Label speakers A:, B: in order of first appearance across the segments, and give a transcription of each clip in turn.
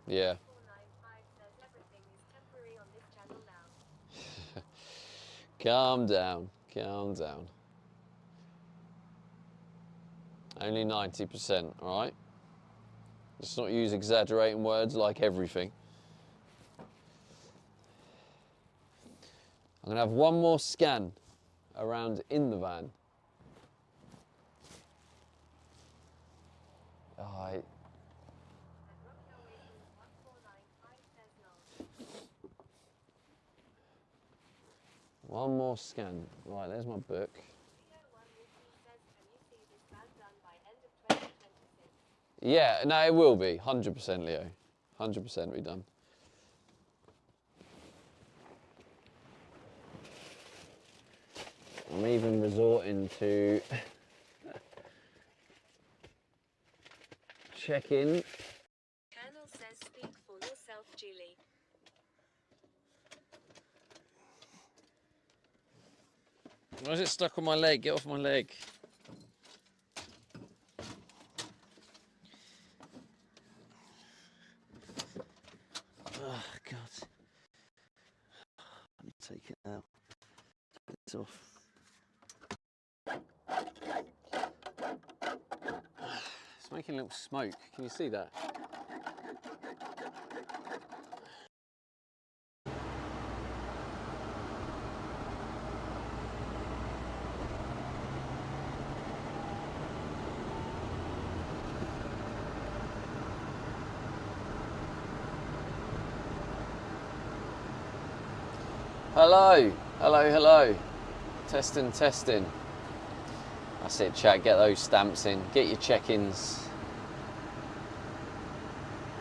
A: Yeah. Calm down. Calm down. Only 90%, alright? Let's not use exaggerating words like everything. I'm going to have one more scan around in the van. Alright. One more scan. Right, there's my book. Yeah, no, it will be. 100%, Leo. 100% be done. I'm even resorting to check-in.
B: Colonel says speak for yourself, Julie.
A: Why is it stuck on my leg? Get off my leg. Oh, God. I need to take it out. Take this off. It's making a little smoke. Can you see that? Hello, hello, hello. Testing, testing. That's it, chat. Get those stamps in. Get your check-ins.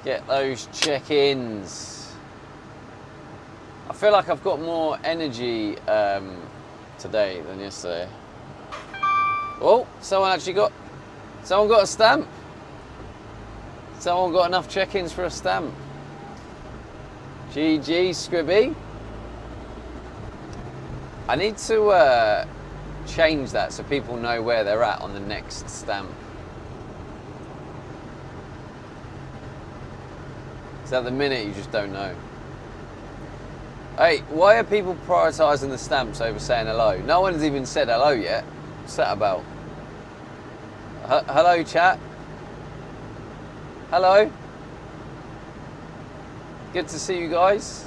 A: Get those check-ins. I feel like I've got more energy today than yesterday. Oh, someone got a stamp. Someone got enough check-ins for a stamp. GG, Scribby. I need to change that so people know where they're at on the next stamp. So at the minute you just don't know. Hey, why are people prioritising the stamps over saying hello? No one's even said hello yet. What's that about? Hello, chat. Hello. Good to see you guys.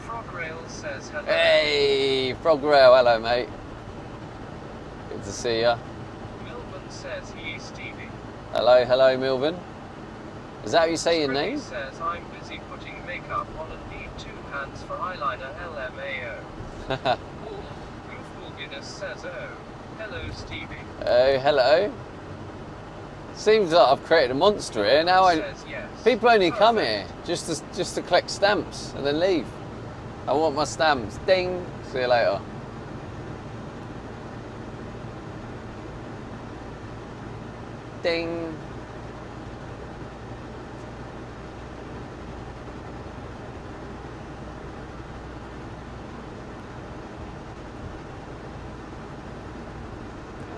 C: Frograil says hello.
A: Hey, Frograil, hello, mate. Good to see ya.
C: Milburn says he is Stevie.
A: Hello, hello, Milburn. Is that how you say your name?
C: Says I'm busy putting makeup on and need 2 hands for eyeliner. LMAO. Goofballginess says oh. Hello, Stevie.
A: Oh, hello. Seems like I've created a monster here. Now
C: Says yes.
A: people only come here just to collect stamps and then leave. I want my stamps. Ding. See you later. Ding.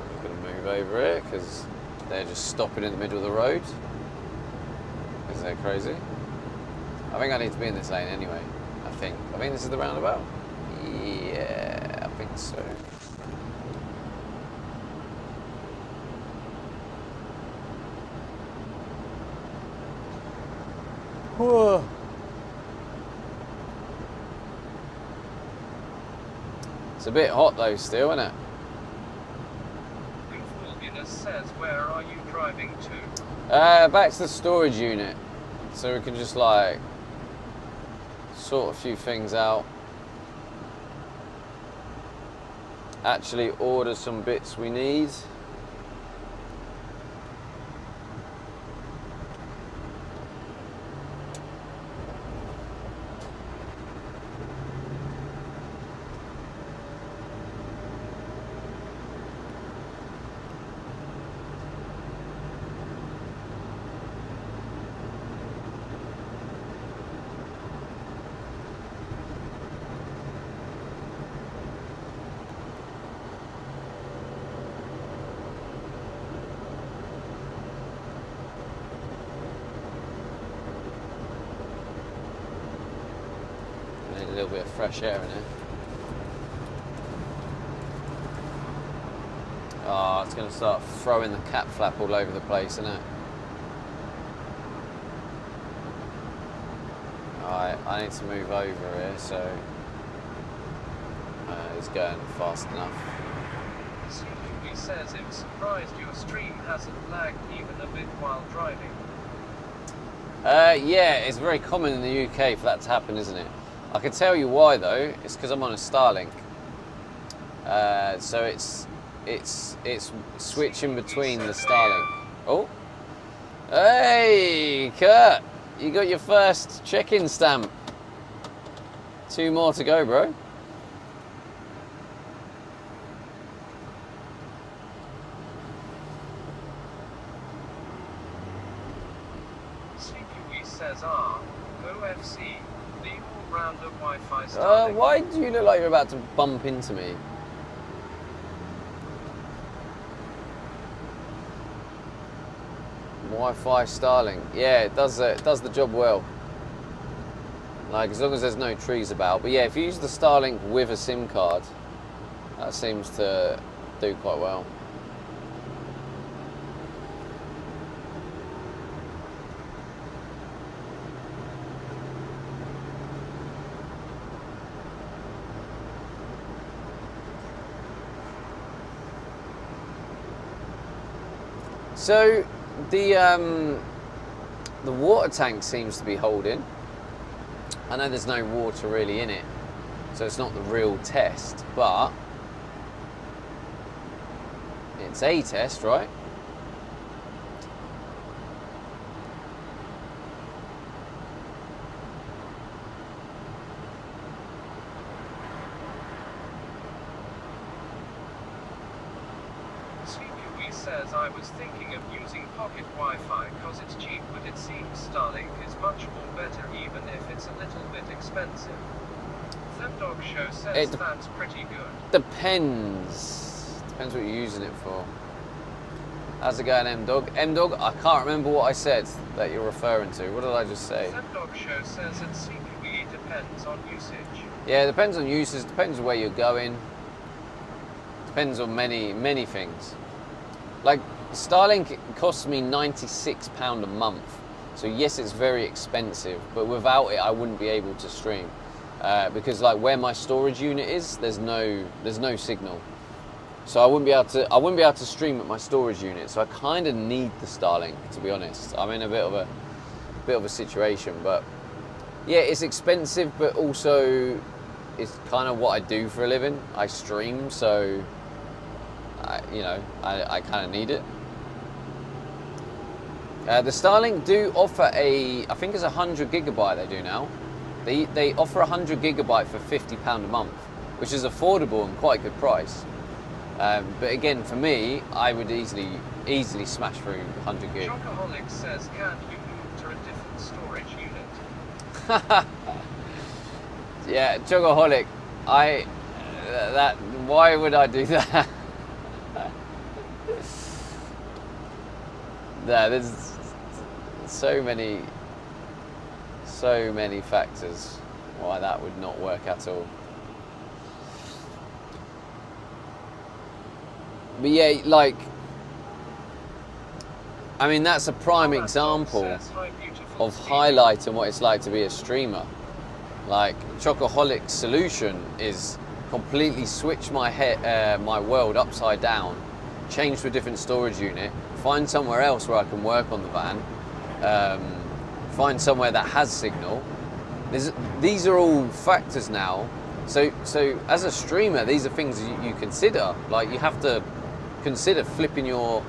A: I'm going to move over here because they're just stopping in the middle of the road. Because they're crazy. I think I need to be in this lane anyway. I think this is the roundabout. Yeah, I think so. Whoa. It's a bit hot though still, isn't it?
C: Goofballginess says where are you driving to?
A: Back to the storage unit. So we can just like sort a few things out. Actually order some bits we need. fresh air in here. Oh, it's going to start throwing the cap flap all over the place, isn't it? Alright, I need to move over here, so it's going fast enough.
C: CQB says I'm surprised your stream hasn't lagged even a bit while driving.
A: Yeah, it's very common in the UK for that to happen, isn't it? I can tell you why though. It's because I'm on a Starlink. So it's switching between the Starlink. Oh, hey, Kurt, you got your first check-in stamp. 2 more to go, bro.
C: CQB says OFC, the all-rounder Wi-Fi Starlink.
A: Why do you look like you're about to bump into me? Wi-Fi Starlink. Yeah, it does the job well. Like, as long as there's no trees about. But yeah, if you use the Starlink with a SIM card, that seems to do quite well. So the water tank seems to be holding. I know there's no water really in it, so it's not the real test, but it's a test, right?
C: CQB says I was thinking of using pocket Wi-Fi because it's cheap, but it seems Starlink is much more better even if it's a little bit expensive. Zemdog Show says that's pretty good.
A: Depends what you're using it for. How's it going, M-Dog? M-Dog, I can't remember what I said that you're referring to. What did I just say?
C: Zemdog Show says at CQB depends on usage.
A: Yeah, it depends on usage, depends on where you're going. Depends on many things. Like, Starlink costs me £96 a month. So yes, it's very expensive, but without it, I wouldn't be able to stream. Because like where my storage unit is, there's no signal. So I wouldn't be able to stream at my storage unit. So I kind of need the Starlink, to be honest. I'm in a bit of a situation, but yeah, it's expensive, but also it's kind of what I do for a living. I stream, so I kind of need it. The Starlink do offer I think it's 100 gigabyte they do now. They offer 100 gigabyte for £50 a month, which is affordable and quite a good price. But again, for me, I would easily smash through 100 gig.
C: Chocoholic says, can't you move to a different storage unit?
A: Yeah, Chocoholic, why would I do that? There's so many factors why that would not work at all. But yeah, like, I mean, that's a prime example of highlighting what it's like to be a streamer. Like, Chocoholic's solution is completely switch my world upside down, change to a different storage unit, find somewhere else where I can work on the van, find somewhere that has signal. These are all factors now. So as a streamer, these are things you consider. Like, you have to consider flipping your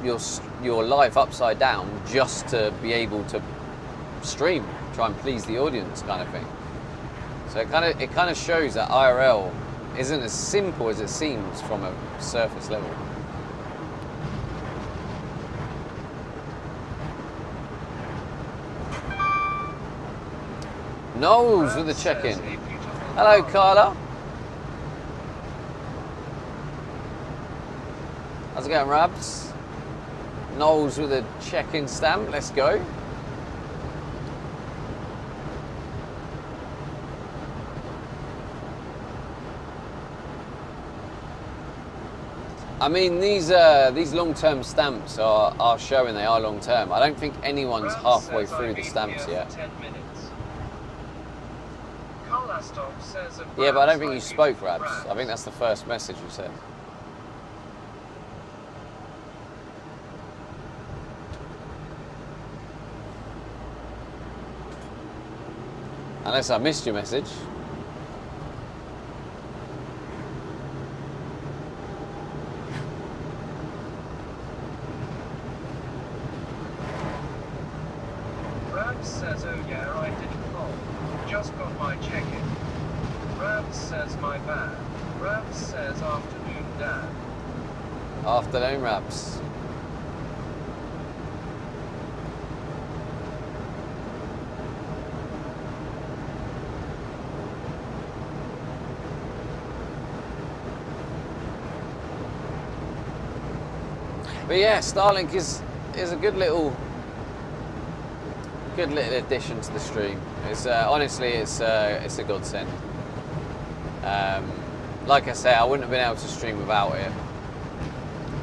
A: life upside down just to be able to stream, try and please the audience, kind of thing. So it kind of shows that IRL isn't as simple as it seems from a surface level. Knowles with the check-in. Hello, Carla. How's it going, Rabs? Knowles with a check-in stamp. Let's go. I mean, these long-term stamps are showing they are long-term. I don't think anyone's
C: Rams
A: halfway
C: says,
A: through
C: "I've
A: the
C: been
A: stamps
C: here
A: yet.
C: for 10 minutes. Kolastov says of
A: Yeah, but I don't
C: Rams,
A: think
C: "My
A: you spoke,
C: beautiful
A: Rabs.
C: Rams."
A: I think that's the first message you said. Unless I missed your message.
C: Rams says, "Oh yeah, I didn't call. Just got my check-in." Rams says, "My bad." Rams says, "Afternoon, Dad."
A: Afternoon, Rabs. But yeah, Starlink is a good little addition to the stream. It's honestly it's a godsend. Like I say, I wouldn't have been able to stream without it.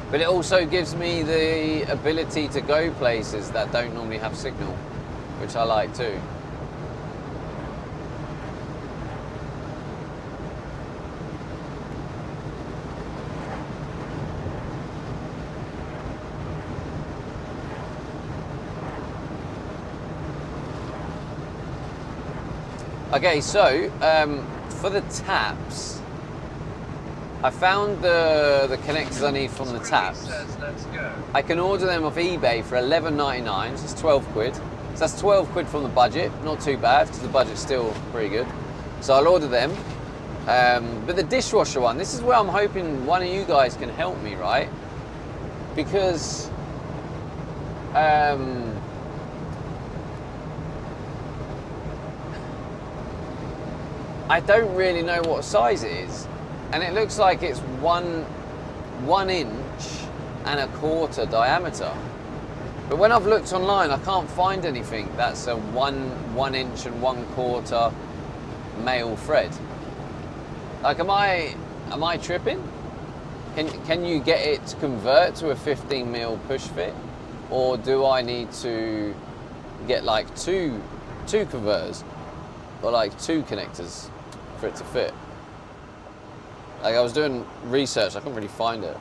A: But it also gives me the ability to go places that don't normally have signal, which I like too. Okay, so for the taps, I found the connectors I need from the
C: Scribby
A: taps.
C: says, "Let's go."
A: I can order them off eBay for $11.99, so it's 12 quid. So that's 12 quid from the budget, not too bad, because the budget's still pretty good. So I'll order them. But the dishwasher one, this is where I'm hoping one of you guys can help me, right? Because I don't really know what size it is, and it looks like it's one inch and a quarter diameter. But when I've looked online, I can't find anything that's a one inch and 1/4 male thread. Like, am I tripping? Can you get it to convert to a 15mm push fit, or do I need to get like two converters or like two connectors for it to fit? Like, I was doing research, I couldn't really find it.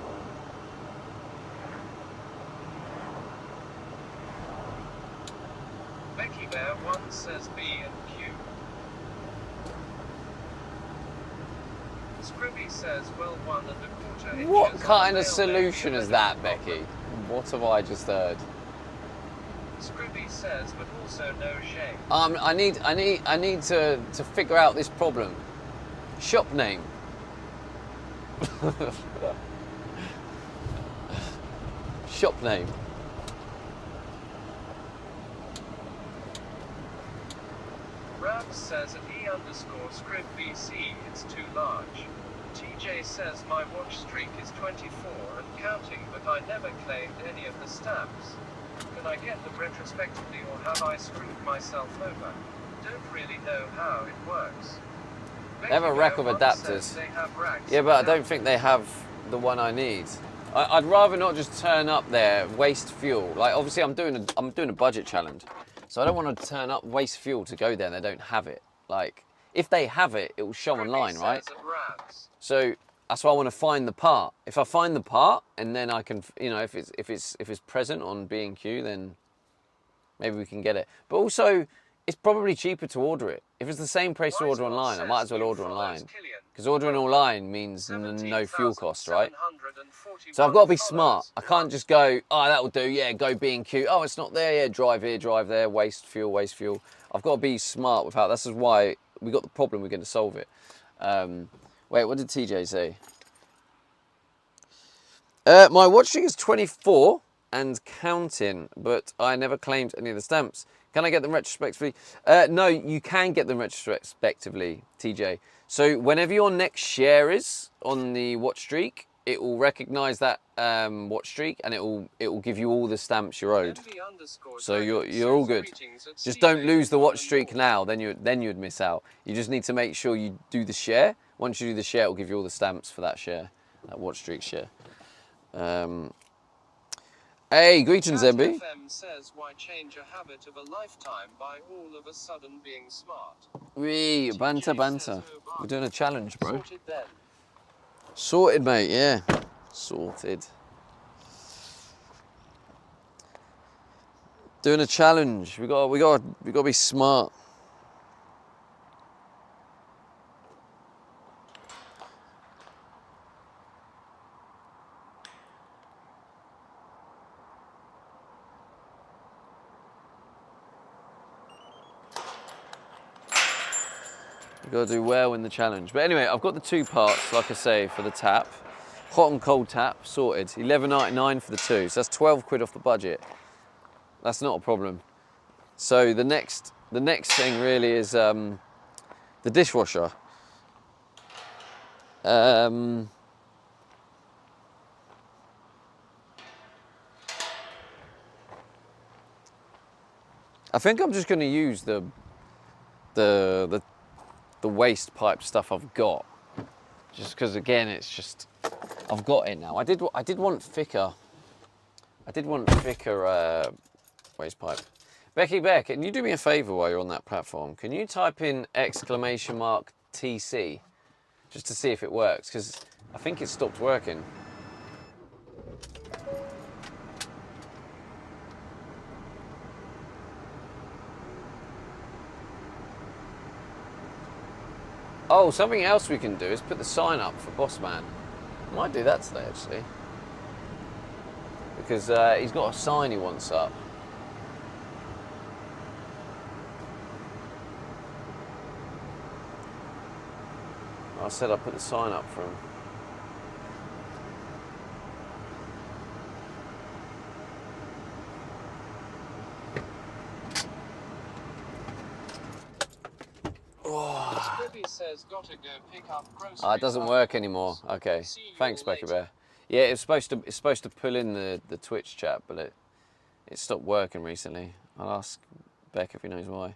C: Becky Bear 1 says B and Q. Scribby says, "Well, 1 1/4 inches."
A: What
C: on
A: kind
C: a
A: of
C: male
A: solution
C: leg,
A: is
C: no
A: that,
C: problem.
A: Becky? What have I just heard?
C: Scribby says, "But also no shame."
A: I need to figure out this problem. Shop name. Shop name.
C: Rabs says at E_scrib_BC it's too large. TJ says my watch streak is 24 and counting, but I never claimed any of the stamps. Can I get them retrospectively, or have I screwed myself over? Don't really know how it works.
A: They have a rack of
C: Becky Bear 1
A: adapters.
C: says they have racks
A: Yeah,
C: of
A: but I don't think
C: adapters.
A: they have the one I need. I'd rather not just turn up there, waste fuel. Like, obviously I'm doing a budget challenge, so I don't want to turn up, waste fuel to go there and they don't have it. Like, if they have it, it will show
C: Scribby
A: online, right?
C: says at Rabs.
A: So that's why I want to find the part. If I find the part, and then I can, you know, if it's present on B&Q, then maybe we can get it. But also, it's probably cheaper to order it. If it's the same price to order online, I might as well order online. Because ordering online means no fuel costs, right? So I've got to be smart. I can't just go, oh, that will do, yeah, go B&Q. Oh, it's not there, yeah, drive here, drive there, waste fuel, waste fuel. I've got to be smart with how, this is why we got the problem, we're going to solve it. Wait, what did TJ say? My watch streak is 24 and counting, but I never claimed any of the stamps. Can I get them retrospectively? No, you can get them retrospectively, TJ. So whenever your next share is on the watch streak, it will recognise that watch streak, and it will give you all the stamps you're owed. So you're all good. Just don't lose the watch streak now, then you'd miss out. You just need to make sure you do the share. Once you do the share, it will give you all the stamps for that share, that watch streak share. Hey, greetings,
C: Chat
A: MB.
C: FM says, why change a habit of a lifetime by all of a sudden being smart?
A: Wee, banter,
C: TJ
A: banter.
C: says, oh,
A: We're doing a challenge, bro.
C: sorted then.
A: Sorted, mate, yeah. Sorted. Doing a challenge. We got to be smart. We've got to do well in the challenge. But anyway, I've got the 2 parts, like I say, for the tap. Hot and cold tap, sorted. £11.99 for the 2, so that's 12 quid off the budget. That's not a problem. So the next thing really is the dishwasher. I think I'm just going to use the waste pipe stuff I've got, just because again it's just I've got it now. I did want thicker. I did want thicker waste pipe. Becky Beck, can you do me a favour while you're on that platform? Can you type in !TC just to see if it works? Because I think it stopped working. Oh, something else we can do is put the sign up for Bossman. I might do that today, actually. Because he's got a sign he wants up. I said I'd put the sign up for him.
C: Scrippy says, gotta go pick up groceries.
A: It doesn't work anymore. Okay.
C: See you
A: Thanks,
C: all
A: Becky
C: later.
A: Bear. Yeah, it's supposed to pull in the Twitch chat, but it stopped working recently. I'll ask Beck if he knows why.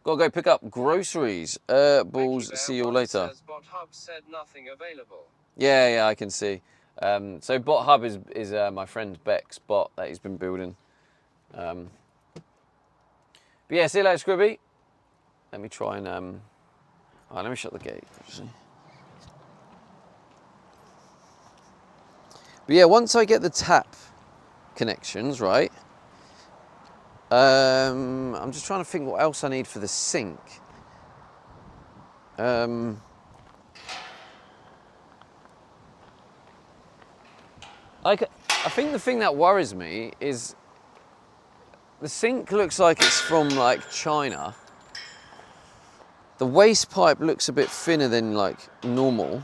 A: Gotta go pick up groceries. Balls, see you all later.
C: Says, Bot Hub said nothing available.
A: Yeah, I can see. So Bot Hub is my friend Beck's bot that he's been building. But yeah, see you later, Scribby. Let me try and let me shut the gate, actually. But yeah, once I get the tap connections right, I'm just trying to think what else I need for the sink. I think the thing that worries me is the sink looks like it's from like China. The waste pipe looks a bit thinner than like normal,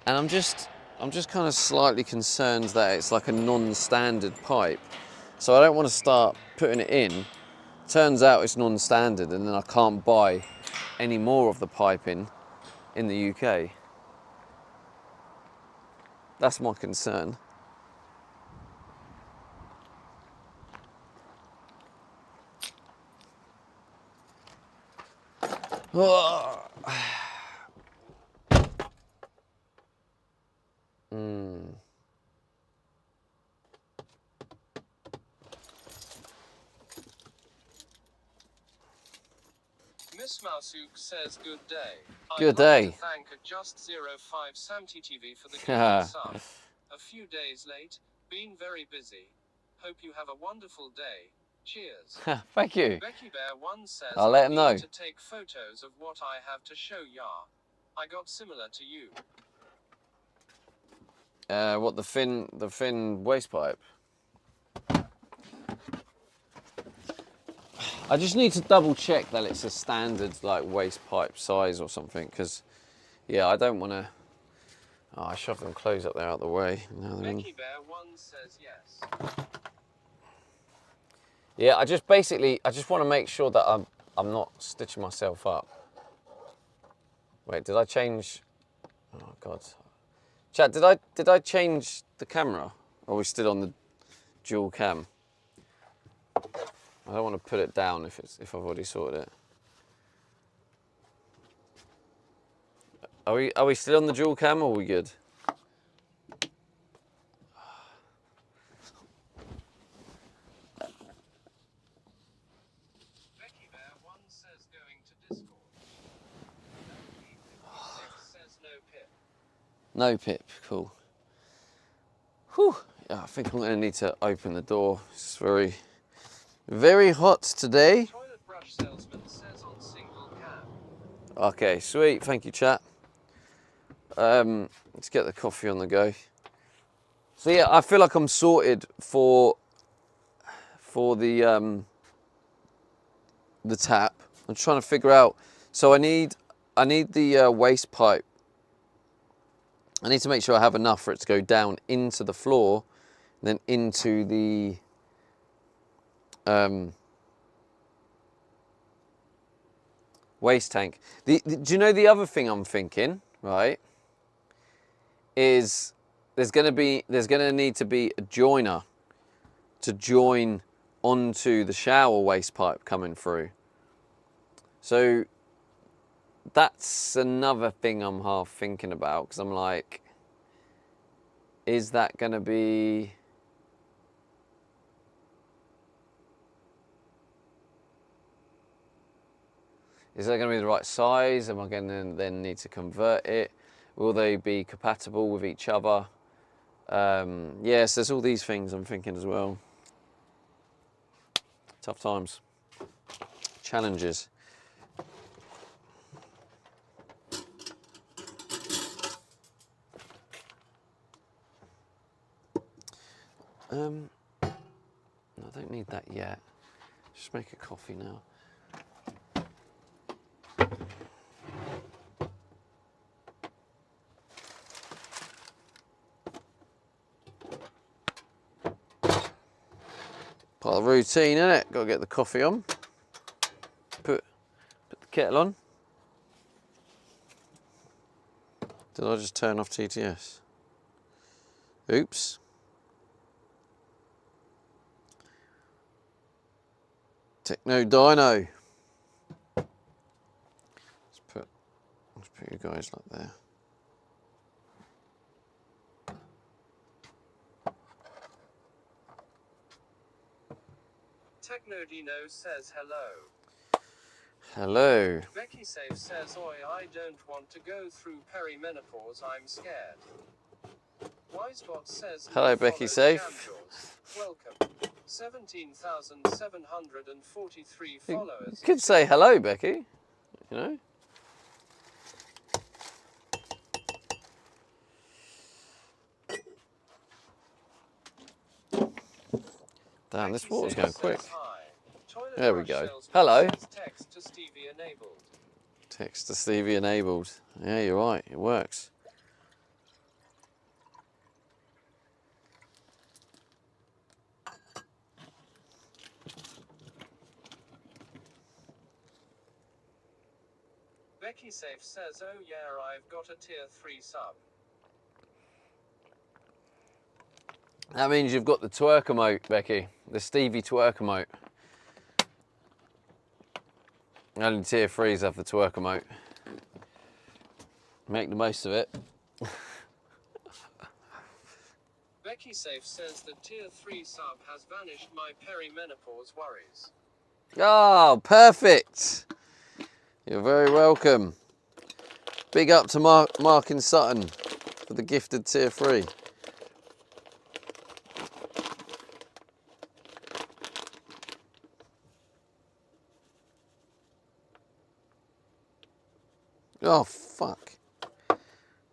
A: and I'm just kind of slightly concerned that it's like a non-standard pipe. So I don't want to start putting it in. Turns out it's non-standard, and then I can't buy any more of the piping in the UK. That's my concern.
C: Miss Mausuk says, good day.
A: Good
C: I'd like
A: day.
C: to thank Just05 SamTTV for the gift sub. A few days late, been very busy. Hope you have a wonderful day. Cheers.
A: Thank you.
C: Becky Bear 1 says,
A: I'll let him
C: I
A: know.
C: need to take photos of what I have to show ya. I got similar to you.
A: What, the thin waste pipe? I just need to double check that it's a standard like waste pipe size or something, because yeah, I don't want to. Oh, I shoved them clothes up there out the way. Now they're in.
C: Becky Bear 1 says yes.
A: Yeah, I just want to make sure that I'm not stitching myself up. Wait, did I change? Oh God, chat. Did I change the camera? Or are we still on the dual cam? I don't want to put it down if I've already sorted it. Are we still on the dual cam, or are we good? No pip, cool. Whew. Yeah, I think I'm going to need to open the door. It's very, very hot today.
C: Toilet brush salesman says on single cab.
A: Okay, sweet. Thank you, chat. Let's get the coffee on the go. So yeah, I feel like I'm sorted for the tap. I'm trying to figure out. So I need the waste pipe. I need to make sure I have enough for it to go down into the floor, and then into the waste tank. Do you know the other thing I'm thinking, right? Is there's going to need to be a joiner to join onto the shower waste pipe coming through. So that's another thing I'm half thinking about, because I'm like, is that going to be... Is that going to be the right size? Am I going to then need to convert it? Will they be compatible with each other? Yes, there's all these things I'm thinking as well. Tough times. Challenges. I don't need that yet. Just make a coffee now. Part of the routine, isn't it? Got to get the coffee on. Put the kettle on. Did I just turn off TTS? Oops. Techno Dino. Let's put you guys like there.
C: Technodino says hello.
A: Hello.
C: Becky Safe says, oi, I don't want to go through perimenopause, I'm scared. Wisebot says,
A: Hello, Becky Safe.
C: Welcome. 17,743 followers.
A: You could say hello, Becky. You know? Damn, this water's going quick. There we go. Hello.
C: Text to Stevie enabled.
A: Text to Stevie enabled. Yeah, you're right. It works.
C: Becky Safe says, oh yeah, I've got a tier 3 sub.
A: That means you've got the twerk emote, Becky. The Stevie twerk emote. Only tier 3s have the twerk emote. Make the most of it.
C: Becky Safe says the tier 3 sub has vanished my perimenopause worries.
A: Oh, perfect. You're very welcome. Big up to Mark and Sutton for the gifted tier 3. Oh, fuck.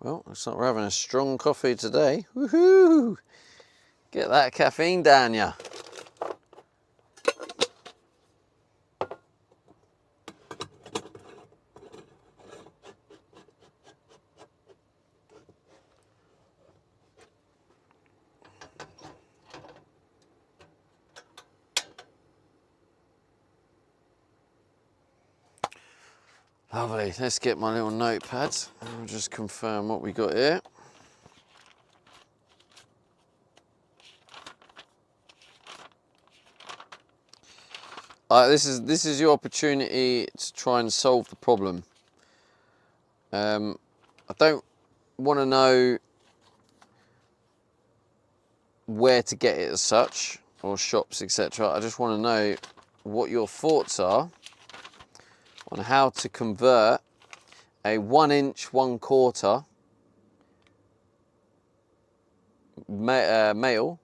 A: Well, looks like we're having a strong coffee today. Woohoo! Get that caffeine down ya. Lovely, let's get my little notepad. I'll just confirm what we got here. This is your opportunity to try and solve the problem. I don't want to know where to get it as such, or shops, etc. I just want to know what your thoughts are on how to convert a 1 inch 1/4 male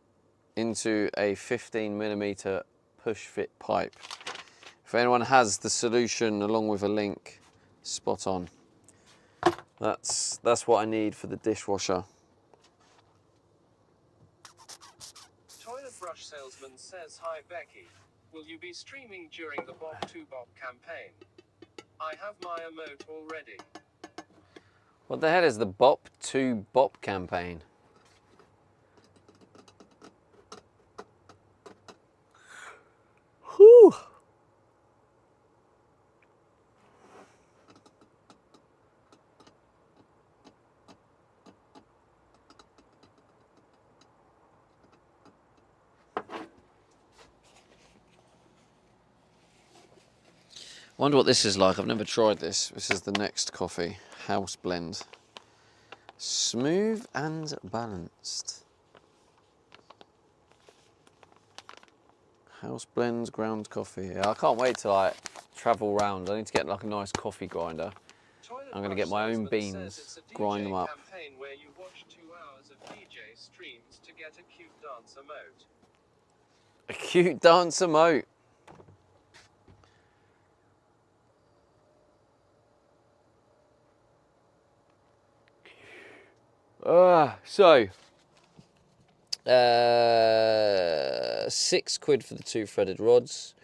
A: into a 15mm push fit pipe. If anyone has the solution along with a link, spot on. That's what I need for the dishwasher.
C: Toilet brush salesman says, "Hi Becky, will you be streaming during the Bob to Bob campaign? I have my emote already."
A: What the hell is the Bop to Bop campaign? Whew. Wonder what this is like. I've never tried this. This is the next coffee. House blend. Smooth and balanced. House blends ground coffee. Yeah, I can't wait to like travel around. I need to get like a nice coffee grinder. I'm gonna get my own beans, grind them up.
C: Campaign where you watch 2 hours of DJ streams to get a cute dance emote.
A: A cute dance emote. So, £6 for the 2 threaded rods,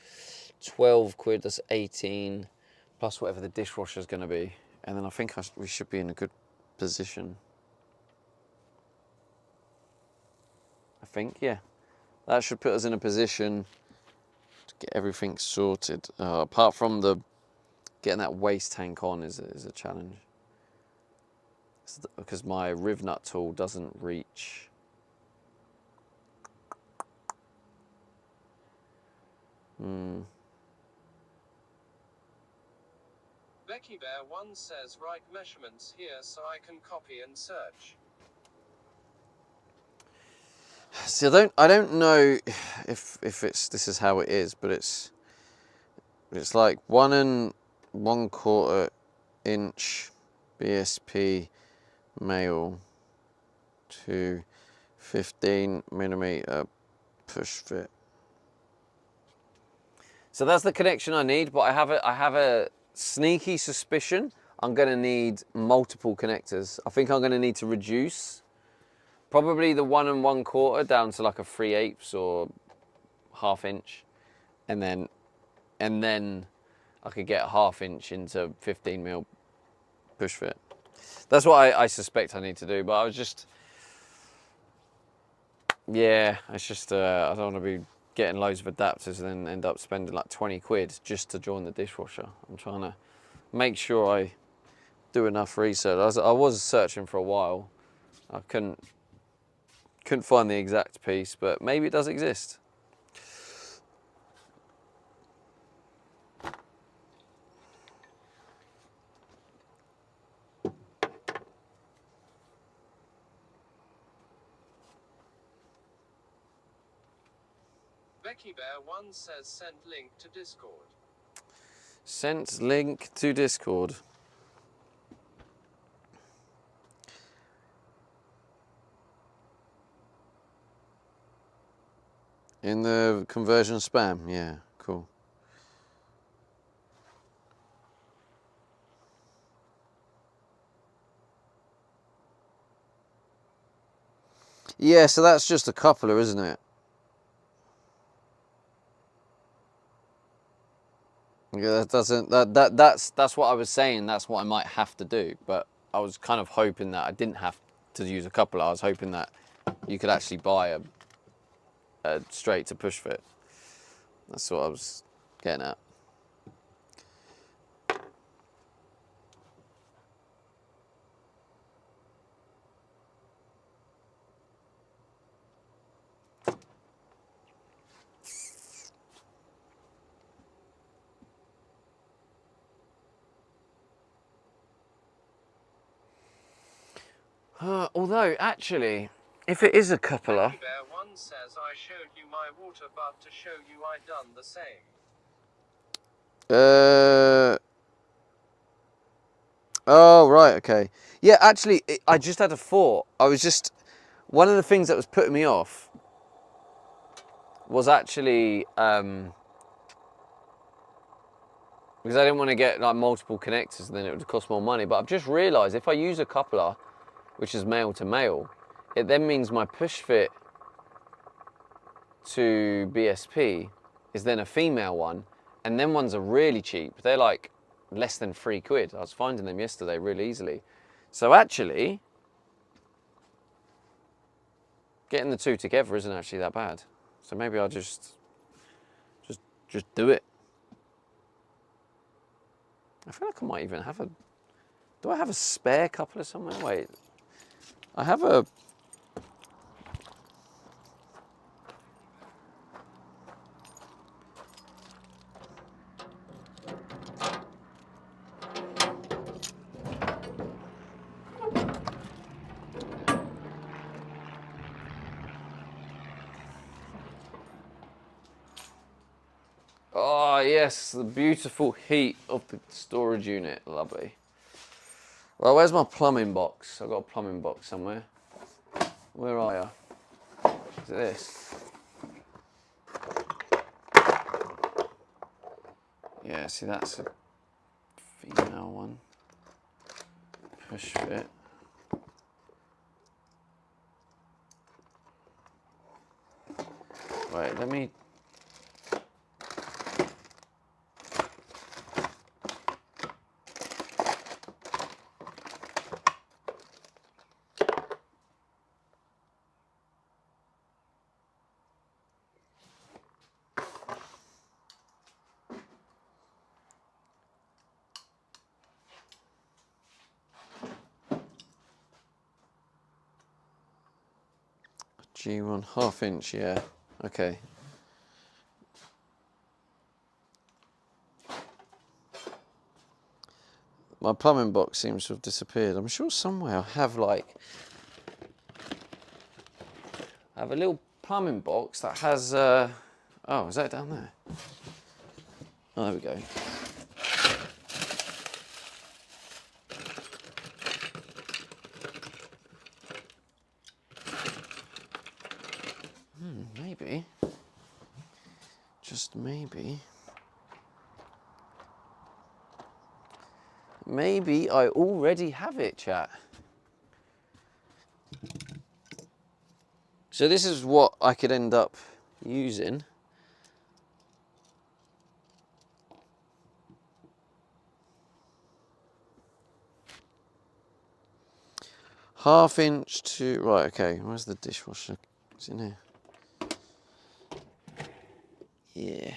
A: 12 quid, that's 18, plus whatever the dishwasher is going to be. And then I think we should be in a good position. I think, yeah. That should put us in a position to get everything sorted. Apart from getting that waste tank on is a challenge. Because my riv nut tool doesn't reach.
C: Becky Bear 1 says, "Write measurements here so I can copy and search."
A: See, I don't know if this is how it is, but it's like 1 1/4 inch BSP male to 15mm push fit. So that's the connection I need, but I have a sneaky suspicion I'm going to need multiple connectors. I think I'm going to need to reduce probably the 1 1/4 down to like a 3/8 or 1/2 inch, and then I could get a 1/2 inch into 15mm push fit. That's what I suspect I need to do, but I was just, yeah, it's just, I don't want to be getting loads of adapters and then end up spending like 20 quid just to join the dishwasher. I'm trying to make sure I do enough research. I was searching for a while. I couldn't find the exact piece, but maybe it does exist.
C: Becky Bear 1 says, "Send link to Discord."
A: Sent link to Discord. In the conversion spam, yeah, cool. Yeah, so that's just a coupler, isn't it? Yeah, that's what I was saying. That's what I might have to do. But I was kind of hoping that I didn't have to use a coupler. I was hoping that you could actually buy a straight to push fit. That's what I was getting at. Although, actually, if it is a coupler...
C: Becky Bear 1 says, "I showed you my water but to show you I done the same."
A: Oh, right, okay. Yeah, actually, I just had a thought. I was just... one of the things that was putting me off was actually because I didn't want to get like multiple connectors and then it would cost more money. But I've just realised if I use a coupler, which is male to male, it then means my push fit to BSP is then a female one, and them ones are really cheap. They're like less than £3. I was finding them yesterday really easily. So actually, getting the two together isn't actually that bad. So maybe I'll just do it. I feel like I might even have a... Do I have a spare coupler somewhere? Wait. I have a... Oh yes, the beautiful heat of the storage unit, lovely. Well, where's my plumbing box? I've got a plumbing box somewhere. Where are you? Is it this? Yeah, see that's a female one. Push fit. Wait, let me... G1 ½ inch, yeah. Okay. My plumbing box seems to have disappeared. I'm sure somewhere I have like... I have a little plumbing box that has... Oh, is that down there? Oh, there we go. Maybe. Just maybe. Maybe I already have it, chat. So this is what I could end up using. ½ inch to... Right, okay. Where's the dishwasher? It's in here. Yeah.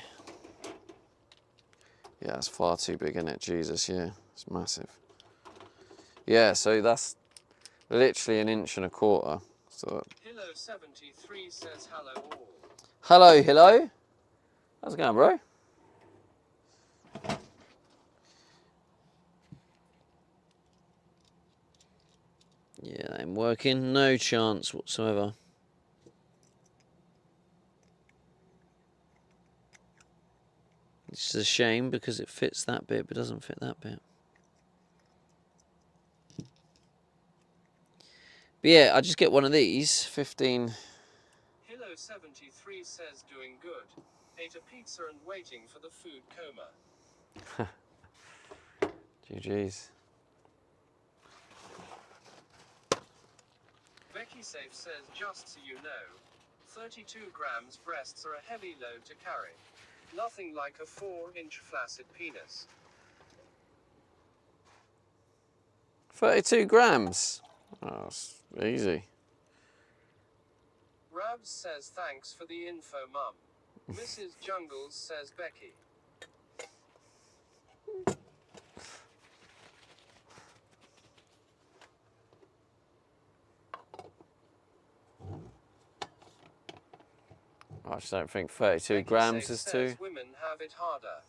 A: Yeah, that's far too big, isn't it? Jesus, yeah. It's massive. Yeah, so that's literally 1 1/4 inches. So...
C: Hilo 73 says hello all.
A: Hello, hello. How's it going, bro? Yeah, that ain't working. No chance whatsoever. It's a shame because it fits that bit but doesn't fit that bit. But yeah, I just get one of these, 15.
C: Hilo 73 says doing good. Ate a pizza and waiting for the food coma.
A: GG's.
C: Becky Safe says just so you know, 32 grams breasts are a heavy load to carry. Nothing like a 4-inch flaccid penis.
A: 32 grams. Oh, it's easy.
C: Rabs says thanks for the info, mum. Mrs. Jungles says Becky.
A: I just don't think 32 grams is too...
C: Women have it harder.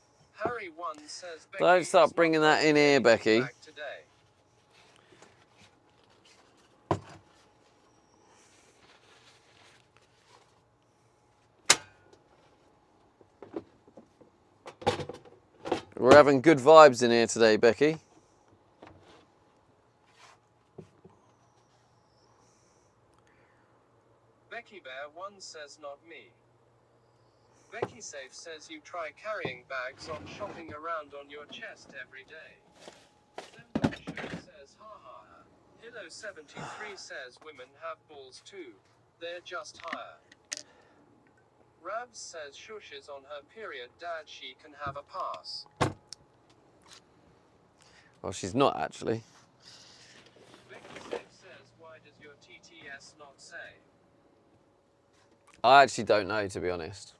C: Harry 1 says Becky.
A: Don't start bringing that in here, Becky. We're having good vibes in here today, Becky.
C: Becky Bear 1 says not me. Becky Safe says you try carrying bags on shopping around on your chest every day. Zemdog Show says ha ha ha. Hilo 73 says women have balls too. They're just higher. Rabs says shush is on her period, dad, she can have a pass.
A: Well, she's not actually.
C: Becky Safe says why does your TTS not say?
A: I actually don't know, to be honest.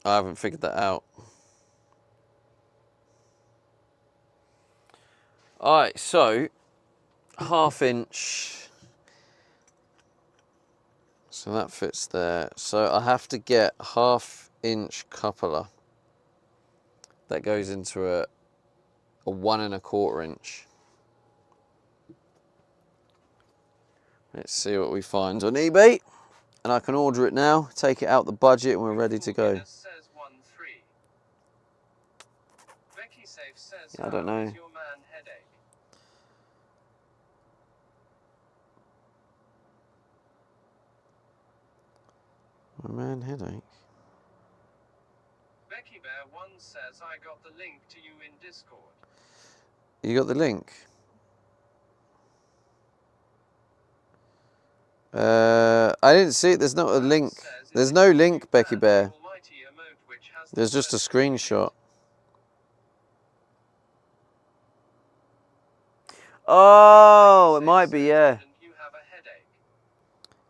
A: I haven't figured that out. Alright, so 1/2 inch. So that fits there. So I have to get 1/2 inch coupler. That goes into a 1 1/4 inch. Let's see what we find on eBay. And I can order it now, take it out the budget, and we're ready to go.
C: Says 1-3. Becky Safe says,
A: Yeah, I don't know.
C: "How is your man headache?"
A: My man headache.
C: Becky Bear 1 says, I got the link to you in Discord.
A: You got the link? I didn't see it. There's not a link. There's no link, Becky Bear. There's just a screenshot. Oh, it might be, yeah.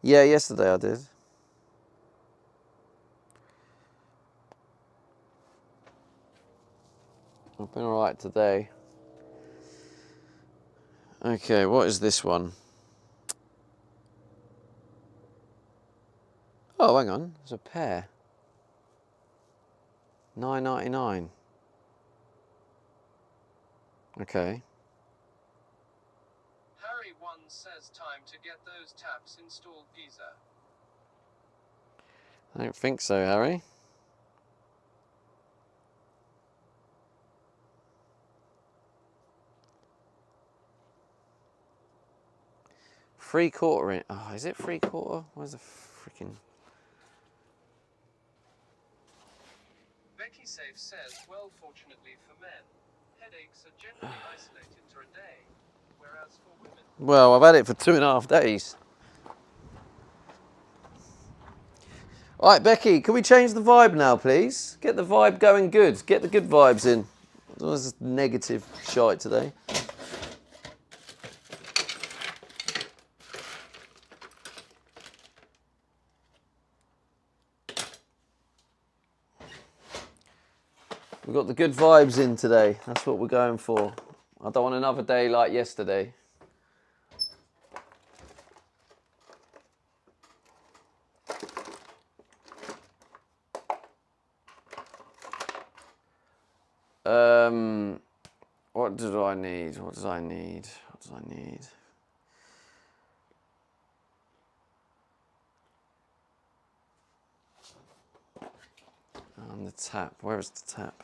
A: Yeah, yesterday I did. I've been alright today. Okay, what is this one? Oh, hang on. There's a pair. $9.99. Okay.
C: Harry 1 says time to get those taps installed, geezer.
A: I don't think so, Harry. Three-quarter in. Oh, is it three-quarter? Where's the freaking...
C: Becky Safe says, well, fortunately for men, headaches are generally isolated to a day, whereas for women...
A: Well, I've had it for 2.5 days. All right, Becky, can we change the vibe now, please? Get the vibe going good. Get the good vibes in. There's this negative shite today. We've got the good vibes in today. That's what we're going for. I don't want another day like yesterday. What do I need? What does I need? What does I need? And the tap. Where is the tap?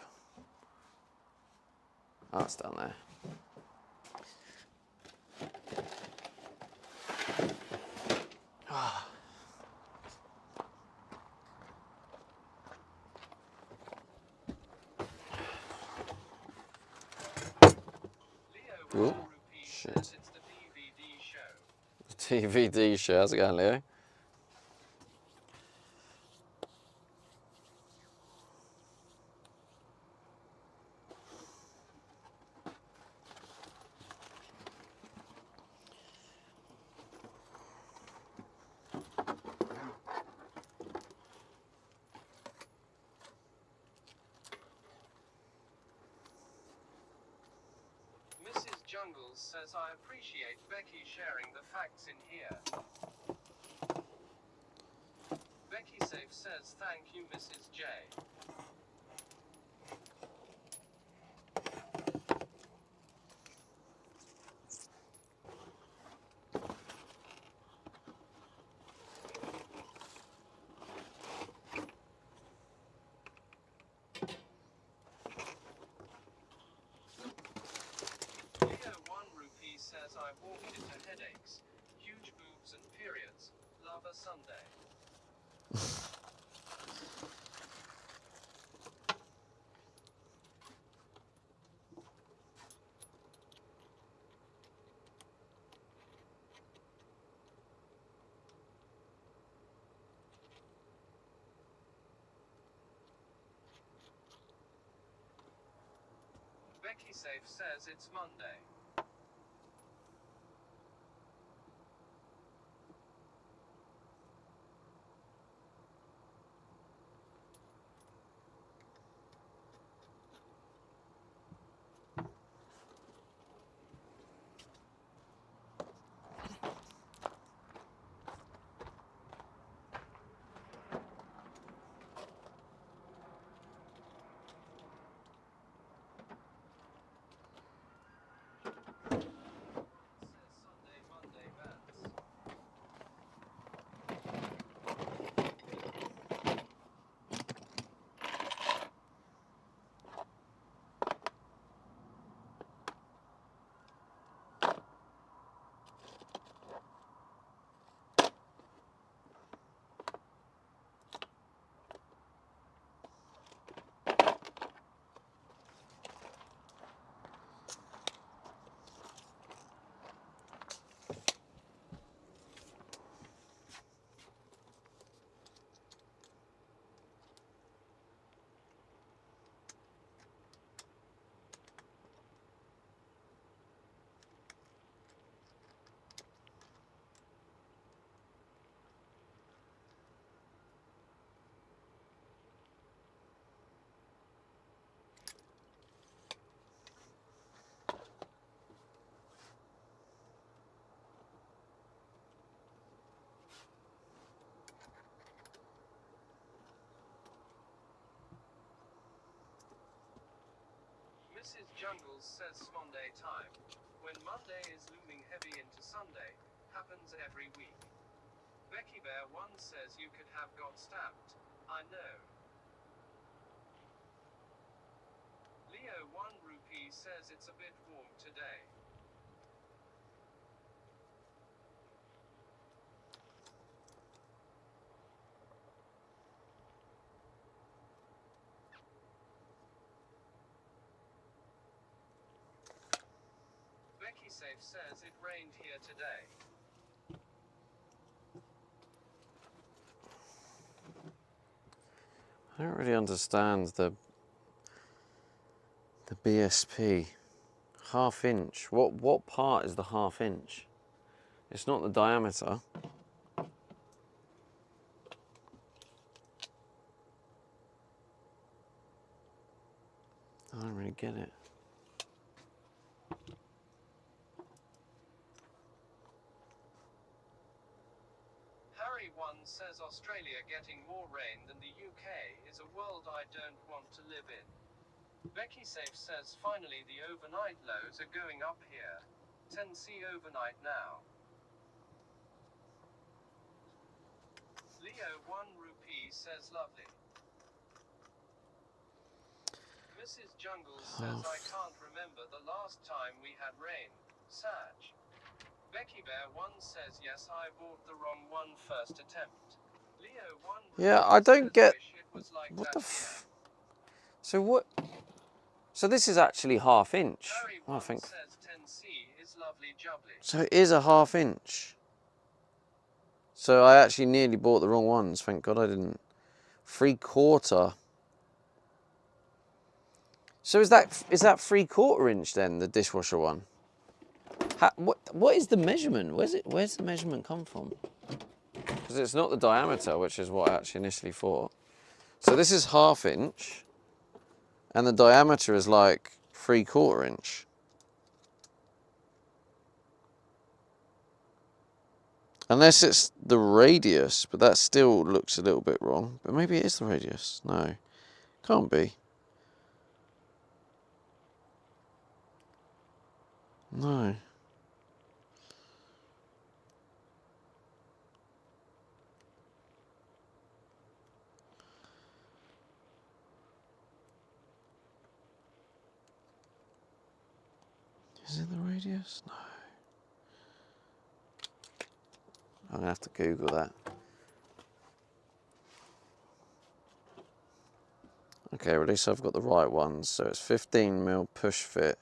A: Oh, it's down there. Oh, shit.
C: It's the DVD show.
A: DVD show. How's it going, Leo?
C: Mrs. Jungles says, I appreciate Becky sharing the facts in here. Becky Safe says, thank you, Mrs. J. Leo 1 rupee says, I walked into headaches. Huge boobs verbs and periods. Love a Sunday. Becky Safe says it's Monday. Says Sunday, Monday, Vance. Mrs. Jungles says Monday time. When Monday is looming heavy into Sunday, happens every week. Becky Bear 1 says you could have got stabbed. I know. Leo 1 Rupee says it's a bit warm today. Becky Safe says it rained here today.
A: I don't really understand the BSP. Half inch. What part is the half inch? It's not the diameter. I don't really get it.
C: Harry 1 says Australia getting more rain than the UK is a world I don't want to live in. Becky Safe says finally the overnight lows are going up here. 10C overnight now. Leo 1 Rupee says lovely. Mrs. Jungles says I can't remember the last time we had rain. Sag. Becky Bear 1 says yes, I bought the wrong one first attempt. Leo 1
A: Yeah,
C: Rupee
A: I don't
C: says,
A: get
C: wish it was like
A: what
C: that
A: the
C: here.
A: So what? So this is actually half inch.
C: Harry
A: I
C: 1
A: think.
C: says 10C is lovely jubbly.
A: So it is a half inch. So I actually nearly bought the wrong ones. Thank God I didn't. 3/4. So is that 3/4 inch then, the dishwasher one? What is the measurement? Where's the measurement come from? Because it's not the diameter, which is what I actually initially thought. So this is half inch, and the diameter is like 3/4 inch. Unless it's the radius, but that still looks a little bit wrong. But maybe it is the radius. No, can't be. No. Is it the radius? No. I'm gonna have to Google that. Okay, at least I've got the right ones. So it's 15mm push fit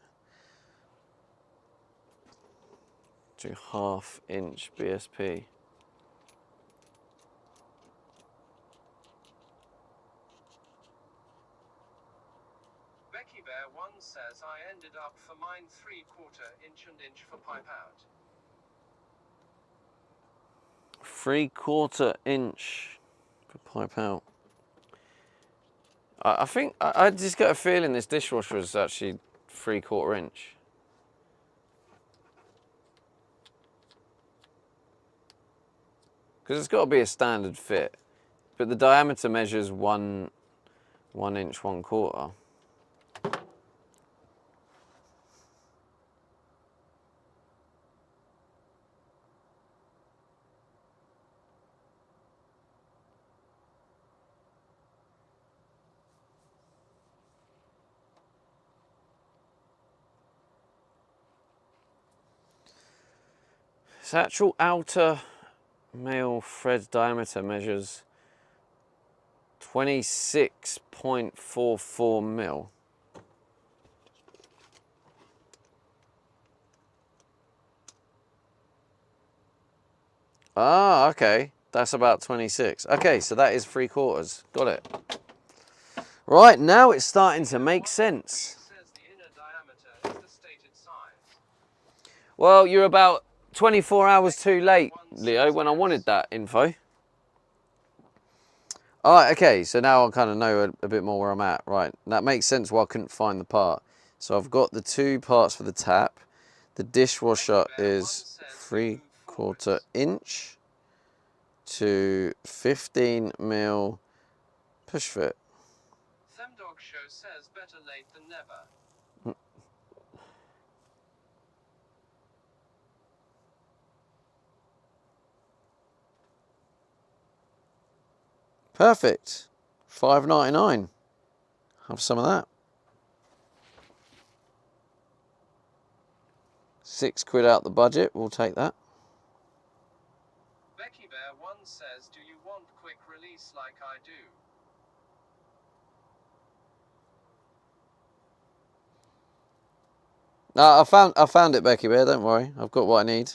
A: to 1/2 inch BSP.
C: Becky Bear 1 says I ended up for mine 3/4 inch and inch for pipe out.
A: 3/4 inch for pipe out. I think I just got a feeling this dishwasher is actually 3/4 inch. Because it's got to be a standard fit, but the diameter measures 1 inch 1/4. Its actual outer male thread diameter measures 26.44 mil. Ah, okay. That's about 26. Okay, so that is 3/4. Got it. Right, now it's starting to make sense.
C: Says the inner diameter is the stated size.
A: Well, you're about 24 hours too late, Leo, when I wanted that info. All right, okay, so now I kind of know a bit more where I'm at. Right, that makes sense why I couldn't find the part. So I've got the 2 parts for the tap. The dishwasher is 3/4 inch to 15mm push fit.
C: Themdog Show says better late than never.
A: Perfect. $5.99. Have some of that. £6 out the budget. We'll take that.
C: Becky Bear 1 says, do you want quick release like I do?
A: No, I found it, Becky Bear. Don't worry. I've got what I need.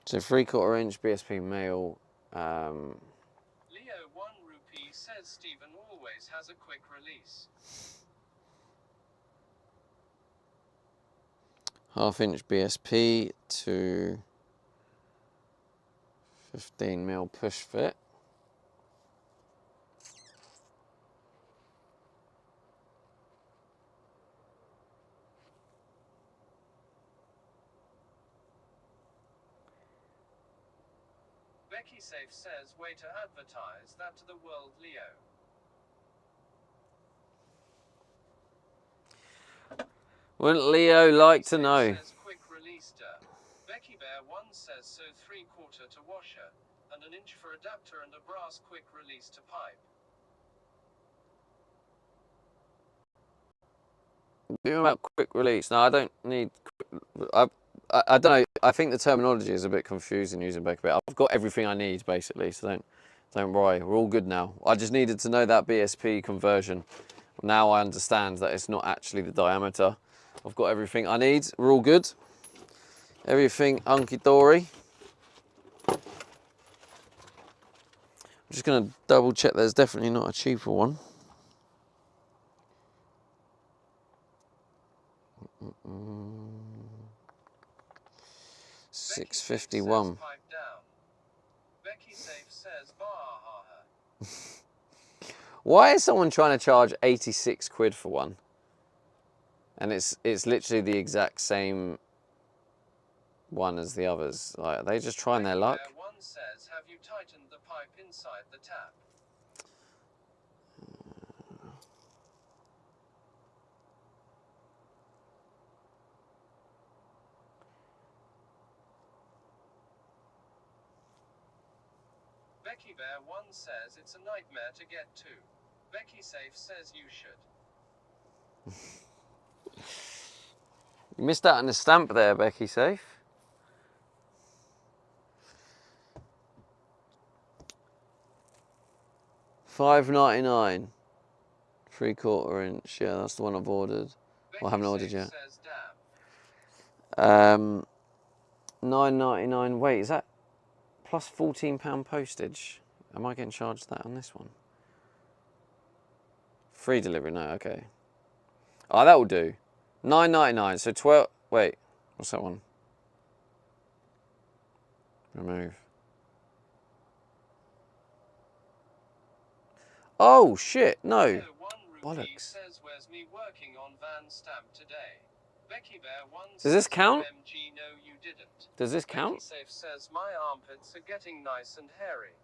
A: So 3/4 inch BSP male.
C: Leo 1 rupee says Stephen always has a quick release.
A: 1/2 inch BSP to 15mm push fit.
C: Becky Safe says way to advertise that to the world, Leo.
A: Wouldn't Leo like to
C: Safe
A: know?
C: says quick release duh. Becky Bear 1 says so 3/4 to washer, and an inch for adapter and a brass quick release to pipe.
A: Think about quick release. No, I don't need. I don't know. I think the terminology is a bit confusing using Becky Bear. I've got everything I need basically, so don't worry. We're all good now. I just needed to know that BSP conversion. Now I understand that it's not actually the diameter. I've got everything I need. We're all good. Everything hunky-dory. I'm just going to double check there's definitely not a cheaper one. $6.51.
C: Becky Safe says bah.
A: Why is someone trying to charge 86 quid for one? And it's literally the exact same one as the others. Like, are they just trying their luck?
C: Becky Bear 1 says, have you tightened the pipe inside the tap? Becky Bear 1 says it's a nightmare to get to. Becky Safe says you should.
A: You missed out on the stamp there, Becky Safe. $5.99. 3/4 inch. Yeah, that's the one I've ordered. Well, I haven't ordered
C: Safe
A: yet.
C: says damn.
A: $9.99. Wait, is that plus £14 postage? Am I getting charged that on this one? Free delivery? No, okay. Oh, that will do. $9.99. So 12. Wait, what's that one? Remove. Oh shit! No.
C: Leo 1 Rupee
A: Bollocks.
C: says where's me working on van stamp today. Becky Bear 1
A: Does this
C: says
A: count?
C: MG no you didn't.
A: Does this
C: Becky
A: count?
C: Safe says my armpits are getting nice and hairy.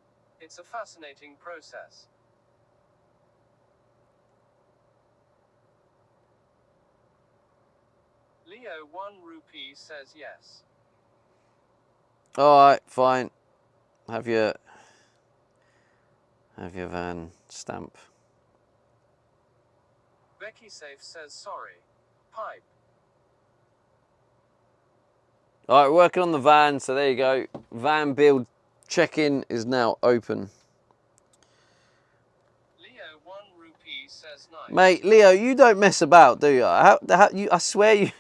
C: It's a fascinating process. Leo 1 Rupee says yes.
A: All right, fine. Have your van stamp.
C: Becky Safe says sorry. Pipe.
A: All right, working on the van. So there you go. Van build check-in is now open.
C: Leo 1 Rupee says nice.
A: Mate, Leo, you don't mess about, do you? I swear you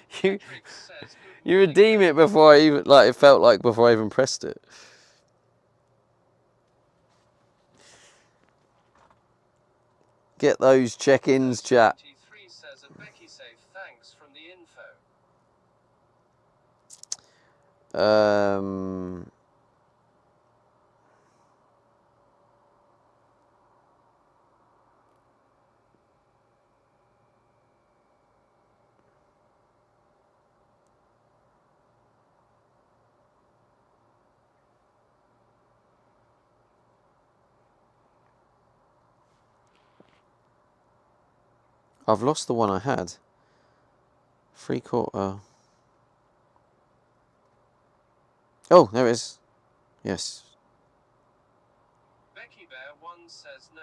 C: Trix says good
A: you
C: morning,
A: redeem it before I even it felt like before I even pressed it. Get those check-ins, chat.
C: 23 says at Becky Safe thanks from the info.
A: I've lost the one I had. 3/4. Oh, there it is. Yes.
C: Becky Bear 1 says no.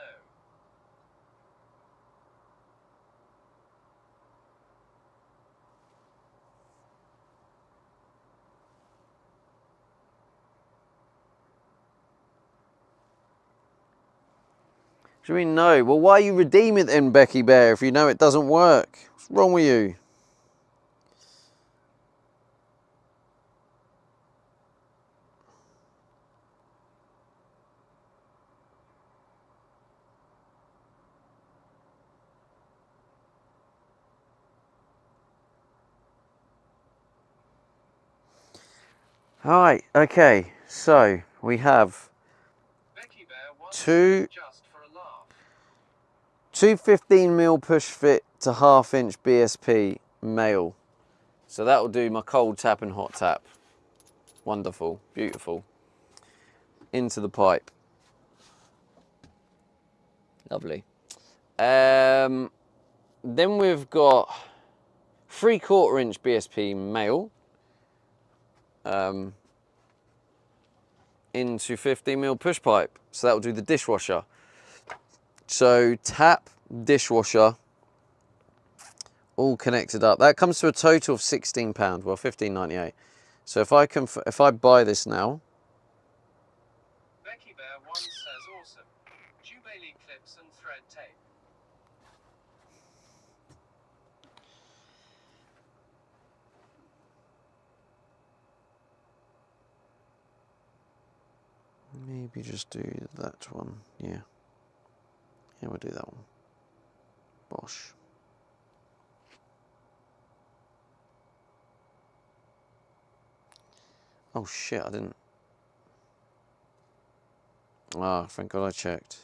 A: What do you mean no? Well, why you redeem it then, Becky Bear, if you know it doesn't work? What's wrong with you? Alright, okay, so we have
C: Becky Bear 1
A: two
C: just for a laugh.
A: 15mm push fit to 1/2 inch BSP male. So that will do my cold tap and hot tap. Wonderful, beautiful. Into the pipe. Lovely. Then we've got 3/4 inch BSP male. Into 15mm push pipe. So that will do the dishwasher. So tap, dishwasher, all connected up. That comes to a total of £16. Well, £15.98. So if I buy this now,
C: Becky Bear 1 says awesome. Jubilee clips and thread tape.
A: maybe just do that one. Yeah, we'll do that one. Bosh. Oh shit, I didn't. Ah, thank God I checked.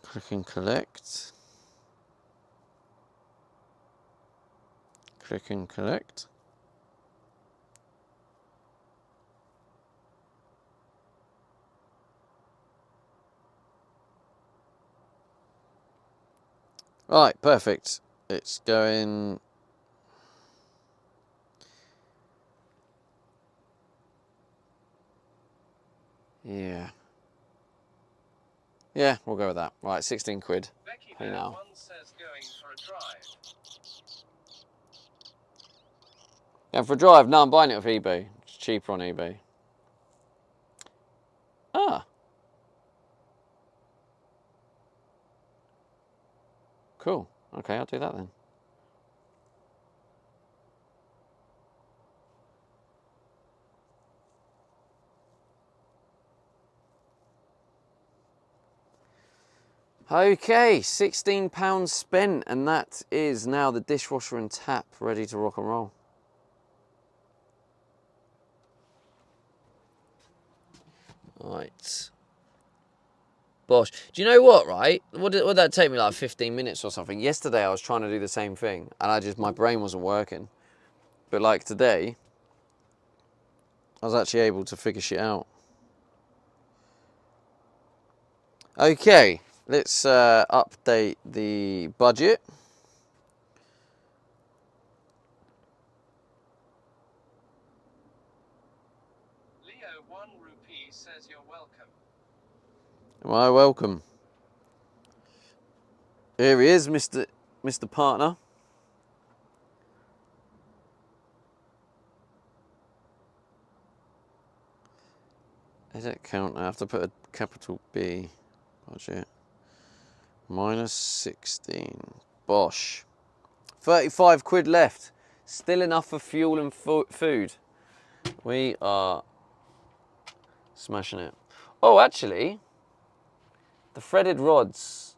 A: Click and collect. Click and collect. Right, perfect. It's going Yeah. Yeah, we'll go with that. Right, 16 quid.
C: Becky
A: Pay
C: Bear
A: now.
C: 1 says going for a drive.
A: Yeah, for a drive, no, I'm buying it off eBay. It's cheaper on eBay. Ah. Cool. Okay, I'll do that then. Okay, £16 spent, and that is now the dishwasher and tap ready to rock and roll. Right. Bosh. Do you know what, right? Would that take me like 15 minutes or something? Yesterday I was trying to do the same thing, and my brain wasn't working. But like today, I was actually able to figure shit out. Okay, let's update the budget.
C: Leo 1 rupee says you're welcome.
A: Am I welcome? Here he is, Mr. Partner. Edit count. I have to put a capital B. Budget. Minus 16. Bosh. 35 quid left. Still enough for fuel and food. We are smashing it. Oh, actually, the threaded rods.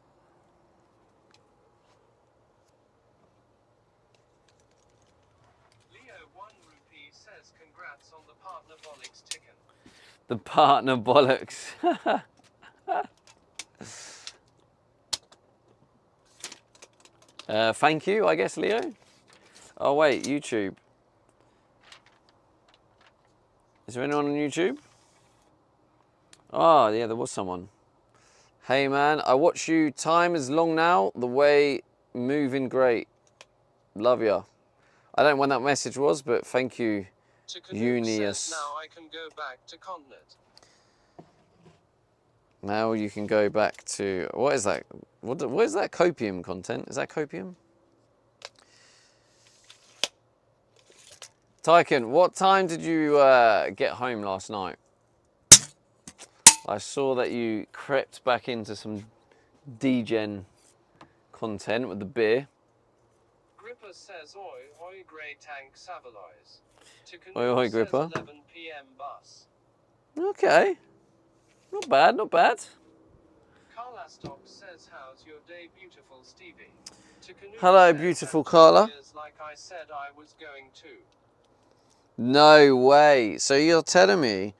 C: Leo 1 rupee says congrats on the partner bollocks chicken.
A: The partner bollocks. Thank you, I guess, Leo. Oh, wait, YouTube. Is there anyone on YouTube? Oh, yeah, there was someone. Hey, man, I watch you. Time is long now. The way moving great. Love ya. I don't know when that message was, but thank you, Unius.
C: Now I can go back to Continent.
A: Now you can go back to... What is that? What is that copium content? Is that copium? Tyken, what time did you get home last night? I saw that you crept back into some degen content with the beer.
C: Gripper says oi, oi grey tank Savaloys.
A: Oi, oi, Gripper.
C: 11 PM bus.
A: Okay. Not bad, not bad.
C: Carla Stock says how's your day beautiful Stevie.
A: Hello, beautiful Carla.
C: Like I said I was going to.
A: No way. So you're telling me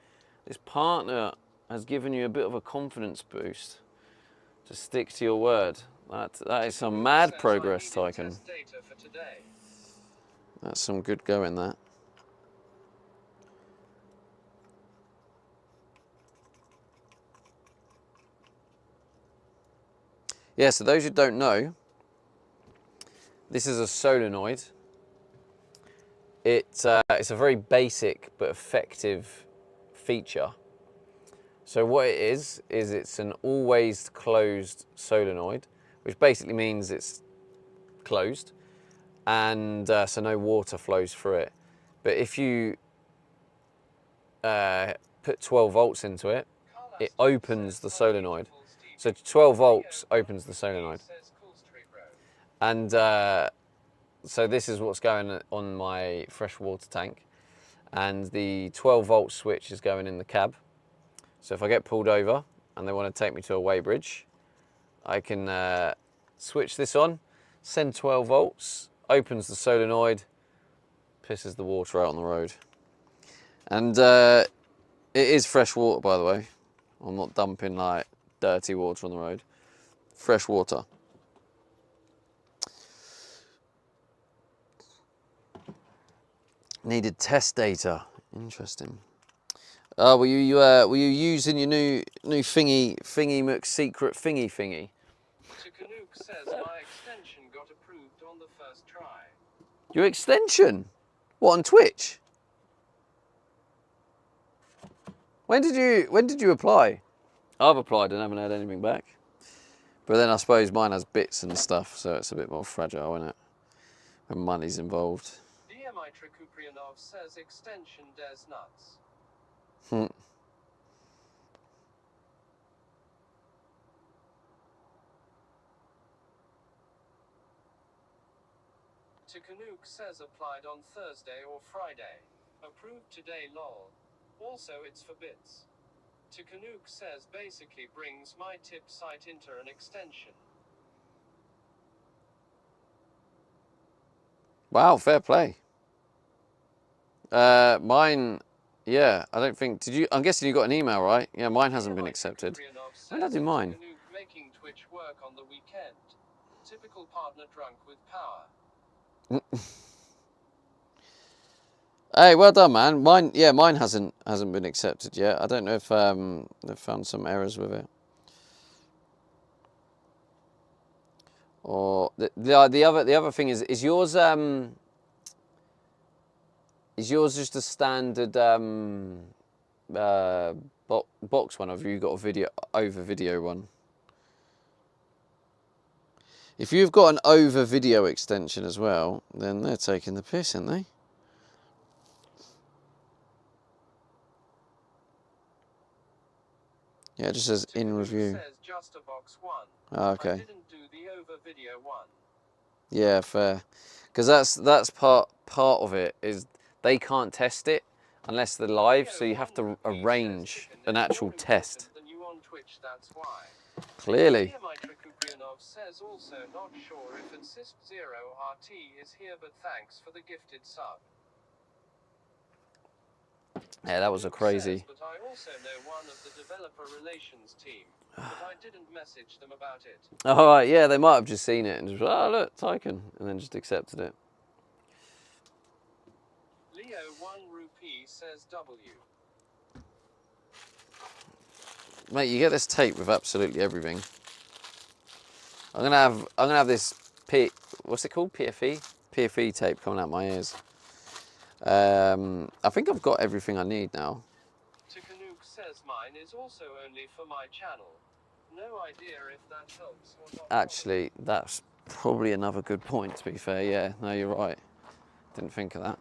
A: this partner has given you a bit of a confidence boost to stick to your word. That is some mad progress, Tyken. That's some good going, that. Yeah, so those who don't know, this is a solenoid. It's a very basic but effective feature. So what it is it's an always closed solenoid, which basically means it's closed, and so no water flows through it. But if you put 12 volts into it, it opens the solenoid. So 12 volts opens the solenoid. And so this is what's going on my freshwater tank. And the 12 volt switch is going in the cab. So if I get pulled over and they want to take me to a weighbridge, I can switch this on, send 12 volts, opens the solenoid, pisses the water out on the road. And it is fresh water, by the way. I'm not dumping like dirty water on the road. Fresh water. Needed test data. Interesting. Were you using your new thingy McSecret thingy?
C: Chikanuke says my extension got approved on the first try.
A: Your extension? What, on Twitch? When did you apply? I've applied and haven't had anything back. But then I suppose mine has bits and stuff, so it's a bit more fragile, isn't it? When money's involved.
C: Dimitri Kuprianov says extension des nuts. Tikanuke says applied on Thursday or Friday. Approved today lol. Also it's for bits. Tikanuke says basically brings my tip site into an extension.
A: Wow, fair play. Mine, yeah, I don't think, I'm guessing you got an email, right? Yeah, mine hasn't been accepted. When did I do mine?
C: Tikanuke making Twitch work on the weekend. Typical partner drunk with power.
A: Hey, well done, man. Mine hasn't been accepted yet. I don't know if they've found some errors with it. Or the other thing is yours just a standard box one, or have you got a over video one? If you've got an over video extension as well, then they're taking the piss, aren't they? Yeah, it just says in review.
C: Says just a box one.
A: Oh, okay.
C: I didn't do the over video one.
A: Yeah, fair. Because that's part of it is they can't test it unless they're live, so you have to arrange an actual test.
C: Twitch, that's why.
A: Clearly.
C: Kuprianov says also not sure if Insist Zero RT is here, but thanks for the gifted sub.
A: Yeah, that was a crazy.
C: But I also know one of the developer relations team, but I didn't message them about it.
A: All right, yeah, they might have just seen it and just, oh look, Tycoon, and then just accepted it.
C: Leo 1 rupee says W.
A: Mate, you get this tape with absolutely everything. I'm gonna have this what's it called? PFE? PFE tape coming out my ears. I think I've got everything I need now.
C: Tikanuke says mine is also only for my channel. No idea if that helps or not.
A: Actually, that's probably another good point, to be fair. Yeah, no, you're right. Didn't think of that.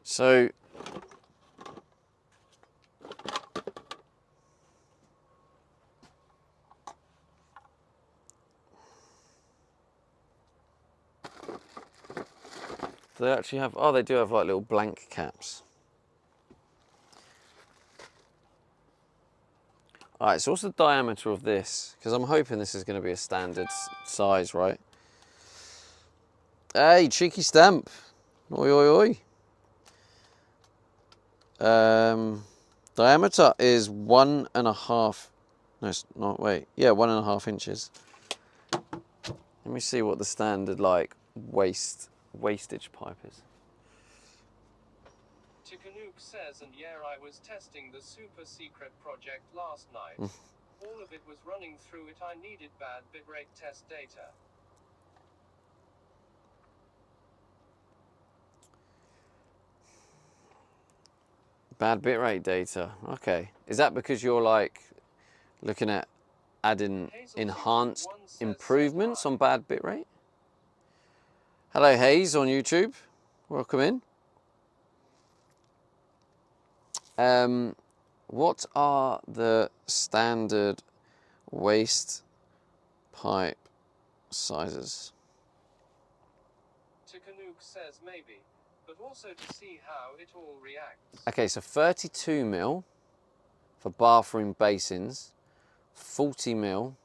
A: So they actually have, oh, they do have like little blank caps. All right, so what's the diameter of this? Because I'm hoping this is going to be a standard size, right? Hey, cheeky stamp. Oi, oi, oi. Diameter is 1.5. No, it's not, wait. Yeah, 1.5 inches. Let me see what the standard, like, wastage pipe is.
C: Tikanuke says, and yeah, I was testing the super secret project last night. All of it was running through it. I needed bad bitrate test data.
A: Bad bitrate data. Okay. Is that because you're like looking at adding enhanced improvements on bad bitrate? Hello, Hayes on YouTube. Welcome in. What are the standard waste pipe sizes?
C: Tikanuke says maybe, but also to see how it all reacts.
A: Okay, so 32 mil for bathroom basins, 40 mil,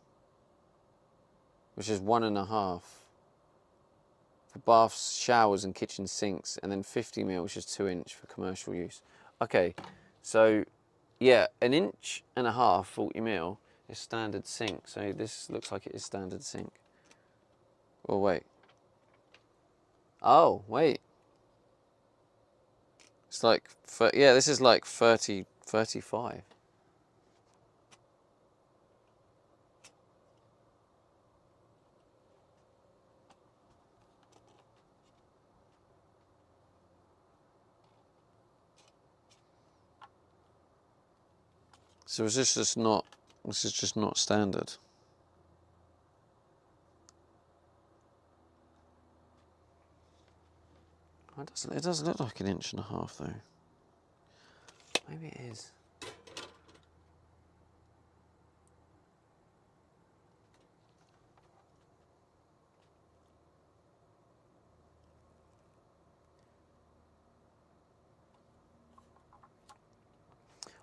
A: which is 1.5 for baths, showers and kitchen sinks, and then 50 mil, which is 2 inch for commercial use. Okay, so yeah, 1.5 inches, 40 mil is standard sink. So this looks like it is standard sink. Oh wait. Oh wait. It's like, yeah, this is like 30, 35. So is this just not? This is just not standard. It doesn't look like 1.5 inches though. Maybe it is.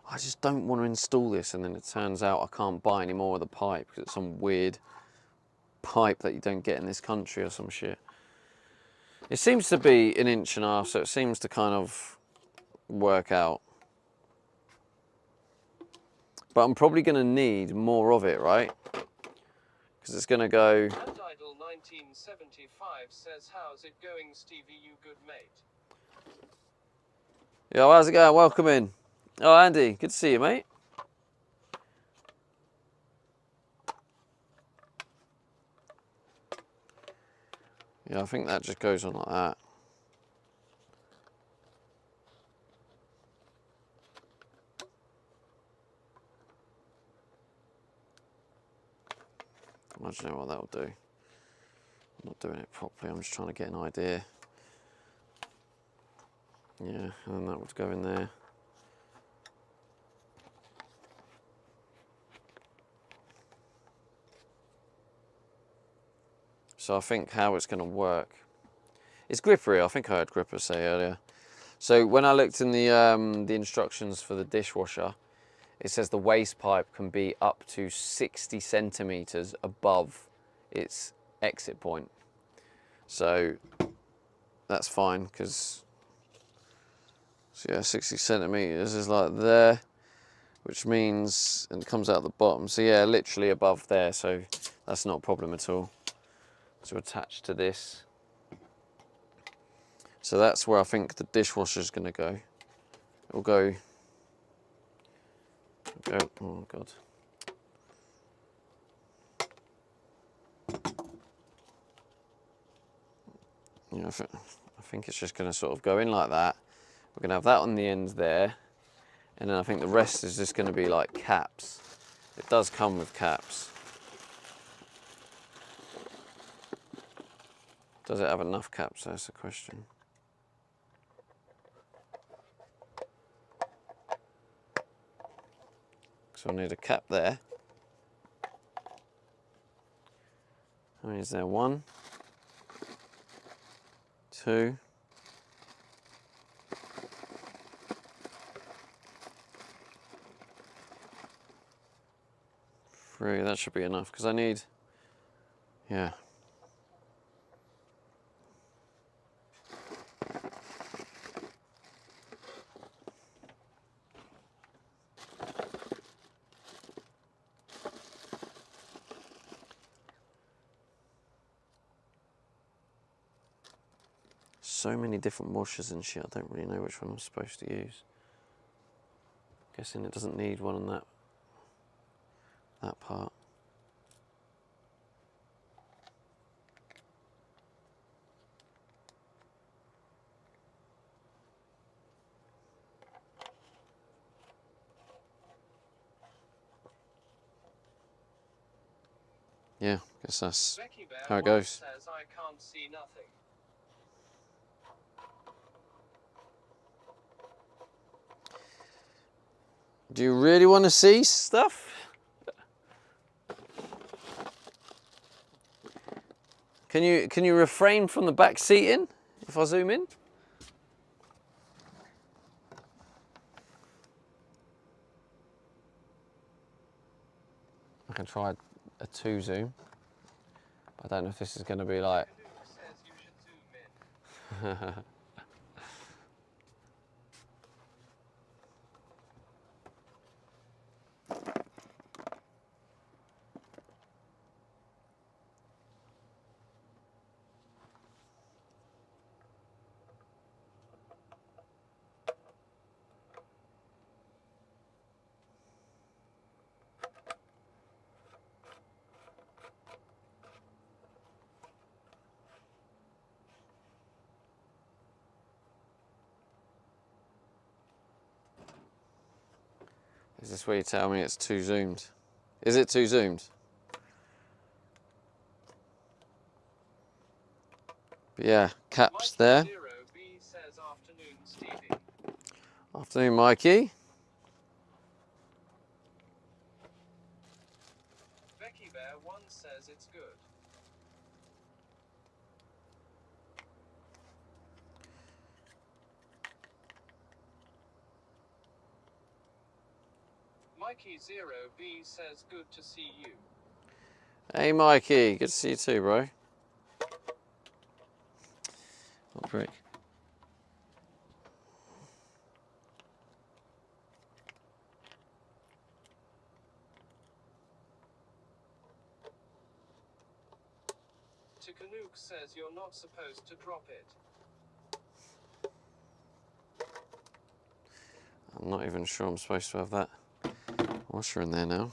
A: I just don't want to install this and then it turns out I can't buy any more of the pipe because it's some weird pipe that you don't get in this country or some shit. It seems to be 1.5 inches, so it seems to kind of work out. But I'm probably going to need more of it, right? Because it's going to go...
C: Idle 1975 says, how's it going, Stevie, you good mate?
A: Yo, how's it going? Welcome in. Oh, Andy, good to see you, mate. Yeah, I think that just goes on like that. I don't know what that'll do. I'm not doing it properly, I'm just trying to get an idea. Yeah, and then that would go in there. So I think how it's going to work. It's grippery, I think I heard Gripper say earlier. So when I looked in the instructions for the dishwasher, it says the waste pipe can be up to 60 centimeters above its exit point. So that's fine because, so yeah, 60 centimeters is like there, which means, and it comes out the bottom. So yeah, literally above there. So that's not a problem at all to attach to this. So that's where I think the dishwasher is going to go. It will go, oh God. You know, I think it's just going to sort of go in like that. We're going to have that on the end there. And then I think the rest is just going to be like caps. It does come with caps. Does it have enough caps? That's the question. So I need a cap there. How many is there? 1, 2, 3. That should be enough because I need, yeah. So many different washers and shit, I don't really know which one I'm supposed to use. Guessing it doesn't need one on that part. Yeah, guess that's how it goes.
C: Says, I can't see nothing.
A: Do you really want to see stuff? Can you refrain from the back seating if I zoom in? I can try a 2 zoom. I don't know if this is going to be like...
C: Says you should zoom in.
A: Is this where you tell me it's too zoomed? Is it too zoomed? But yeah, caps there.
C: Mikey 0B says afternoon, Stevie.
A: Afternoon, Mikey.
C: Becky Bear 1 says it's good. Mikey 0B says good to see you.
A: Hey, Mikey. Good to see you too, bro. Oh, prick.
C: Tikanuke says you're not supposed to drop it.
A: I'm not even sure I'm supposed to have that washer in there now.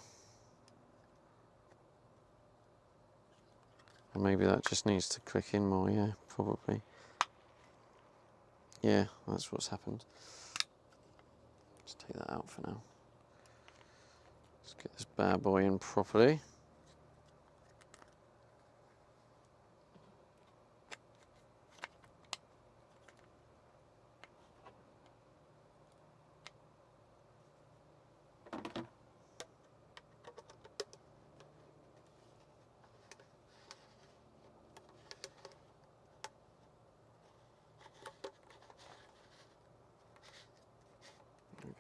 A: Or maybe that just needs to click in more, yeah, probably. Yeah, that's what's happened. Let's take that out for now. Let's get this bad boy in properly.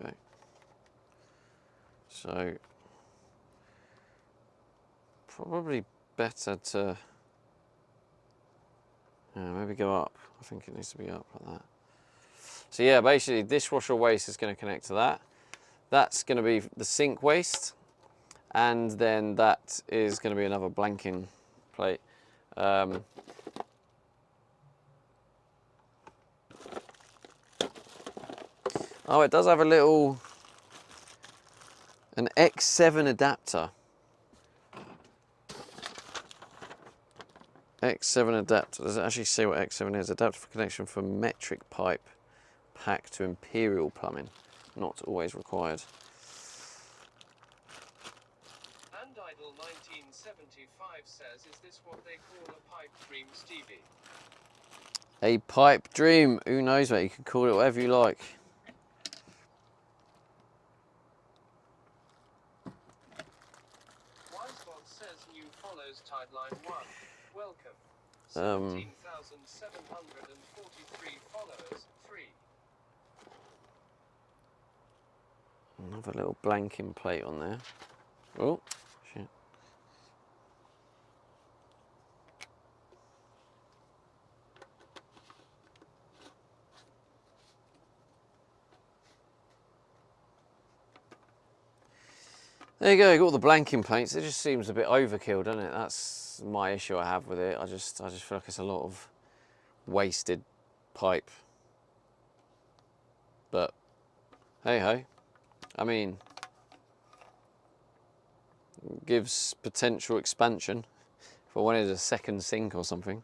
A: Okay. So probably better to maybe go up. I think it needs to be up like that. So yeah, basically dishwasher waste is going to connect to that. That's going to be the sink waste, and then that is going to be another blanking plate. Oh, it does have a little, an X7 adapter. X7 adapter. Does it actually say what X7 is? Adapter for connection from metric pipe pack to imperial plumbing. Not always required.
C: And Idol 1975 says, is this what they call a pipe dream, Stevie?
A: A pipe dream. Who knows, mate? You can call it whatever you like.
C: Wisebot says new follows Tideline 1. Welcome. 17,743 followers. 3.
A: Another little blanking plate on there. Oh, shit. There you go, got all the blanking plates. It just seems a bit overkill, doesn't it? That's my issue I have with it. I just feel like it's a lot of wasted pipe. But hey ho. I mean, it gives potential expansion if I wanted a second sink or something.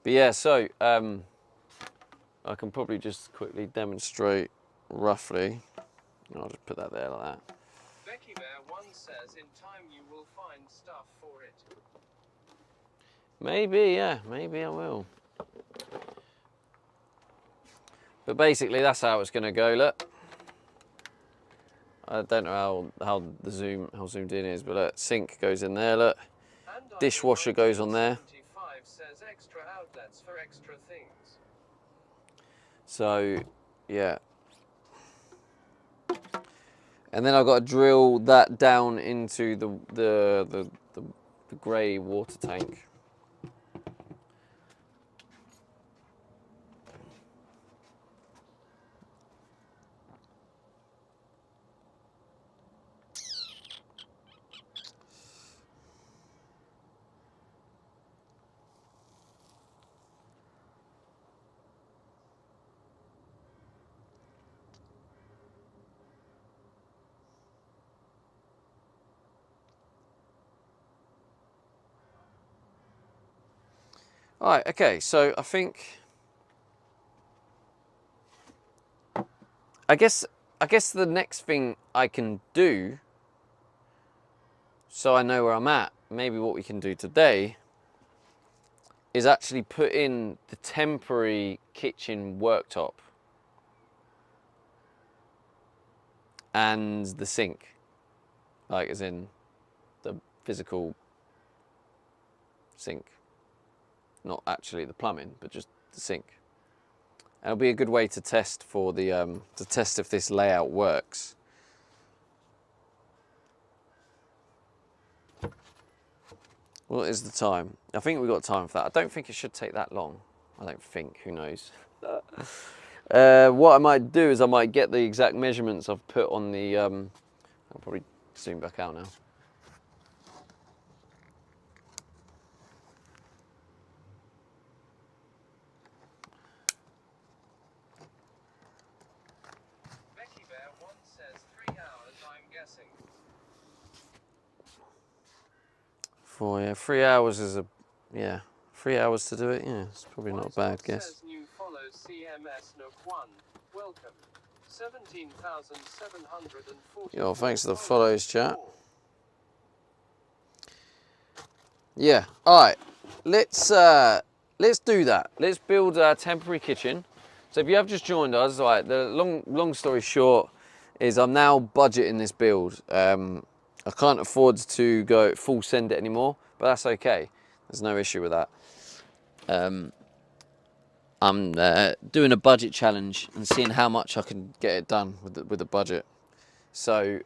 A: But yeah, so I can probably just quickly demonstrate roughly. I'll just put that there like that.
C: Becky Bear 1 says, in time you will find stuff for it.
A: Maybe, yeah, maybe I will. But basically, that's how it's going to go. Look, I don't know how zoomed in is, but look, sink goes in there. Look,
C: And
A: dishwasher goes on there.
C: 75 says extra outlets for extra things.
A: So, yeah. And then I've got to drill that down into the grey water tank. All right, okay, so I guess I guess the next thing I can do, so I know where I'm at, maybe what we can do today, is actually put in the temporary kitchen worktop and the sink, like as in the physical sink, not actually the plumbing, but just the sink. And it'll be a good way to test for the to test if this layout works. What is the time? I think we've got time for that. I don't think it should take that long. I don't think, who knows. What I might do is I might get the exact measurements I've put on the, I'll probably zoom back out now.
C: Becky Bear 1 says 3 hours, I'm guessing.
A: For, yeah, 3 hours is a, yeah, 3 hours to do it, yeah, it's probably not a bad
C: Wisebot
A: guess.
C: says new follows CMS Nook 1. Welcome. 17,740.
A: Yo, thanks for the follows, chat. Yeah, alright, let's do that. Let's build a temporary kitchen. So if you have just joined us, right, the long story short is I'm now budgeting this build. I can't afford to go full send it anymore, but that's okay. There's no issue with that. I'm doing a budget challenge and seeing how much I can get it done with the budget. So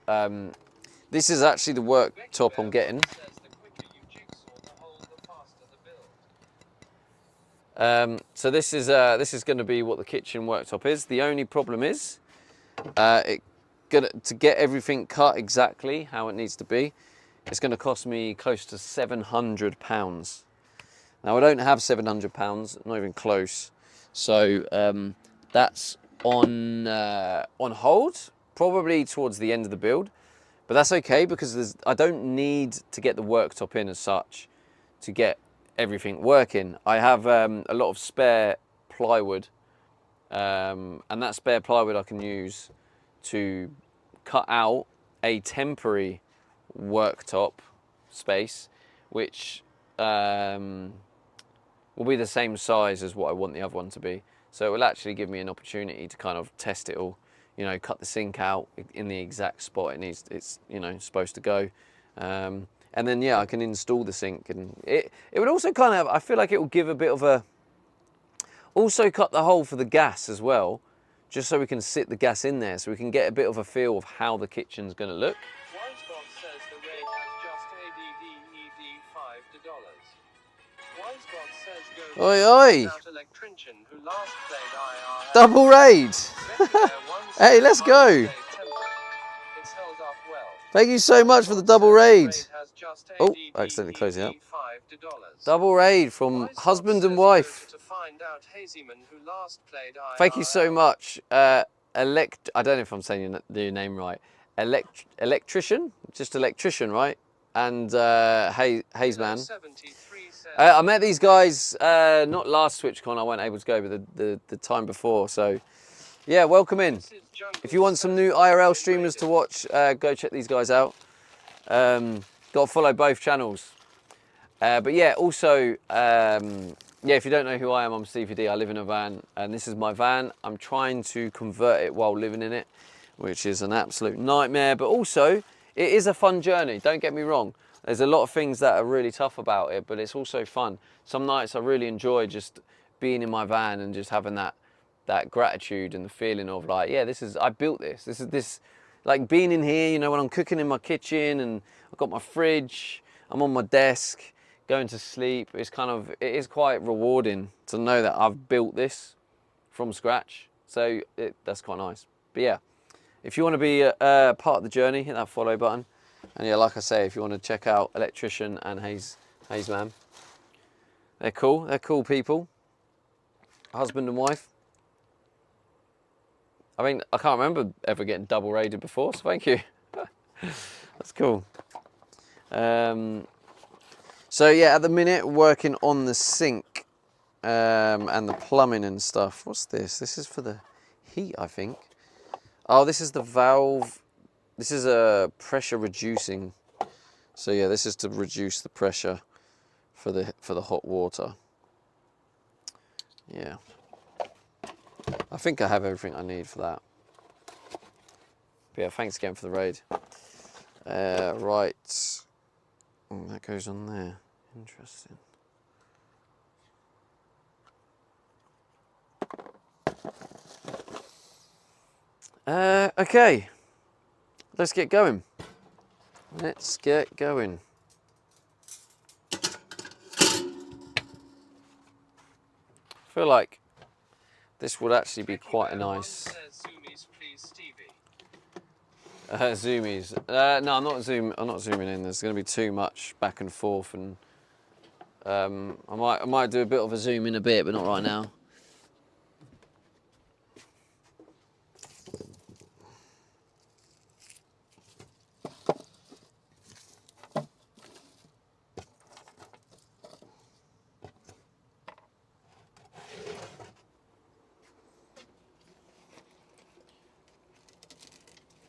A: this is actually the worktop I'm getting. So this is going to be what the kitchen worktop is. The only problem is to get everything cut exactly how it needs to be, it's going to cost me close to £700. Now I don't have £700, not even close. So that's on hold, probably towards the end of the build. But that's okay because I don't need to get the worktop in as such to get everything working. I have a lot of spare plywood, and that spare plywood I can use to cut out a temporary worktop space, which will be the same size as what I want the other one to be. So it will actually give me an opportunity to kind of test it all, you know, cut the sink out in the exact spot it's you know, supposed to go. And then, yeah, I can install the sink, and it would also kind of, I feel like it will give a bit of a, also cut the hole for the gas as well, just so we can sit the gas in there, so we can get a bit of a feel of how the kitchen's going to look.
C: Wisebot says the raid has just ADD Wisebot says go
A: Oi, oi!
C: electrician who last played IRL.
A: Double raid! Hey, let's go!
C: It's held up well.
A: Thank you so much for the double raid. Oh, I accidentally closed it up. Double raid from husband and wife. Thank you so much. I don't know if I'm saying your name right. Electrician? Just electrician, right? And Hazeman. I met these guys not last TwitchCon, I wasn't able to go, but the time before. So yeah, welcome in. If you want some new IRL streamers to watch, go check these guys out. Got to follow both channels. But yeah, also, yeah, if you don't know who I am, I'm Stevie D. I live in a van, and this is my van. I'm trying to convert it while living in it, which is an absolute nightmare, but also it is a fun journey. Don't get me wrong. There's a lot of things that are really tough about it, but it's also fun. Some nights I really enjoy just being in my van and just having that gratitude and the feeling of like, yeah, I built this. This is like being in here, you know, when I'm cooking in my kitchen and I've got my fridge, I'm on my desk, going to sleep. It is quite rewarding to know that I've built this from scratch. So that's quite nice. But yeah, if you want to be a part of the journey, hit that follow button. And yeah, like I say, if you want to check out Electrician and Hazeman, they're cool. They're cool people. Husband and wife. I mean, I can't remember ever getting double raided before, so thank you. That's cool. So yeah, at the minute, working on the sink and the plumbing and stuff. What's this? This is for the heat, I think. Oh, this is the valve. This is a pressure reducing. So yeah, this is to reduce the pressure for the hot water. Yeah. I think I have everything I need for that. But yeah, thanks again for the raid. Right. Oh, that goes on there. Interesting. Okay. Let's get going. Let's get going. I feel like this would actually be quite a nice zoomies. No, I'm not zooming in. There's going to be too much back and forth, and I might do a bit of a zoom in a bit, but not right now.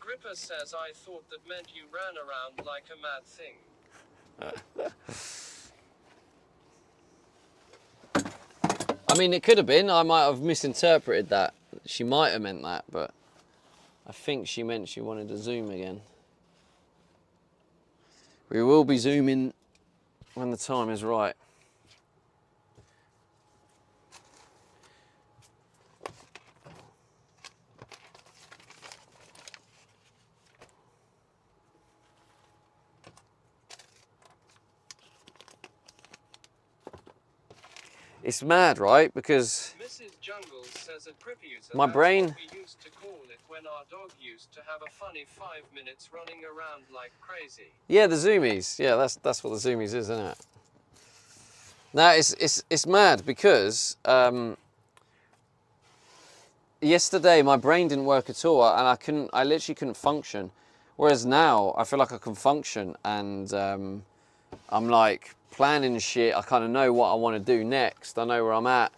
C: Gripper says I thought that meant you ran around like a mad thing.
A: I mean, it could have been. I might have misinterpreted that. She might have meant that, but I think she meant she wanted to zoom again. We will be zooming when the time is right. It's mad, right? Because
C: Mrs. Jungle says at Grippuser,
A: my
C: that's
A: brain...
C: what we used to call it when our dog used to have a funny 5 minutes running around like crazy.
A: Yeah, the zoomies. Yeah, that's what the zoomies is, isn't it? Now it's mad because yesterday my brain didn't work at all, and I literally couldn't function. Whereas now I feel like I can function, and I'm like planning shit. I kind of know what I want to do next. I know where I'm at.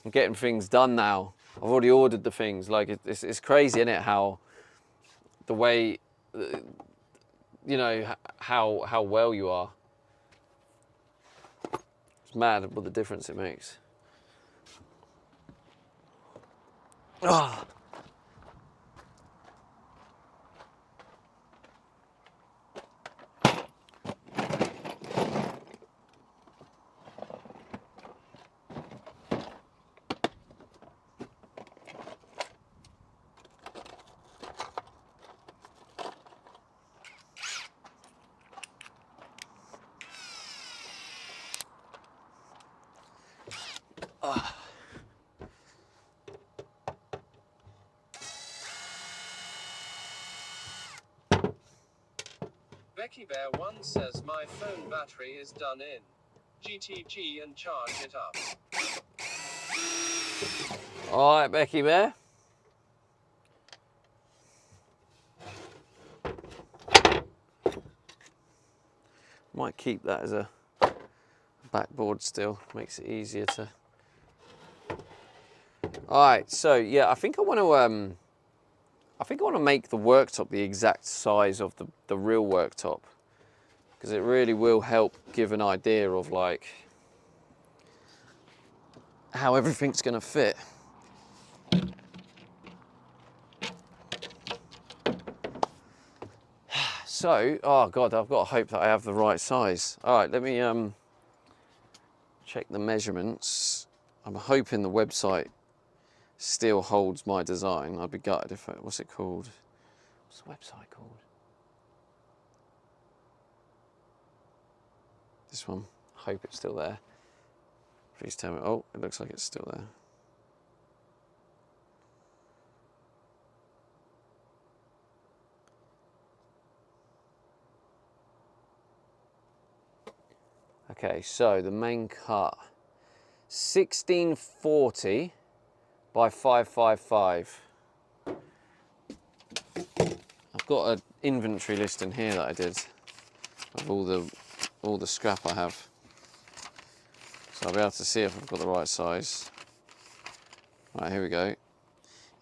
A: I'm getting things done now. I've already ordered the things. Like it's crazy, isn't it? How the way, you know, how well you are. It's mad what the difference it makes. Ah.
C: Becky Bear 1 says my phone battery is done in. GTG and charge it up.
A: All right, Becky Bear. Might keep that as a backboard still. Makes it easier to. All right, so yeah, I think I want to. I think I want to make the worktop the exact size of the real worktop, because it really will help give an idea of like how everything's going to fit. So, oh God, I've got to hope that I have the right size. All right, let me check the measurements. I'm hoping the website still holds my design. I'd be gutted if what's it called? What's the website called? This one. I hope it's still there. Please tell me. Oh, it looks like it's still there. Okay, so the main cut, 1640 by 555. I've got an inventory list in here that I did of all the scrap I have, so I'll be able to see if I've got the right size. Right, here we go.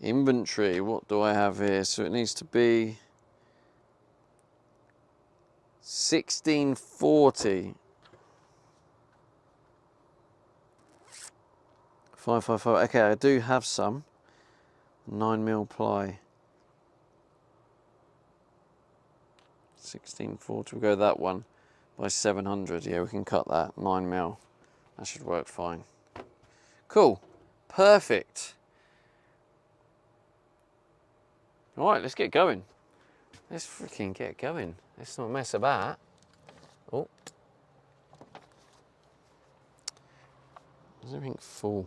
A: Inventory, what do I have here? So it needs to be 1640. 555. Okay, I do have some 9mm ply. 1640. We'll go that one by 700. Yeah, we can cut that 9mm. That should work fine. Cool. Perfect. All right, let's get going. Let's freaking get going. Let's not mess about. Oh. Is everything full?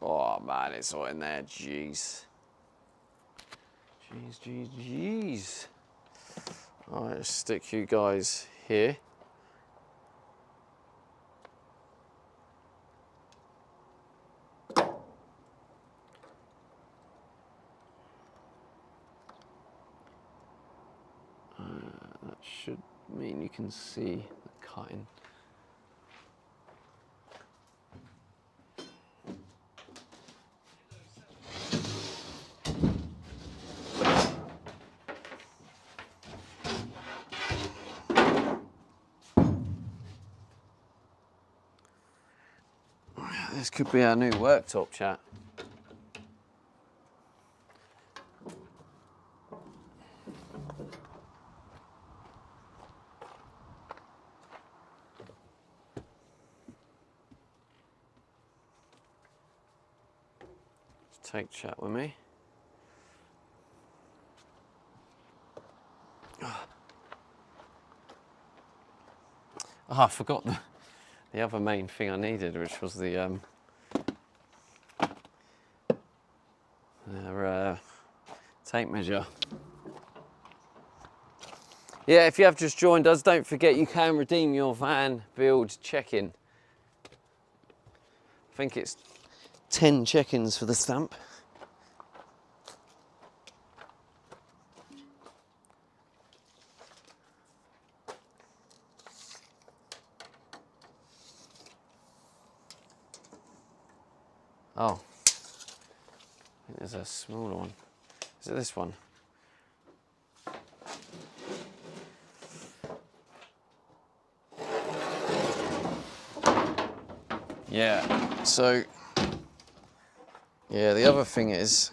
A: Oh man, it's all in there. Jeez. Jeez. All right, let's stick you guys here. That should mean you can see the cutting. This could be our new worktop, chat. Take chat with me. Oh, I forgot the other main thing I needed, which was the tape measure. Yeah, if you have just joined us, don't forget you can redeem your van build check-in. I think it's 10 check-ins for the stamp. Oh, I think there's a smaller one. Is it this one? Yeah, so, yeah, the other thing is,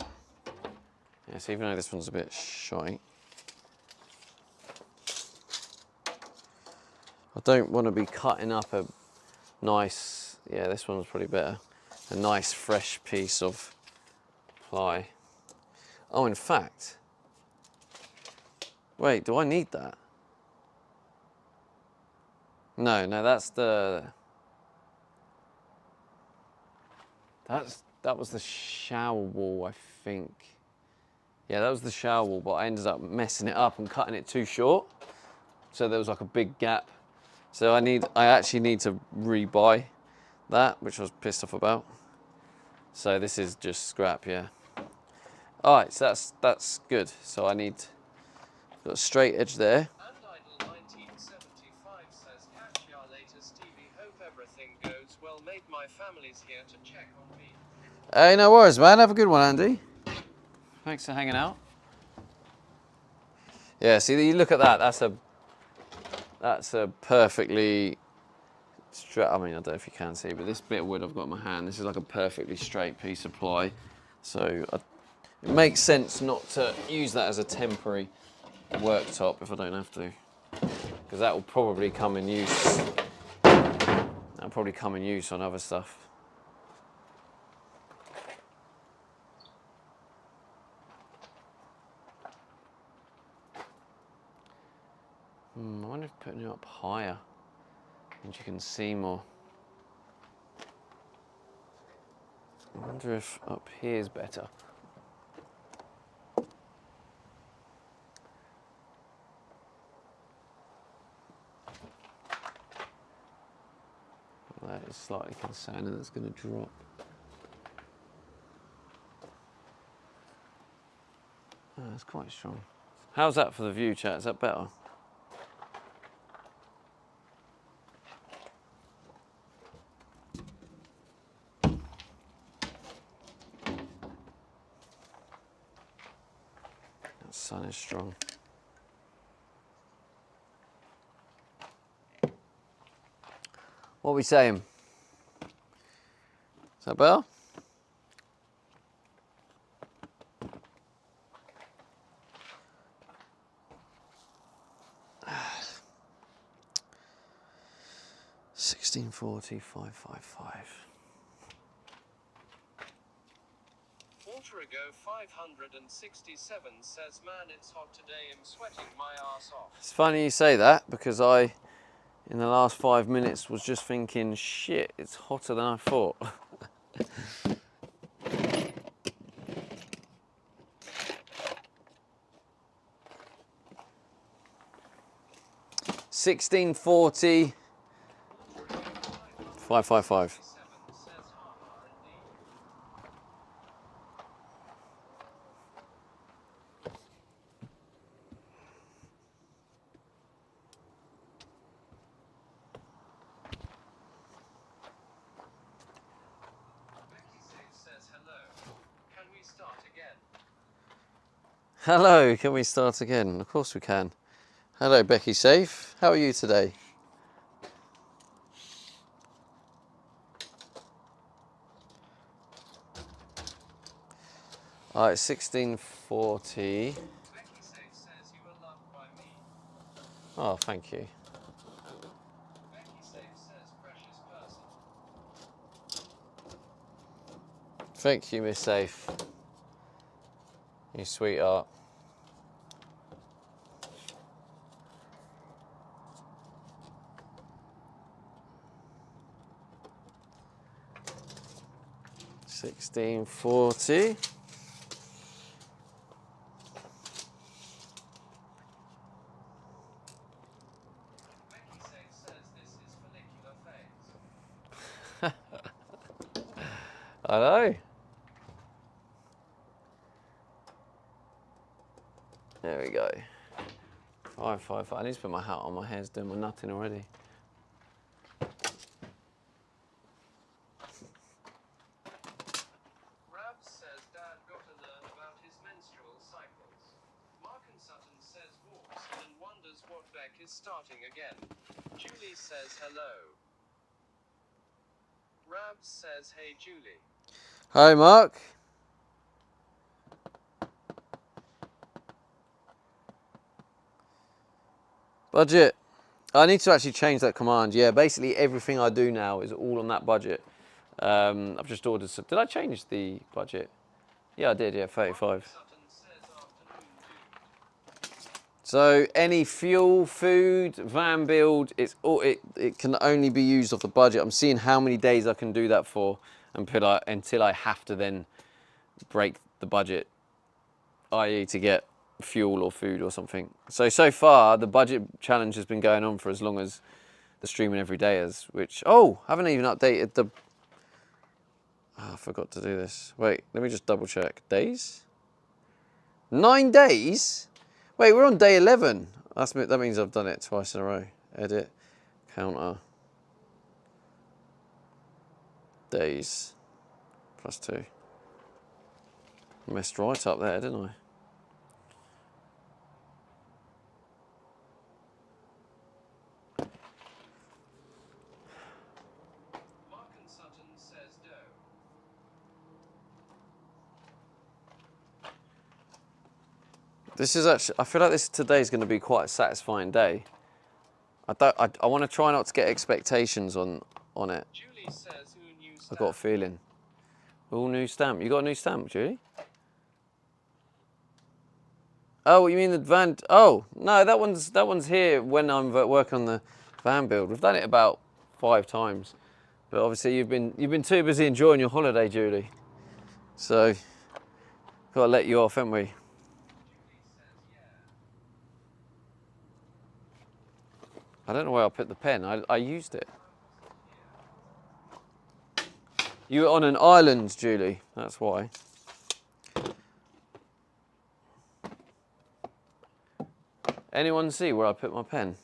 A: yes, even though this one's a bit shy, I don't want to be cutting up a nice, yeah, this one's probably better, a nice fresh piece of ply. Oh, in fact, wait, do I need that? No, that's the, that was the shower wall, I think. Yeah, that was the shower wall, but I ended up messing it up and cutting it too short. So there was like a big gap. So I actually need to rebuy that, which I was pissed off about. So this is just scrap, yeah. All right, so that's good. So I need, got a straight edge there.
C: And Idol 1975 says, catch ya later, Stevie. Hope everything goes well, mate. My family's here to check on me.
A: Hey, no worries, man. Have a good one, Andy. Thanks for hanging out. Yeah, see, you look at that. That's a perfectly straight. I mean, I don't know if you can see, but this bit of wood I've got in my hand, this is like a perfectly straight piece of ply. So it makes sense not to use that as a temporary worktop if I don't have to, because that will probably come in use. That'll probably come in use on other stuff. I wonder if putting it up higher means you can see more. I wonder if up here is better. That is slightly concerning. That's going to drop. Oh, that's quite strong. How's that for the view, chat? Is that better? That sun is strong. What are we saying? Is that better? $16.40, 555.
C: Water 567 says, man, it's hot today. I'm sweating my ass off.
A: It's funny you say that because I, in the last 5 minutes, was just thinking, shit, it's hotter than I thought. $16.40, 555. Hello, can we start again? Of course we can. Hello, Becky Safe. How are you today? All right, 1640.
C: Becky Safe says you are loved by me.
A: Oh, thank you.
C: Becky Safe says precious person.
A: Thank you, Miss Safe. You sweetheart. $16.40.
C: Becky Safe says this is follicular phase.
A: I know. There we go. 555. I need to put my hat on. My hair's doing my nutting already.
C: Rabs says Dad got to learn about his menstrual cycles. Mark and Sutton says walks and wonders what Beck is starting again. Julie says hello. Rabs says hey Julie.
A: Hi, Mark. Budget. I need to actually change that command. Yeah, basically everything I do now is all on that budget. I've just ordered some. Did I change the budget? Yeah, I did. Yeah, 35.
C: Sutton says afternoon dude.
A: So any fuel, food, van build, it can only be used off the budget. I'm seeing how many days I can do that for until I have to then break the budget, i.e. to get fuel or food or something. So far the budget challenge has been going on for as long as the streaming every day is, which, oh, I haven't even updated the, I forgot to do this. Wait, let me just double check. Days? 9 days? Wait, we're on day 11. That means I've done it twice in a row. Edit, counter, days, +2. Messed right up there, didn't I?
C: Mark and Sutton says dough.
A: This is actually, I feel like today is going to be quite a satisfying day. I want to try not to get expectations on it.
C: Julie says who new stamp.
A: I've got a feeling. All new stamp. You got a new stamp, Julie? Oh, you mean the van? Oh, no, that one's here when I'm working on the van build. We've done it about 5 times, but obviously you've been too busy enjoying your holiday, Julie. So, gotta let you off, haven't we? I don't know where I put the pen. I used it. You were on an island, Julie. That's why. Anyone see where I put my pen?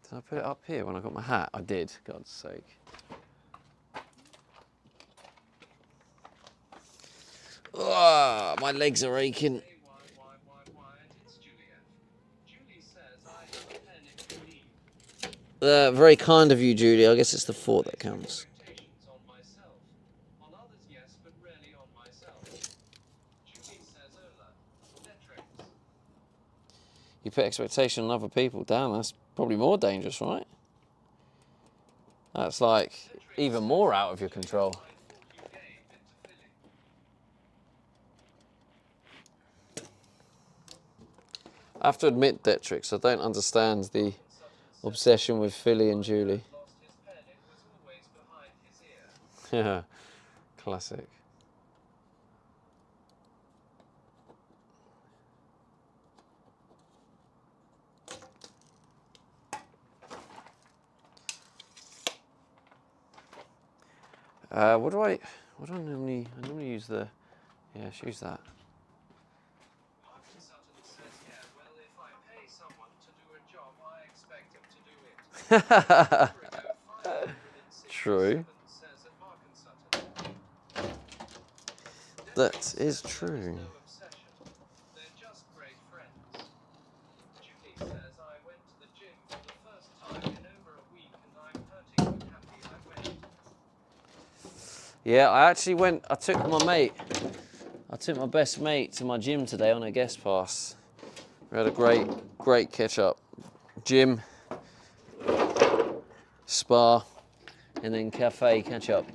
A: Did I put it up here when I got my hat? I did, God's sake. Oh, my legs are aching.
C: It's Juliet. Julie says I have a pen if you need.
A: Very kind of you, Julie. I guess it's the thought that counts.
C: Expectations on myself. On others, yes, but rarely on myself. Julie says Ola. Detrix.
A: You put expectation on other people. Damn, that's probably more dangerous, right? That's like even more out of your control.
C: You gave it to Philly.
A: I have to admit, Detrix, I don't understand the obsession with Philly and Julie.
C: Lost his pen, it was always behind his ear.
A: Yeah, classic. What do I normally use the, yeah, just use that.
C: Martin Sutton says, yeah, well, if I pay someone to do a job, I expect him to do it.
A: True.
C: Says at Martin Sutton.
A: That is true.
C: No obsession. They're just great friends. Julie says I went to the gym for the first time in over a week and I'm hurting but happy I went.
A: Yeah, I actually went, I took my best mate to my gym today on a guest pass. We had a great catch up. Gym, spa, and then cafe catch up.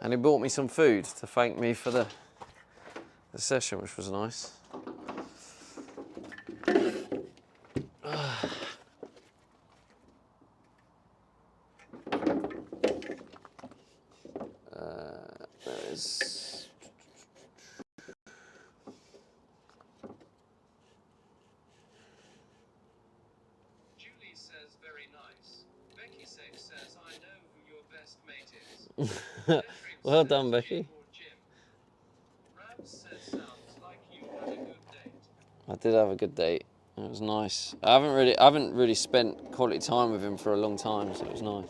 A: And he bought me some food to thank me for the session, which was nice. There's...
C: Julie says very nice. Becky Safe says I know who your best mate is. Patrick
A: Well
C: says
A: done, Becky.
C: Jim or Jim. Rams says sounds like you had a good date.
A: I did have a good date. It was nice. I haven't really spent quality time with him for a long time, so it was nice.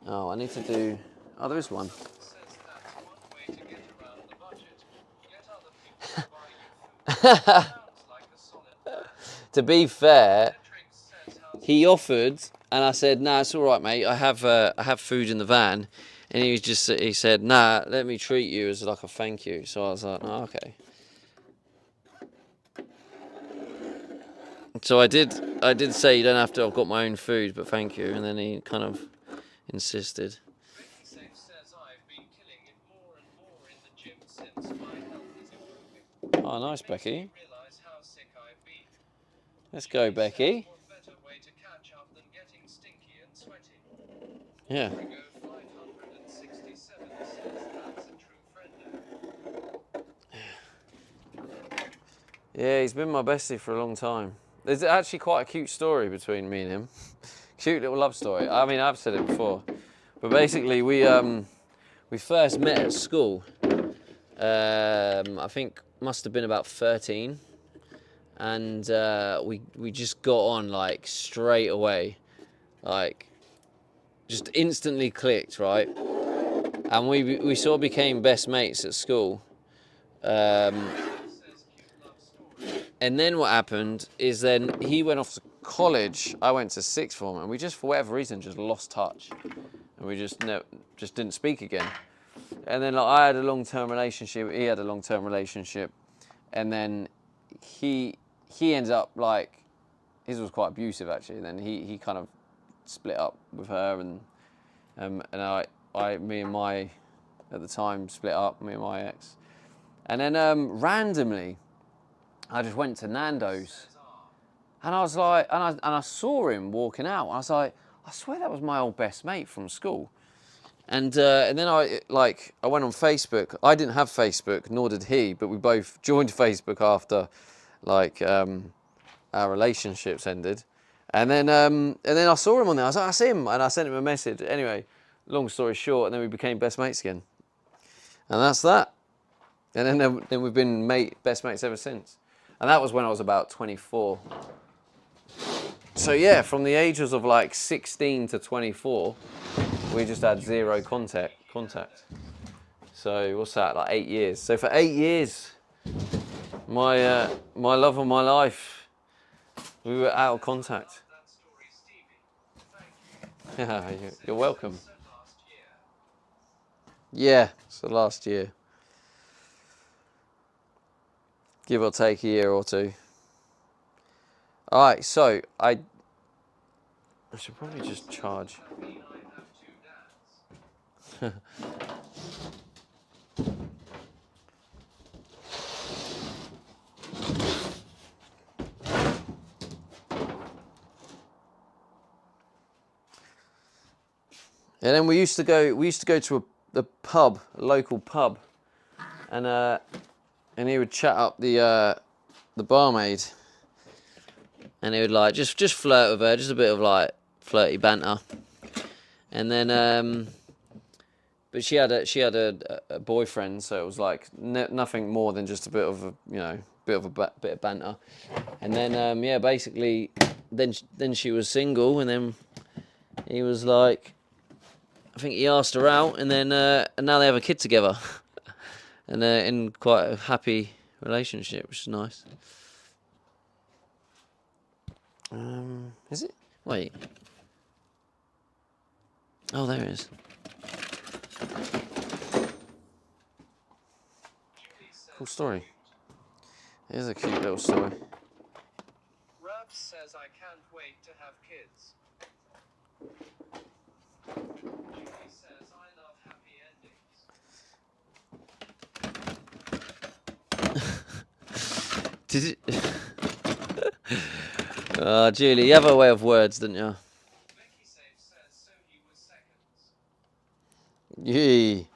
A: Oh, I need to do. Oh, there is one.
C: Says that's one way to get around the budget. Get other people to buy you food. Sounds like a solid plan.
A: To be fair,
C: Patrick says how's
A: he offered, and I said, "Nah, it's all right, mate. I have food in the van." And he said, "Nah, let me treat you as like a thank you." So I was like, "Oh, okay." So I did say you don't have to. I've got my own food, but thank you. And then he kind of insisted.
C: Becky Safe says I've been killing it more and more in the gym since my health is improving.
A: Oh, nice,
C: Makes
A: Becky.
C: me realize how sick I've been.
A: Let's go, Becky.
C: What better way to catch up than getting stinky and sweaty?
A: Yeah.
C: Rigo 567 says that's a true friendo.
A: Yeah, he's been my bestie for a long time. There's actually quite a cute story between me and him. Cute little love story. I mean, I've said it before, but basically we first met at school. I think must have been about 13, and we just got on like straight away, like just instantly clicked, right? And we sort of became best mates at school. And then what happened is then he went off to college. I went to sixth form, and we just, for whatever reason, just lost touch, and we just didn't speak again. And then like, I had a long-term relationship. He had a long-term relationship, and then he ends up like his was quite abusive actually. And then he kind of split up with her, and me and my at the time split up. Me and my ex, and then randomly, I just went to Nando's, and I was like, and I saw him walking out. I was like, I swear that was my old best mate from school. And then I went on Facebook. I didn't have Facebook, nor did he, but we both joined Facebook after like our relationships ended. And then I saw him on there. I was like, that's him, and I sent him a message. Anyway, long story short, and then we became best mates again, and that's that. And then we've been best mates ever since. And that was when I was about 24. So yeah, from the ages of like 16 to 24. We just had zero contact. So what's that? Like 8 years. So for 8 years, my love of my life, we were out of contact. Yeah, you're welcome. Yeah, it's the last year. Give or take a year or two. All right, so I should probably just charge. And then we used to go to a pub, a local pub, and he would chat up the barmaid, and he would like just flirt with her, just a bit of like flirty banter, and then but she had a boyfriend, so it was like nothing more than just a bit of a bit of banter, and then yeah, basically then she was single, and then he was like, I think he asked her out, and then and now they have a kid together, and they're in quite a happy relationship, which is nice. Is it? Wait. Oh, there it is. Cool story. Here's a cute little story.
C: Raps says I can't wait to have kids. Julie says I love happy endings.
A: Did it? Julie, you have a way of words, didn't you?
C: Becky Safe says so he was seconds.
A: Yee.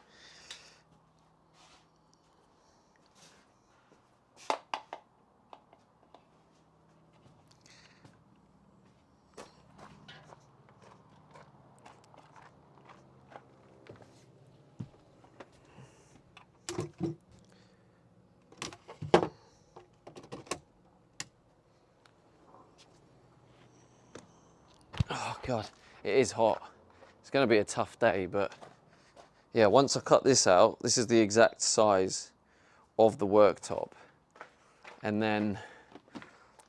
A: Oh God, it is hot. It's going to be a tough day, but yeah, once I cut this out, this is the exact size of the worktop, and then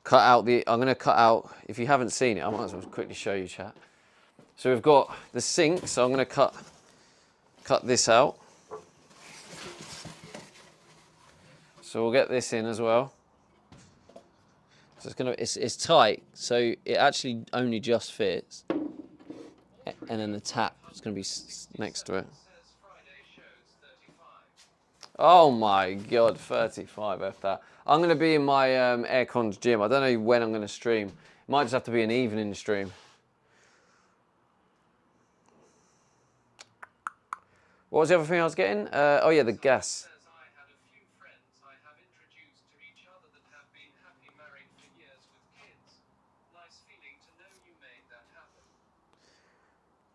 A: cut out I'm going to cut out, if you haven't seen it, I might as well quickly show you, chat. So we've got the sink, so I'm going to cut this out. So we'll get this in as well. So it's tight, so it actually only just fits, and then the tap is going to be next to it. Oh my God, 35 F that. I'm going to be in my aircon gym. I don't know when I'm going to stream. It might just have to be an evening stream. What was the other thing I was getting? Oh yeah, the gas.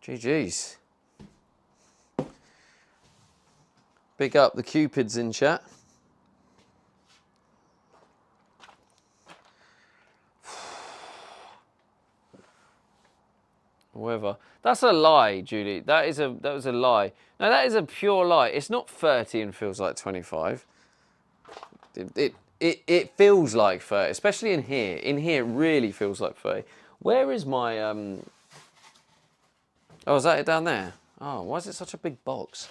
A: GG's. Big up the Cupids in chat. Whatever. That's a lie, Julie. That was a lie. No, that is a pure lie. It's not 30 and feels like 25. It feels like 30, especially in here. In here, it really feels like 30. Where is my Oh, is that it down there? Oh, why is it such a big box?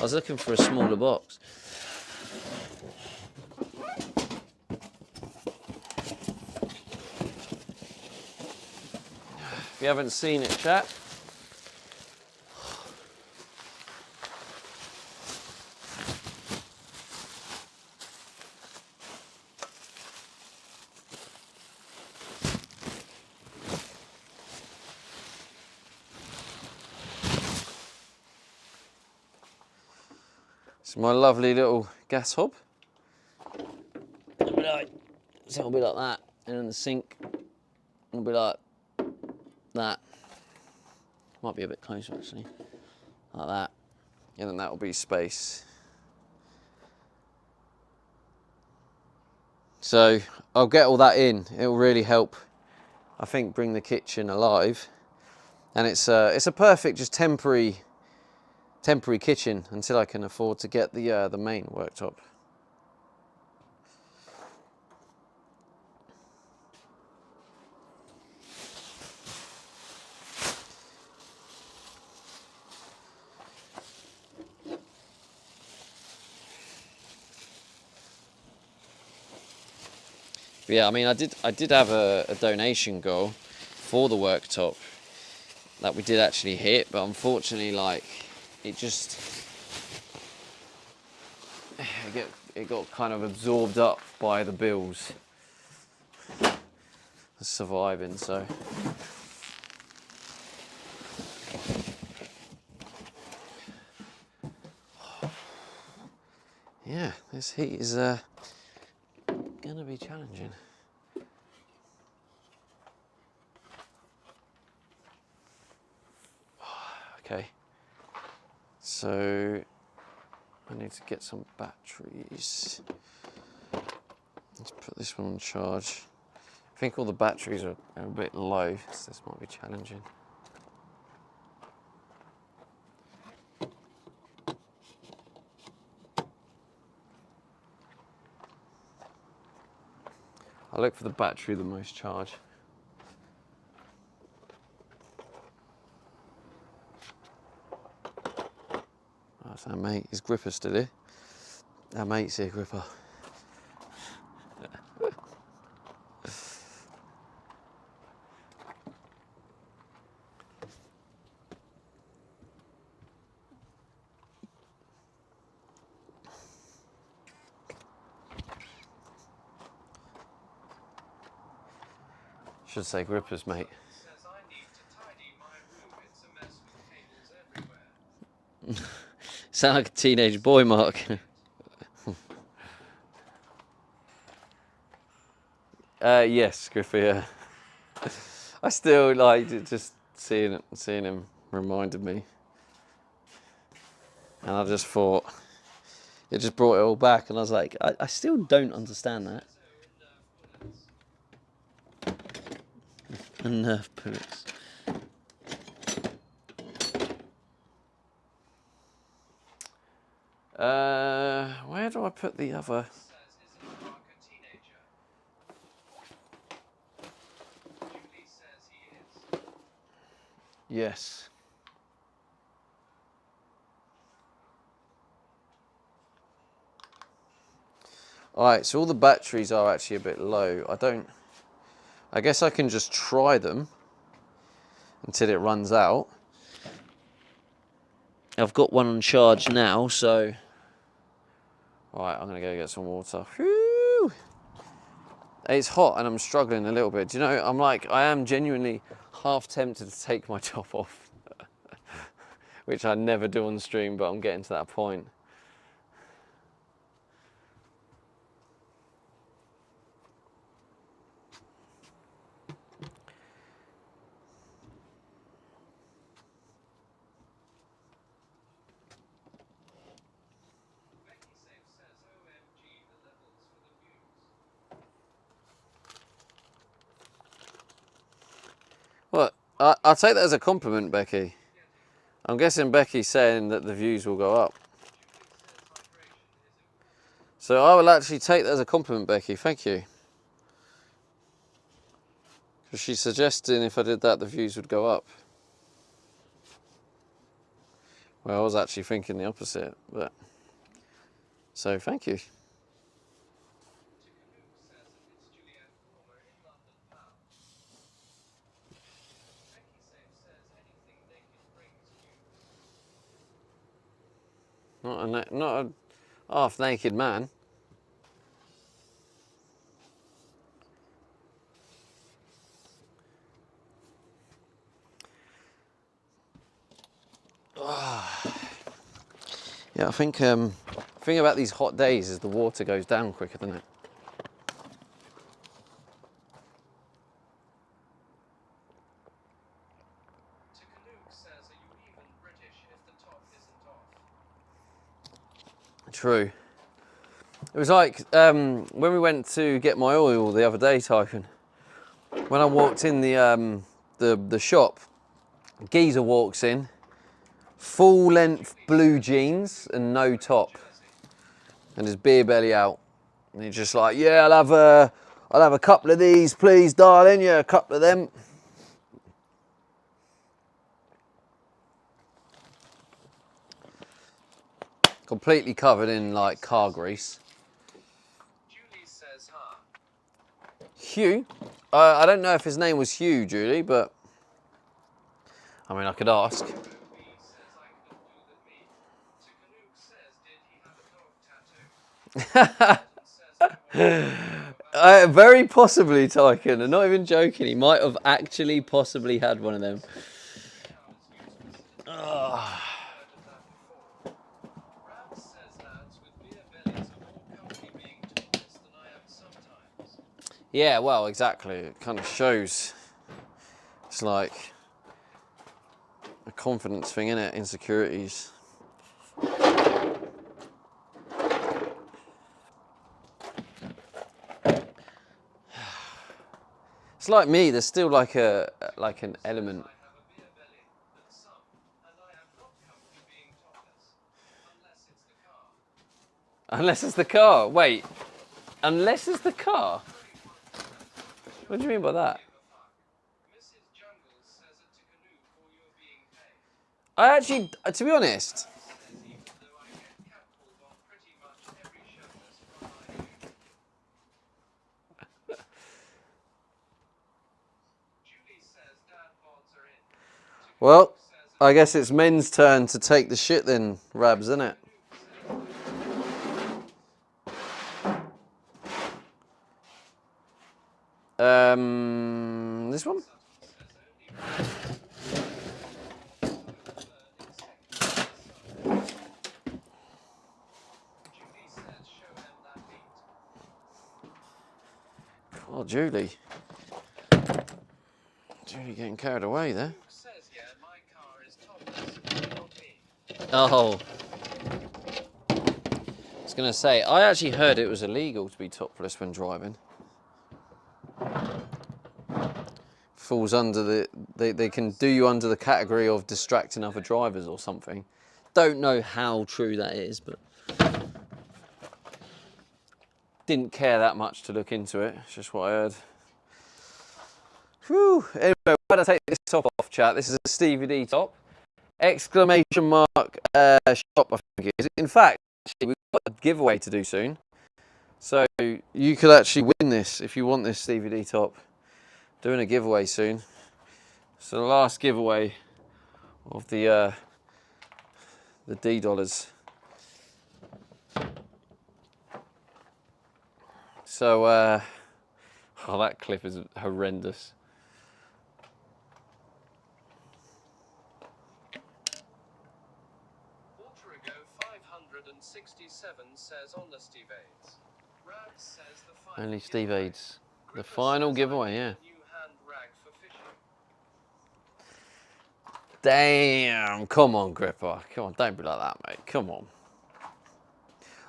A: I was looking for a smaller box. If you haven't seen it, chat. It's my lovely little gas hob. It'll be like, so it'll be like that, and then the sink will be like that. Might be a bit closer actually, like that, and then that'll be space. So I'll get all that in. It'll really help, I think, bring the kitchen alive, and it's a perfect just temporary kitchen until I can afford to get the main worktop. But yeah, I mean, I did have a donation goal for the worktop that we did actually hit, but unfortunately, like, it just it got kind of absorbed up by the bills surviving. So yeah, this heat is gonna be challenging. Okay, so I need to get some batteries. Let's put this one on charge. I think all the batteries are a bit low, so this might be challenging. I look for the battery the most charge. That's our mate. His gripper's still here. Our mate's here, gripper. Should say grippers, mate.
C: Says I need to tidy my room. It's a mess with cables everywhere.
A: Sound like a teenage boy, Mark. Yes, Gripper, yeah. I still like just seeing him reminded me. And I just thought, it just brought it all back, and I was like, I still don't understand that. And Nerf bullets. Where do I put the other?
C: Says, is it Mark a teenager? Julie says he is.
A: Yes. Alright, so all the batteries are actually a bit low. I guess I can just try them until it runs out. I've got one on charge now, so... Alright, I'm going to go get some water. Whew. It's hot and I'm struggling a little bit. Do you know, I am genuinely half tempted to take my top off. Which I never do on stream, but I'm getting to that point. What? I'll take that as a compliment, Becky. I'm guessing Becky's saying that the views will go up. So I will actually take that as a compliment, Becky. Thank you. Because she's suggesting if I did that, the views would go up. Well, I was actually thinking the opposite, but so thank you. Not a half naked man. Yeah, I think the thing about these hot days is the water goes down quicker, doesn't it? True. It was like when we went to get my oil the other day, Tycoon. When I walked in the shop, geezer walks in, full length blue jeans and no top, and his beer belly out, and he's just like, "Yeah, I'll have a couple of these, please, darling. Yeah, a couple of them." Completely covered in like car grease.
C: Julie says hi.
A: Hugh, I don't know if his name was Hugh, Julie, but I mean I could ask.
C: B says I could do the me. Takanuke says, did he have a dog tattoo?
A: Very possibly, Tycoon. I'm not even joking. He might have actually possibly had one of them.
C: Rab says lads with beer bellies are more comfy being topless than I am sometimes.
A: Yeah, well, exactly. It kind of shows. It's like a confidence thing, innit? Insecurities. It's like me. There's still like an element.
C: I have a beer belly, but some, and I am not comfy being topless. Unless it's the car.
A: Unless it's the car. Wait. Unless it's the car. What do you mean by that?
C: Mrs. Jungle says at Takanuke or you're being paid.
A: I actually, to be honest,
C: Says even though I get catcalled on pretty much every showless from I do. Julie says dad bods are in.
A: well, I guess it's men's turn to take the shit then, Rabs, isn't it? This one?
C: Julie says show him that beat.
A: Oh, Julie. Julie getting carried away there.
C: Luke says yeah, my car is topless, not me.
A: Oh. I was going to say, I actually heard it was illegal to be topless when driving. Falls under the, they can do you under the category of distracting other drivers or something. Don't know how true that is, but didn't care that much to look into it. It's just what I heard. Whew. Anyway, why don't I take this top off, chat? This is a Stevie D top. Exclamation mark shop, I think it is. In fact, actually, we've got a giveaway to do soon. So you could actually win this if you want this Stevie D top. Doing a giveaway soon. So the last giveaway of the D dollars. So oh, that clip is horrendous.
C: Waterigo 567 says honesty Vades. Rab says the final
A: Only Steve
C: giveaway.
A: Aids. The
C: Griffiths
A: final
C: says
A: giveaway,
C: I
A: yeah.
C: need a new hand rag for fishing.
A: Damn, come on, Gripper. Come on, don't be like that, mate. Come on.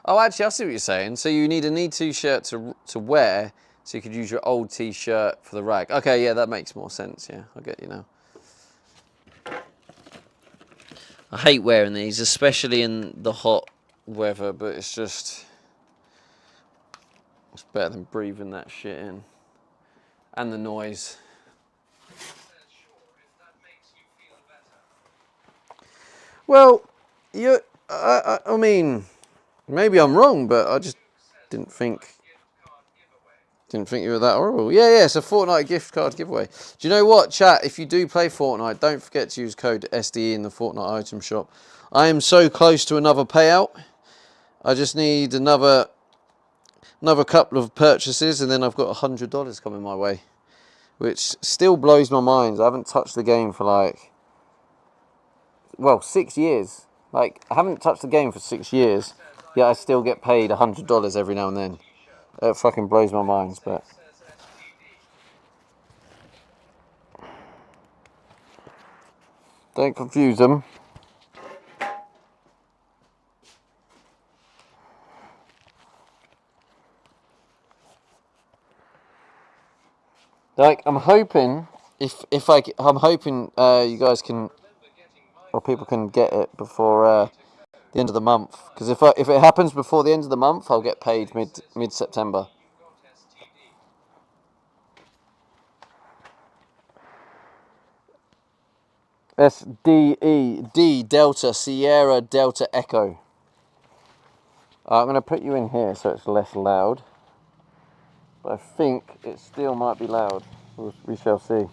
A: Oh, actually, I see what you're saying. So you need a need t-shirt to wear, so you could use your old t-shirt for the rag. Okay, yeah, that makes more sense. Yeah, I get you now. I hate wearing these, especially in the hot weather, but it's just, it's better than breathing that shit in. And the noise.
C: Says sure if that makes you feel better.
A: Well, I mean, maybe I'm wrong, but I just didn't think you were that horrible. Yeah, it's a Fortnite gift card giveaway. Do you know what, chat? If you do play Fortnite, don't forget to use code SDE in the Fortnite item shop. I am so close to another payout. I just need another couple of purchases, and then I've got $100 coming my way, which still blows my mind. I haven't touched the game for 6 years. I haven't touched the game for 6 years, yet I still get paid $100 every now and then. It fucking blows my mind, but don't confuse them. I'm hoping I'm hoping you guys can, or people can get it before the end of the month. Because if it happens before the end of the month, I'll get paid mid September. SDE Delta Sierra Delta Echo. I'm going to put you in here so it's less loud. But I think it still might be loud. We shall see.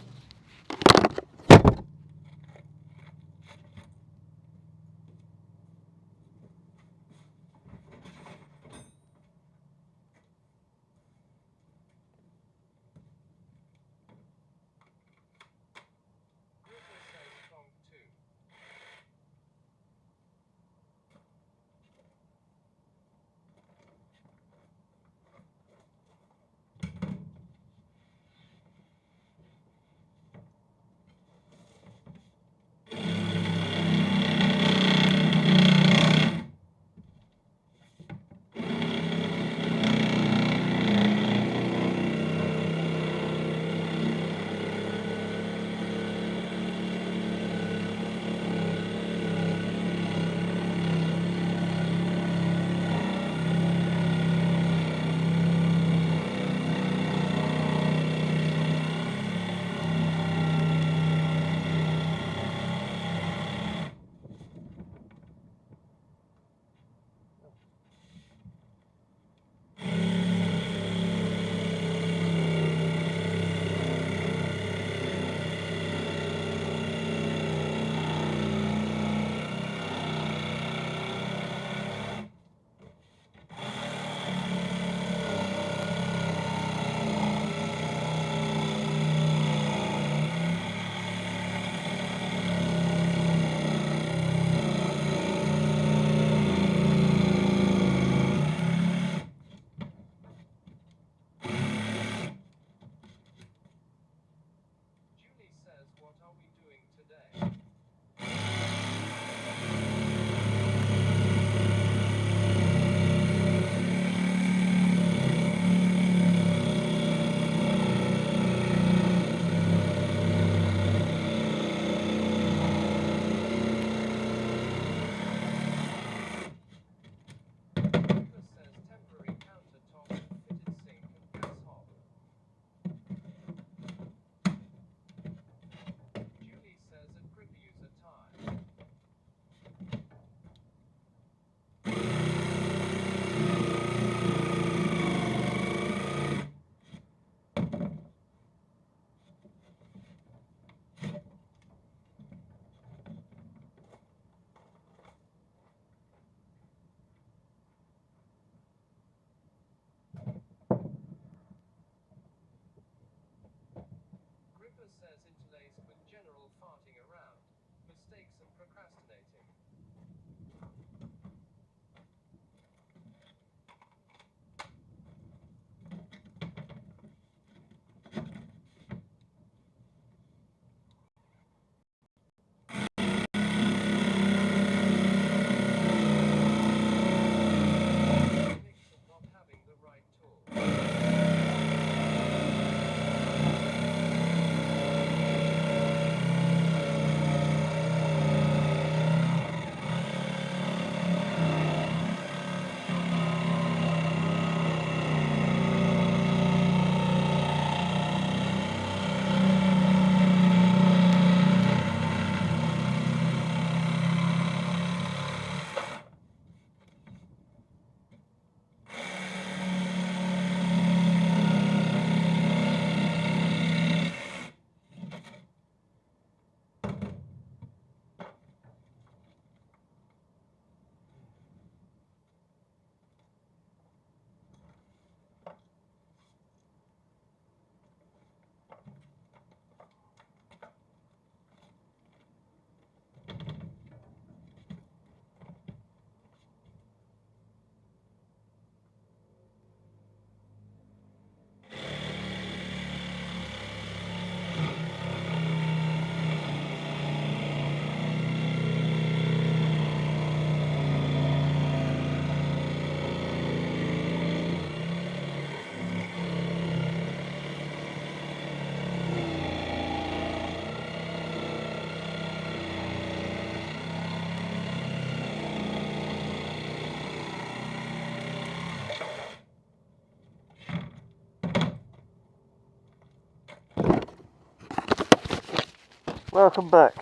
A: Welcome back.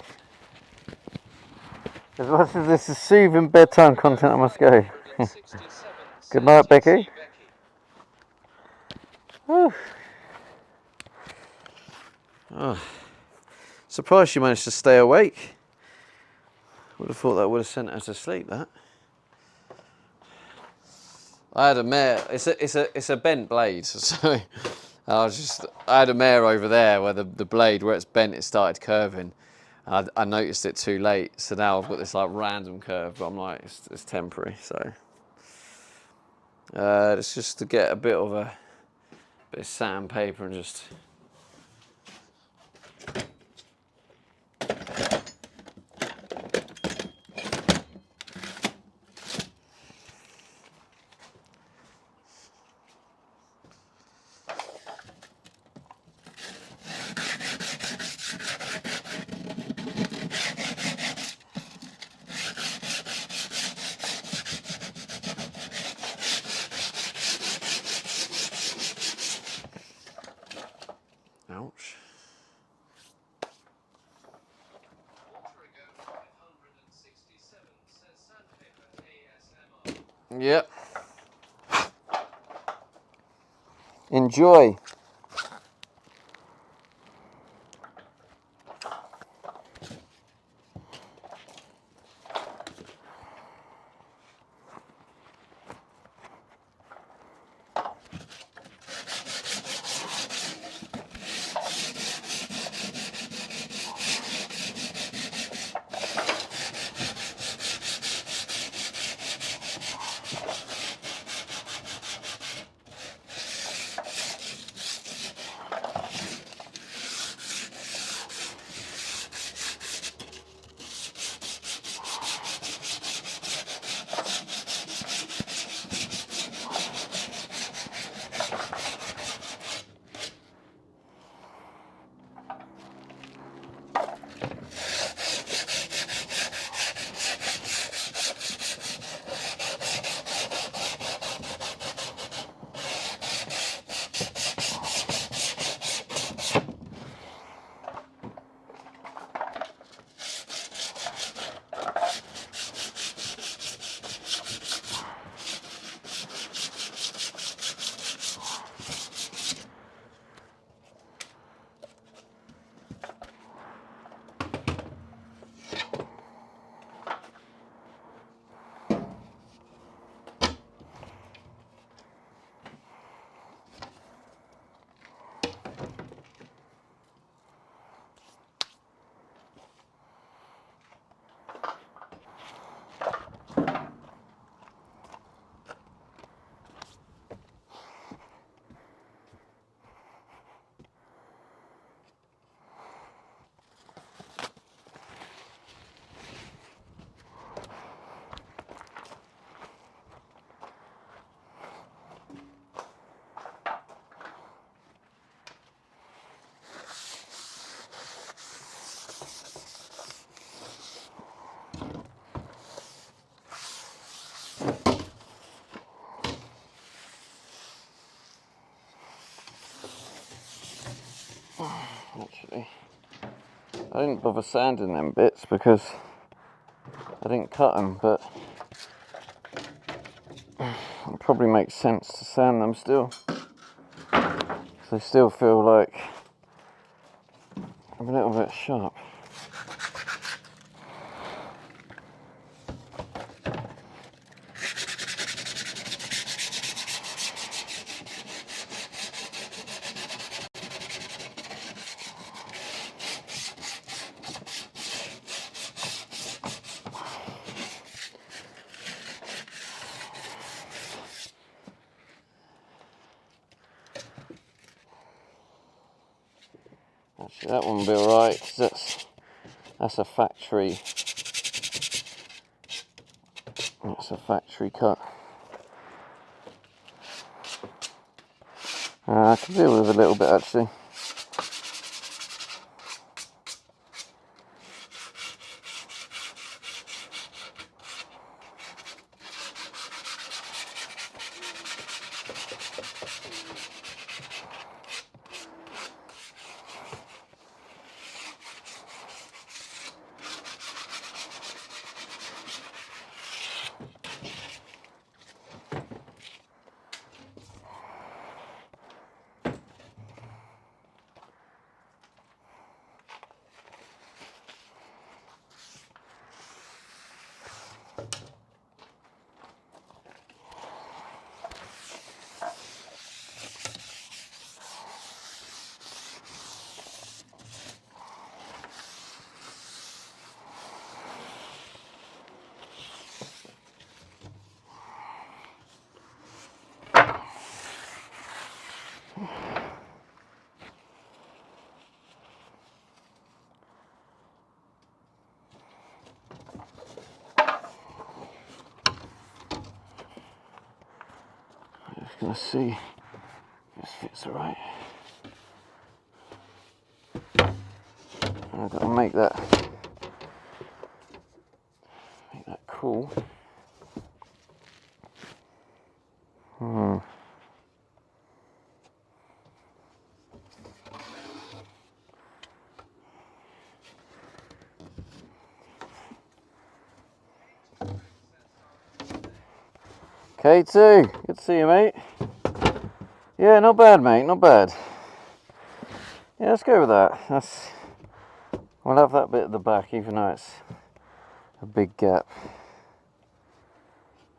A: As much as this is soothing bedtime content, I must go. Good night, Becky. Whew. Oh. Surprised she managed to stay awake. Would have thought that would have sent her to sleep. That. I had a mare. It's a bent blade, so I had a mare over there where the blade where it's bent, it started curving. I noticed it too late, so now I've got this like random curve, but I'm like, it's temporary. So it's just to get a bit of sandpaper and just. Ouch. Yep. Enjoy. Actually, I didn't bother sanding them bits because I didn't cut them, but it probably makes sense to sand them still. So they still feel like a little bit sharp. Actually, that one will be alright, because that's a factory. That's a factory cut. I can deal with a little bit actually. Let's see if this fits alright. I've got to make that cool. K2, good to see you, mate. Yeah, not bad, mate, not bad. Yeah, let's go with that. We'll have that bit at the back, even though it's a big gap.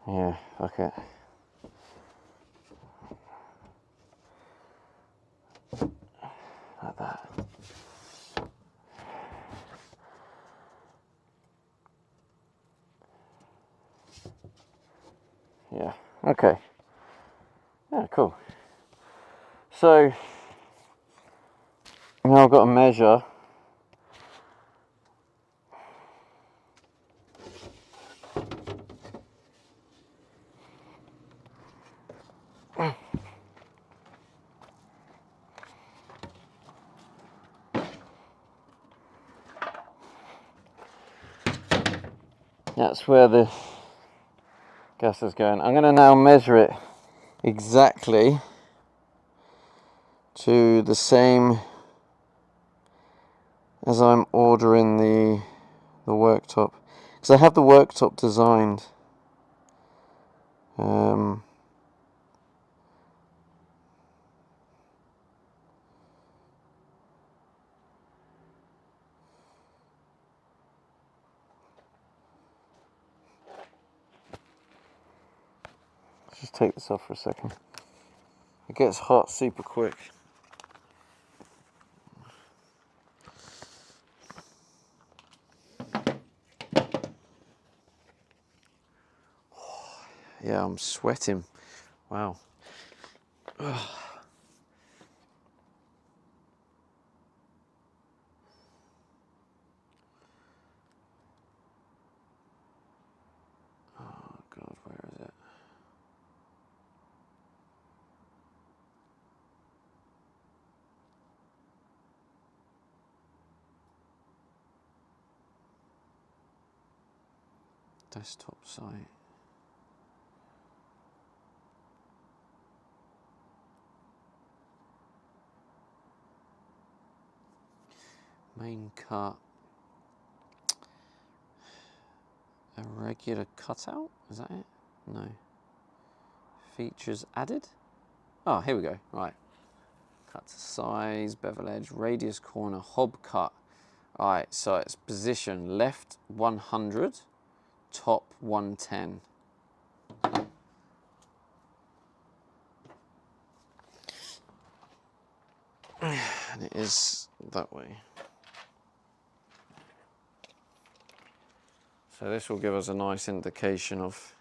A: Yeah, fuck it. Like that. Yeah, okay. Yeah, cool. So, now I've got to measure. That's where the gas is going. I'm going to now measure it exactly to the same as I'm ordering the worktop, because I have the worktop designed. Let's just take this off for a second. It gets hot super quick. Yeah, I'm sweating. Wow. Oh, God, where is it? Desktop site. Main cut. A regular cutout? Is that it? No. Features added? Oh, here we go. Right. Cut to size, bevel edge, radius corner, hob cut. Alright, so it's position left 100, top 110. And it is that way. So this will give us a nice indication of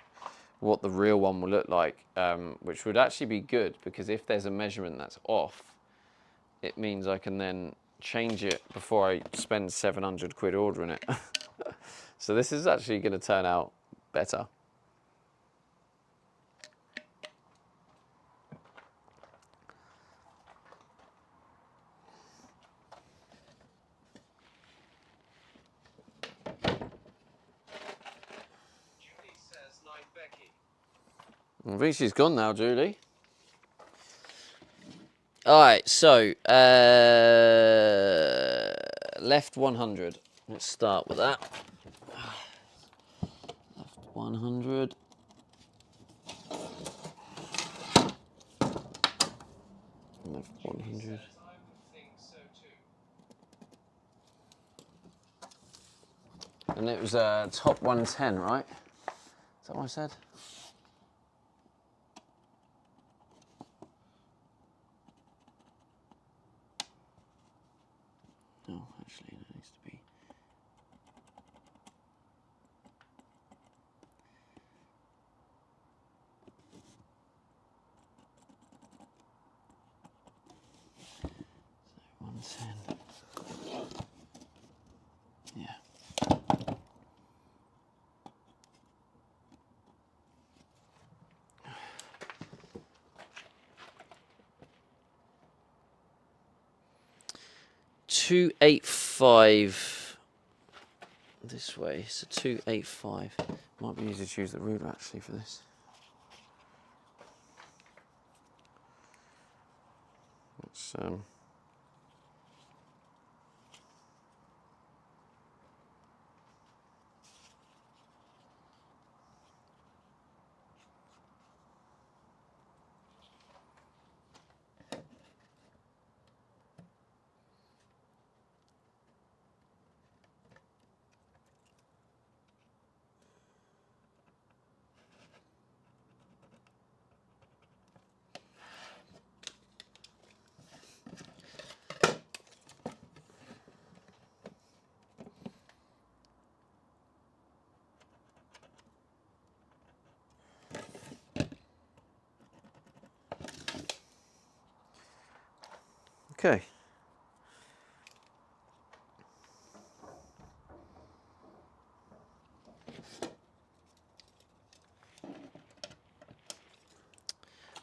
A: what the real one will look like, which would actually be good, because if there's a measurement that's off, it means I can then change it before I spend 700 quid ordering it. So this is actually going to turn out better.
C: Julie says, "Night, Becky."
A: I think she's gone now, Julie. Alright, so left 100. Let's start with that. Left 100. Left 100.
C: I would think so too.
A: And it was top 110, right? Is that what I said? No, actually, it needs to be. So 110. Yeah. 285 this way. So 285. Might be easier to use the ruler actually for this. Let's okay.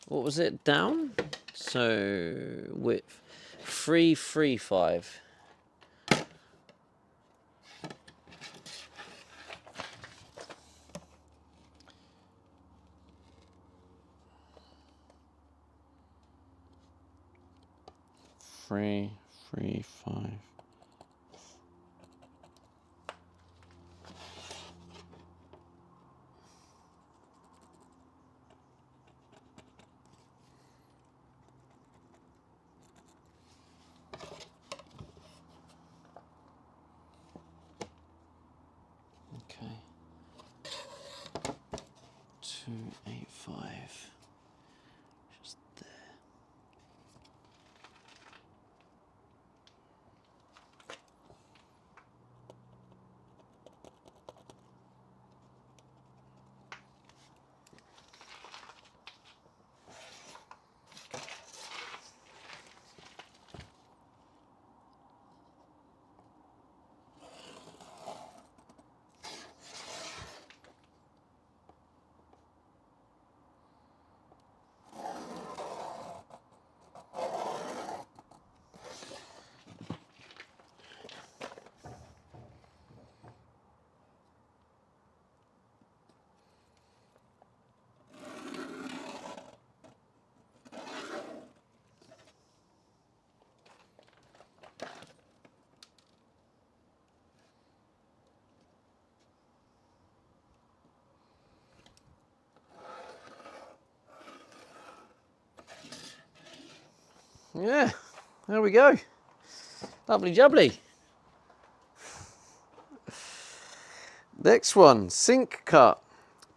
A: What was it? Down? So width 335. Three, 5. Okay. 285. Just there. Yeah, there we go. Lovely jubbly. Next one, sink cut.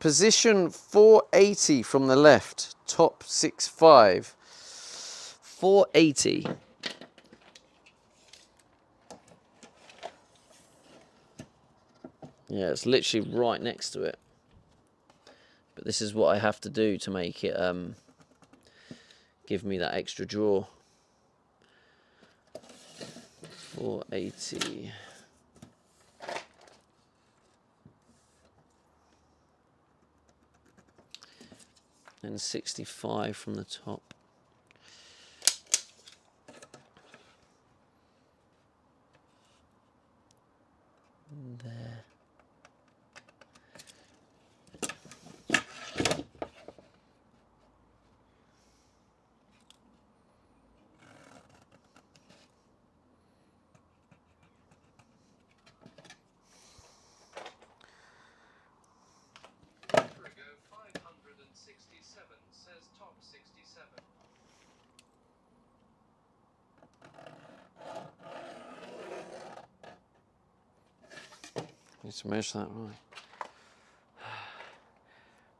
A: Position 480 from the left, top 65. 480. Yeah, it's literally right next to it. But this is what I have to do to make it give me that extra draw. 480. And 65 from the top. There.
C: Rigo 567 says top 67.
A: Need to measure that right.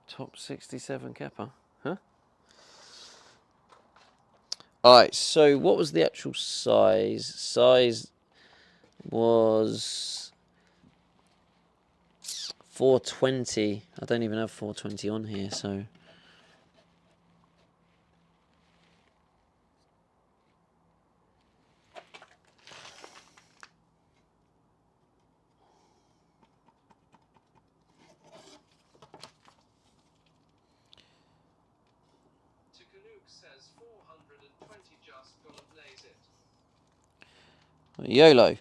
A: Top 67 kappa, huh? Alright, so what was the actual size? Size was 420. I don't even have 420 on here, so.
C: Canuck says 420 just gonna blaze it.
A: YOLO.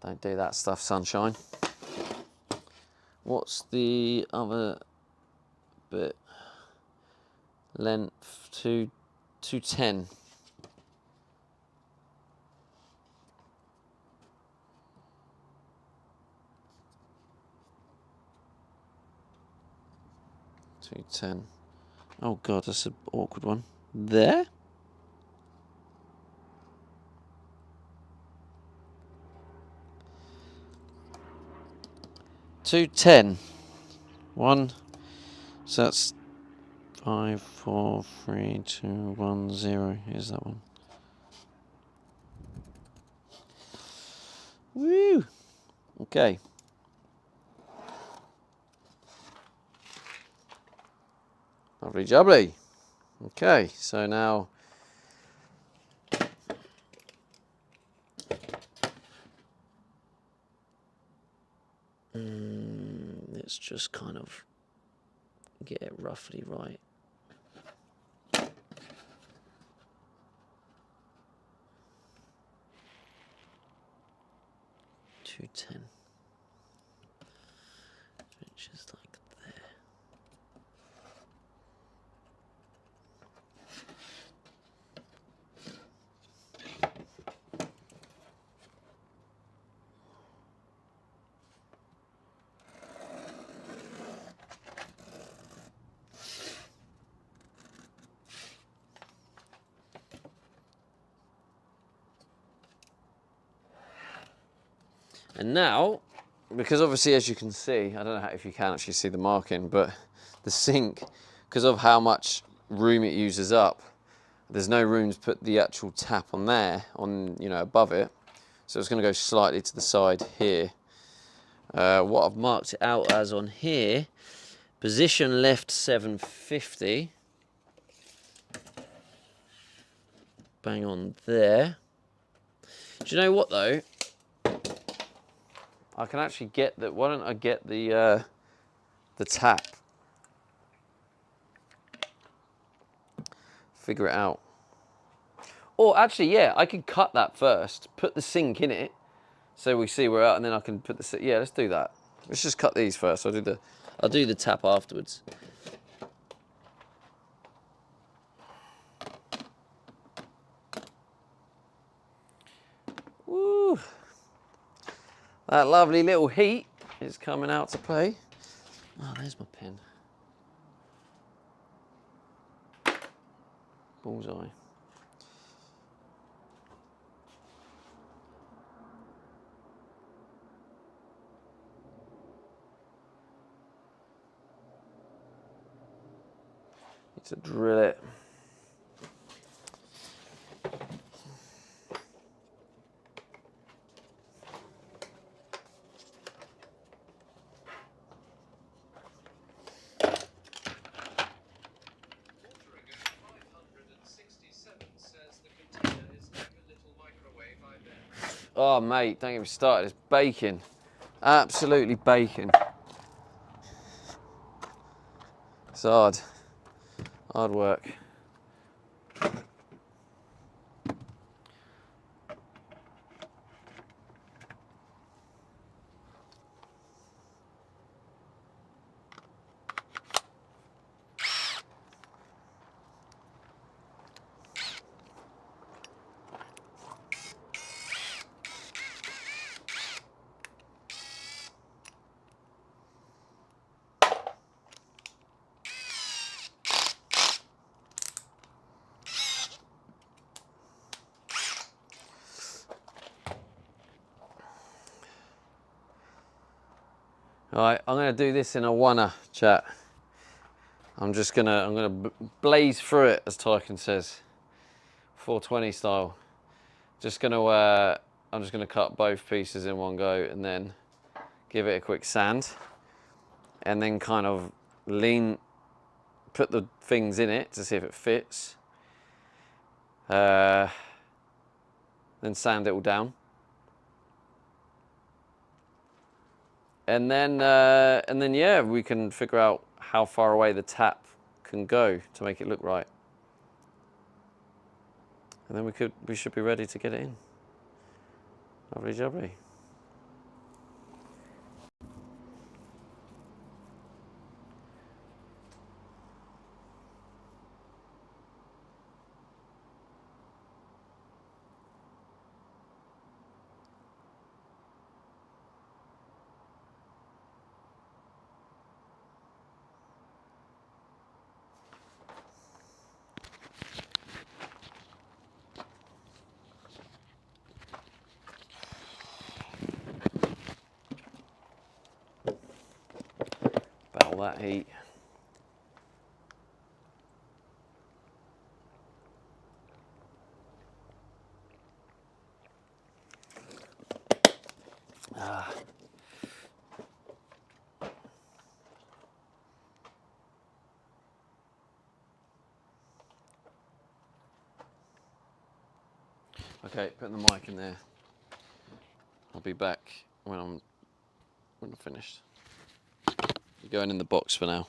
A: Don't do that stuff, sunshine. What's the other bit? Length 210. Oh god, that's an awkward one. There? $210. One. So that's 5, 4, 3, 2, 1, 0. Here's that one. Woo! Okay. Lovely jubbly. Okay, so now let's just kind of get it roughly right. $210, which is like there. And now, because obviously as you can see, I don't know if you can actually see the marking, but the sink, because of how much room it uses up, there's no room to put the actual tap on there, above it. So it's going to go slightly to the side here. What I've marked it out as on here, position left 750. Bang on there. Do you know what though? I can actually get that. Why don't I get the tap? Figure it out. Or actually, yeah, I could cut that first. Put the sink in it, so we see where we're at, and then I can put the. Yeah, let's do that. Let's just cut these first. I'll do the tap afterwards. Woo! That lovely little heat is coming out to play. Oh, there's my pen. Bullseye. Need to drill it. Oh mate, don't get me started, it's baking. Absolutely baking. It's hard work. Alright, I'm going to do this in a oneer, chat. I'm gonna blaze through it, as Tyken says. 420 style. I'm just gonna cut both pieces in one go and then give it a quick sand. And then kind of put the things in it to see if it fits. Then sand it all down. And then yeah, we can figure out how far away the tap can go to make it look right. And then we should be ready to get it in. Lovely jubbly. Battle that heat. Ah. Okay, putting the mic in there. I'll be back when I'm finished. You're going in the box for now.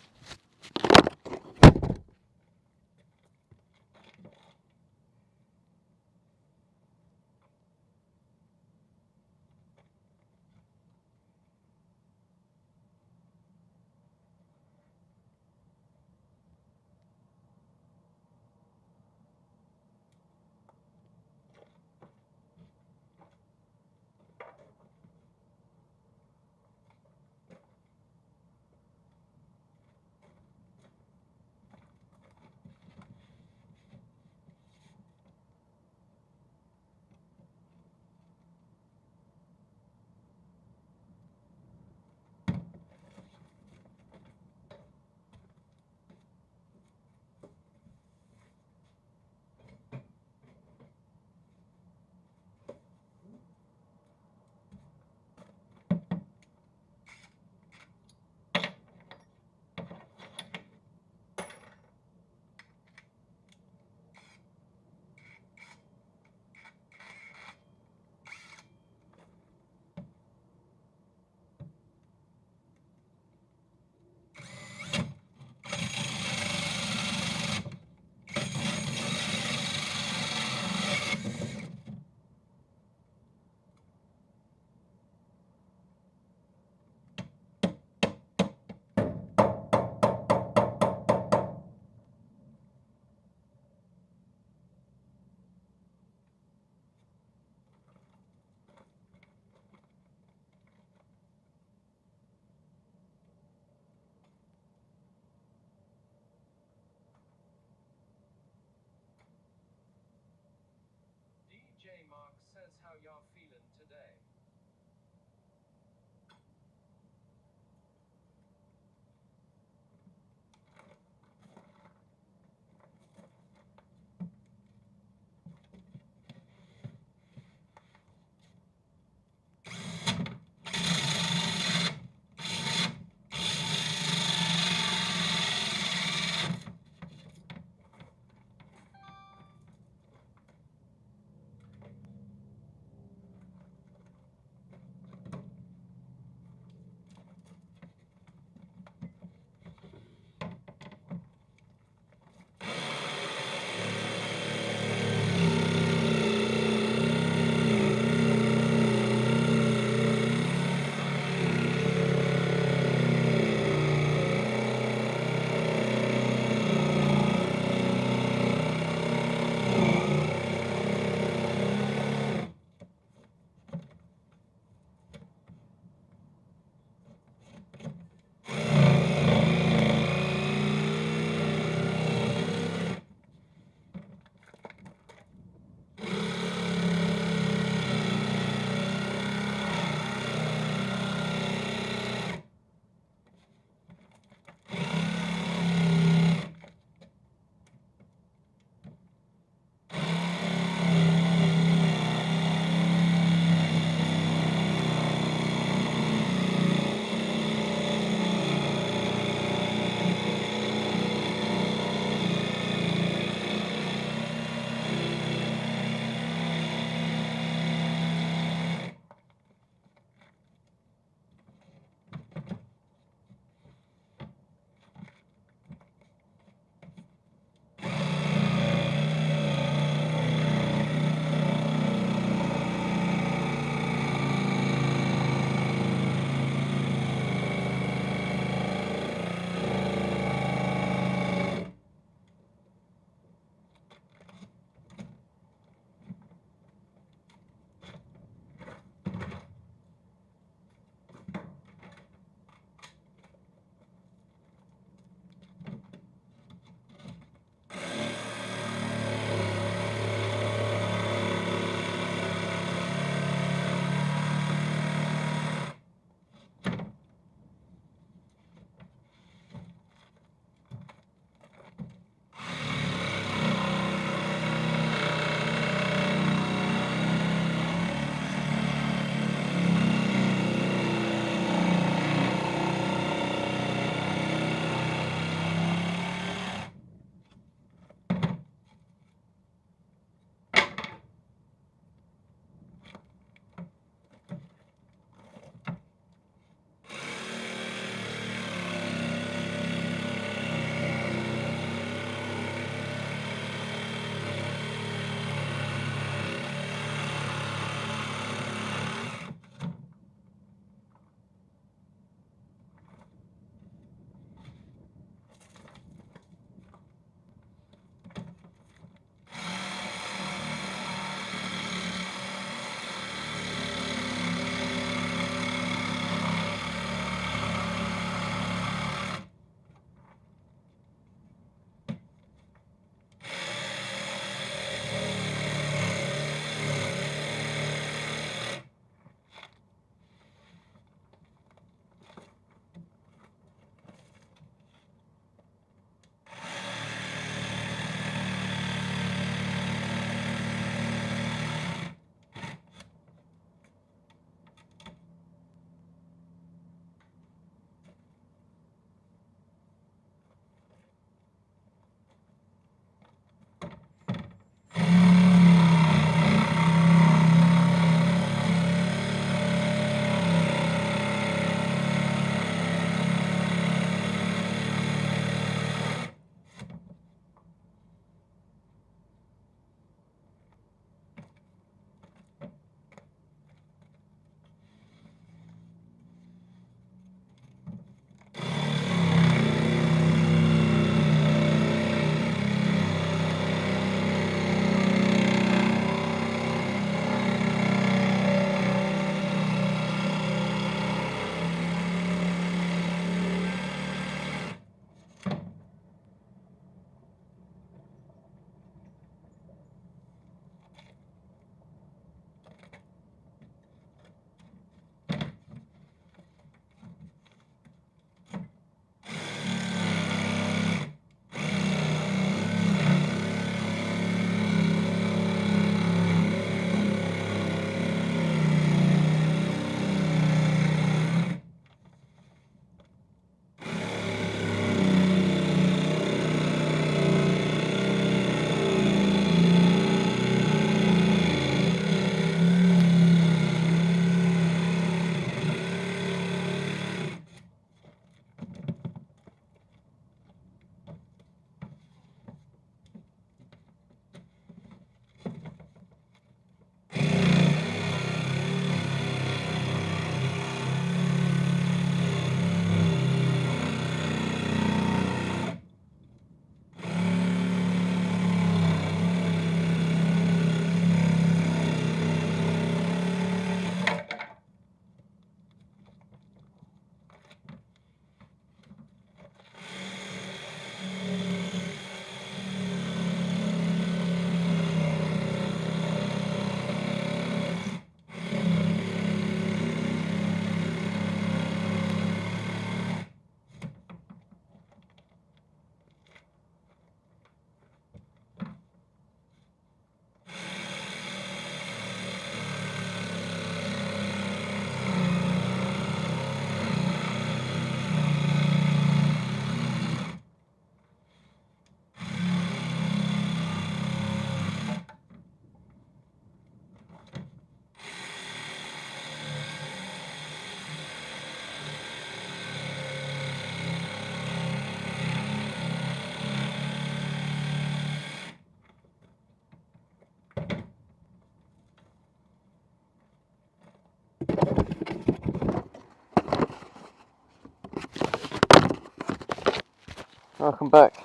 A: welcome back.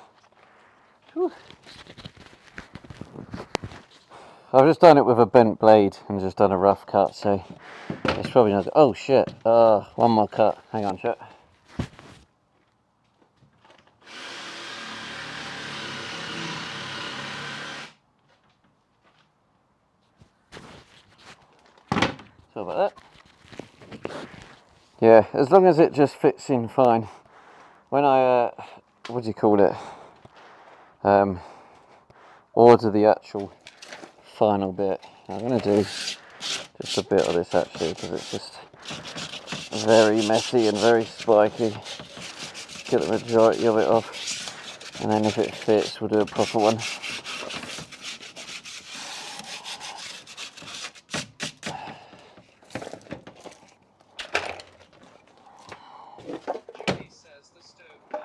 A: Whew. I've just done it with a bent blade and just done a rough cut, so it's probably not. Oh shit! One more cut. Hang on, chat. So about that. Yeah, as long as it just fits in fine. When I what do you call it? Order the actual final bit. I'm gonna do just a bit of this actually because it's just very messy and very spiky. Get the majority of it off, and then if it fits, we'll do a proper one.
C: He says the stove burner.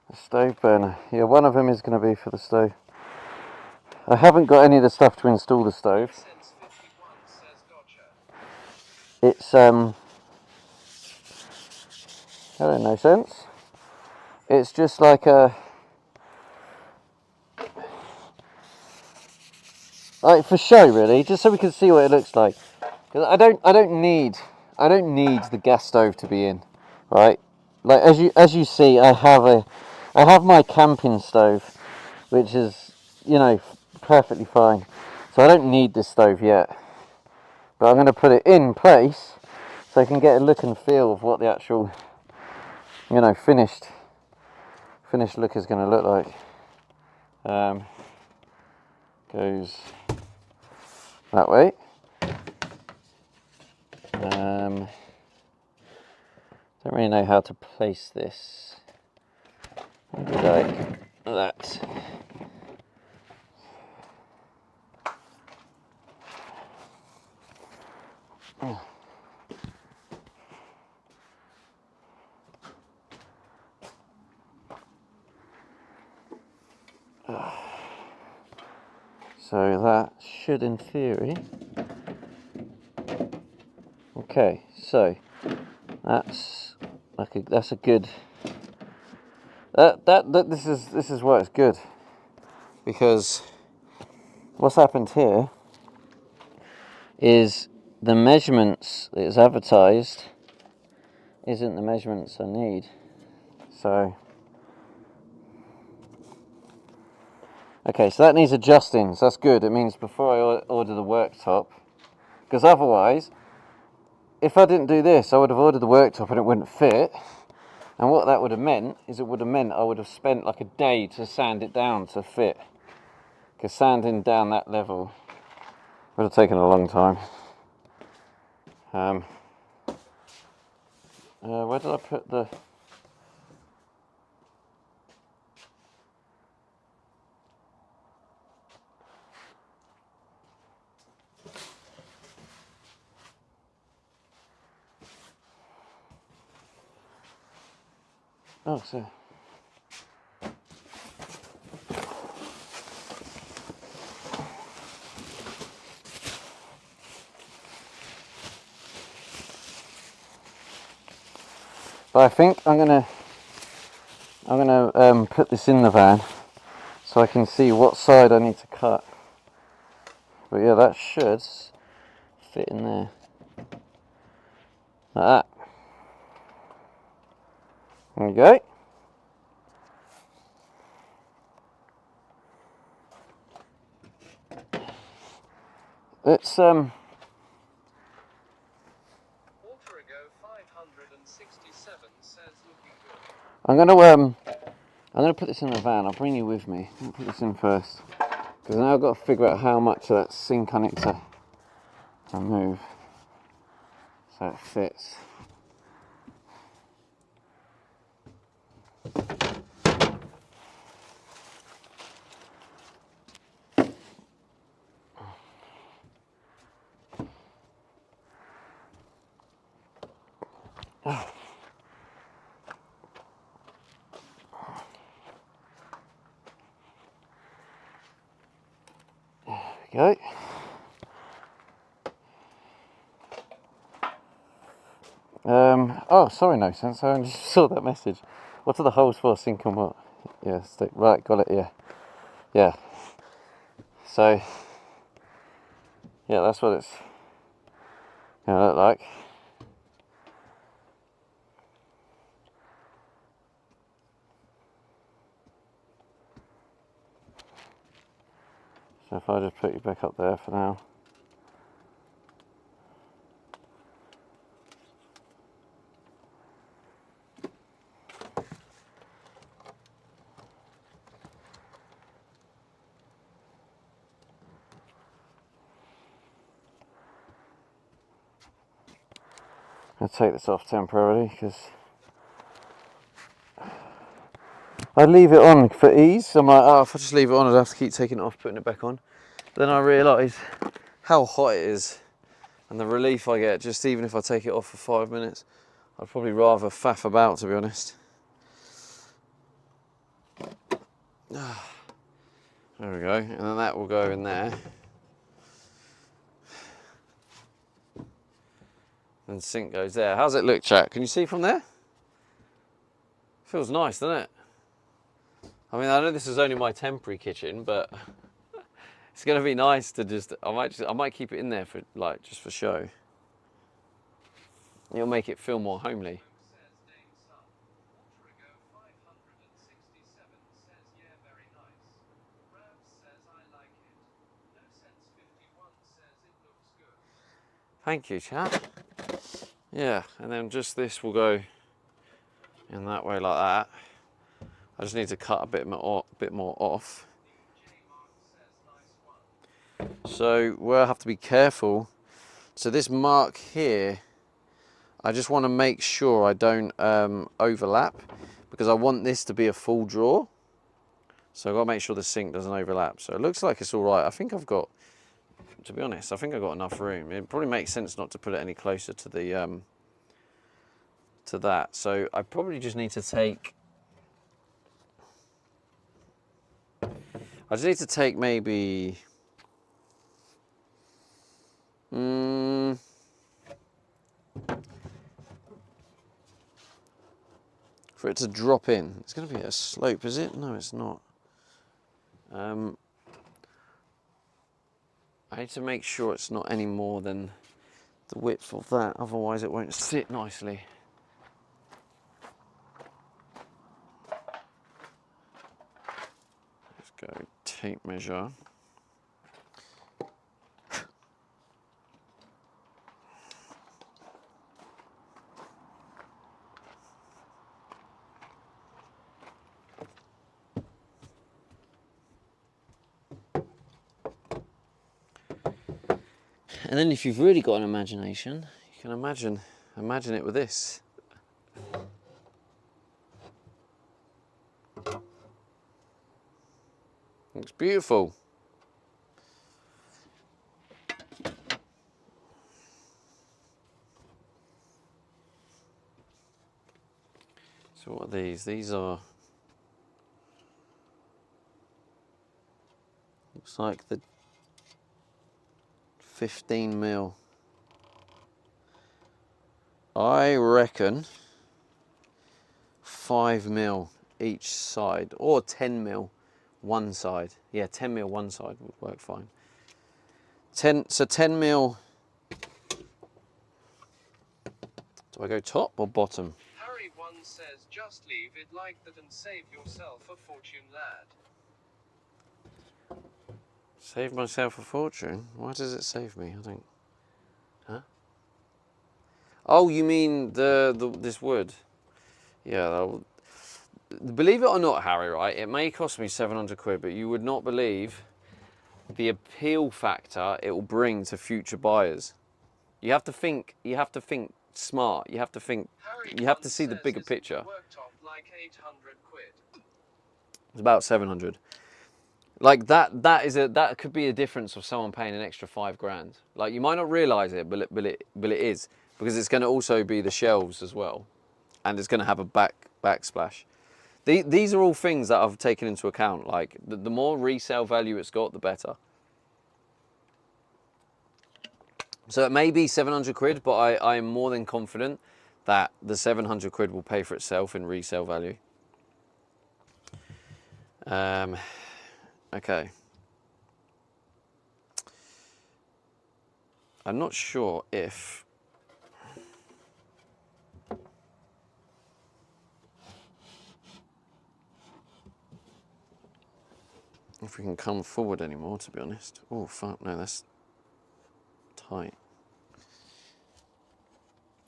A: The stove burner. Yeah, one of them is going to be for the stove. I haven't got any of the stuff to install the stove.
C: Since 51 says gotcha.
A: It's that don't make sense. It's just like for show really, just so we can see what it looks like. Because I don't need the gas stove to be in, right? Like as you see, I have my camping stove, which is, you know, perfectly fine. So I don't need this stove yet. But I'm going to put it in place so I can get a look and feel of what the actual, you know, finished look is going to look like. Goes that way. Don't really know how to place this. Maybe like that. So that should, in theory. Okay, so that's a good. This is why it's good, because what's happened here is the measurements that is advertised isn't the measurements I need. So okay, so that needs adjusting, so that's good. It means before I order the worktop, because otherwise, if I didn't do this, I would have ordered the worktop and it wouldn't fit. And what that would have meant is I would have spent like a day to sand it down to fit. Because sanding down that level would have taken a long time. Where did I put the... Oh, so... But I think I'm gonna put this in the van so I can see what side I need to cut. But yeah, that should fit in there. Like that. There we go. Let's
C: Water ago 567 says looking good.
A: I'm gonna put this in the van. I'll bring you with me. I'll put this in first, because now I've got to figure out how much of that sink I need to move so it fits. There we go. Oh, sorry, no sense. I only saw that message. What are the holes for? Sink and what? Yeah, stick. Right, got it. Yeah, yeah. So, yeah, that's what it's gonna look like. So if I just put you back up there for now. I'll take this off temporarily because I leave it on for ease. I'm like, oh, if I just leave it on, I'd have to keep taking it off, putting it back on. Then I realise how hot it is and the relief I get just even if I take it off for 5 minutes. I'd probably rather faff about, to be honest. There we go, and then that will go in there. And the sink goes there. How's it look, chat? Can you see from there? Feels nice, doesn't it? I mean, I know this is only my temporary kitchen, but it's going to be nice to just. I might keep it in there for just for show. It'll make it feel more homely. Thank you, chat. Yeah, and then just this will go in that way like that. I just need to cut a bit more off. So we'll have to be careful. So this mark here, I just want to make sure I don't overlap because I want this to be a full drawer. So I've got to make sure the sink doesn't overlap. So it looks like it's all right. I think I've got, to be honest, I think I've got enough room. It probably makes sense not to put it any closer to the to that. So I probably just need to take, maybe for it to drop in. It's going to be a slope, is it? No, it's not. I need to make sure it's not any more than the width of that, otherwise it won't sit nicely. Let's go tape measure. And then if you've really got an imagination, you can imagine it with this. Looks beautiful. So what are these? These are, looks like the 15 mil. I reckon 5 mil each side, or 10 mil one side. Yeah, 10 mil one side would work fine. 10 mil. Do I go top or bottom?
C: Harry one says, just leave it like that and save yourself a fortune, lad.
A: Save myself a fortune? Why does it save me? I don't. Huh? Oh, you mean this wood? Yeah. Believe it or not, Harry, right? It may cost me 700 quid, but you would not believe the appeal factor it will bring to future buyers. You have to think smart. You have to think. You have to see the bigger picture.
C: Like 800 quid.
A: It's about 700. Like that could be a difference of someone paying an extra 5 grand. Like you might not realise it, but it is, because it's going to also be the shelves as well, and it's going to have a backsplash. These are all things that I've taken into account. Like the more resale value it's got, the better. So it may be 700 quid, but I am more than confident that the 700 quid will pay for itself in resale value. Okay. I'm not sure if we can come forward anymore, to be honest. Oh, fuck, no, that's tight.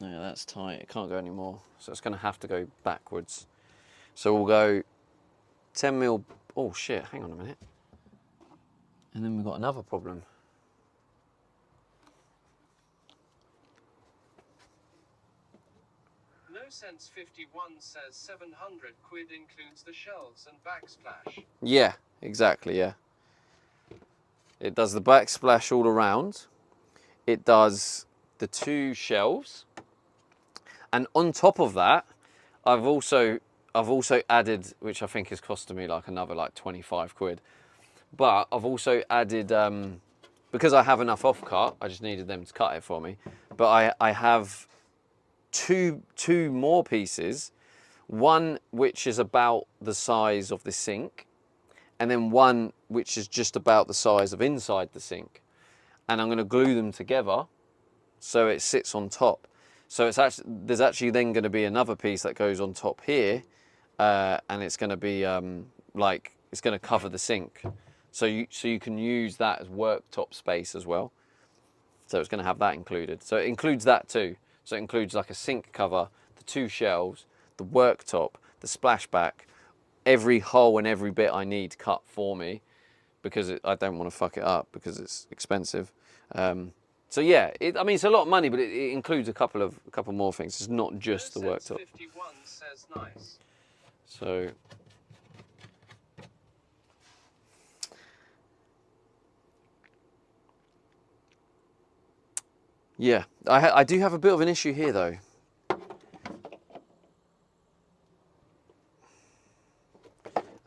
A: No, that's tight. It can't go anymore. So it's going to have to go backwards. So we'll go 10 mil. Oh, shit, hang on a minute. And then we've got another problem.
C: No Sense 51 says 700 quid includes the shelves and backsplash.
A: Yeah, exactly, yeah. It does the backsplash all around. It does the 2 shelves. And on top of that, I've also added, which I think is costing me like another like 25 quid. But I've also added, because I have enough off cut, I just needed them to cut it for me. But I have two more pieces, one which is about the size of the sink, and then one which is just about the size of inside the sink. And I'm going to glue them together so it sits on top. So there's actually then going to be another piece that goes on top here, and it's going to be it's going to cover the sink. So you can use that as worktop space as well. So it's going to have that included. So it includes that too. So it includes like a sink cover, the 2 shelves, the worktop, the splashback, every hole and every bit I need cut for me, because I don't want to fuck it up because it's expensive. So yeah, I mean, it's a lot of money, but it includes a couple more things. It's not just the worktop.
C: 51 says nice.
A: So yeah, I do have a bit of an issue here though.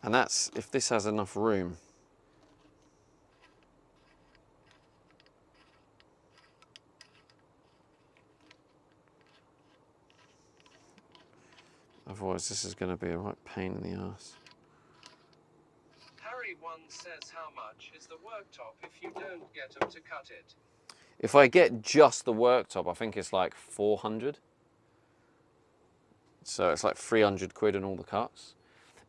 A: And that's if this has enough room. Otherwise, this is going to be a right pain in the ass.
C: Harry1 says how much is the worktop if you don't get them to cut it?
A: If I get just the worktop, I think it's like 400. So it's like 300 quid and all the cuts.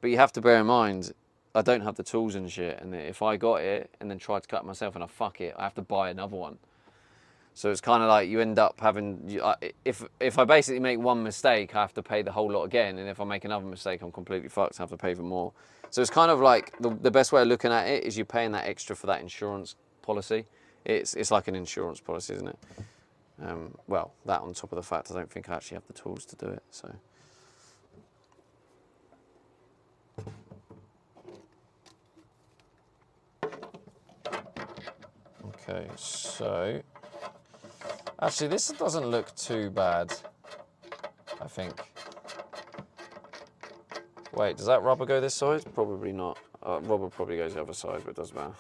A: But you have to bear in mind, I don't have the tools and shit. And if I got it and then tried to cut it myself and I fuck it, I have to buy another one. So it's kind of like you end up having, if I basically make one mistake, I have to pay the whole lot again. And if I make another mistake, I'm completely fucked. I have to pay for more. So it's kind of like the best way of looking at it is you're paying that extra for that insurance policy. It's like an insurance policy, isn't it? Well, that on top of the fact I don't think I actually have the tools to do it. So. Okay, so actually this doesn't look too bad, I think. Wait, does that rubber go this side? Probably not. Rubber probably goes the other side, but it doesn't matter.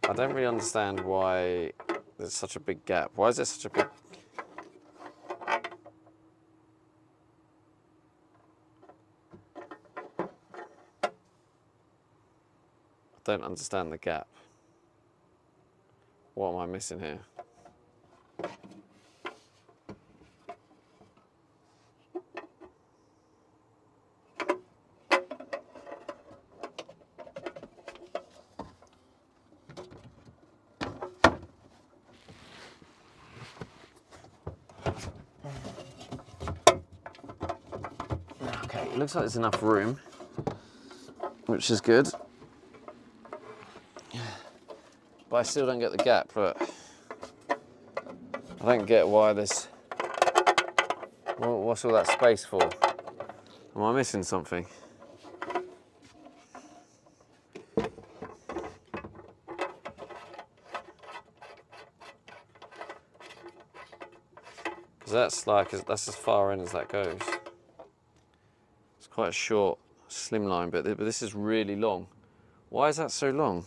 A: I don't really understand why there's such a big gap. Why is there such a big... I don't understand the gap. What am I missing here? Okay, it looks like there's enough room, which is good. But I still don't get the gap. Look, I don't get why this. What's all that space for? Am I missing something? Because that's as far in as that goes. It's quite a short, slim line, but this is really long. Why is that so long?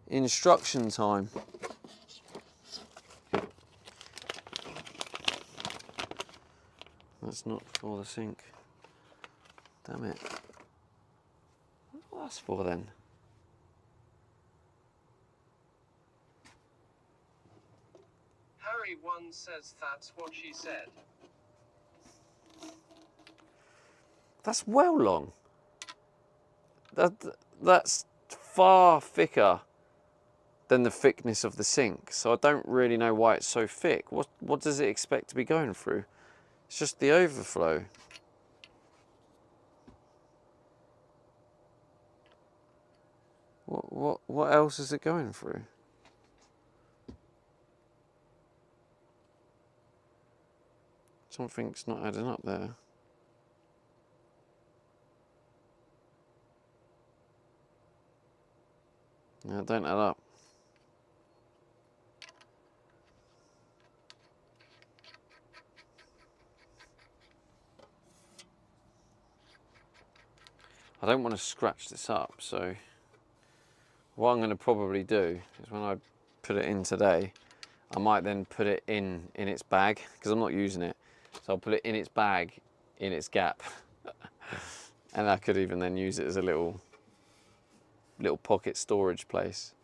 A: Instruction time. That's not for the sink. Damn it. What that's for then?
C: Harry 1 says that's what she said.
A: That's well long. That's far thicker than the thickness of the sink. So I don't really know why it's so thick. What does it expect to be going through? It's just the overflow. What else is it going through? Something's not adding up there. No, don't add up. I don't want to scratch this up, so what I'm going to probably do is when I put it in today, I might then put it in its bag, because I'm not using it. So I'll put it in its bag, in its gap. And I could even then use it as a little pocket storage place.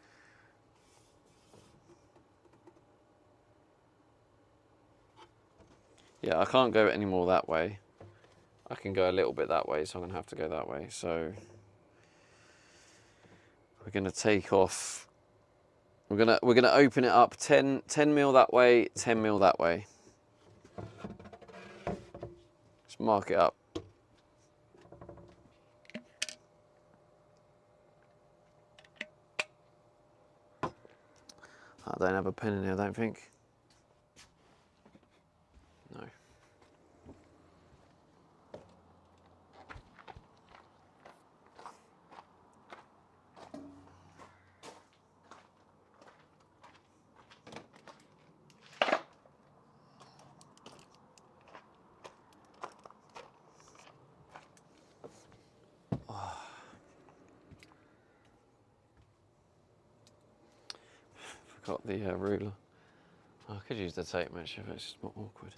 A: Yeah, I can't go any more that way. I can go a little bit that way, so I'm gonna have to go that way. So we're gonna take off. We're gonna open it up 10 mil that way, 10 mil that way. Just mark it up. I don't have a pen in here, I don't think. No. Forgot the ruler. I could use the tape measure, but it's just more awkward.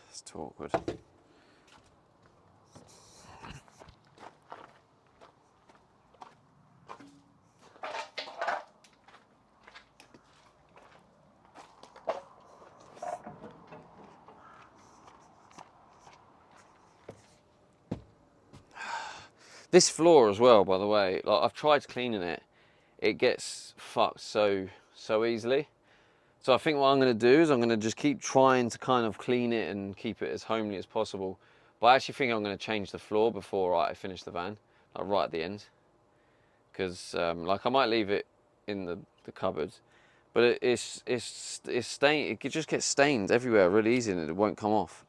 A: It's too awkward. This floor as well, by the way, like I've tried cleaning it, it gets fucked so easily. So I think what I'm going to do is I'm going to just keep trying to kind of clean it and keep it as homely as possible. But I actually think I'm going to change the floor before I finish the van, like right at the end. Because like I might leave it in the cupboard, but it's stained. It just gets stained everywhere really easy and it won't come off.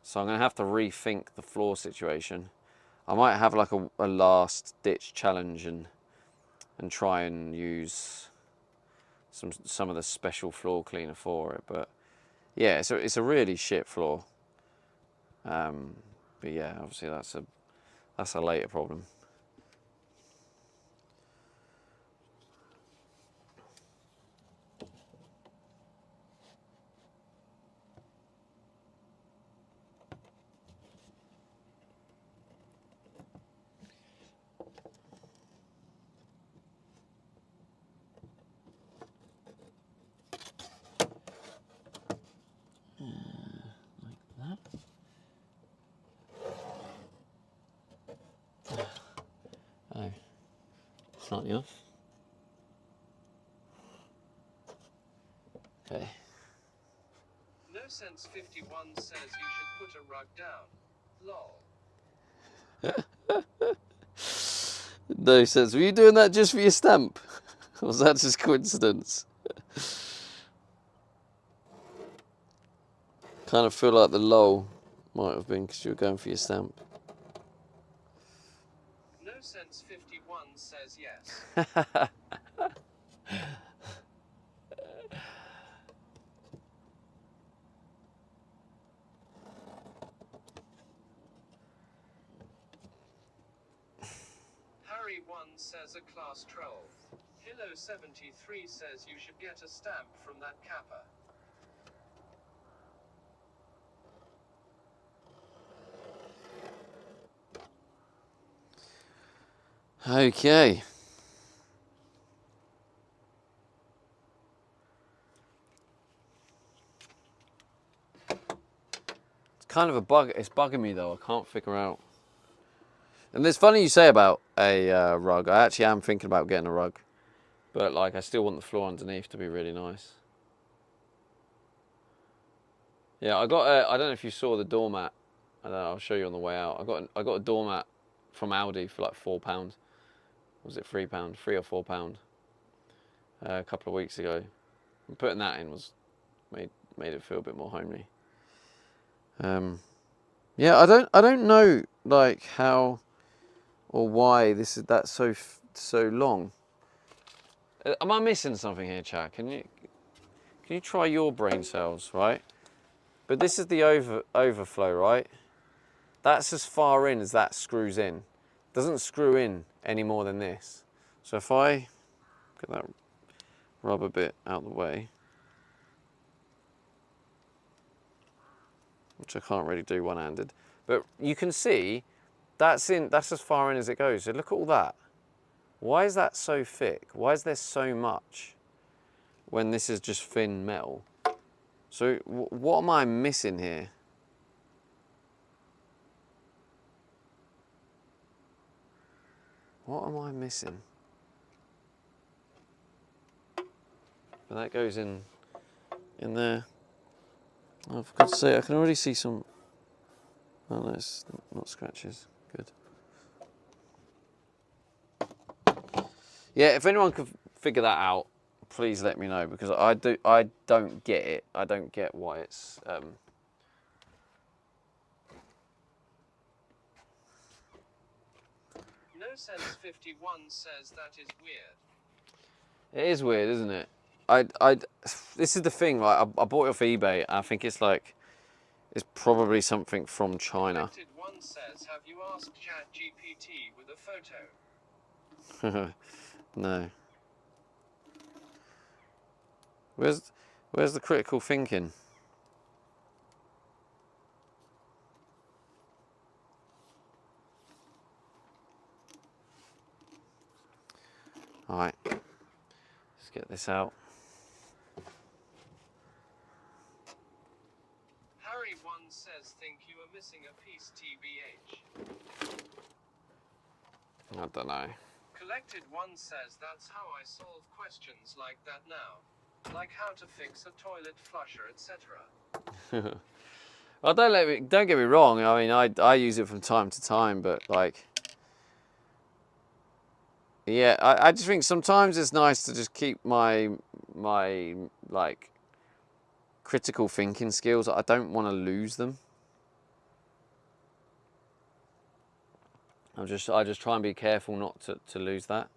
A: So I'm going to have to rethink the floor situation. I might have like a last ditch challenge and try and use some of the special floor cleaner for it, but yeah, it's a really shit floor. But yeah, obviously that's a later problem. Oh, slightly off. Okay.
C: No Sense 51 says you should put a rug down. Lol.
A: No sense. Were you doing that just for your stamp? Or was that just coincidence? Kind of feel like the lull might have been because you were going for your stamp.
C: No Sense 51 says yes. Harry 1 says a class troll. Hilo 73 says you should get a stamp from that kappa.
A: Okay. It's kind of a bug. It's bugging me though. I can't figure out. And it's funny you say about a rug. I actually am thinking about getting a rug. But like, I still want the floor underneath to be really nice. Yeah, I got I don't know if you saw the doormat. I don't know, I'll show you on the way out. I got a doormat from Aldi for like £4. Was it £3? £3 or £4 a couple of weeks ago. And putting that in was made it feel a bit more homely. Yeah, I don't know like how or why that's so long. Am I missing something here, Chad? Can you try your brain cells, right? But this is the overflow, right? That's as far in as that screws in. Doesn't screw in any more than this. So if I get that rubber bit out of the way, which I can't really do one-handed, but you can see that's as far in as it goes. So look at all that. Why is that so thick? Why is there so much when this is just thin metal? So what am I missing here? What am I missing? But that goes in there. Oh, for God's sake, I can already see some. Oh no, it's not scratches. Good. Yeah, if anyone could figure that out, please let me know, because I don't get it. I don't get why it's
C: No Sense 51 says that is weird.
A: It is weird, isn't it? This is the thing, right? I bought it off eBay. I think it's probably something from China.
C: Collected 1 says, have you asked ChatGPT with a photo?
A: No. Where's the critical thinking? All right. Let's get this out.
C: Harry 1 says, think you are missing a piece TBH.
A: I don't know.
C: Collected 1 says, that's how I solve questions like that now. Like how to fix a toilet flusher, etc.
A: Well, don't get me wrong. I mean, I use it from time to time, but like, yeah, I just think sometimes it's nice to just keep my like critical thinking skills. I don't want to lose them. I just try and be careful not to lose that.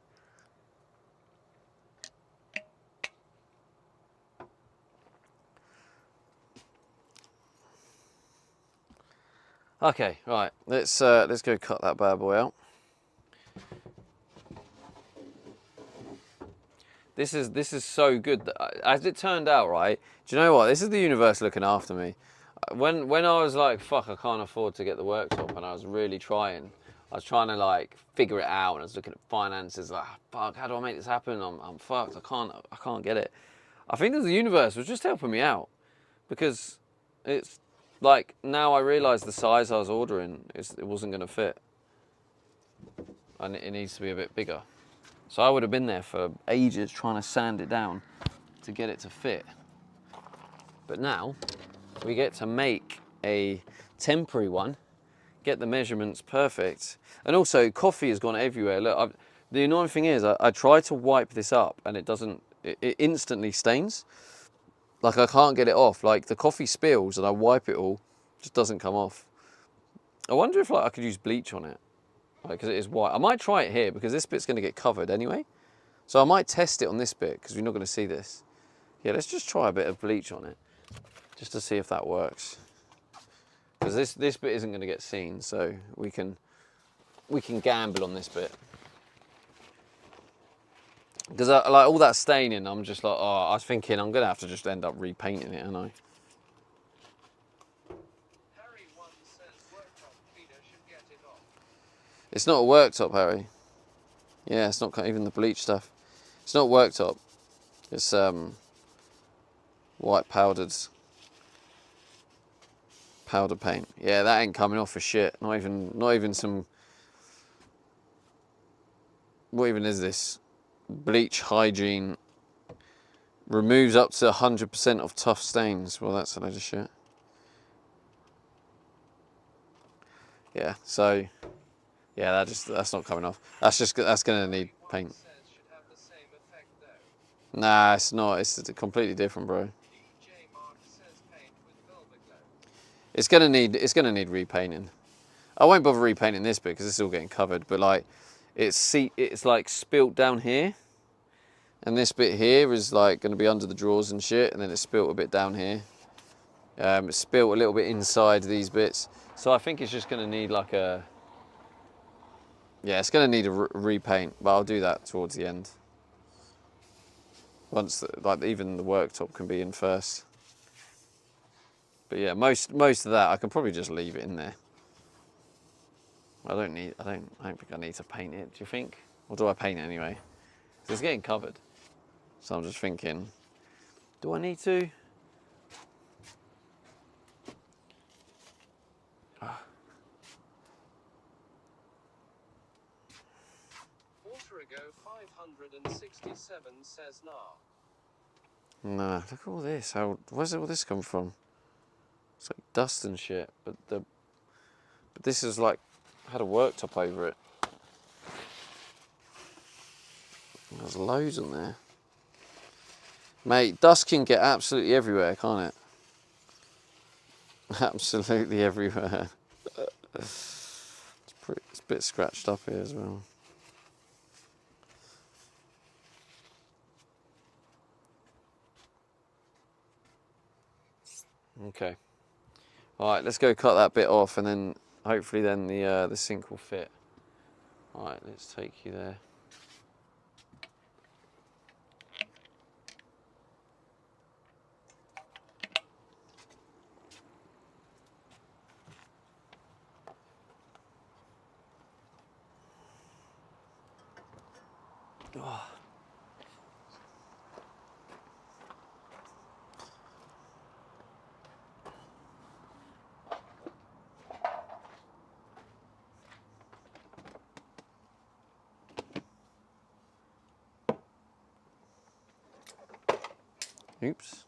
A: Okay, right. Let's go cut that bad boy out. This is so good. As it turned out, right? Do you know what? This is the universe looking after me. When I was like, fuck, I can't afford to get the workshop, and I was really trying. I was trying to like figure it out, and I was looking at finances. Like, fuck, how do I make this happen? I'm fucked. I can't get it. I think that the universe was just helping me out, because it's like now I realise the size I was ordering it wasn't going to fit, and it needs to be a bit bigger. So I would have been there for ages trying to sand it down to get it to fit. But now we get to make a temporary one, get the measurements perfect. And also coffee has gone everywhere. Look, the annoying thing is I try to wipe this up and it instantly stains. Like I can't get it off. Like the coffee spills and I wipe it all, it just doesn't come off. I wonder if like I could use bleach on it, because it is white. I might try it here because this bit's going to get covered anyway. So I might test it on this bit because we're not going to see this. Yeah, let's just try a bit of bleach on it, just to see if that works. Because this bit isn't going to get seen, so we can gamble on this bit. Because like all that staining, I'm just like, oh, I was thinking I'm going to have to just end up repainting it, aren't I?
C: Harry 1 says worktop cleaner should get it off.
A: It's not a worktop, Harry. Yeah, it's not even the bleach stuff. It's not worktop. It's white powder paint. Yeah, that ain't coming off for shit. Not even some. What even is this? Bleach hygiene removes up to 100% of tough stains. Well, that's a load of shit. Yeah, so yeah, that's not coming off. That's gonna need paint.
C: Says should have the same effect though.
A: Nah, it's not. It's completely different, bro.
C: DJ Mark says paint with Velveglow.
A: It's gonna need repainting. I won't bother repainting this bit because it's all getting covered. But like, it's like spilt down here, and this bit here is like going to be under the drawers and shit, and then it's spilt a bit down here. It's spilt a little bit inside these bits. So I think it's just going to need like a. Yeah, it's going to need a repaint, but I'll do that towards the end. Once like even the worktop can be in first. But yeah, most of that I can probably just leave it in there. I don't think I need to paint it. Do you think? Or do I paint it anyway? 'Cause it's getting covered. So I'm just thinking, do I need to?
C: Waterigo 567 says nah.
A: Nah, look at all this. Where's all this come from? It's like dust and shit. But this is like had a worktop over it. There's loads on there. Mate, dust can get absolutely everywhere, can't it? Absolutely everywhere. It's a bit scratched up here as well. Okay. All right, let's go cut that bit off, and then hopefully then the sink will fit. All right, let's take you there. Oh. Oops.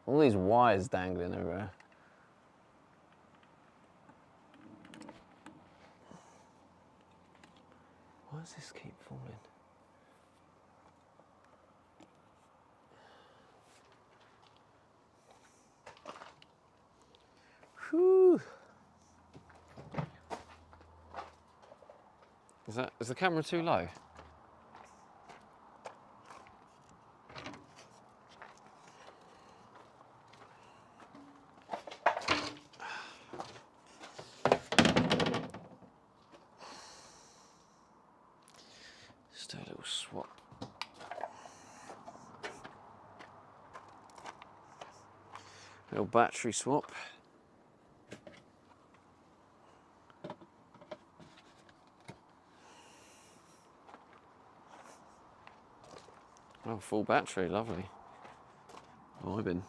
A: All these wires dangling everywhere. Why does this keep falling? Whew. Is the camera too low? Just do a little swap. Little battery swap. Oh, full battery, lovely. Vibing.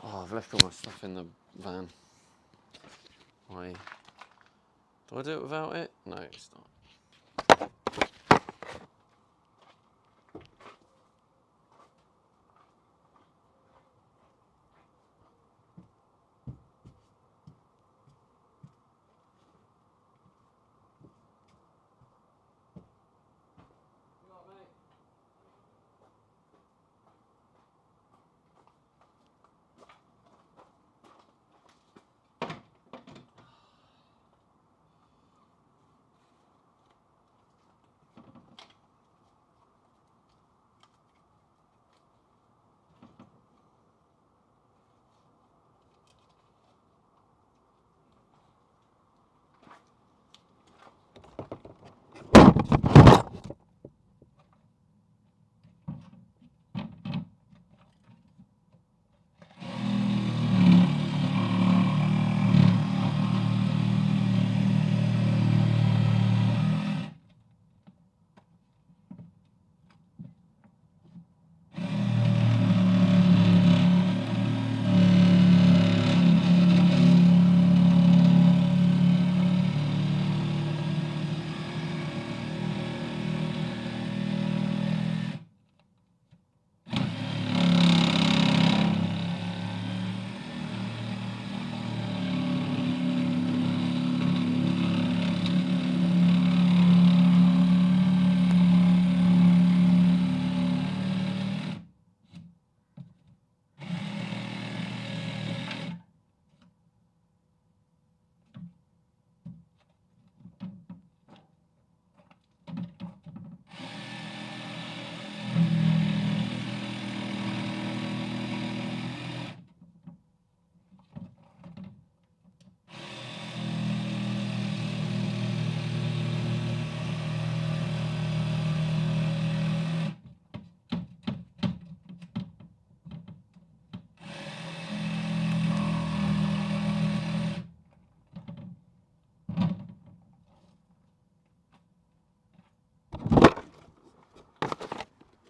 A: Oh, I've left all my stuff in the van. My Do I do it without it? No, it's not.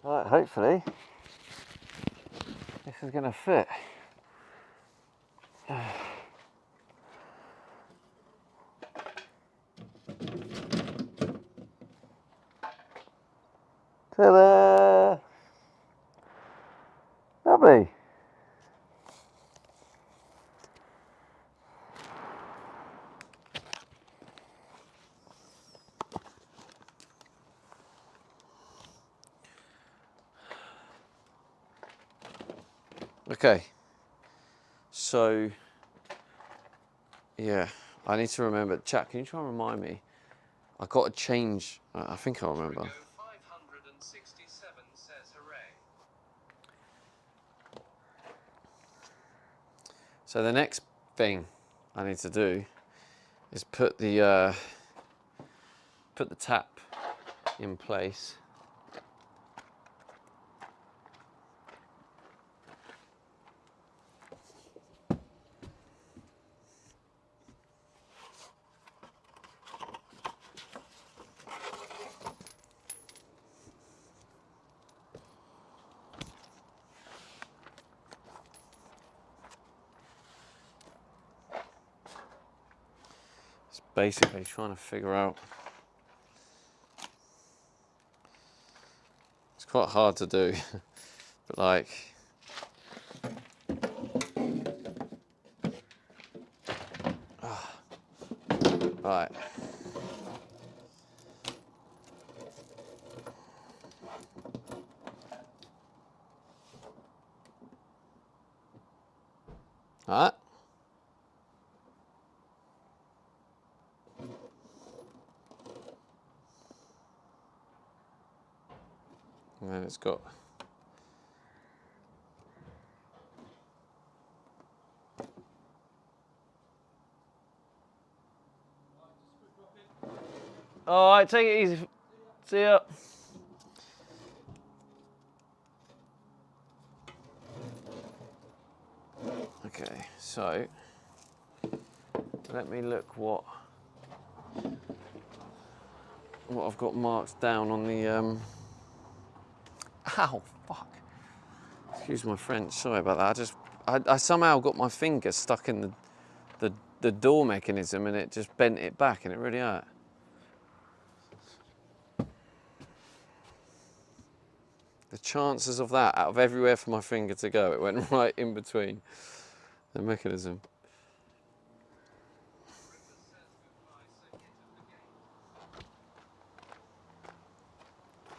A: Right, hopefully this is going to fit. Ta-da! Lovely. Okay, so yeah, I need to remember. Chat, can you try and remind me? I got to change. I think I remember.
C: 567 says hooray.
A: So the next thing I need to do is put the tap in place. It's basically trying to figure out. It's quite hard to do, but like. Right. Alright. And then it's got alright, take it easy. See ya. Okay, so let me look what I've got marked down on the ow, fuck. Excuse my French, sorry about that. I somehow got my finger stuck in the the door mechanism and it just bent it back and it really hurt. The chances of that, out of everywhere for my finger to go, it went right in between the mechanism.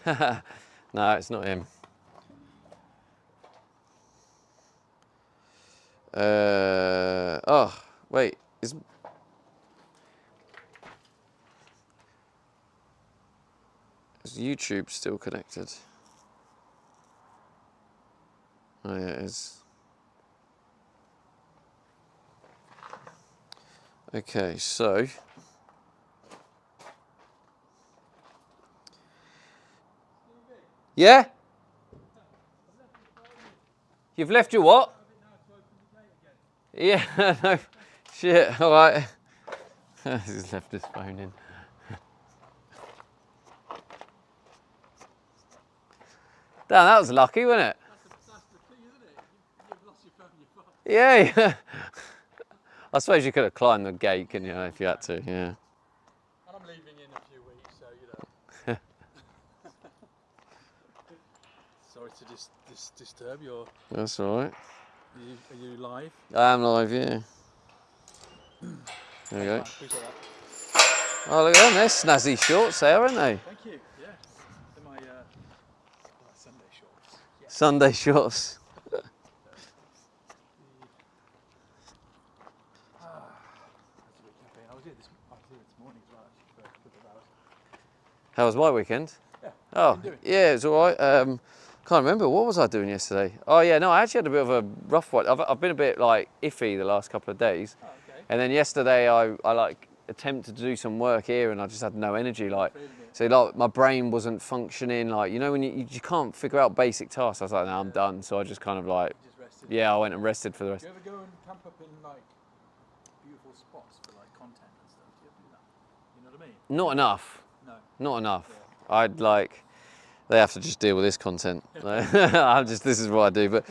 A: No, it's not him. Oh, wait. Is YouTube still connected? Oh, yeah, it is. Okay, so. Yeah? You've left your what? Yeah, no, shit, all right. He's left his phone in. Damn, that was lucky, wasn't it?
D: That's the thing, isn't it? You've lost your phone, you're fucked.
A: Yeah. I suppose you could have climbed the gate, couldn't you, if you had to, yeah.
D: And I'm leaving in a few weeks, so you know. Sorry to disturb your.
A: That's all right.
D: Are you live?
A: I am live, yeah. There we go.
D: Appreciate that.
A: Oh, look at them, they're snazzy shorts there, aren't they?
D: Thank you. Yeah. They're my Sunday shorts. Yeah.
A: Sunday shorts.
D: I was here this morning as well, actually, for a couple of hours.
A: How was my weekend?
D: Yeah.
A: Oh,
D: What you doing?
A: yeah, it was all right. Can't remember, what was I doing yesterday? Oh yeah, no, I actually had a bit of a rough one. I've been a bit like iffy the last couple of days.
D: Oh, okay.
A: And then yesterday I like attempted to do some work here and I just had no energy. Like,
D: Feeling it.
A: so like my brain wasn't functioning. Like, you know, when you can't figure out basic tasks. I was like, no, I'm done. So I just kind of like,
D: Just rested.
A: yeah, I went and rested for the rest.
D: Do you ever go and camp up in like beautiful spots for like content and stuff? Do you ever do that? You know what I mean?
A: Not enough.
D: No.
A: Not enough.
D: Yeah.
A: I'd like, they have to just deal with this content. This is what I do. But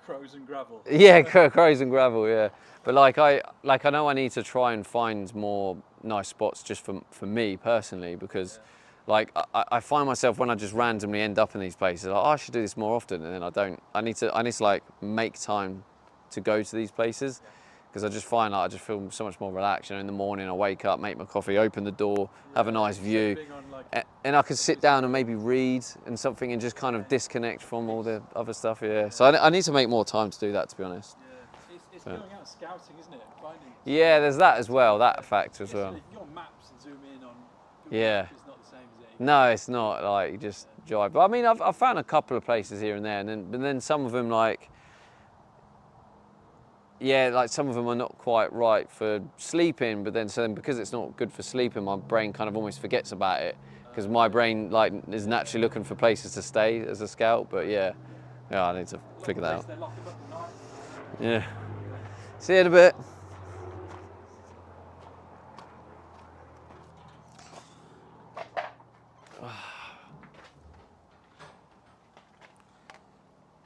D: Crows and gravel.
A: yeah, crows and gravel, yeah. But I know I need to try and find more nice spots just for me personally, because like I find myself when I just randomly end up in these places, like, oh, I should do this more often, and then I don't. I need to like make time to go to these places, because I just find like I just feel so much more relaxed. You know, in the morning I wake up, make my coffee, open the door, have a nice view,
D: Sipping on, like,
A: and I can sit down and maybe read and something and just kind of disconnect from all the other stuff. Yeah. So I need to make more time to do that, to be honest.
D: yeah. It's
A: So-
D: going out scouting, isn't it? Finding.
A: Yeah, there's that as well, that factor as
D: Yes,
A: well.
D: You can go on maps and zoom in on Google
A: Yeah.
D: Maps, it's not the same as it.
A: No, it's not like you just drive. But I mean, I've found a couple of places here and there, but then some of them like, yeah, like some of them are not quite right for sleeping. But then because it's not good for sleeping, my brain kind of almost forgets about it, because my brain like is naturally looking for places to stay as a scout. But yeah, I need to figure that out.
D: They lock them up at night.
A: Yeah. See you in a bit.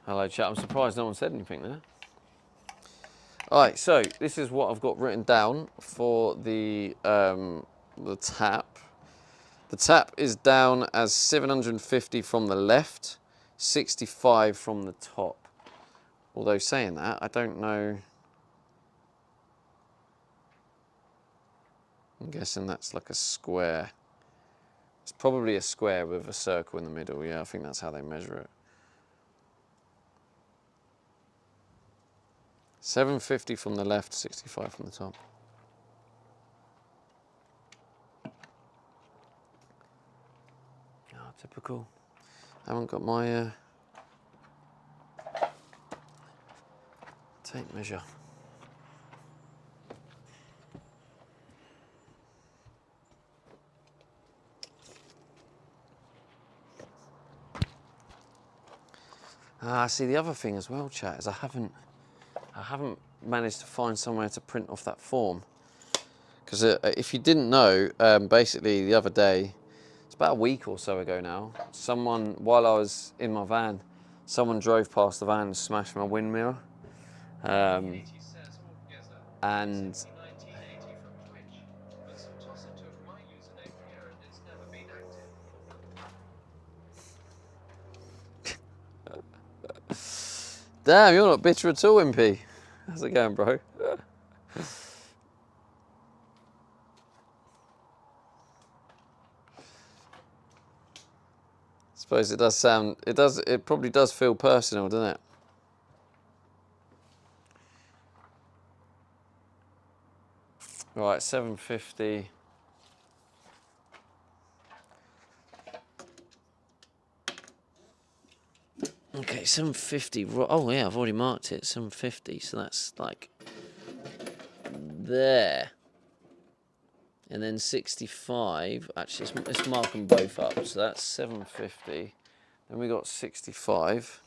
A: Hello chat, I'm surprised no one said anything there. Alright, so this is what I've got written down for the tap. The tap is down as 750 from the left, 65 from the top. Although saying that, I don't know. I'm guessing that's like a square. It's probably a square with a circle in the middle. Yeah, I think that's how they measure it. 750 from the left, 65 from the top. Oh, typical. I haven't got my tape measure. See, the other thing as well, chat, is I haven't managed to find somewhere to print off that form. Because if you didn't know, basically the other day, it's about a week or so ago now, someone, while I was in my van, someone drove past the van and smashed my wind mirror. And Damn, you're not bitter at all, MP. How's it going, bro? Suppose it does sound, it probably does feel personal, doesn't it? Right, 750. Okay, 750. Oh yeah, I've already marked it. 750. So that's like there. And then 65. Actually, let's mark them both up. So that's 750. Then we got 65.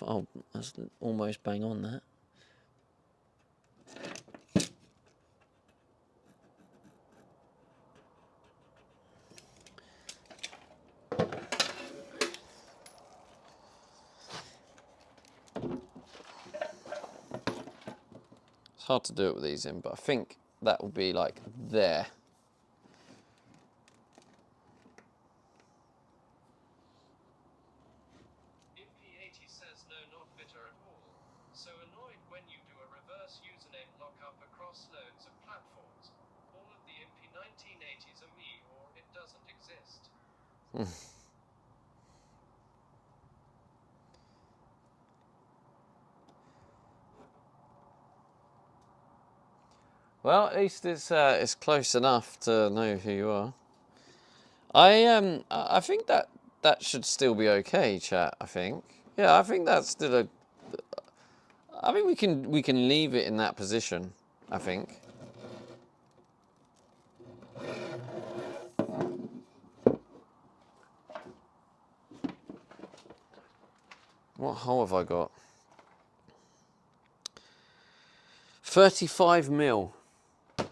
A: Oh, that's almost bang on that. It's hard to do it with these in, but I think that will be like there.
C: Imp80 says no, not bitter at all. So annoyed when you do a reverse username lockup across loads of platforms. All of the Imp1980s are me, or it doesn't exist.
A: Well, at least it's close enough to know who you are. I think that should still be okay, chat. I think. Yeah, I think that's still a. I think we can leave it in that position. I think. What hole have I got? 35 mil.
C: Imp80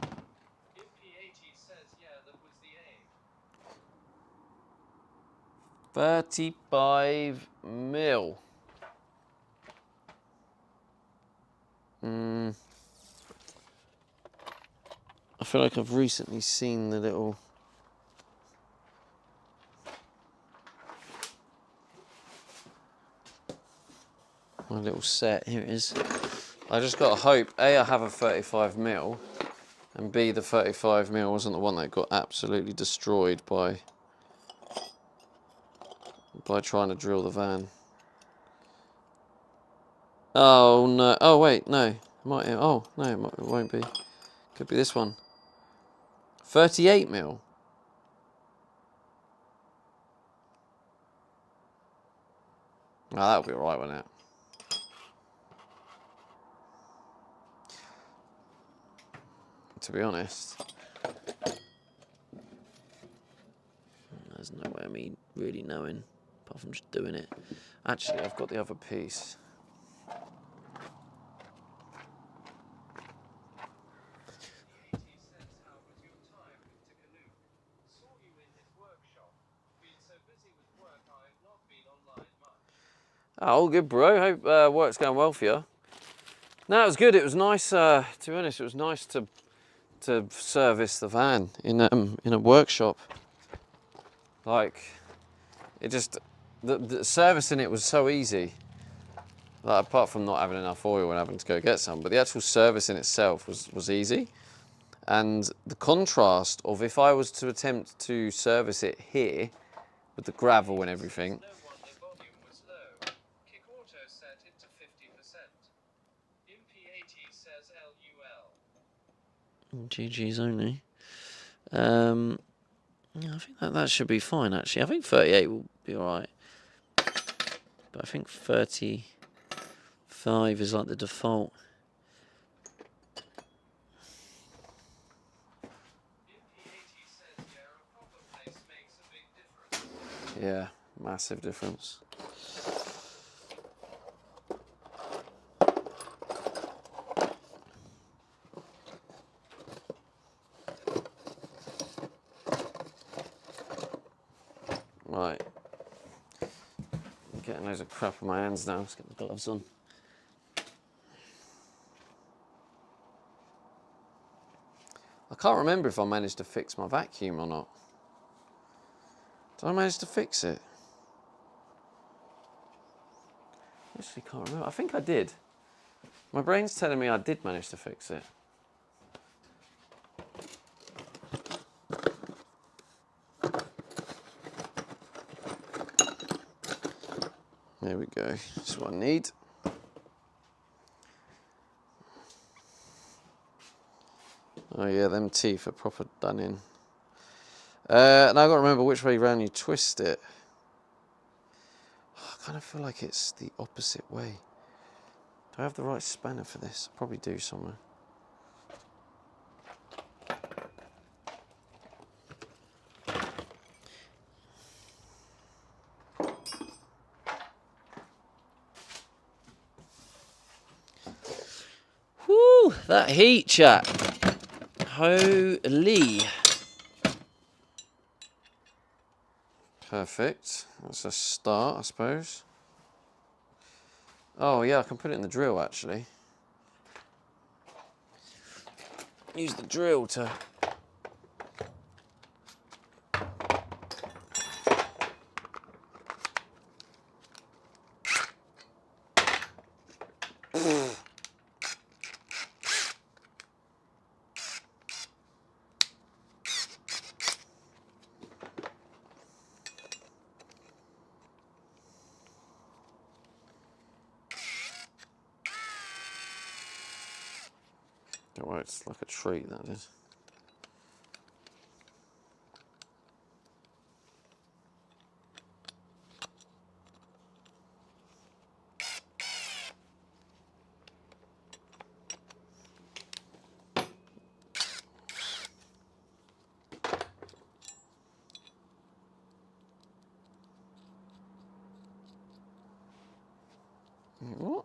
C: says yeah, that was the aim.
A: 35 mil. I feel like I've recently seen the little. My little set, here it is. I just got to hope, A, I have a 35 mil, and B, the 35 mil wasn't the one that got absolutely destroyed by trying to drill the van. Oh no, oh wait, no. It might, oh no, it won't be. Could be this one. 38 mil. Oh, that'll be alright, won't it? To be honest. There's no way of me really knowing, apart from just doing it. Actually, I've got the other piece. Oh, all good, bro. Hope work's going well for you. No, it was good. It was nice. To be honest, it was nice to service the van in a workshop. Like, it just the servicing it was so easy. Like, apart from not having enough oil and having to go get some, but the actual service in itself was easy. And the contrast of if I was to attempt to service it here with the gravel and everything. GG's only. Yeah, I think that should be fine, actually. I think 38 will be alright. But I think 35 is like the default. Yeah, massive difference. Right. I'm getting loads of crap on my hands now. Let's get the gloves on. I can't remember if I managed to fix my vacuum or not. Did I manage to fix it? I actually can't remember. I think I did. My brain's telling me I did manage to fix it. There we go. That's what I need. Oh yeah, them teeth are proper done in. Now I've got to remember which way round you twist it. I kind of feel like it's the opposite way. Do I have the right spanner for this? I probably do somewhere. Whoo, that heat, chat. Holy. Perfect. That's a start, I suppose. Oh yeah, I can put it in the drill actually. Use the drill to... Don't worry, it's like a treat, that is. What?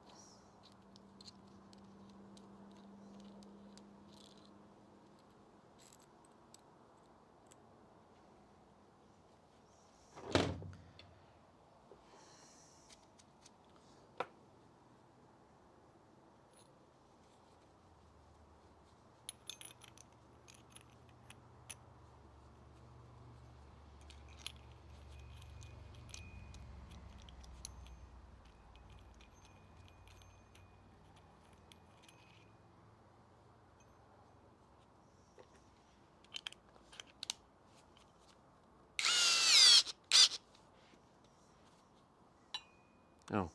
A: Oh,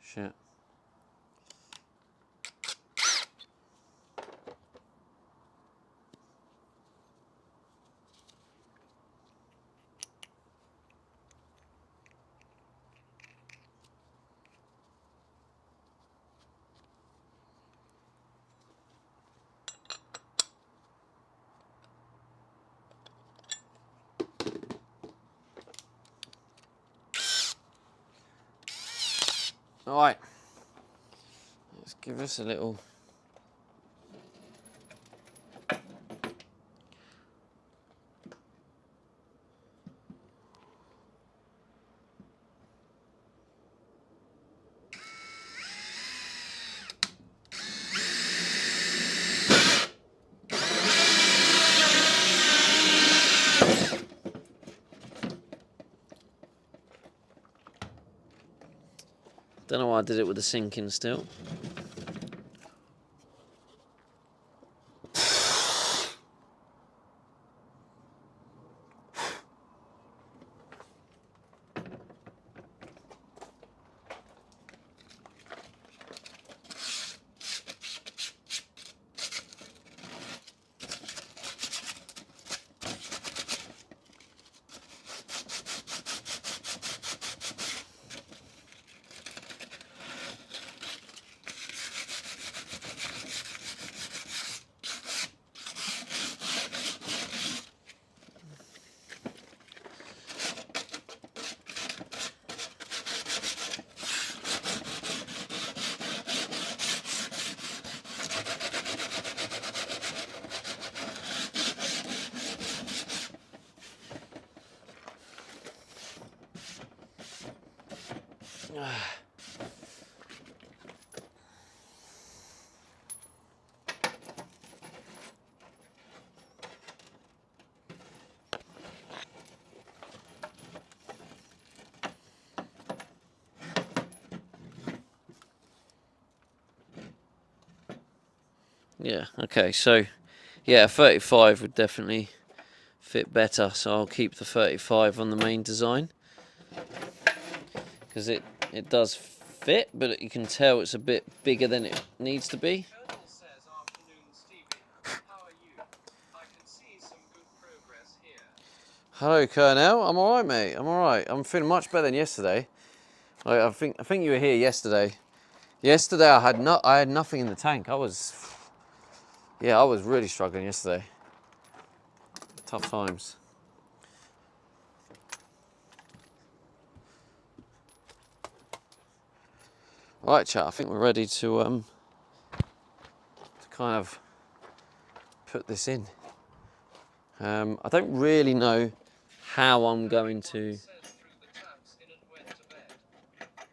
A: shit. All right. Let's give this a little... Don't know why I did it with the sinking still.
E: Yeah, okay, so yeah, 35 would definitely fit better, so I'll keep the 35 on the main design because it does fit, but you can tell it's a bit bigger than it needs to be.
C: Colonel says, afternoon, Stevie. How are you? I can see some good progress here.
A: Hello, Colonel. I'm all right, mate. I'm all right. I'm feeling much better than yesterday. I think you were here yesterday. Yesterday I had nothing in the tank. I was really struggling yesterday. Tough times. Right, chat. I think we're ready to kind of put this in. I don't really know how I'm going to.
C: Says through the taps in and went to bed.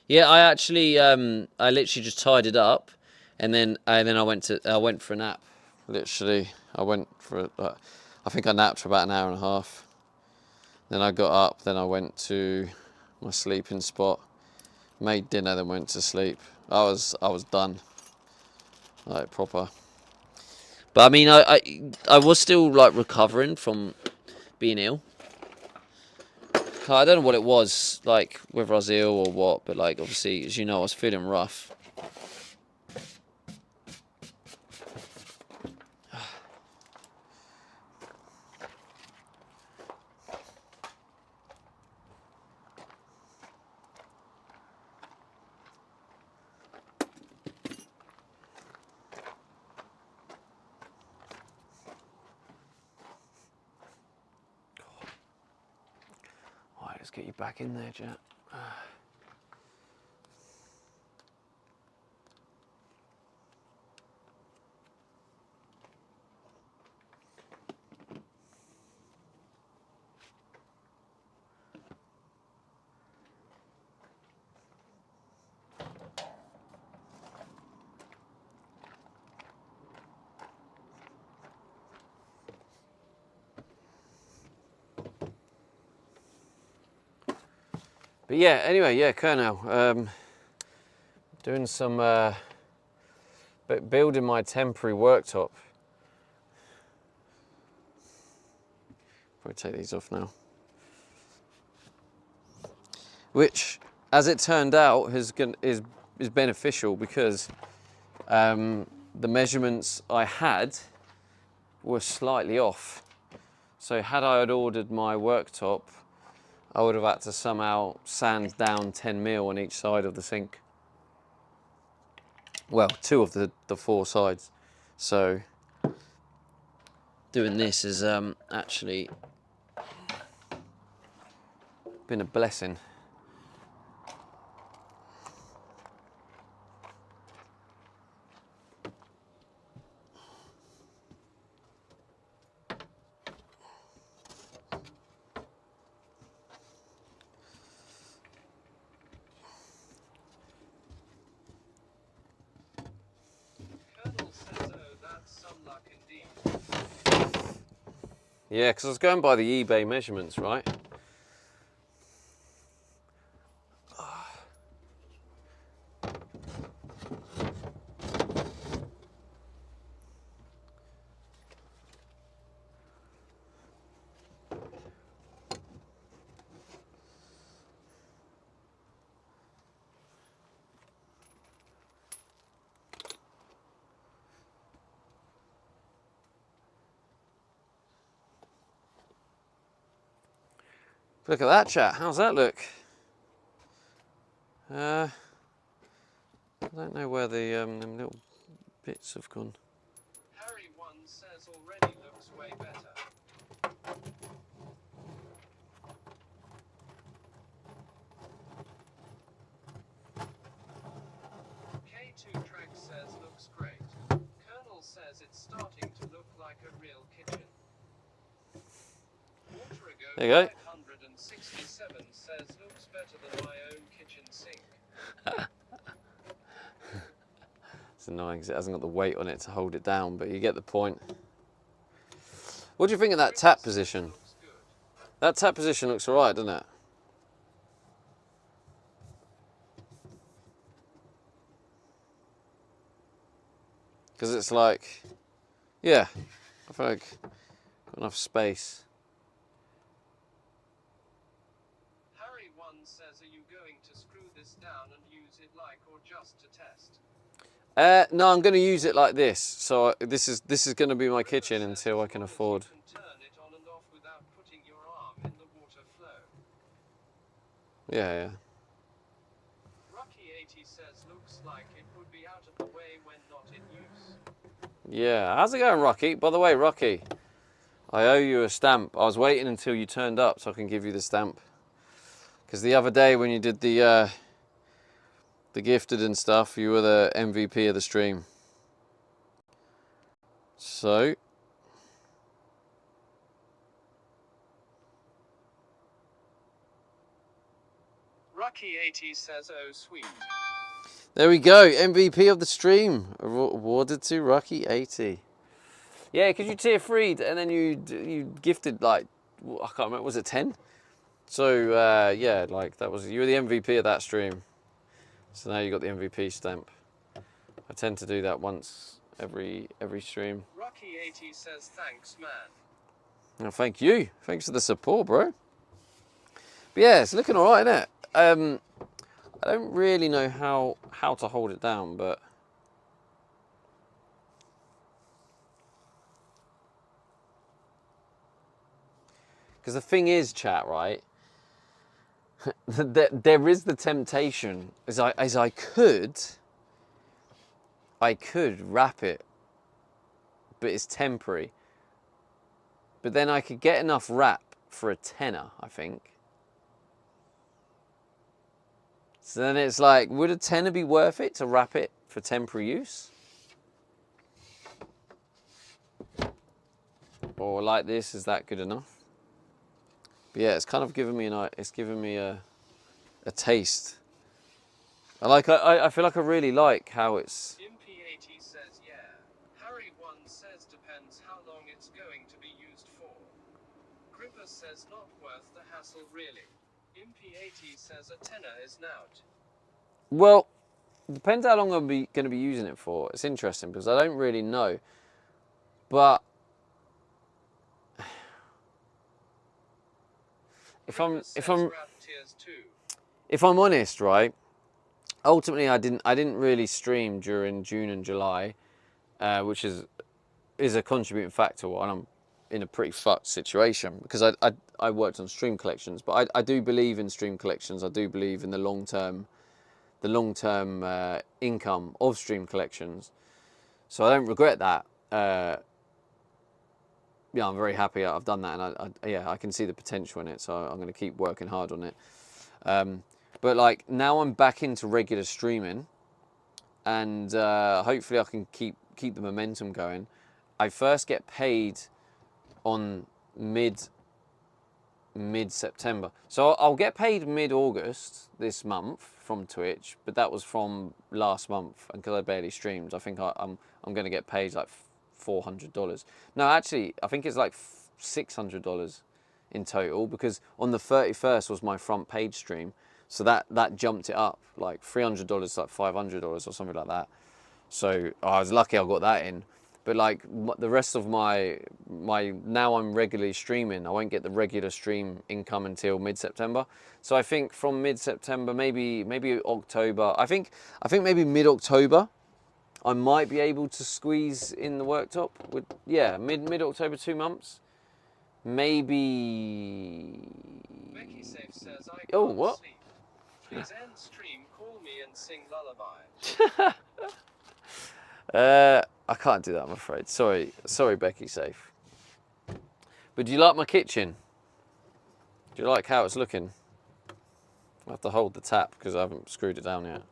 E: Yeah, I actually I literally just tied it up, and then I went for a nap.
A: Literally, I went for. I think I napped for about an hour and a half. Then I got up. Then I went to my sleeping spot, made dinner, then went to sleep. I was done, like proper.
E: But I mean, I was still like recovering from being ill. I don't know what it was, like whether I was ill or what, but like obviously, as you know, I was feeling rough.
A: Alright, let's get you back in there, Jack. But yeah, anyway, yeah, Colonel, doing some, building my temporary worktop. Probably take these off now. Which, as it turned out, is beneficial because the measurements I had were slightly off. So had I had ordered my worktop, I would have had to somehow sand down 10 mil on each side of the sink. Well, 2 of the 4 sides. So
E: Doing this has actually
A: been a blessing.
C: Colonel says, oh, that's some luck indeed.
A: Yeah, because I was going by the eBay measurements, right? Look at that, chat. How's that look? I don't know where the them little bits have gone.
C: Harry 1 says already looks way better. K2 Track says looks great. Colonel says it's starting to look like a real kitchen. Water
A: There you go.
C: 567 says looks better than my own kitchen sink.
A: It's annoying because it hasn't got the weight on it to hold it down, but you get the point. What do you think of that tap position?
C: Looks good.
A: That tap position looks alright, doesn't it? Because it's like, yeah, I feel like got enough space.
C: Harry one says, are you going to screw this down and use it like or just to test?
A: No, I'm going to use it like this. So this is going to be my kitchen
C: River says,
A: until I
C: as
A: can
C: long as
A: afford.
C: You can turn it on and off without putting your arm in the water flow.
A: Yeah, yeah.
C: Rocky80 says, looks like it would be out of the way when not in use.
A: Yeah, how's it going, Rocky? By the way, Rocky, I owe you a stamp. I was waiting until you turned up so I can give you the stamp. Because the other day when you did the gifted and stuff, you were the MVP of the stream. So,
C: Rocky80 says, oh sweet.
A: there we go, MVP of the stream, awarded to Rocky80. Yeah, because you tier 3'd and then you gifted like, I can't remember, was it 10? So yeah, like that was, you were the MVP of that stream. So now you got the MVP stamp. I tend to do that once every stream.
C: Rocky80 says, thanks man.
A: Well, thank you. Thanks for the support, bro. But yeah, it's looking all right, isn't it? I don't really know how to hold it down, but because the thing is, chat, right? there is the temptation, as I could wrap it, but it's temporary. But then I could get enough wrap for a tenner, I think. So then it's like, would a tenner be worth it to wrap it for temporary use? Or like this, is that good enough? But yeah, it's kind of given me a taste. I feel like I really like how it's.
C: Impy80 says, yeah. Harry1 says, depends how long it's going to be used for. Gripper says, not worth the hassle really. Impy80 says, a tenner is nout.
A: Well, depends how long I'm going to be using it for. It's interesting because I don't really know. But if I'm honest, right? Ultimately, I didn't really stream during June and July, which is a contributing factor while I'm in a pretty fucked situation because I worked on stream collections, but I do believe in stream collections. I do believe in the long term income of stream collections. So I don't regret that. Yeah, I'm very happy I've done that, and I can see the potential in it. So I'm going to keep working hard on it. But like now I'm back into regular streaming, and hopefully I can keep the momentum going. I first get paid on mid-September, so I'll get paid mid-August this month from Twitch, but that was from last month, and because I barely streamed, I think I'm going to get paid like $400. No, actually, I think it's like $600 in total because on the 31st was my front page stream. So that jumped it up like $300 to like $500 or something like that. So I was lucky I got that in. But like the rest of my now I'm regularly streaming. I won't get the regular stream income until mid-September. So I think from mid-September, maybe October. I think maybe mid-October, I might be able to squeeze in the worktop with mid-October, 2 months. Maybe.
C: Becky Safe says, I
A: Oh,
C: can't
A: what?
C: sleep. Please end stream, call me and sing lullaby.
A: I can't do that, I'm afraid. Sorry, Becky Safe. But do you like my kitchen? Do you like how it's looking? I have to hold the tap because I haven't screwed it down yet.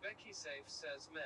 C: Becky Safe says, men.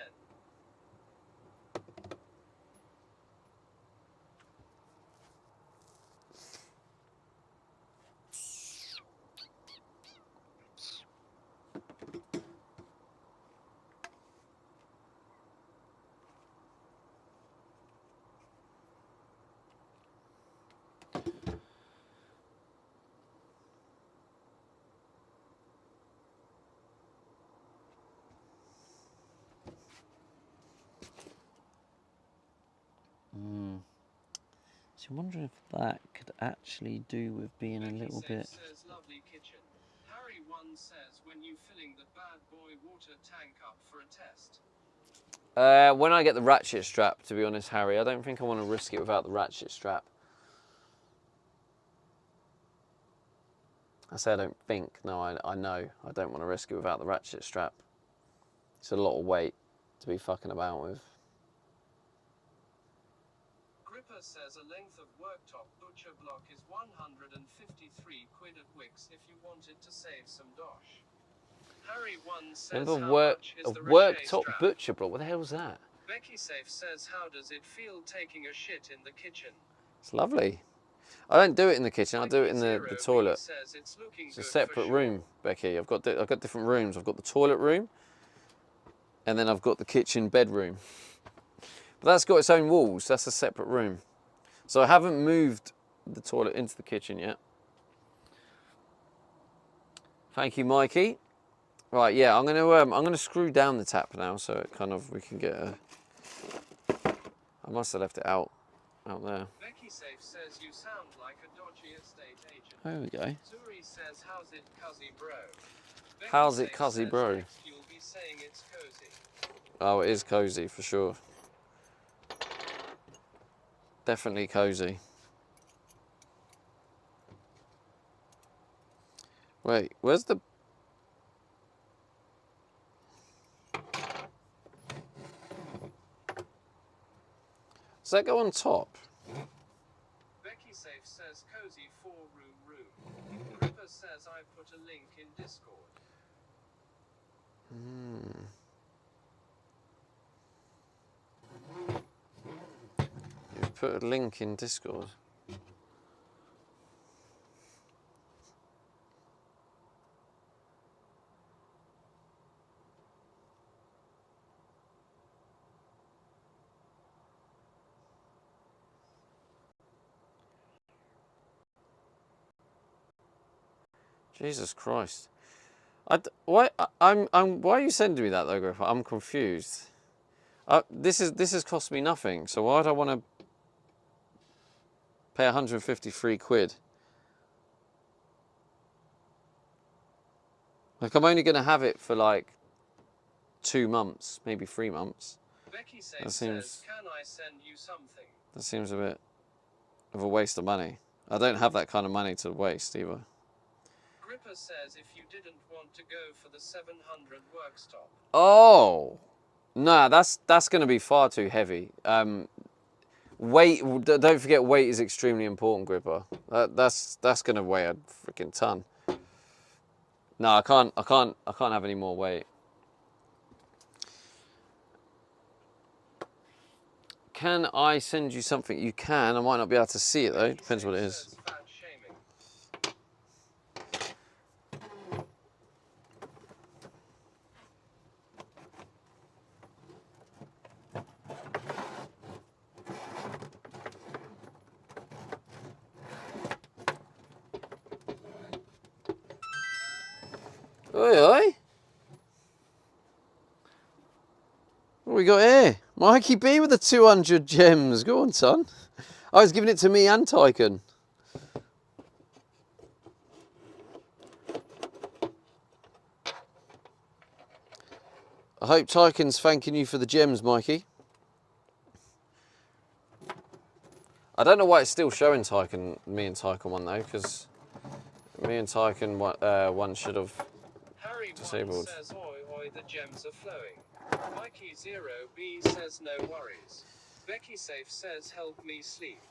E: I'm wondering if that could actually do with being a
C: Becky
E: little
C: Safe
E: bit.
C: says lovely kitchen. Harry one says when you filling the bad boy water tank up for a test.
A: When I get the ratchet strap, to be honest, Harry, I don't think I want to risk it without the ratchet strap. I say I don't think, no, I know. I don't want to risk it without the ratchet strap. It's a lot of weight to be fucking about with.
C: Gripper says a length of worktop butcher block is 153 quid at Wix if you wanted to save some dosh. Harry one says
A: Remember
C: how much is
A: a
C: the
A: worktop
C: strap?
A: butcher block? What the hell's that?
C: Becky Safe says how does it feel taking a shit in the kitchen?
A: It's lovely. I don't do it in the kitchen. I do it in the
C: Mikey0B
A: toilet.
C: says it's looking
A: It's a
C: good
A: separate
C: for sure.
A: room, Becky. I've got different rooms. I've got the toilet room, and then I've got the kitchen bedroom. But that's got its own walls. That's a separate room. So I haven't moved the toilet into the kitchen yet. Thank you, Mikey. Right, yeah, I'm gonna screw down the tap now, so it kind of we can get a. I must have left it out there.
C: Becky Safe says you sound like a dodgy estate agent.
E: There we go.
C: Zuri says how's it cuzzy bro? Becky
A: How's it
C: Safe
A: cuzzy,
C: says
A: bro?
C: next you'll be saying it's cozy.
A: Oh, it is cozy for sure. Definitely cozy. Wait, where's the... Does that go on top?
C: Becky Safe says cozy 4-room room. Gripper says I put a link in Discord.
A: You've put a link in Discord. Jesus Christ. Why are you sending me that though, Griff? I'm confused. This has cost me nothing, so why do I want to pay 153 quid? Like, I'm only going to have it for like 2 months, maybe 3 months.
C: Becky Safe
A: That seems-
C: says can I send you something?
A: That seems a bit of a waste of money. I don't have that kind of money to waste either.
C: Gripper says if you didn't want to go for the 700 work stop.
A: Oh, no, that's going to be far too heavy. Weight. Don't forget, weight is extremely important, Gripper. That's going to weigh a freaking ton. No, I can't have any more weight. Can I send you something? You can. I might not be able to see it though. Depends what it is.
C: Says fat shaming.
A: Oi, oi. What we got here? Mikey B with the 200 gems. Go on, son. I was giving it to me and Tyken. I hope Tyken's thanking you for the gems, Mikey. I don't know why it's still showing me and Tyken one though, because me and Tyken one should have.
C: Harry
A: Disabled.
C: one says oi oi the gems are flowing. Mikey 0B says no worries. Becky Safe says help me sleep.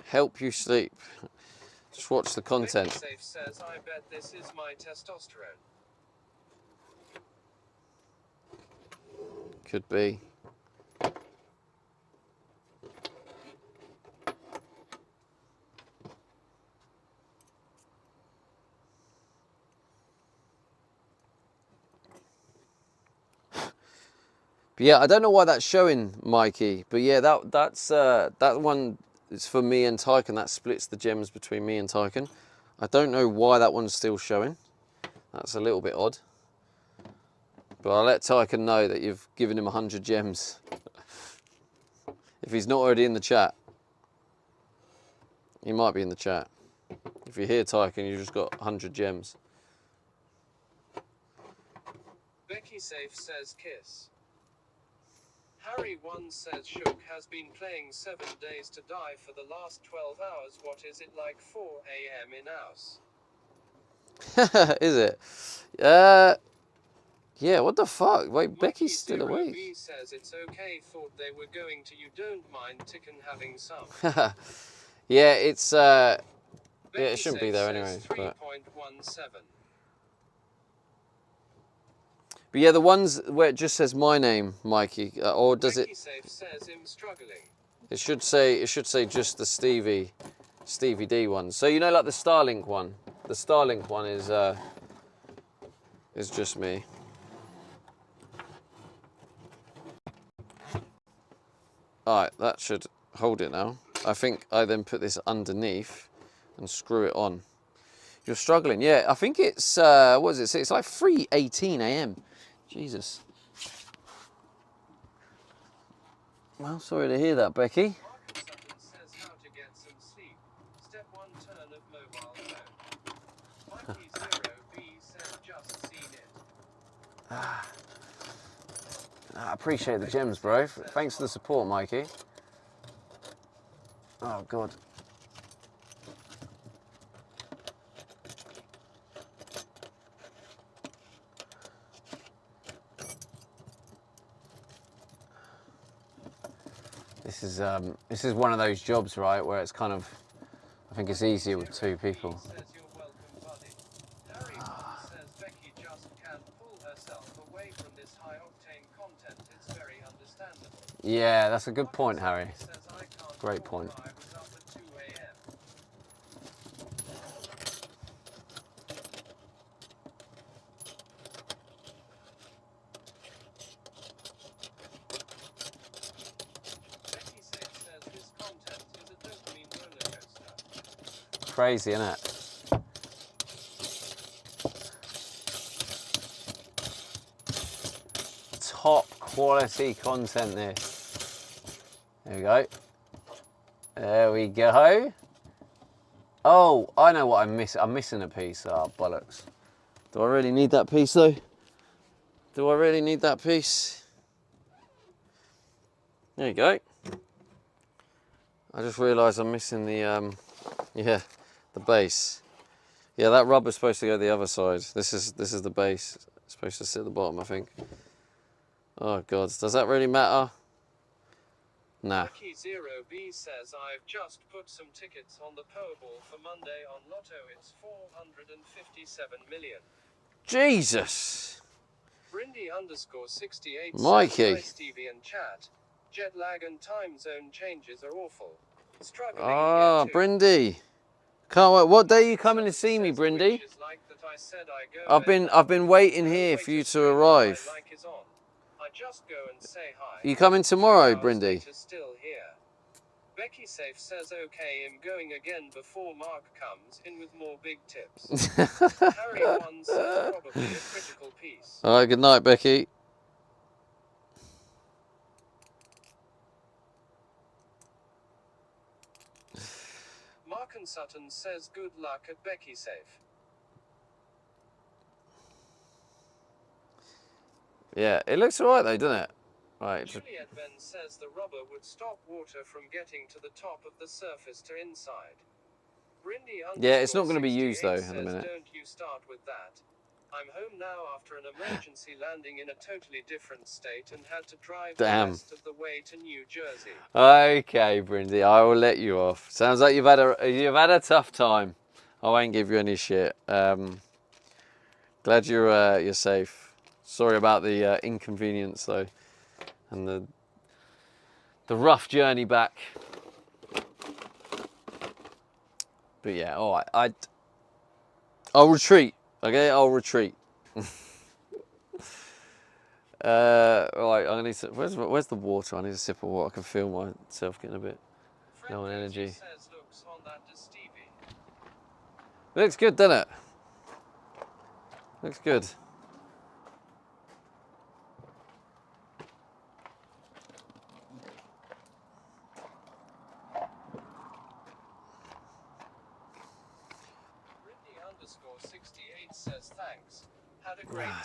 A: Help you sleep. Just watch the
C: Becky
A: content.
C: Safe says I bet this is my testosterone.
A: Could be. But yeah, I don't know why that's showing, Mikey. But yeah, that one is for me and Tyken. That splits the gems between me and Tyken. I don't know why that one's still showing. That's a little bit odd. But I'll let Tyken know that you've given him 100 gems. If he's not already in the chat. He might be in the chat. If you're here, Tycoon, you just got 100 gems.
C: Becky Safe says kiss. Harry one says Shook has been playing 7 Days to Die for the last 12 hours. What is it like 4 a.m. in house?
A: Is it? Yeah, what the fuck? Wait, Becky's still
C: Monkey0B
A: awake.
C: says it's okay. Thought they were going to. You don't mind Ticken having some.
A: Yeah, it's yeah,
C: Becky
A: it shouldn't be
C: Safe
A: there
C: says
A: anyway. But
C: 3.17.
A: yeah, the ones where it just says my name, Mikey, or does
C: Becky
A: it?
C: Safe says him struggling.
A: It should say just the Stevie D one. So you know, like the Starlink one. The Starlink one is just me. All right, that should hold it now. I think I then put this underneath and screw it on. You're struggling, yeah. I think it's what is it? It's like 3:18 a.m. Jesus. Well, sorry to hear that, Becky.
C: Mark Sutton says how to get some sleep. Step 1, turn of mobile phone. Mikey0B says just seen it.
A: I appreciate the gems, bro. Thanks for the support, Mikey. Oh, God. This is one of those jobs, right, where it's kind of, I think it's easier with 2 people.
C: Says you're welcome, buddy. Harry one says Becky just can't pull herself away from this high octane content. It's very understandable.
A: Yeah, that's a good point, Harry.
C: Says I can't
A: Great
C: call
A: point.
C: her. I was up at 2 a.m. Becky says this content is a dopamine roller coaster.
A: Crazy, isn't it? Top quality content, this. There we go. There we go. Oh, I know what I'm missing. I'm missing a piece. Oh, bollocks. Do I really need that piece, though? Do I really need that piece? There you go. I just realised I'm missing the, yeah, the base. Yeah, that rubber's supposed to go the other side. This is the base. It's supposed to sit at the bottom, I think. Oh God, does that really matter? Nah.
C: Monkey0B says I've just put some tickets on the Powerball for Monday on Lotto. It's 457 million.
A: Jesus.
C: Brindy_68
A: Mikey.
C: says, hi Stevie and chat. Jet lag and time zone changes are awful. Struggling
A: Oh,
C: here too.
A: Brindy. Can't wait. What day are you coming to see me,
C: Says,
A: Brindy?
C: which is like that I said I go
A: I've been waiting here for you to arrive.
C: Like is on. I just go and say hi.
A: You coming tomorrow,
C: 2 hours
A: Brindy?
C: later, still here. Becky Safe says okay, I'm going again before Mark comes in with more big tips. Harry one says probably a critical piece.
A: All right, good night, Becky.
C: Mark and Sutton says good luck at Becky Safe.
A: Yeah, it looks alright though, doesn't it? Right.
C: Juliet Ben says the rubber would stop water from getting to the top of the surface to inside. Brindy
A: Yeah, it's not going to be used though
C: says,
A: in a minute.
C: don't you start with that. I'm home now after an emergency landing in a totally different state and had to drive the rest of the way to New Jersey.
A: Okay, Brindy, I will let you off. Sounds like you've had a tough time. I won't give you any shit. Glad you're safe. Sorry about the inconvenience though, and the rough journey back. But yeah, all right. I'll retreat. Okay, I'll retreat. Right, I need to. Where's the water? I need a sip of water. I can feel myself getting a bit low on energy.
C: Says, looks on that to Stevie.
A: Looks good, doesn't it? Looks good.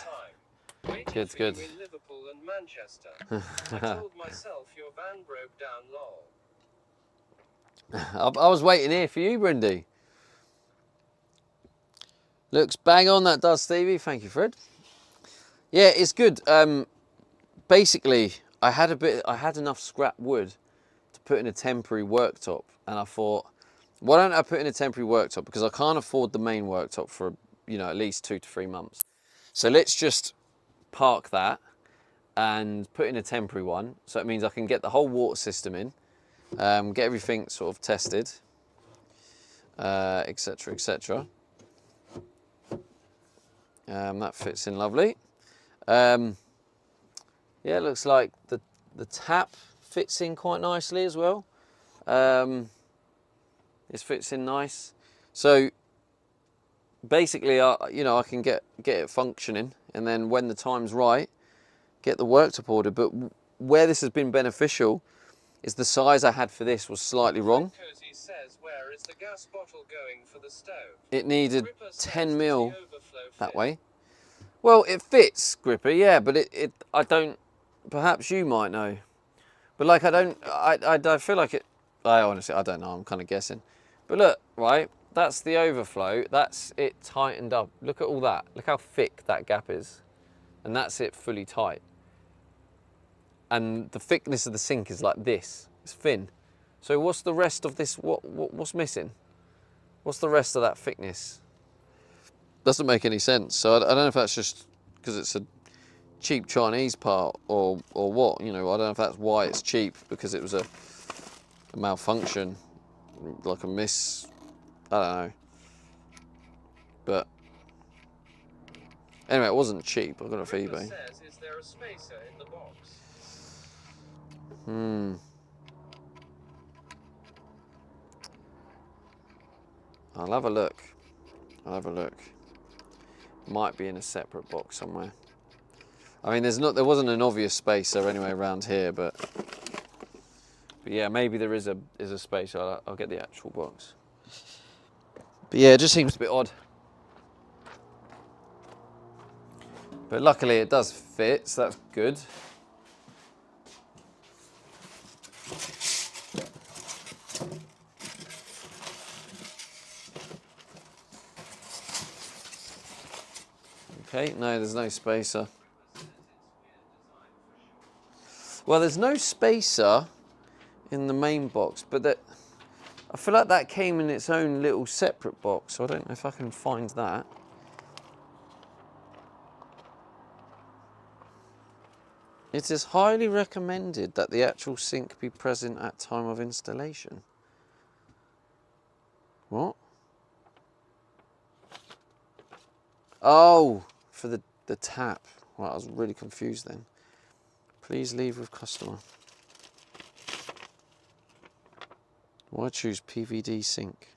C: time. Waiting
A: Good,
C: for
A: good.
C: you in Liverpool and Manchester. I told myself your van broke down, lol.
A: I was waiting here for you, Brindy. Looks bang on, that does, Stevie. Thank you, Fred. Yeah, it's good. Basically, I had enough scrap wood to put in a temporary worktop, and I thought, why don't I put in a temporary worktop, because I can't afford the main worktop for, you know, at least 2 to 3 months. So let's just park that and put in a temporary one. So it means I can get the whole water system in, get everything sort of tested, etc, etc. That fits in lovely. Yeah, it looks like the tap fits in quite nicely as well. This fits in nice. So basically, you know, I can get it functioning, and then when the time's right, get the worktop ordered. But where this has been beneficial is the size I had for this was slightly wrong.
C: Cozy says, where is the gas bottle going for the stove?
A: It needed
C: Gripper says,
A: 10
C: does the
A: mil
C: overflow
A: that
C: fit?
A: way. Well, it fits, Gripper, yeah, but I don't, perhaps you might know. But like, I feel like it, I honestly, I don't know, I'm kind of guessing. But look, right, that's the overflow, that's it tightened up. Look at all that, look how thick that gap is. And that's it fully tight. And the thickness of the sink is like this, it's thin. So what's the rest of this, what's missing? What's the rest of that thickness? Doesn't make any sense. So I don't know if that's just because it's a cheap Chinese part or what, you know. I don't know if that's why it's cheap, because it was a malfunction, like a miss, I don't know. But anyway, it wasn't cheap. I got it off
C: Gripper
A: eBay.
C: says, is there a spacer in the box?
A: I'll have a look. I'll have a look. Might be in a separate box somewhere. I mean, there wasn't an obvious spacer anyway around here, but yeah, maybe there is a spacer. I'll get the actual box. But yeah, it just seems a bit odd. But luckily it does fit, so that's good. Okay, no, there's no spacer. Well, there's no spacer in the main box, but I feel like that came in its own little separate box, so I don't know if I can find that. It is highly recommended that the actual sink be present at time of installation. What? Oh, for the tap. Right, I was really confused then. Please leave with customer. Why choose PVD sink?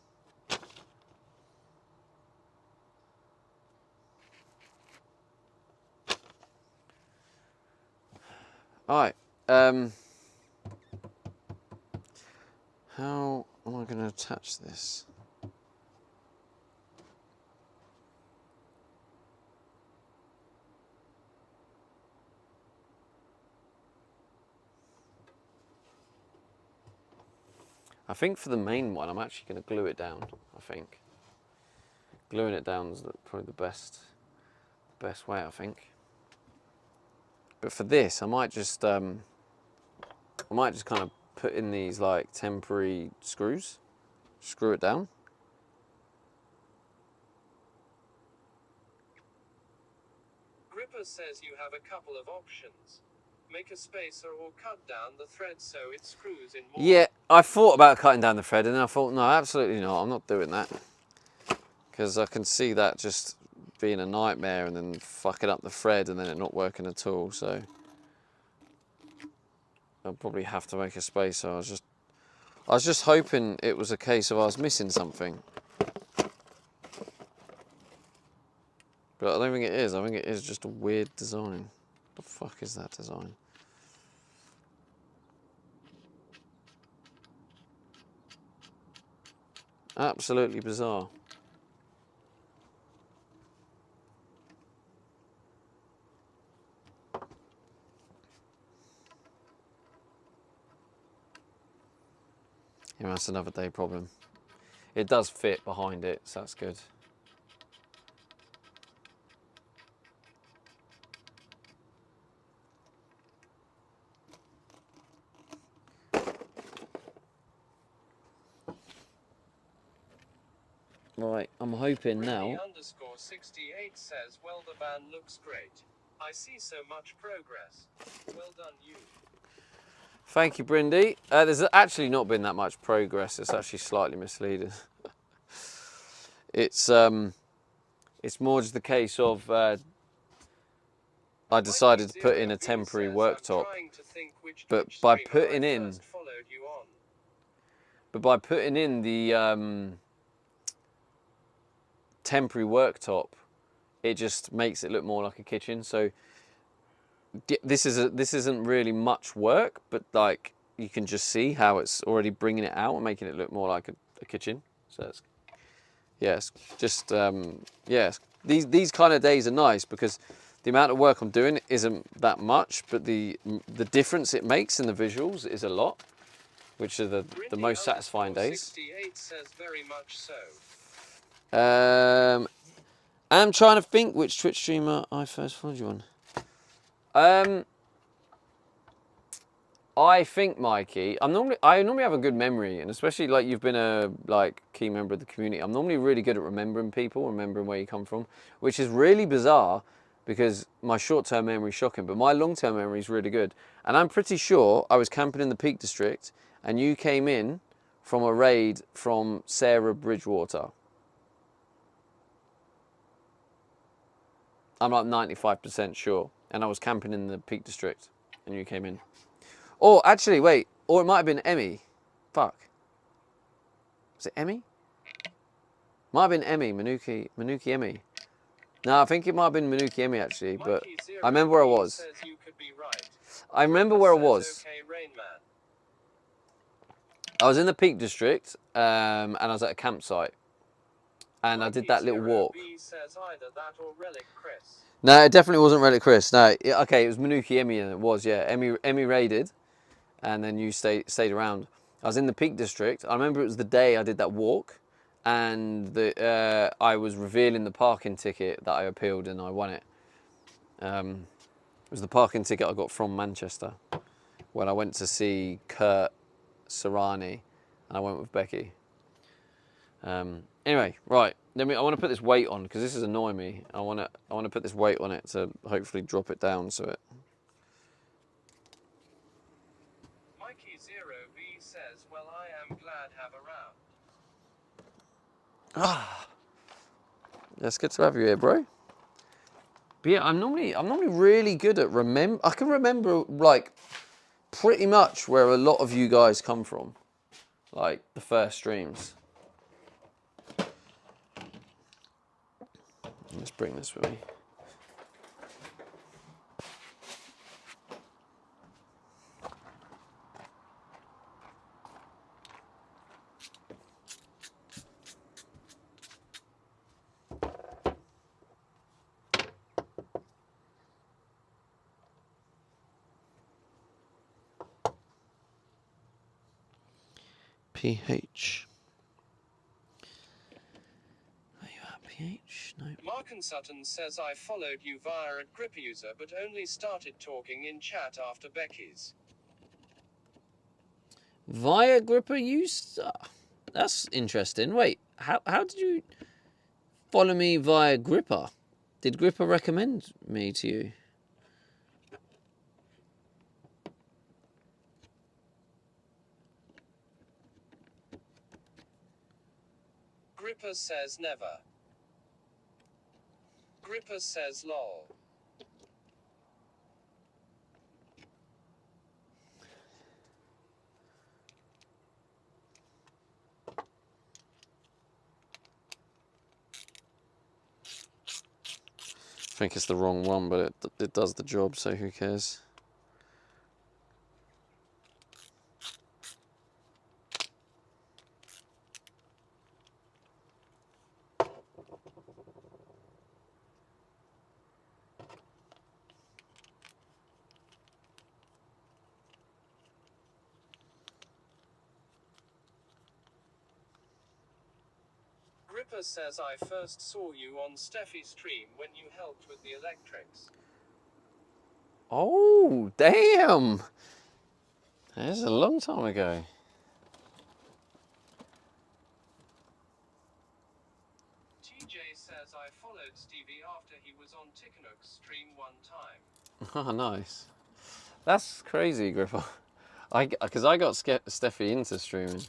A: Alright, how am I going to attach this? I think for the main one, I'm actually going to glue it down, I think. Gluing it down is probably the best way, I think. But for this, I might just kind of put in these like temporary screws, screw it down.
C: Gripper says you have a couple of options. Make a spacer or cut down the thread so it screws in more.
A: Yeah, I thought about cutting down the thread, and then I thought, no, absolutely not. I'm not doing that, because I can see that just being a nightmare and then fucking up the thread and then it not working at all. So I'll probably have to make a spacer. I was just hoping it was a case of I was missing something, but I don't think it is. I think it is just a weird design. What the fuck is that design? Absolutely bizarre. Yeah, that's another day problem. It does fit behind it, so that's good. Right, I'm hoping now.
C: _68 says, well, the van looks great. I see so much progress. Well done, you.
A: Thank you, Brindy. There's actually not been that much progress. It's actually slightly misleading. It's more just the case of I decided to put in a temporary worktop, but by putting in the temporary worktop, it just makes it look more like a kitchen. So this isn't really much work, but like you can just see how it's already bringing it out and making it look more like a kitchen. So it's, yeah, it's just yeah, these kind of days are nice because the amount of work I'm doing isn't that much, but the difference it makes in the visuals is a lot, which are the most satisfying days.
C: 68 says very much so.
A: I'm trying to think which Twitch streamer I first followed you on. I think, Mikey, I normally have a good memory, and especially like you've been a key member of the community. I'm normally really good at remembering people, remembering where you come from, which is really bizarre because my short-term memory is shocking, but my long-term memory is really good. And I'm pretty sure I was camping in the Peak District, and you came in from a raid from Sarah Bridgewater. I'm like 95% sure, and I was camping in the Peak District, and you came in. Or actually, wait. Or it might have been Emmy. Fuck. Was it Emmy? Might have been Emmy. Manuki Emmy. No, I think it might have been Manuki Emmy actually. But I remember where I was. I remember where I was. I was in the Peak District, and I was at a campsite, and I did that little walk. No, it definitely wasn't Relic Chris. No, okay, it was Manuki Emmy, and it was, yeah. Emmy raided. And then you stayed around. I was in the Peak District. I remember it was the day I did that walk, and I was revealing the parking ticket that I appealed, and I won it. It was the parking ticket I got from Manchester when I went to see Kurt Serrani, and I went with Becky. Anyway, right. I want to put this weight on because this is annoying me. I want to put this weight on it to hopefully drop it down so it.
C: Mikey0B says, well, I am glad have around.
A: Ah, it's good to have you here, bro. But yeah, I'm normally really good at I can remember like pretty much where a lot of you guys come from, like the first streams. Let's bring this with me. PH. Are you at PH? No.
C: Mark and Sutton says I followed you via at GripperUser but only started talking in chat after Becky's.
A: Via GripperUser? That's interesting. Wait, how did you follow me via Gripper? Did Gripper recommend me to you?
C: Gripper says never. Gripper says lol.
A: I think it's the wrong one, but it does the job, so who cares?
C: Gripper says I first saw you on Steffi's stream when you helped with the electrics.
A: Oh, damn! That's a long time ago.
C: TJ says I followed Stevie after he was on Tikanuk's stream one time.
A: Oh, nice. That's crazy, Gripper. Because I got Steffi into streaming.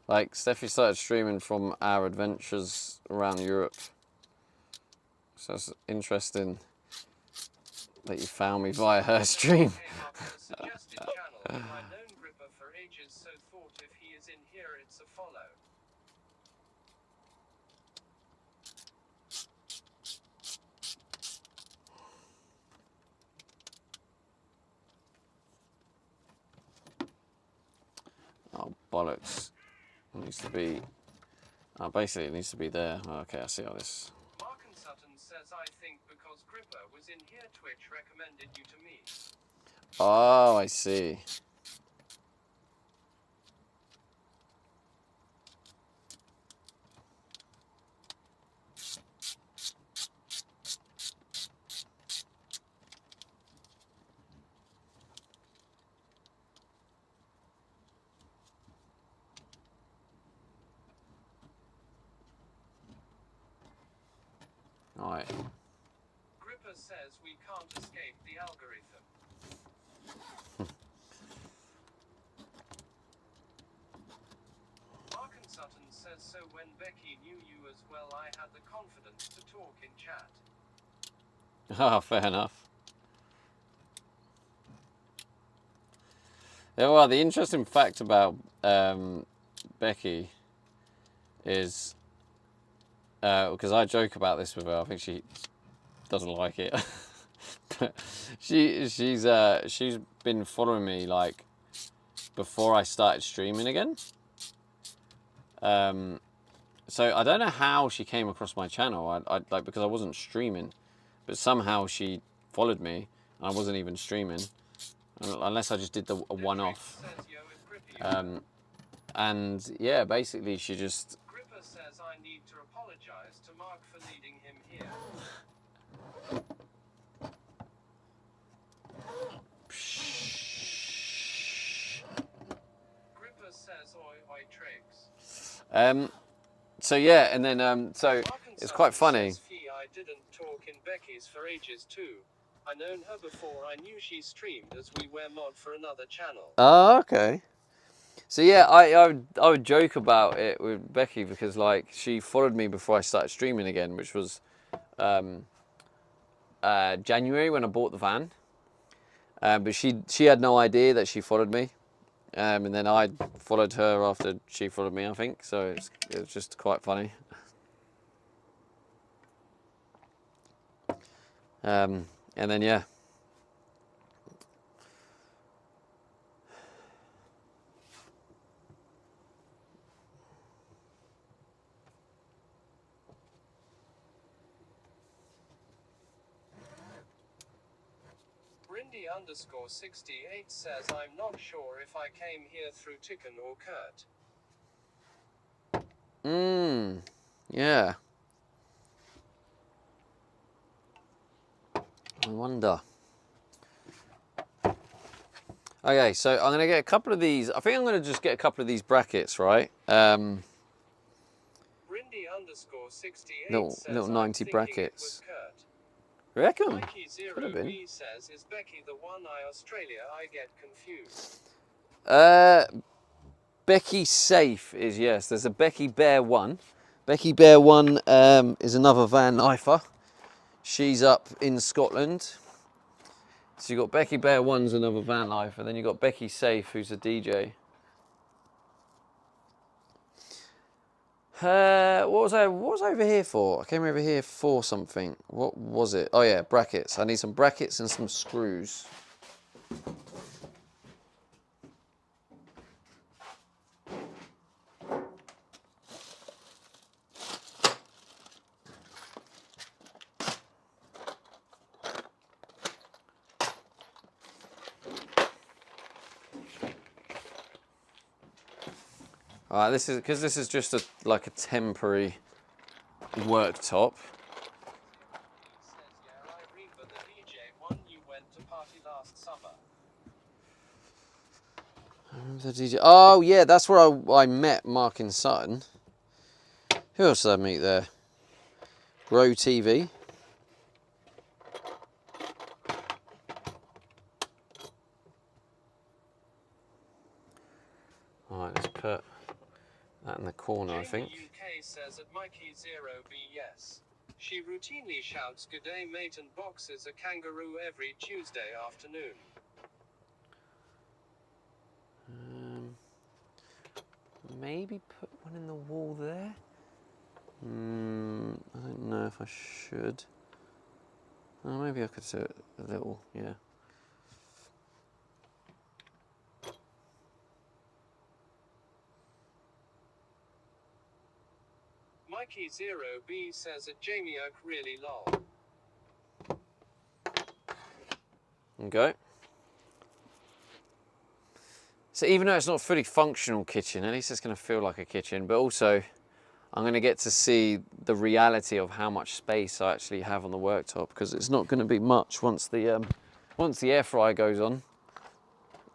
A: Like, Steffi started streaming from our adventures around Europe. So it's interesting that you found me via her stream.
C: Came up with a suggested channel, and I've known Gripper for ages, so thought if he is in here it's a follow.
A: Oh, bollocks. It needs to be... Oh, basically it needs to be there. Oh, okay, I see how this...
C: Mark and Sutton says I think because Gripper was in here Twitch recommended you to me.
A: Oh, I see. Alright.
C: Gripper says we can't escape the algorithm. Mark and Sutton says so when Becky knew you as well I had the confidence to talk in chat.
A: Oh, fair enough. Yeah, well, the interesting fact about Becky is, because I joke about this with her, I think she doesn't like it. But she's been following me like before I started streaming again. So I don't know how she came across my channel. I like because I wasn't streaming, but somehow she followed me and I wasn't even streaming, unless I just did a one-off.
C: Says yo if Grippy
A: And yeah, basically she just
C: Gripper says I need to apologize to Mark for leading him here. Gripper says oi oi tricks.
A: So yeah, and then so
C: Mark and
A: it's
C: Sutton
A: quite funny.
C: says, "Fee, I didn't talk in Becky's for ages too. I known her before I knew she streamed as we were mod for another channel.
A: Oh, okay. So yeah, I would joke about it with Becky because like she followed me before I started streaming again, which was January when I bought the van. But she had no idea that she followed me, and then I followed her after she followed me, I think. So it's just quite funny. And then yeah.
C: Brindy_68 says I'm not sure if I came here through Tikkun or Kurt.
A: Yeah. I wonder. Okay, so I'm going to get a couple of these. I think I'm going to just get a couple of these brackets, right?
C: Brindy_68
A: Little
C: says
A: 90
C: I'm thinking
A: brackets.
C: It was Kurt.
A: Reckon?
C: Mikey
A: Could have been.
C: 0B says is Becky the one I Australia I get confused.
A: Becky Safe is yes. There's a Becky Bear 1. Becky Bear 1 is another van lifer. She's up in Scotland. So you got Becky Bear 1's another van lifer. Then you got Becky Safe, who's a DJ. What was I over here for? I came over here for something. What was it? Oh yeah, brackets. I need some brackets and some screws. Alright, this is just like a temporary worktop.
C: Says, yeah, I remember the DJ one you went to party last summer.
A: The DJ. Oh yeah, that's where I met Mark and Sutton. Who else did I meet there? Grow TV. Alright, let's put that in the corner, I think.
C: Jamie UK says at Mikey0B yes. She routinely shouts "G'day mate" and boxes a kangaroo every Tuesday afternoon.
A: Maybe put one in the wall there. I don't know if I should. Oh, maybe I could do it a little, yeah.
C: Mikey0B says at Jamie Oak really lol.
A: Okay. So even though it's not a fully functional kitchen, at least it's going to feel like a kitchen, but also I'm going to get to see the reality of how much space I actually have on the worktop, because it's not going to be much once the air fryer goes on.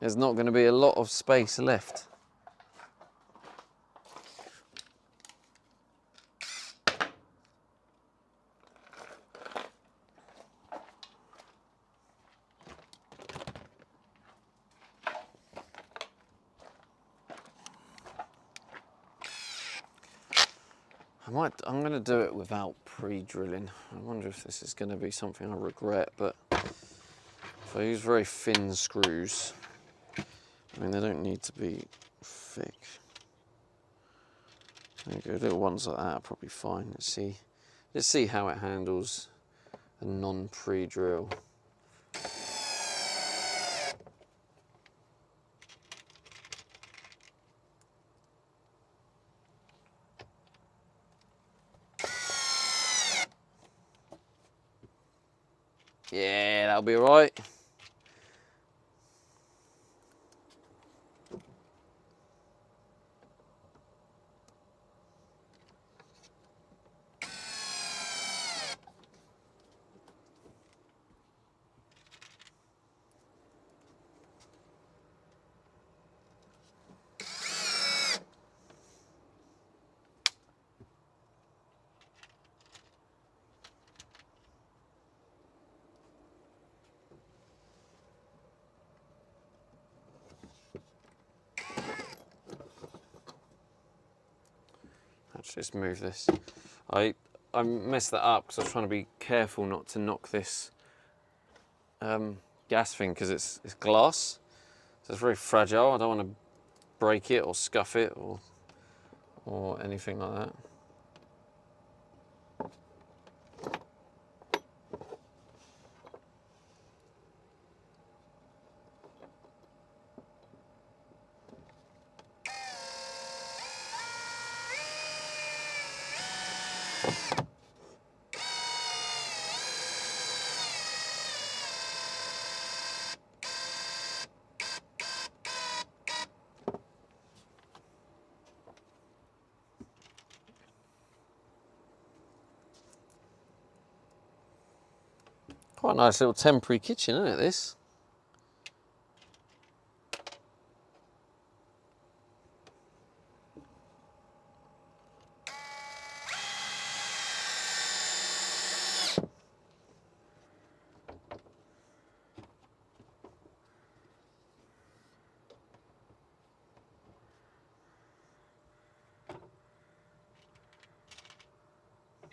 A: There's not going to be a lot of space left. I'm going to do it without pre-drilling. I wonder if this is going to be something I regret, but if I use very thin screws, I mean, they don't need to be thick. There you go, little ones like that are probably fine. Let's see how it handles a non-pre-drill. Yeah, that'll be all right. Let's just move this. I messed that up because I was trying to be careful not to knock this gas thing, because it's glass, so it's very fragile. I don't want to break it or scuff it or anything like that. Quite a nice little temporary kitchen, isn't it, this?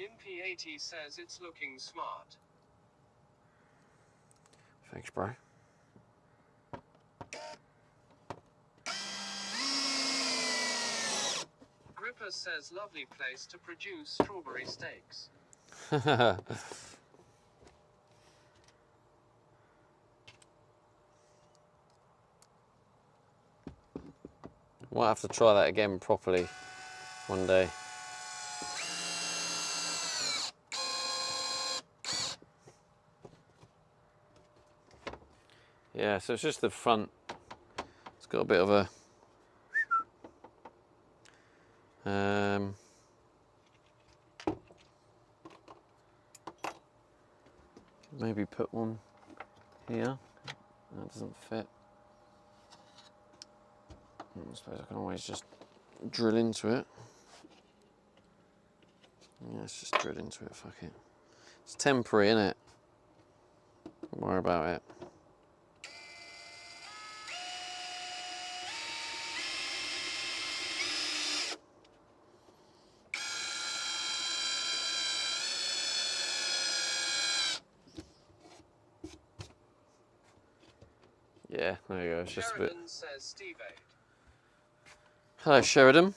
C: Imp80 says it's looking smart.
A: Thanks, bro.
C: Gripper says lovely place to produce strawberry steaks.
A: Might have to try that again properly one day. Yeah, so it's just the front. It's got a bit of a
E: maybe put one here. That doesn't fit. I suppose I can always just drill into it. Yeah, let's just drill into it, fuck it. It's temporary, innit? Don't worry about it. Yeah, there you go. It's just a bit.
C: Sheridan says Steve Aid.
E: Hello, Sheridan.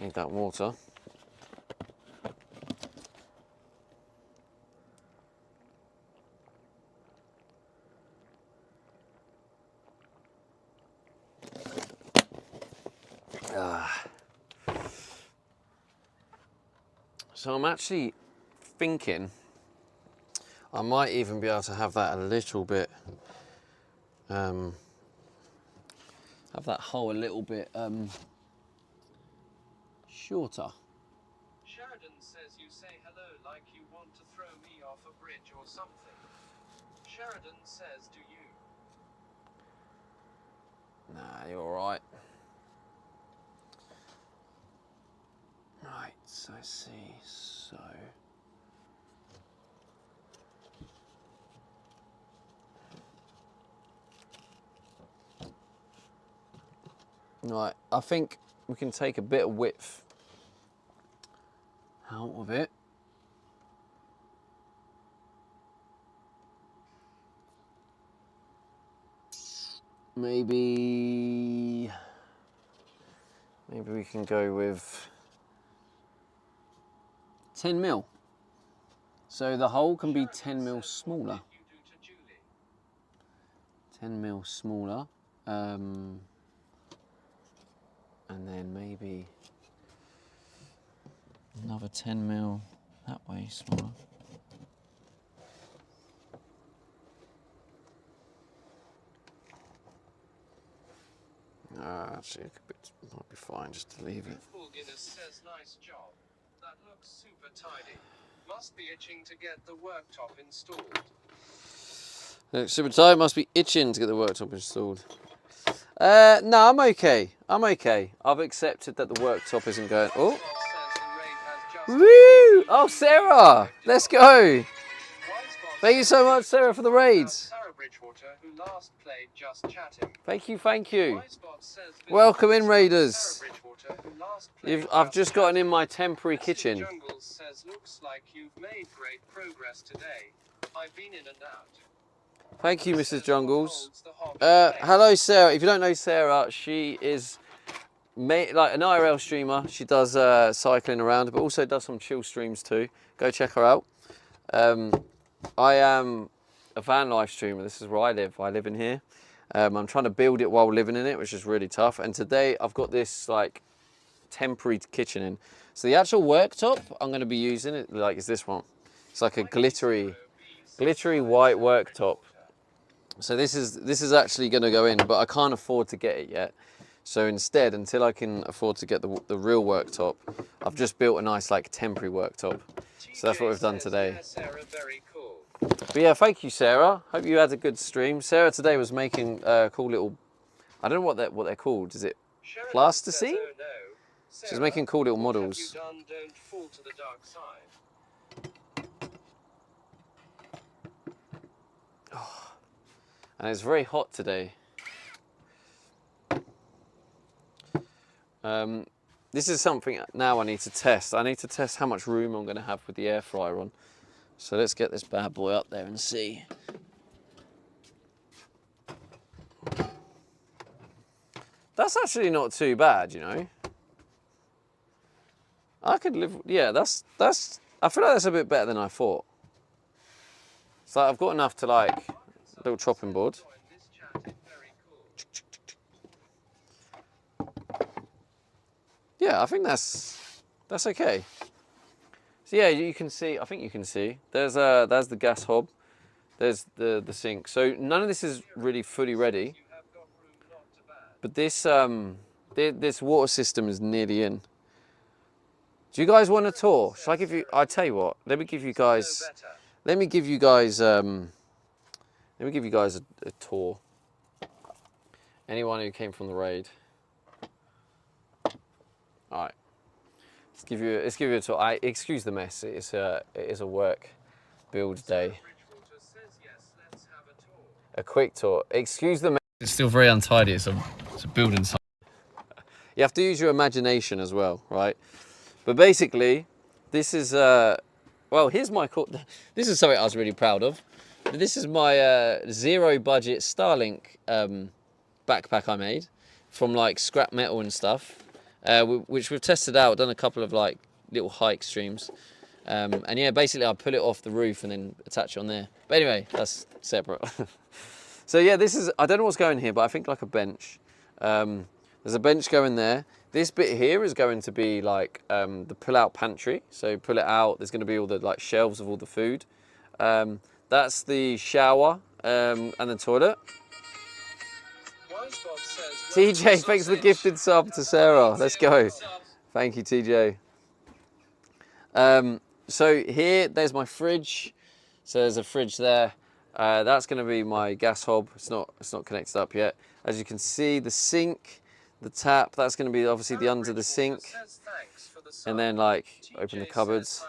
E: Need that water. So I'm actually thinking I might even be able to have that a little bit, have that hole a little bit shorter.
C: Sheridan says you say hello like you want to throw me off a bridge or something. Sheridan says, do you?
E: Nah, you're all right. Right, so I see, so. Right, I think we can take a bit of width out of it. Maybe we can go with 10 mil. So the hole can be 10 mil smaller. 10 mil smaller. And then maybe another 10 mil that way smaller. Actually, it might be fine just to leave it.
C: Paul Guinness says nice job. That looks super tidy. Must be itching to get the worktop installed.
E: Looks super tight, must be itching to get the worktop installed. No, I'm okay. I'm okay. I've accepted that the worktop isn't going. Oh, woo! Oh, Sarah, let's go. Thank you so much, Sarah, for the raids.
C: Sarah Bridgewater, who last played Just Chatting.
E: Thank you, thank you.
C: Wisebot says
E: Welcome in, raiders.
C: Sarah Bridgewater, who last played
E: I've just gotten
C: Chatting.
E: in my temporary
C: Mrs.
E: kitchen.
C: Jungles says looks like you've made great progress today. I've been in and out.
E: Thank you, Mrs.
C: Says
E: Jungles.
C: holds the hobby.
E: Hello, Sarah. If you don't know Sarah, she is like an IRL streamer. She does cycling around, but also does some chill streams too. Go check her out. I am a van life streamer. This is where I live. I live in here. I'm trying to build it while living in it, which is really tough. And today I've got this like temporary kitchen in. So the actual worktop I'm going to be using it like is this one. It's like a glittery white worktop. So this is actually going to go in, but I can't afford to get it yet. So instead, until I can afford to get the real worktop, I've just built a nice like temporary worktop. So that's what we've done today.
C: Yeah, Sarah, very cool.
E: But yeah, thank you, Sarah. Hope you had a good stream. Sarah today was making cool little, I don't know what they're called. Is it
C: Sheridan
E: plasticine?
C: says, oh no.
E: She's
C: Sarah,
E: making cool little
C: what have
E: models.
C: you done? Don't fall to the dark side.
E: And it's very hot today. This is something now I need to test. I need to test how much room I'm going to have with the air fryer on. So let's get this bad boy up there and see. That's actually not too bad, you know. I could live, yeah, that's, I feel like that's a bit better than I thought. So I've got enough to like, a little chopping board.
C: Join this chat, it's very cool.
E: Yeah, I think that's okay. So yeah, you can see, I think you can see, there's the gas hob, there's the sink. So none of this is really fully ready,
C: You have got room not to bad.
E: but this water system is nearly in. Do you guys want a tour? Shall I give you? I tell you what. Let me give you guys.
C: No better.
E: Let me give you guys. Let me give you guys a tour. Anyone who came from the raid. All right. Let's give you a tour. Excuse the mess. It is a work build day.
C: Bridgewater says yes, let's have a tour.
E: A quick tour. Excuse the mess. It's still very untidy. It's a building site. You have to use your imagination as well, right? But basically, this is well. Here's my. This is something I was really proud of. This is my zero budget Starlink backpack I made from like scrap metal and stuff, which we've tested out. Done a couple of like little hike streams, and yeah, basically I pull it off the roof and then attach it on there. But anyway, that's separate. So yeah, this is. I don't know what's going here, but I think like a bench. There's a bench going there. This bit here is going to be like the pull-out pantry. So pull it out. There's going to be all the like shelves of all the food. That's the shower and the toilet.
C: Wisebob says,
E: TJ, thanks for the gifted sub to Sarah. Let's go. Thank you, TJ. So here, there's my fridge. So there's a fridge there. That's going to be my gas hob. It's not connected up yet. As you can see, the sink. The tap, that's going to be obviously the under the sink, and then like open the cupboards.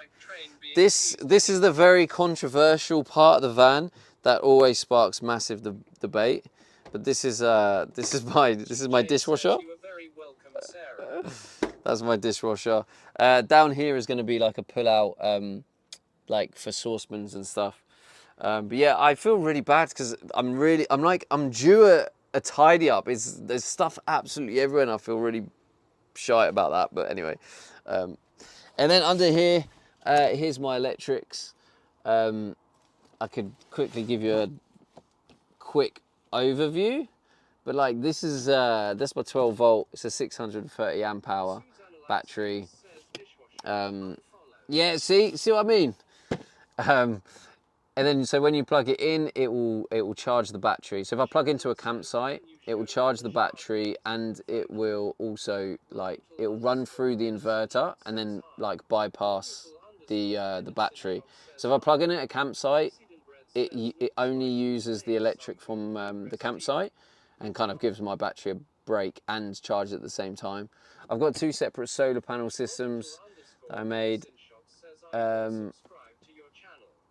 E: This is the very controversial part of the van that always sparks massive debate. But this is my dishwasher. That's my dishwasher. Down here is going to be like a pull out, like for saucepans and stuff. But yeah, I feel really bad because I'm due a tidy up. There's stuff absolutely everywhere and I feel really shy about that, but anyway. And then under here, here's my electrics. I could quickly give you a quick overview, but like this is that's my 12 volt. It's a 630 amp hour battery. Yeah, see what I mean. And then, so when you plug it in, it will charge the battery. So if I plug into a campsite, it will charge the battery, and it will also it will run through the inverter and then like bypass the battery. So if I plug in at a campsite, it only uses the electric from the campsite and kind of gives my battery a break and charges at the same time. I've got two separate solar panel systems that I made.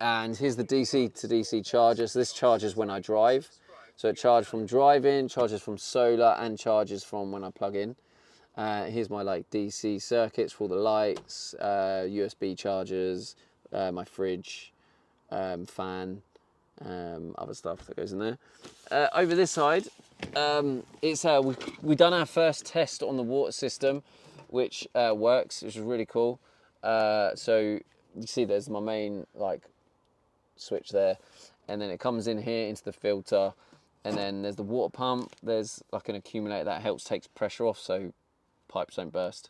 E: And here's the DC to DC charger. So this charges when I drive. So it charges from driving, charges from solar, and charges from when I plug in. Here's my like DC circuits for all the lights, USB chargers, my fridge, fan, other stuff that goes in there. Over this side, it's we've done our first test on the water system, which works, which is really cool. So you see, there's my main like switch there, and then it comes in here into the filter, and then there's the water pump. There's like an accumulator that helps take pressure off so pipes don't burst.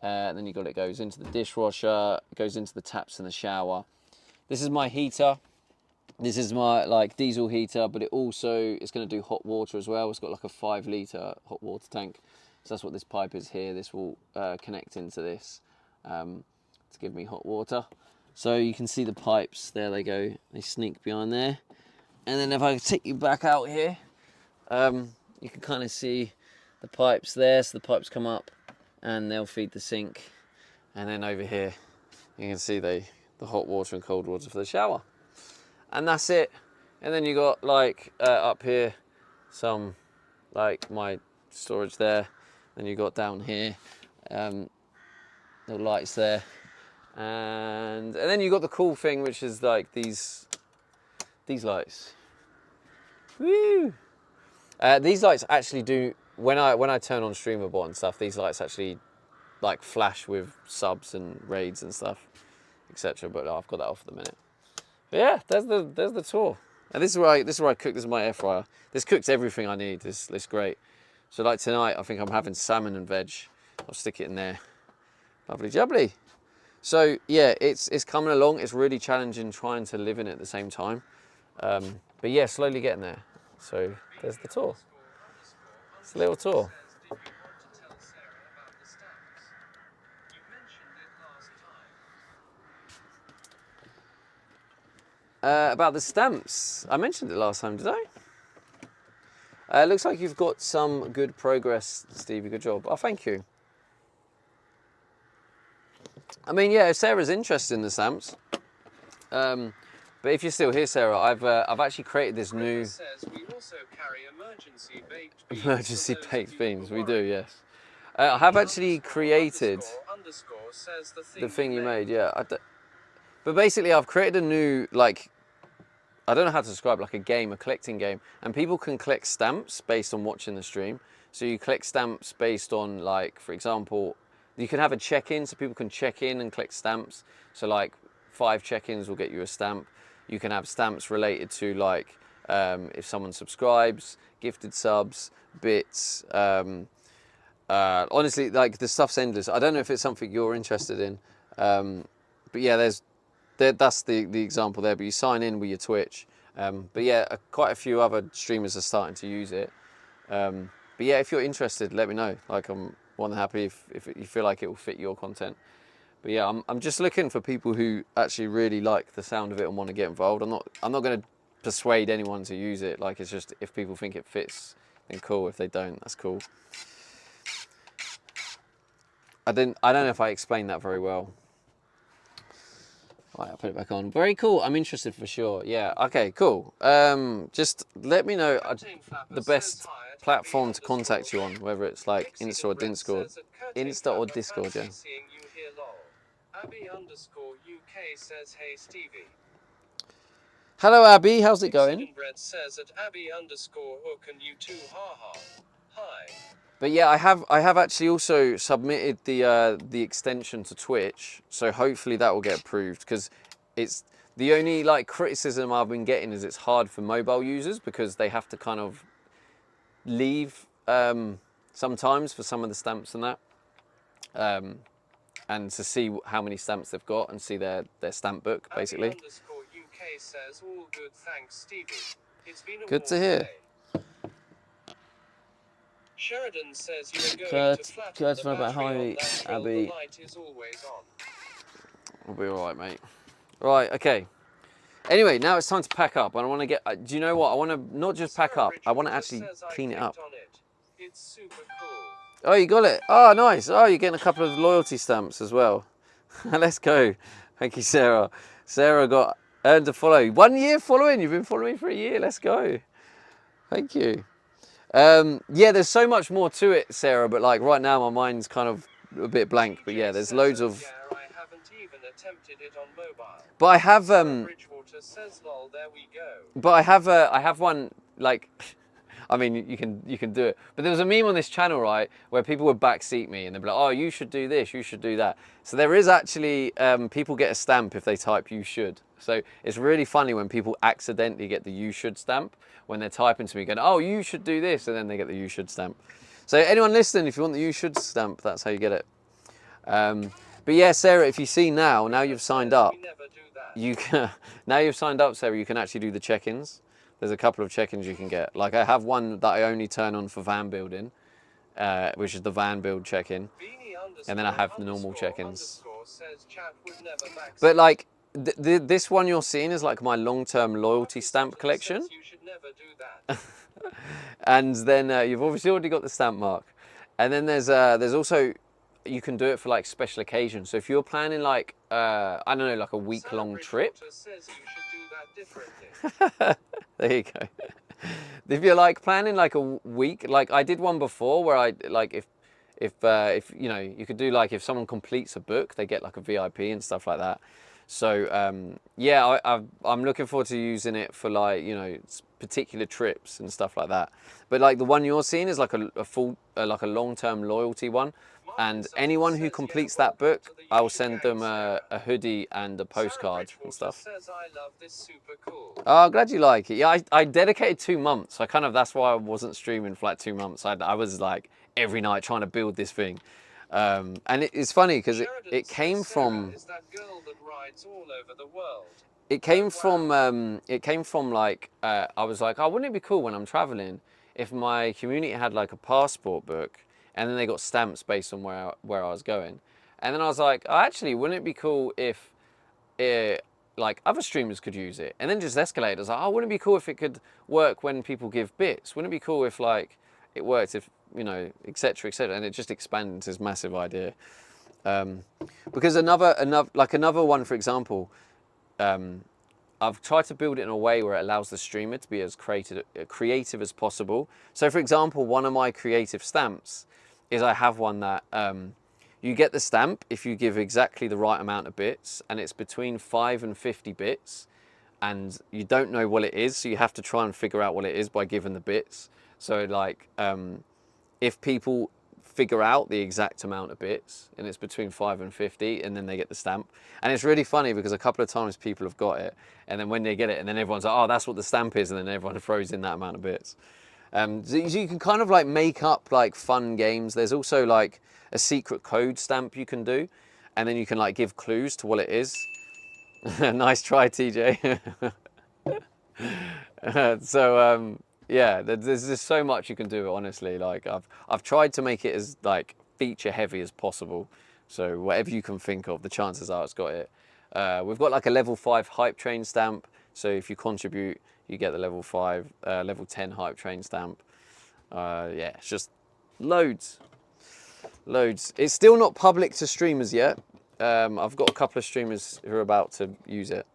E: And then it goes into the dishwasher, it goes into the taps in the shower. This is my heater. This is my like diesel heater, but it also is going to do hot water as well. It's got like a 5 litre hot water tank. So that's what this pipe is here. This will connect into this to give me hot water. So you can see the pipes, there they go, they sneak behind there. And then if I take you back out here, you can kind of see the pipes there. So the pipes come up and they'll feed the sink. And then over here, you can see the hot water and cold water for the shower. And that's it. And then you got like up here, some like my storage there. Then you got down here, the lights there. And then you got the cool thing, which is like these lights. Woo! These lights actually do, when I turn on StreamerBot and stuff, these lights actually like flash with subs and raids and stuff, etc. But I've got that off at the minute. But yeah, there's the tour. And this is where I cook. This is my air fryer. This cooks everything I need. It's great. So like tonight, I think I'm having salmon and veg. I'll stick it in there. Lovely jubbly. So yeah, it's coming along. It's really challenging trying to live in it at the same time. But yeah, slowly getting there. So there's the tour. It's a little tour. About the stamps. I mentioned it last time, did I? Looks like you've got some good progress, Stevie. Good job. Oh, thank you. I mean, yeah, if Sarah's interested in the stamps, but if you're still here, Sarah, I've actually created this new
C: Says we also carry emergency baked beans.
E: emergency
C: for those
E: baked
C: of you who
E: beans. We
C: worry.
E: do, yes. I have actually created
C: Underscore says
E: the thing you made. Yeah, but basically, I've created a new, like, I don't know how to describe, like a game, a collecting game, and people can collect stamps based on watching the stream. So you collect stamps based on, like, for example, you can have a check-in, so people can check in and collect stamps. So like 5 check-ins will get you a stamp. You can have stamps related to, like, if someone subscribes, gifted subs, bits. Honestly, like, the stuff's endless. I don't know if it's something you're interested in, but yeah, that's the example there. But you sign in with your Twitch. But yeah, quite a few other streamers are starting to use it. But yeah, if you're interested, let me know. Like, I'm more than happy if you feel like it will fit your content. But yeah, I'm just looking for people who actually really like the sound of it and want to get involved. I'm not going to persuade anyone to use it. Like, it's just, if people think it fits, then cool. If they don't, that's cool. I don't know if I explained that very well. Right, I'll put it back on. Very cool. I'm interested for sure. Yeah. Okay. Cool. Just let me know the best platform to contact you on, whether it's like Insta or Discord. Insta or Discord, yeah.
C: Abby_UK says, hey Stevie.
E: Hello, Abby. How's it going?
C: Bread says at Abby_hook and you too, haha. Hi.
E: But yeah, I have actually also submitted the extension to Twitch, so hopefully that will get approved, because it's the only, like, criticism I've been getting is it's hard for mobile users because they have to kind of leave sometimes for some of the stamps and that, and to see how many stamps they've got and see their stamp book basically.
C: Abby_UK says all good, thanks Stevie. It's been a
E: Good to
C: warm
E: hear.
C: day. Sheridan says you're going to flatten
E: Kurt,
C: the
E: about
C: battery
E: hi,
C: on that drill.
E: Abby.
C: The light is always on.
E: We'll be all right, mate. Right, okay. Anyway, now it's time to pack up. And I want to get. Do you know what? I want to not just pack up. I want to actually clean it up.
C: It's super cool.
E: Oh, you got it. Oh, nice. Oh, you're getting a couple of loyalty stamps as well. Let's go. Thank you, Sarah. Sarah got earned a follow. 1 year following. You've been following me for a year. Let's go. Thank you. Yeah, there's so much more to it, Sarah, but like right now my mind's kind of a bit blank. But yeah, there's loads of.
C: Yeah, I haven't even attempted it on mobile.
E: But I have
C: Bridgewater says, lol, there we go.
E: But I have one, like, I mean, you can do it. But there was a meme on this channel, right, where people would backseat me and they'd be like, oh, you should do this, you should do that. So there is actually, people get a stamp if they type you should. So it's really funny when people accidentally get the you should stamp when they're typing to me going, oh, you should do this, and then they get the you should stamp. So anyone listening, if you want the you should stamp, that's how you get it. But yeah, Sarah, if you see now you've signed up, you can, now you've signed up, Sarah, you can actually do the check-ins. There's a couple of check-ins you can get. Like, I have one that I only turn on for van building, which is the van build check-in. And then I have the normal check-ins. But like, this one you're seeing is like my long-term loyalty stamp collection. And then you've obviously already got the stamp mark. And then there's also, you can do it for like special occasions. So if you're planning like, I don't know, like a week-long trip. There you go. If you're like planning like a week, like I did one before where I like if you know, you could do like if someone completes a book, they get like a VIP and stuff like that. So yeah, I'm looking forward to using it for like, you know, particular trips and stuff like that. But like the one you're seeing is like a full like a long-term loyalty one. And anyone who completes that book, I'll send them a hoodie and a postcard and stuff. Oh, glad you like it. Yeah, I dedicated 2 months. I kind of, that's why I wasn't streaming for like 2 months. I was like every night trying to build this thing. And it's funny because it came from. It came from like I was like, oh, wouldn't it be cool when I'm traveling if my community had like a passport book? And then they got stamps based on where I was going. And then I was like, oh, actually, wouldn't it be cool if like other streamers could use it, and then just escalated. I was like, oh, wouldn't it be cool if it could work when people give bits? Wouldn't it be cool if like it worked if, you know, etc., etc., and it just expanded into this massive idea. Because another one, for example, I've tried to build it in a way where it allows the streamer to be as creative as possible. So for example, one of my creative stamps is I have one that you get the stamp if you give exactly the right amount of bits, and it's between 5 and 50 bits, and you don't know what it is, so you have to try and figure out what it is by giving the bits. So like if people figure out the exact amount of bits, and it's between 5 and 50, and then they get the stamp. And it's really funny because a couple of times people have got it, and then when they get it, and then everyone's like, oh, that's what the stamp is, and then everyone throws in that amount of bits. So you can kind of like make up like fun games. There's also like a secret code stamp you can do, and then you can like give clues to what it is. Nice try, TJ. Yeah, there's just so much you can do, honestly. Like I've tried to make it as like feature heavy as possible. So whatever you can think of, the chances are it's got it. We've got like a level 5 hype train stamp. So if you contribute, you get the level 10 hype train stamp. Yeah, it's just loads. It's still not public to streamers yet. I've got a couple of streamers who are about to use it.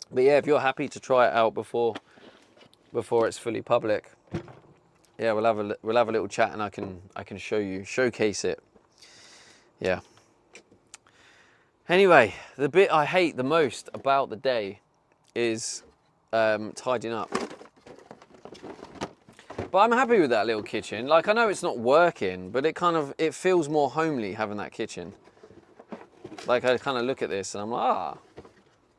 E: But yeah, if you're happy to try it out before it's fully public, yeah, we'll have a little chat, and I can showcase it. Yeah. Anyway, the bit I hate the most about the day is tidying up. But I'm happy with that little kitchen. Like, I know it's not working, but it feels more homely having that kitchen. Like, I kind of look at this and I'm like,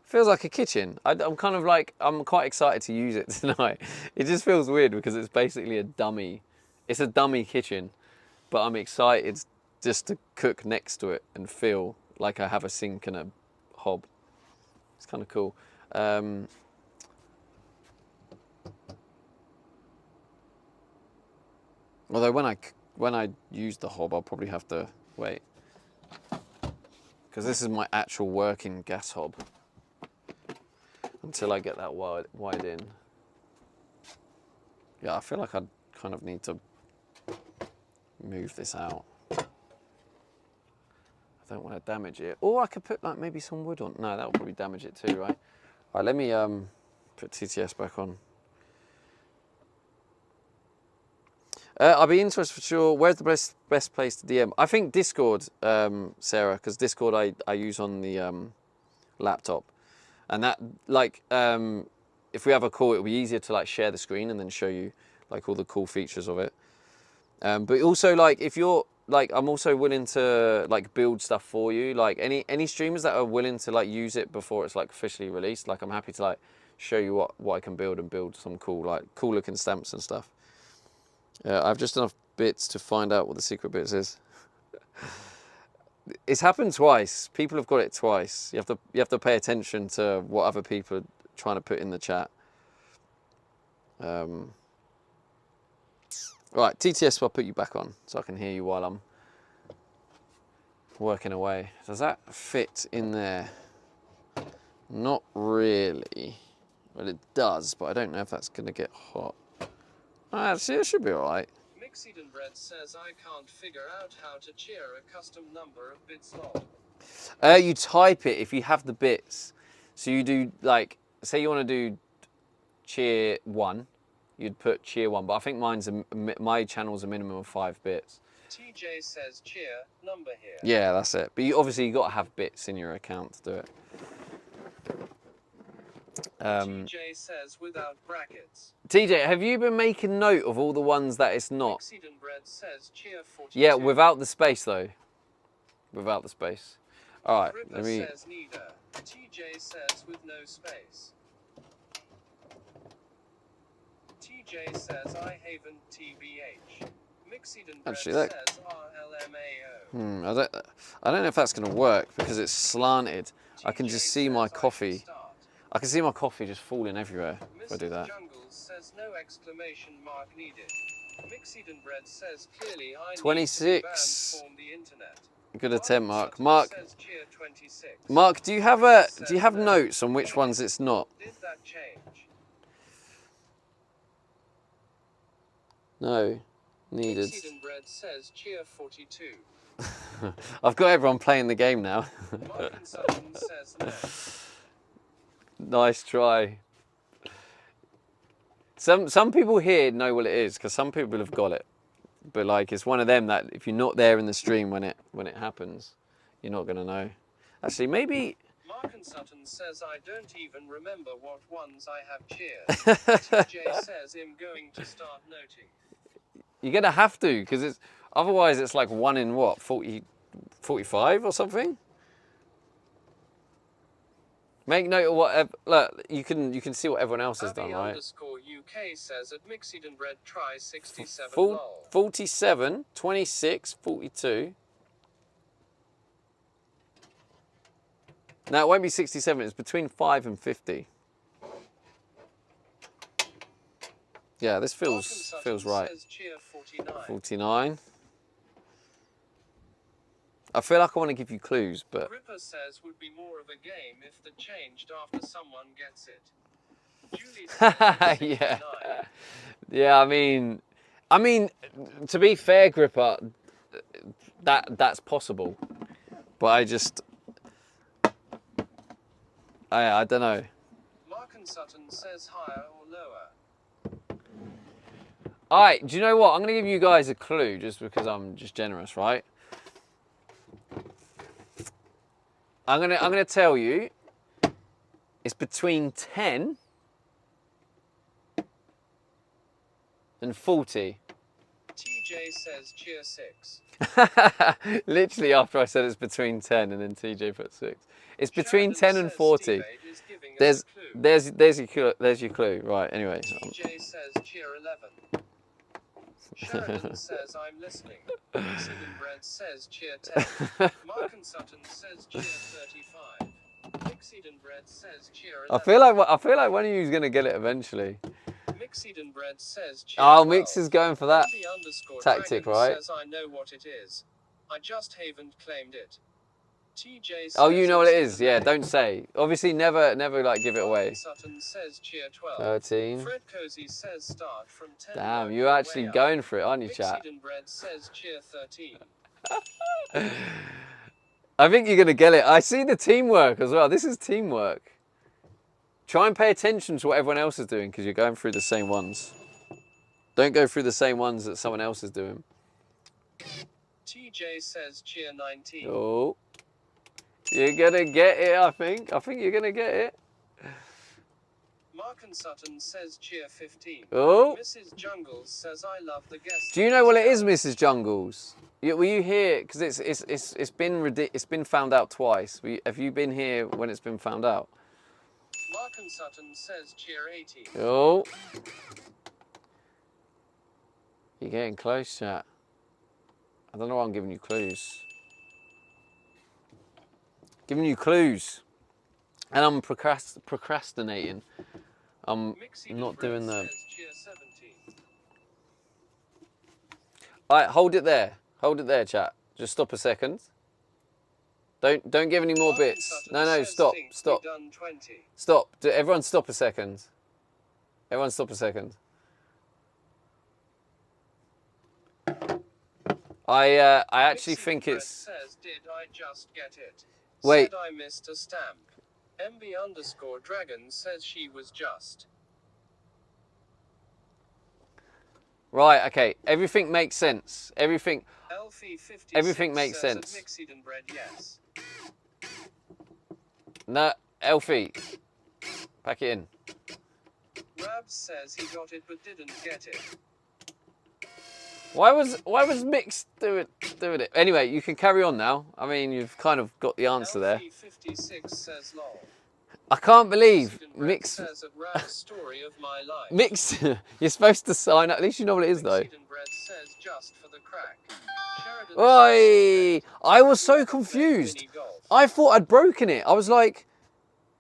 E: feels like a kitchen. I'm quite excited to use it tonight. It just feels weird because it's basically a dummy kitchen, but I'm excited just to cook next to it and feel like I have a sink and a hob. It's kind of cool. Although when I use the hob, I'll probably have to wait, because this is my actual working gas hob until I get that wide in. Yeah, I feel like I'd kind of need to move this out. I don't want to damage it. Or I could put like maybe some wood on. No, that will probably damage it too, right? All right, let me put TTS back on. I'd be interested for sure. Where's the best place to DM? I think Discord, Sarah, because Discord I use on the laptop, and that like if we have a call, it'll be easier to like share the screen and then show you like all the cool features of it. But also like if you're like, I'm also willing to like build stuff for you. Like any streamers that are willing to like use it before it's like officially released, like I'm happy to like show you what I can build and build some cool looking stamps and stuff. I've just enough bits to find out what the secret bits is. It's happened twice. People have got it twice. You have to pay attention to what other people are trying to put in the chat. Right, TTS, I'll put you back on so I can hear you while I'm working away. Does that fit in there? Not really. Well, it does, but I don't know if that's going to get hot. See, it should be all right.
C: Mixed Bread says, I can't figure out how to cheer a custom number of bits long.
E: You type it if you have the bits. So you do, like, say you want to do cheer 1, you'd put cheer 1, but I think my channel's a minimum of 5 bits.
C: TJ says cheer, number here.
E: Yeah, that's it. But you got to have bits in your account to do it.
C: TJ says without brackets.
E: TJ, have you been making note of all the ones that it's not?
C: Mixed Bread says cheer 42.
E: Yeah, without the space though. Without the space. All right,
C: Ripper
E: let me.
C: says neither. TJ says with no space. TJ says I haven TBH. Mixed Bread
E: Actually,
C: says RLMAO.
E: I don't know if that's going to work because it's slanted. I can just see my coffee. I can see my coffee just falling everywhere if I do that.
C: Jungle says no exclamation mark needed. Mixed Bread says clearly I
E: 26.
C: need to be banned from the internet.
E: Good attempt, Mark.
C: Sutton
E: Mark,
C: says cheer 26.
E: Mark, do you have notes on which ones it's not?
C: Did that change?
E: No, needed.
C: Exceeding Bread says cheer 42.
E: I've got everyone playing the game now.
C: Mark and Sutton says no.
E: Nice try. Some people here know what it is because some people have got it, but like it's one of them that if you're not there in the stream when it happens, you're not gonna know. Actually, maybe.
C: Mark and Sutton says I don't even remember what ones I have cheered. TJ says I'm going to start noting.
E: You're gonna have to, because it's otherwise it's like 1 in what 40, 45 or something. Make note of whatever. Look, you can see what everyone else has done, right?
C: _UK says at Mixed and Bread try 67.
E: 47, 26, 42. Now it won't be 67. It's between 5 and 50. Yeah, this feels right.
C: Says cheer 49.
E: 49. I feel like I want to give you clues, but
C: Ripper says would be more of a game if the changed after someone gets it. Julie says 69.
E: yeah, I mean, to be fair, Gripper, that's possible, but I don't know.
C: Mark and Sutton says higher or lower.
E: All right, do you know what? I'm going to give you guys a clue just because I'm just generous, right? I'm gonna tell you it's between 10 and 40.
C: TJ says cheer 6.
E: Literally after I said it's between 10 and then TJ put 6. It's between
C: Sheridan
E: 10 and
C: says
E: 40.
C: Steve Aid is giving us a clue.
E: There's your clue. Right, anyway.
C: TJ says cheer 11. Sheridan says I'm listening. Mixed and Bread says cheer 10. Mark and Sutton says cheer 35. Mixed and Bread says cheer 11.
E: I feel like one of you is gonna get it eventually.
C: Mixed and Bread says cheer
E: Oh,
C: 12.
E: Mix is going for that
C: Andy _
E: tactic,
C: Dragon
E: right?
C: says I know what it is. I just haven't claimed it. TJ says
E: Oh, you know what it
C: it's
E: is.
C: the
E: Yeah,
C: name.
E: don't say. Obviously, never like give it away.
C: Sutton says cheer 12.
E: 13.
C: Fred Cozy says start from 10.
E: Damn,
C: going
E: you're actually
C: way up.
E: going for it, aren't you,
C: Mixed
E: chat?
C: and Bread says cheer 13.
E: I think you're gonna get it. I see the teamwork as well. This is teamwork. Try and pay attention to what everyone else is doing because you're going through the same ones. Don't go through the same ones that someone else is doing.
C: TJ says cheer 19.
E: Oh, you're gonna get it. I think you're gonna get it.
C: Mark and Sutton says cheer 15.
E: Oh.
C: Mrs. Jungles says I love the guest.
E: Do you know what it is, Mrs. Jungles? Were you here? Because it's been found out twice. Have you been here when it's been found out?
C: Mark and Sutton says cheer 18.
E: Oh, you're getting close, chat. I don't know why I'm giving you clues. Giving you clues, and I'm procrastinating. I'm
C: Mixie and
E: not
C: Bread
E: doing the.
C: says cheer 17.
E: All right, hold it there. Hold it there, chat. Just stop a second. Don't give any more
C: Mark and
E: bits.
C: Sutton
E: No,
C: says
E: stop,
C: think we
E: stop,
C: done 20.
E: stop. Everyone stop a second. Everyone stop a second. I actually
C: Mixie
E: think
C: and Bread
E: it's.
C: says did I just get it?
E: Wait.
C: Said I missed a stamp. MB_Dragon says she was just.
E: Right, okay. Everything makes sense. Everything.
C: Elfie 56
E: Everything makes
C: says
E: sense.
C: at Mixed and Bread yes.
E: No, Elfie. Pack it in.
C: Rabs says he got it but didn't get it.
E: Why was Mix doing it? Anyway, you can carry on now. I mean, you've kind of got the answer there.
C: Elfie 56 says lol.
E: I can't believe
C: Mixed and Bread
E: Mix.
C: says at Rab's story of my life.
E: Mix. You're supposed to sign up. At least you know what it is, though.
C: Mixed and Bread says just for the crack. Sheridan
E: Oi!
C: says,
E: I was so
C: "Play
E: confused.
C: mini golf."
E: I thought I'd broken it. I was like,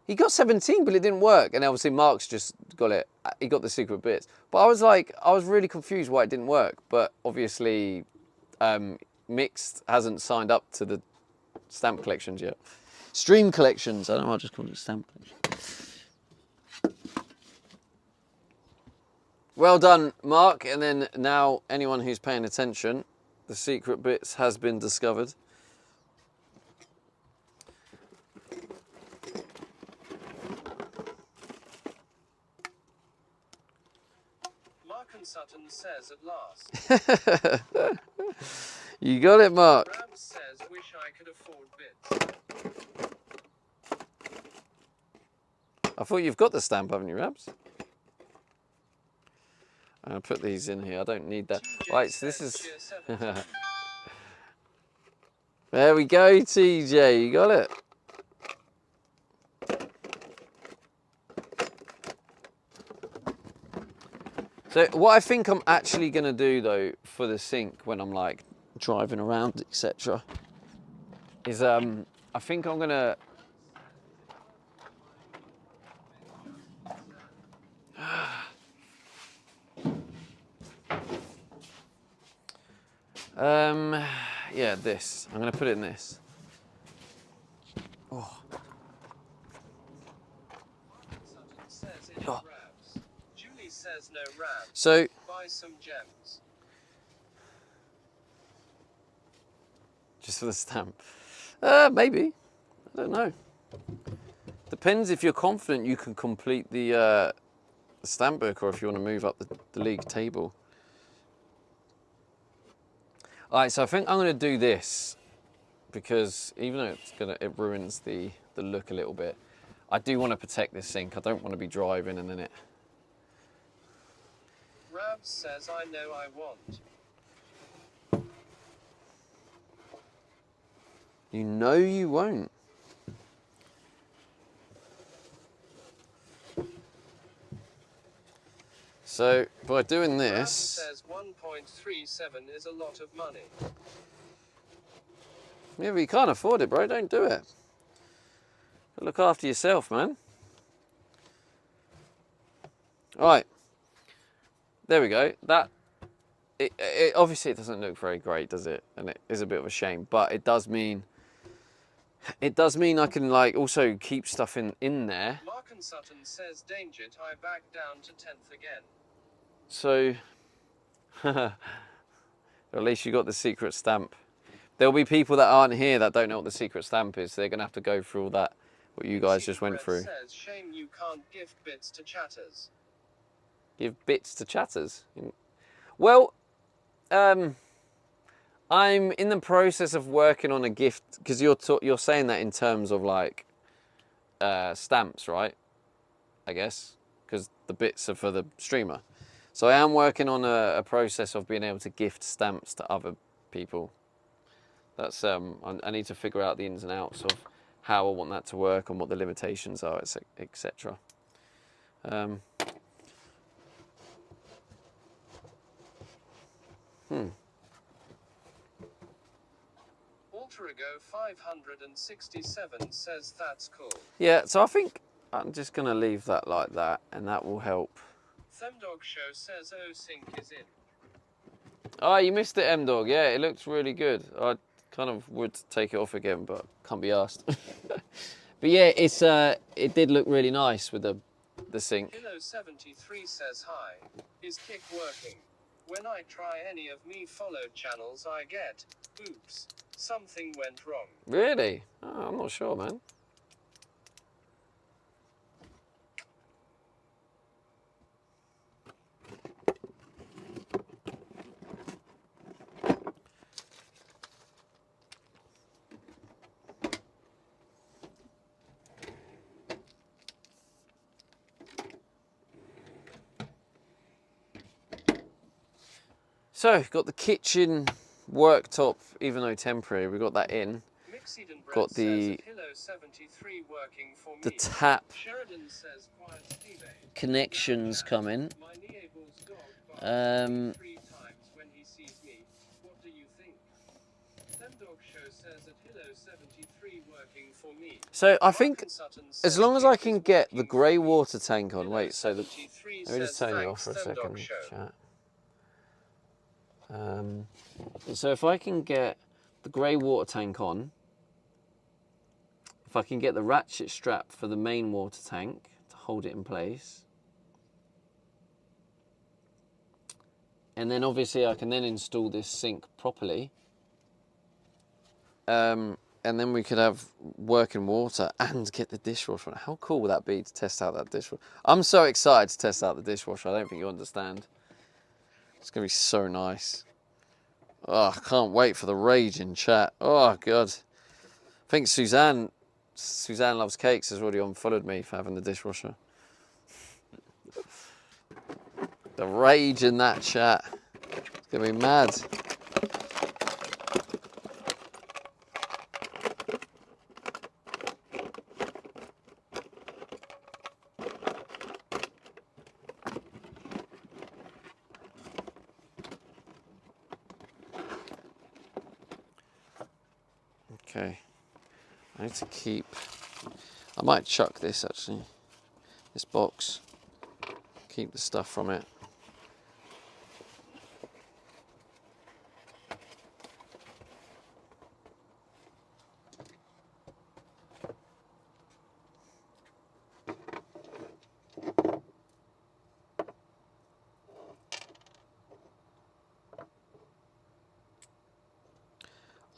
E: he got 17, but it didn't work. And obviously, Mark's just got it. He got the secret bits. But I was like, I was really confused why it didn't work. But obviously, Mixed hasn't signed up to the stamp collections yet. Stream collections. I don't know. I'll just call it stamp collection. Well done, Mark. And then now, anyone who's paying attention, the secret bits has been discovered.
C: Mark and Sutton says at last.
E: You got it, Mark.
C: Rabs says, wish I could afford bits.
E: I thought you've got the stamp, haven't you, Rabs? I'm going to put these in here. I don't need that. Right, so this is... There we go, TJ. You got it. So what I think I'm actually going to do, though, for the sink when I'm, like, driving around, etc., is I think I'm going to... yeah, this. I'm going to put it in this. Oh.
C: Sutton says it
E: Oh.
C: Rabs. Julie says no Rabs.
E: So,
C: Buy some gems.
E: just for the stamp. Maybe. I don't know. Depends if you're confident you can complete the stamp book or if you want to move up the league table. All right, so I think I'm going to do this because even though it ruins the look a little bit, I do want to protect this sink. I don't want to be driving and then it...
C: Rabs says I know I want.
E: You know you won't. So by doing
C: Rabs
E: this,
C: says 1.37 is a lot of money.
E: yeah, but you can't afford it, bro. Don't do it. Look after yourself, man. All right. There we go. That it obviously it doesn't look very great, does it? And it is a bit of a shame, but it does mean I can like also keep stuff in there.
C: Mark and Sutton says danger it I back down to 10th again.
E: So at least you got the secret stamp. There'll be people that aren't here that don't know what the secret stamp is. So they're gonna have to go through all that what you guys just went through.
C: Says, shame you can't gift bits to chatters.
E: Give bits to chatters. Well, I'm in the process of working on a gift because you're saying that in terms of like stamps, right? I guess because the bits are for the streamer. So I am working on a process of being able to gift stamps to other people. That's I need to figure out the ins and outs of how I want that to work and what the limitations are, etc.
C: Alterigo 567 says that's cool.
E: Yeah, so I think I'm just going to leave that like that, and that will help.
C: Themdog Show says O-Sync is in.
E: Oh, you missed it, M-Dog. Yeah, it looks really good. I kind of would take it off again, but can't be asked. But yeah, it did look really nice with the sync.
C: Kilo 73 says hi. Is Kick working? When I try any of me followed channels I get, oops, something went wrong.
E: Really? Oh, I'm not sure, man. So, got the kitchen worktop, even though temporary, we got that in. Got the tap connections coming. So I think as long as I can get the grey water tank on, wait, so let me just turn you off for a second, chat. So if I can get the grey water tank on, if I can get the ratchet strap for the main water tank to hold it in place, and then obviously I can then install this sink properly, and then we could have working water and get the dishwasher. How cool would that be to test out that dishwasher? I'm so excited to test out the dishwasher. I don't think you understand. It's going to be so nice. Oh, I can't wait for the rage in chat. Oh, God. I think Suzanne Loves Cakes has already unfollowed me for having the dishwasher. The rage in that chat. It's going to be mad. Okay, I need to keep, I might chuck this actually, this box, keep the stuff from it.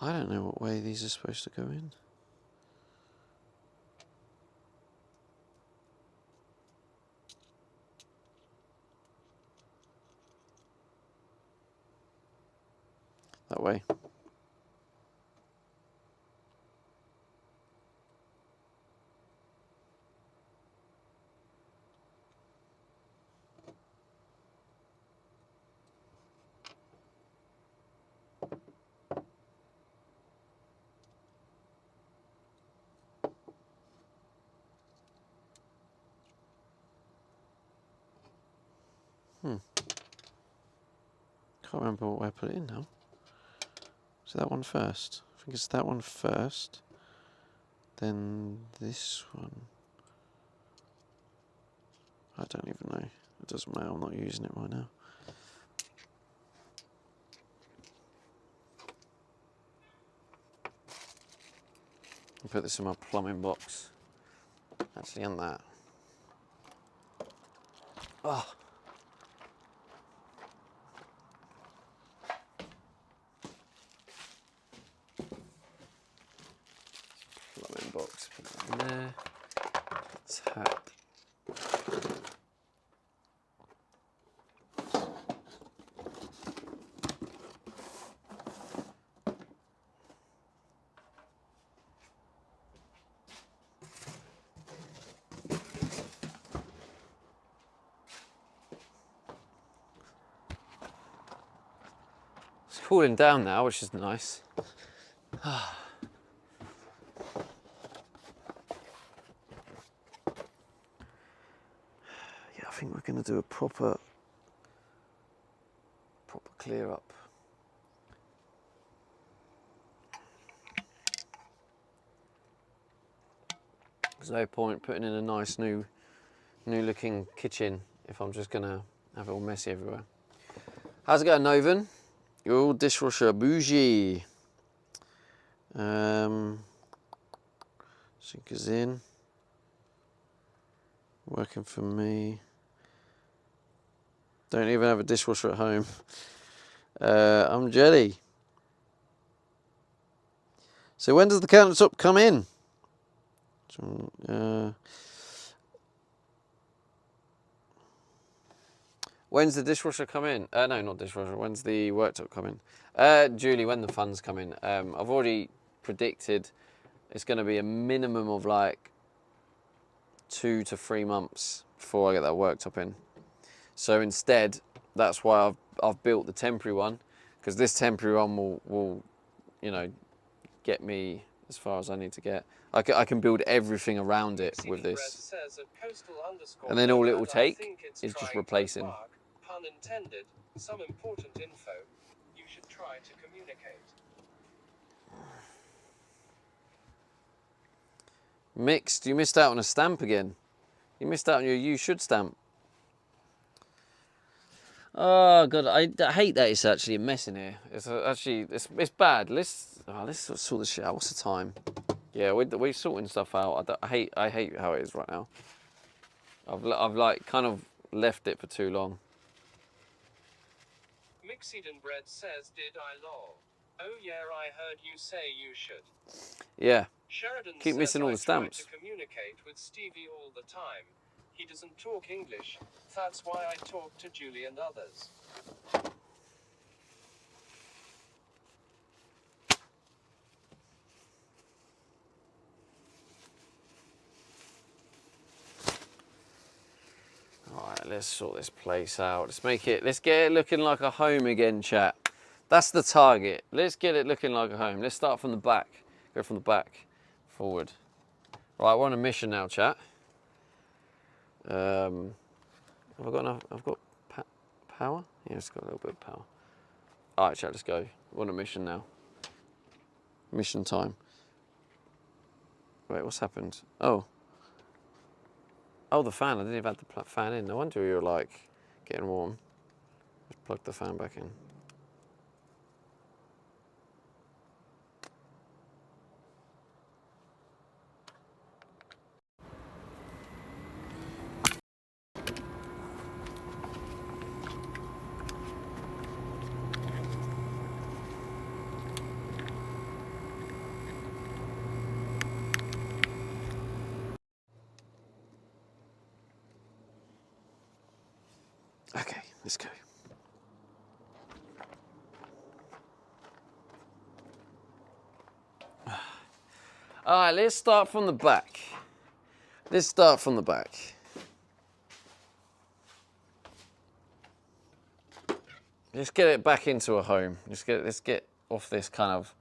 E: I don't know what way these are supposed to go in. That way. Can't remember what way I put it in now. Is that one first? I think it's that one first. Then this one. I don't even know. It doesn't matter, I'm not using it right now. I'll put this in my plumbing box. Actually, and that. Oh. Plumbing box, put that in there. Tap. It's cooling down now, which is nice. Yeah, I think we're going to do a proper clear up. There's no point putting in a nice new looking kitchen if I'm just going to have it all messy everywhere. How's it going, Novan? Your old dishwasher bougie. Sink is in. Working for me. Don't even have a dishwasher at home. I'm jelly. So when does the countertop come in? When's the dishwasher come in? No, not dishwasher. When's the worktop come in? Julie, when the funds come in. I've already predicted it's going to be a minimum of like 2 to 3 months before I get that worktop in. So instead, that's why I've built the temporary one, because this temporary one will, you know, get me as far as I need to get. I can build everything around it with this. And then all it will take is just replacing.
C: Pun intended, some important info you should try to communicate.
E: Mixed, you missed out on a stamp again. You missed out on your You Should stamp. Oh god, I hate that it's actually a mess in here. It's it's bad. Let's sort this shit out. What's the time? Yeah, we're sorting stuff out. I hate how it is right now. I've like kind of left it for too long.
C: Mixed Bread says, did I lol? Oh yeah, I heard you say you should.
E: Yeah.
C: Sheridan
E: Keep
C: says,
E: missing all
C: I
E: the
C: try
E: stamps.
C: to communicate with Stevie all the time. He doesn't talk English. That's why I talk to Julie and others.
E: Alright, let's sort this place out. Let's get it looking like a home again, chat. That's the target. Let's get it looking like a home. Let's start from the back. Go from the back, forward. Right, we're on a mission now, chat. Have I got enough? I've got power? Yeah, it's got a little bit of power. Alright, chat, let's go. We're on a mission now. Mission time. Wait, what's happened? Oh, the fan. I didn't even have the fan in. No wonder you were like getting warm. Let's plug the fan back in. Okay, let's go. All right, let's start from the back. Let's get it back into a home. Let's get off this kind of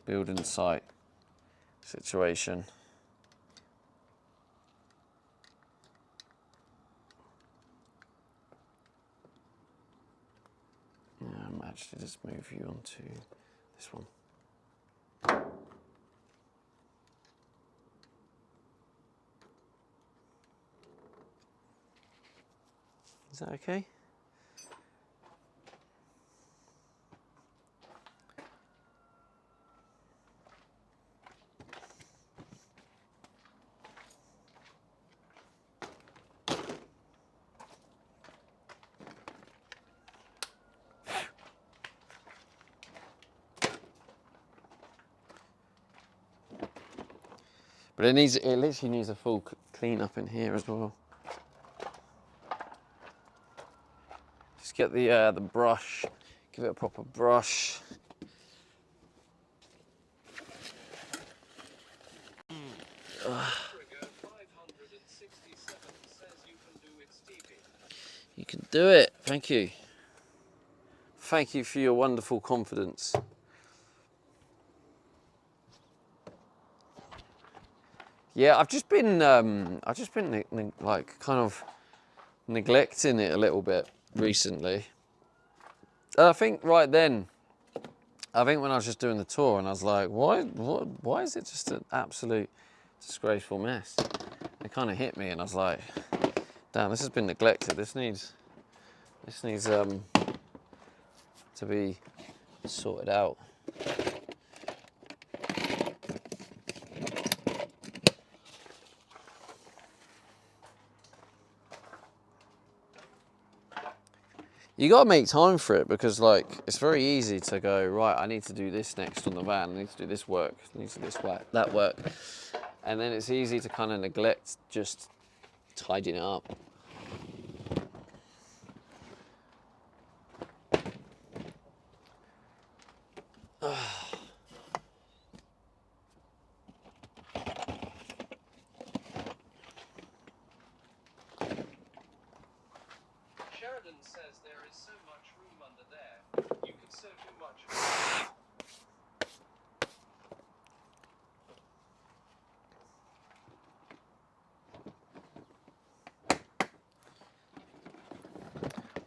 E: building site situation. Actually, just move you onto this one. Is that okay? But it literally needs a full clean up in here as well. Just get the brush, give it a proper brush. You can do it. Thank you. Thank you for your wonderful confidence. Yeah, I've just been like kind of neglecting it a little bit recently. I think right then, when I was just doing the tour and I was like, why is it just an absolute disgraceful mess? It kind of hit me and I was like, damn, this has been neglected. This needs to be sorted out. You gotta make time for it because like it's very easy to go, right, I need to do this next on the van, I need to do this work, I need to do this work, that work. And then it's easy to kind of neglect just tidying it up.
C: Sheridan says there is so much room under there. You could so do much.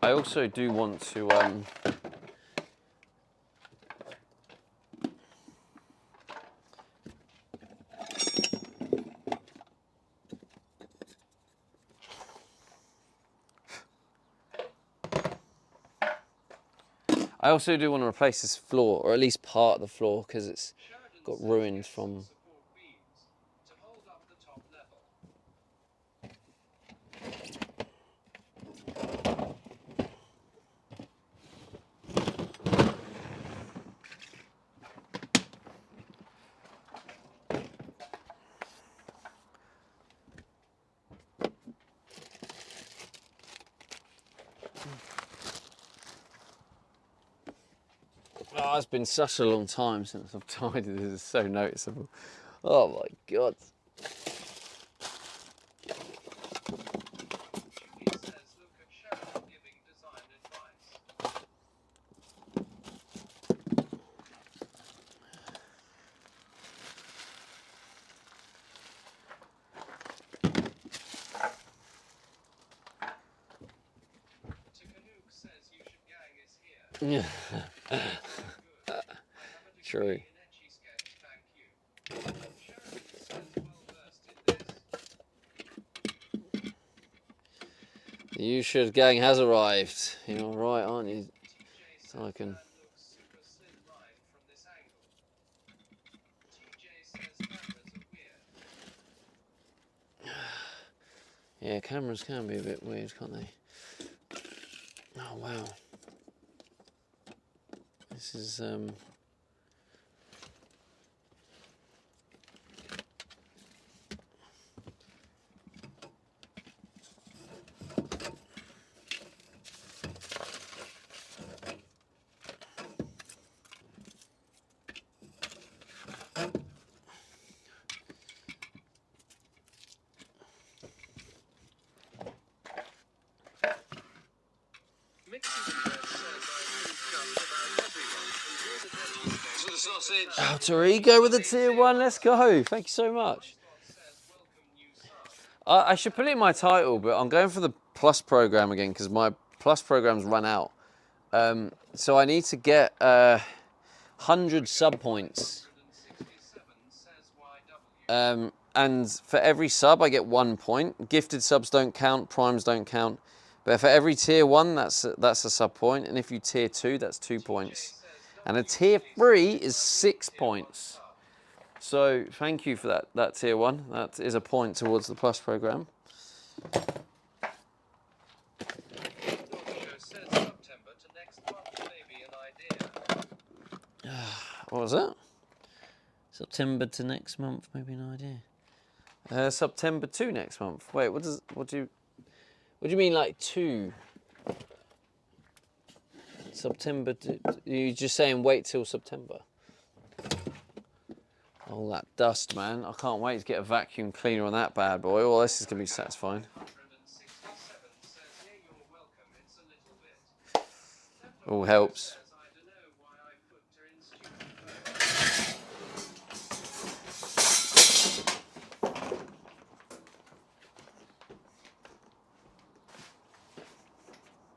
E: I also do want to I also do want to replace this floor, or at least part of the floor, because it's got ruined from.
C: Support beams to hold up the top level.
E: Oh, it's been such a long time since I've tidied this. It's so noticeable. Oh my god.
C: Julie says, look at Sharon giving design advice. Takanuke says you should gang is here.
E: Yeah.
C: Good. I have a degree
E: True.
C: in etchy sketch, thank you. Sharon says well versed in this.
E: You should gang has arrived. You're right, aren't you?
C: TJ says
E: I can-
C: man looks super slim line from this angle. TJ says cameras are weird.
E: Yeah, cameras can be a bit weird, can't they? Oh wow. This is
C: Mixing Bread says I moved just about everyone from here to Veggie
A: For the sausage.
E: Alter Ego with the tier 1. Let's go. Thank you so much.
C: says welcome new sub.
E: I should put it in my title, but I'm going for the Plus program again because my Plus program's run out. So I need to get 100 sub points.
C: 167 says YW.
E: And for every sub, I get 1 point. Gifted subs don't count, primes don't count. But for every tier 1, that's a sub point. And if you tier 2, that's 2 points. And a tier 3 is 6 points. So thank you for that tier 1. That is a point towards the Plus program.
C: Dog Show says September to next month, maybe an idea.
E: What was that? September to next month, maybe an idea. September to next month. Wait, what do you mean, like 2? September to, you're just saying wait till September? All that dust, man. I can't wait to get a vacuum cleaner on that bad boy. All this is going to be satisfying.
C: 167 says yeah, you're welcome, it's a little bit.
E: All helps.
C: Says I don't know why I put her in stupid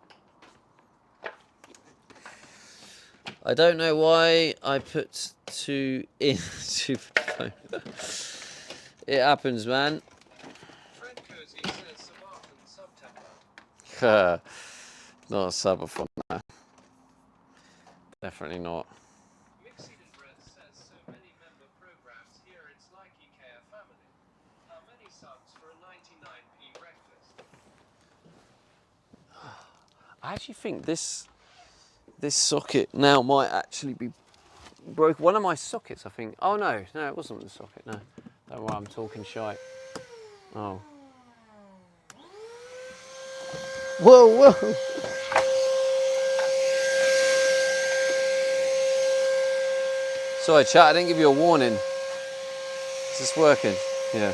C: photos.
E: I don't know why I put 2 in. It happens, man.
C: Fred Cozy says Sabath and September.
E: Not a sub from that. Definitely not.
C: Mixing and Bread says so many member programs here, it's like IKEA family. How many subs for a 99p breakfast?
E: I actually think this socket now might actually be broke. One of my sockets, I think. Oh no, it wasn't the socket. No, don't worry, I'm talking shite. Oh. Whoa. Sorry, chat. I didn't give you a warning. Is this working? Yeah.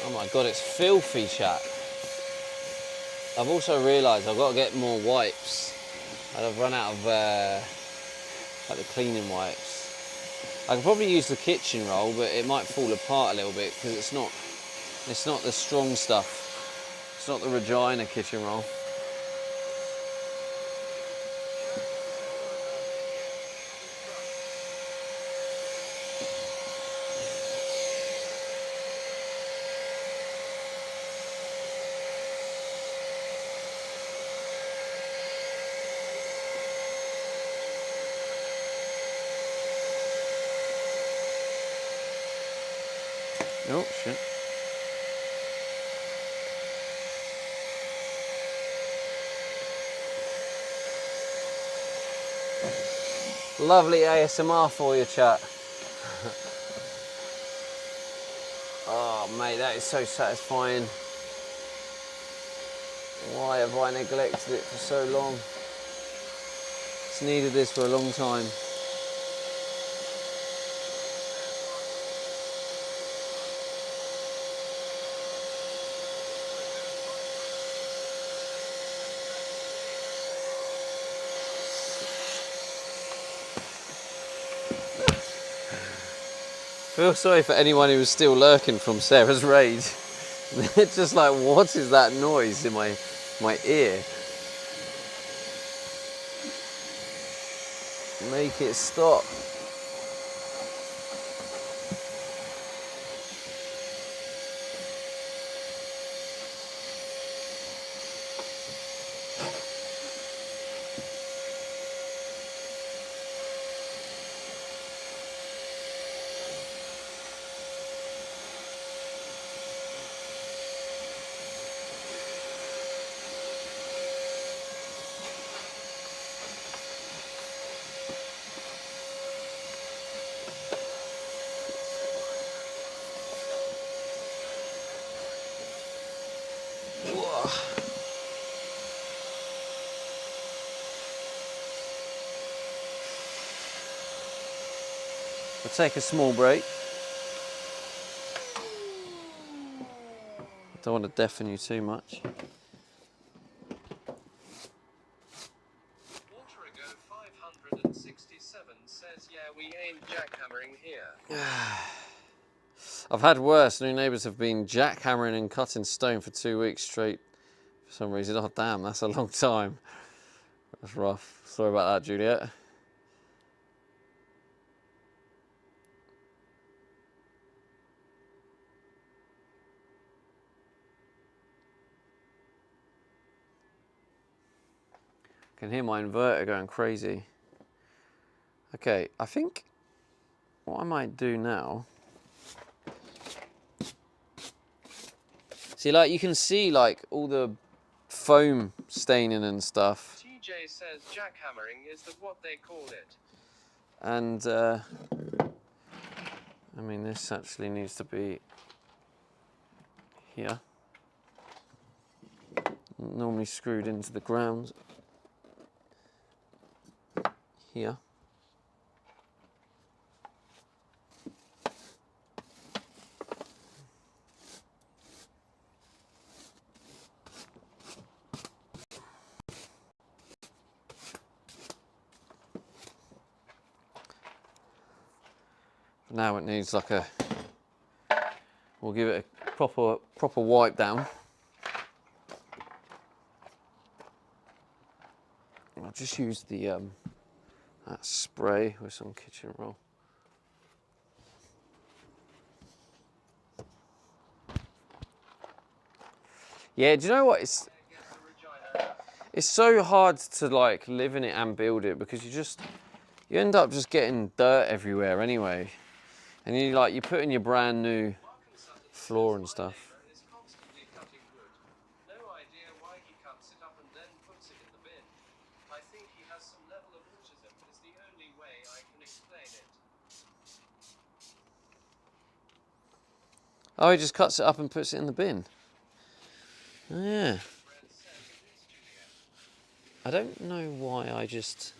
E: Oh my god, it's filthy, chat. I've also realised I've got to get more wipes. I've run out of like the cleaning wipes. I could probably use the kitchen roll, but it might fall apart a little bit because it's not the strong stuff. It's not the Regina kitchen roll. Oh shit. Lovely ASMR for you, chat. Oh mate, that is so satisfying. Why have I neglected it for so long? It's needed this for a long time. I feel sorry for anyone who was still lurking from Sarah's raid. They're just like, what is that noise in my ear? Make it stop. We'll take a small break. Don't want to deafen you too much.
C: Walterigo 567 says, yeah, we ain't jackhammering here.
E: I've had worse. New neighbours have been jackhammering and cutting stone for 2 weeks straight for some reason. Oh damn, that's a long time. That's rough. Sorry about that, Juliet. I can hear my inverter going crazy. Okay, I think what I might do now. See, like you can see like all the foam staining and stuff.
C: TJ says jackhammering is what they call it.
E: And I mean, this actually needs to be here. Normally screwed into the ground. Here. Now it needs like a, we'll give it a proper wipe down. I'll just use the that spray with some kitchen roll. Yeah, do you know what? It's so hard to like live in it and build it because you end up just getting dirt everywhere anyway. And you put in your brand new floor and stuff. Oh, he just cuts it up and puts it in the bin. Oh, yeah. I don't know why I just...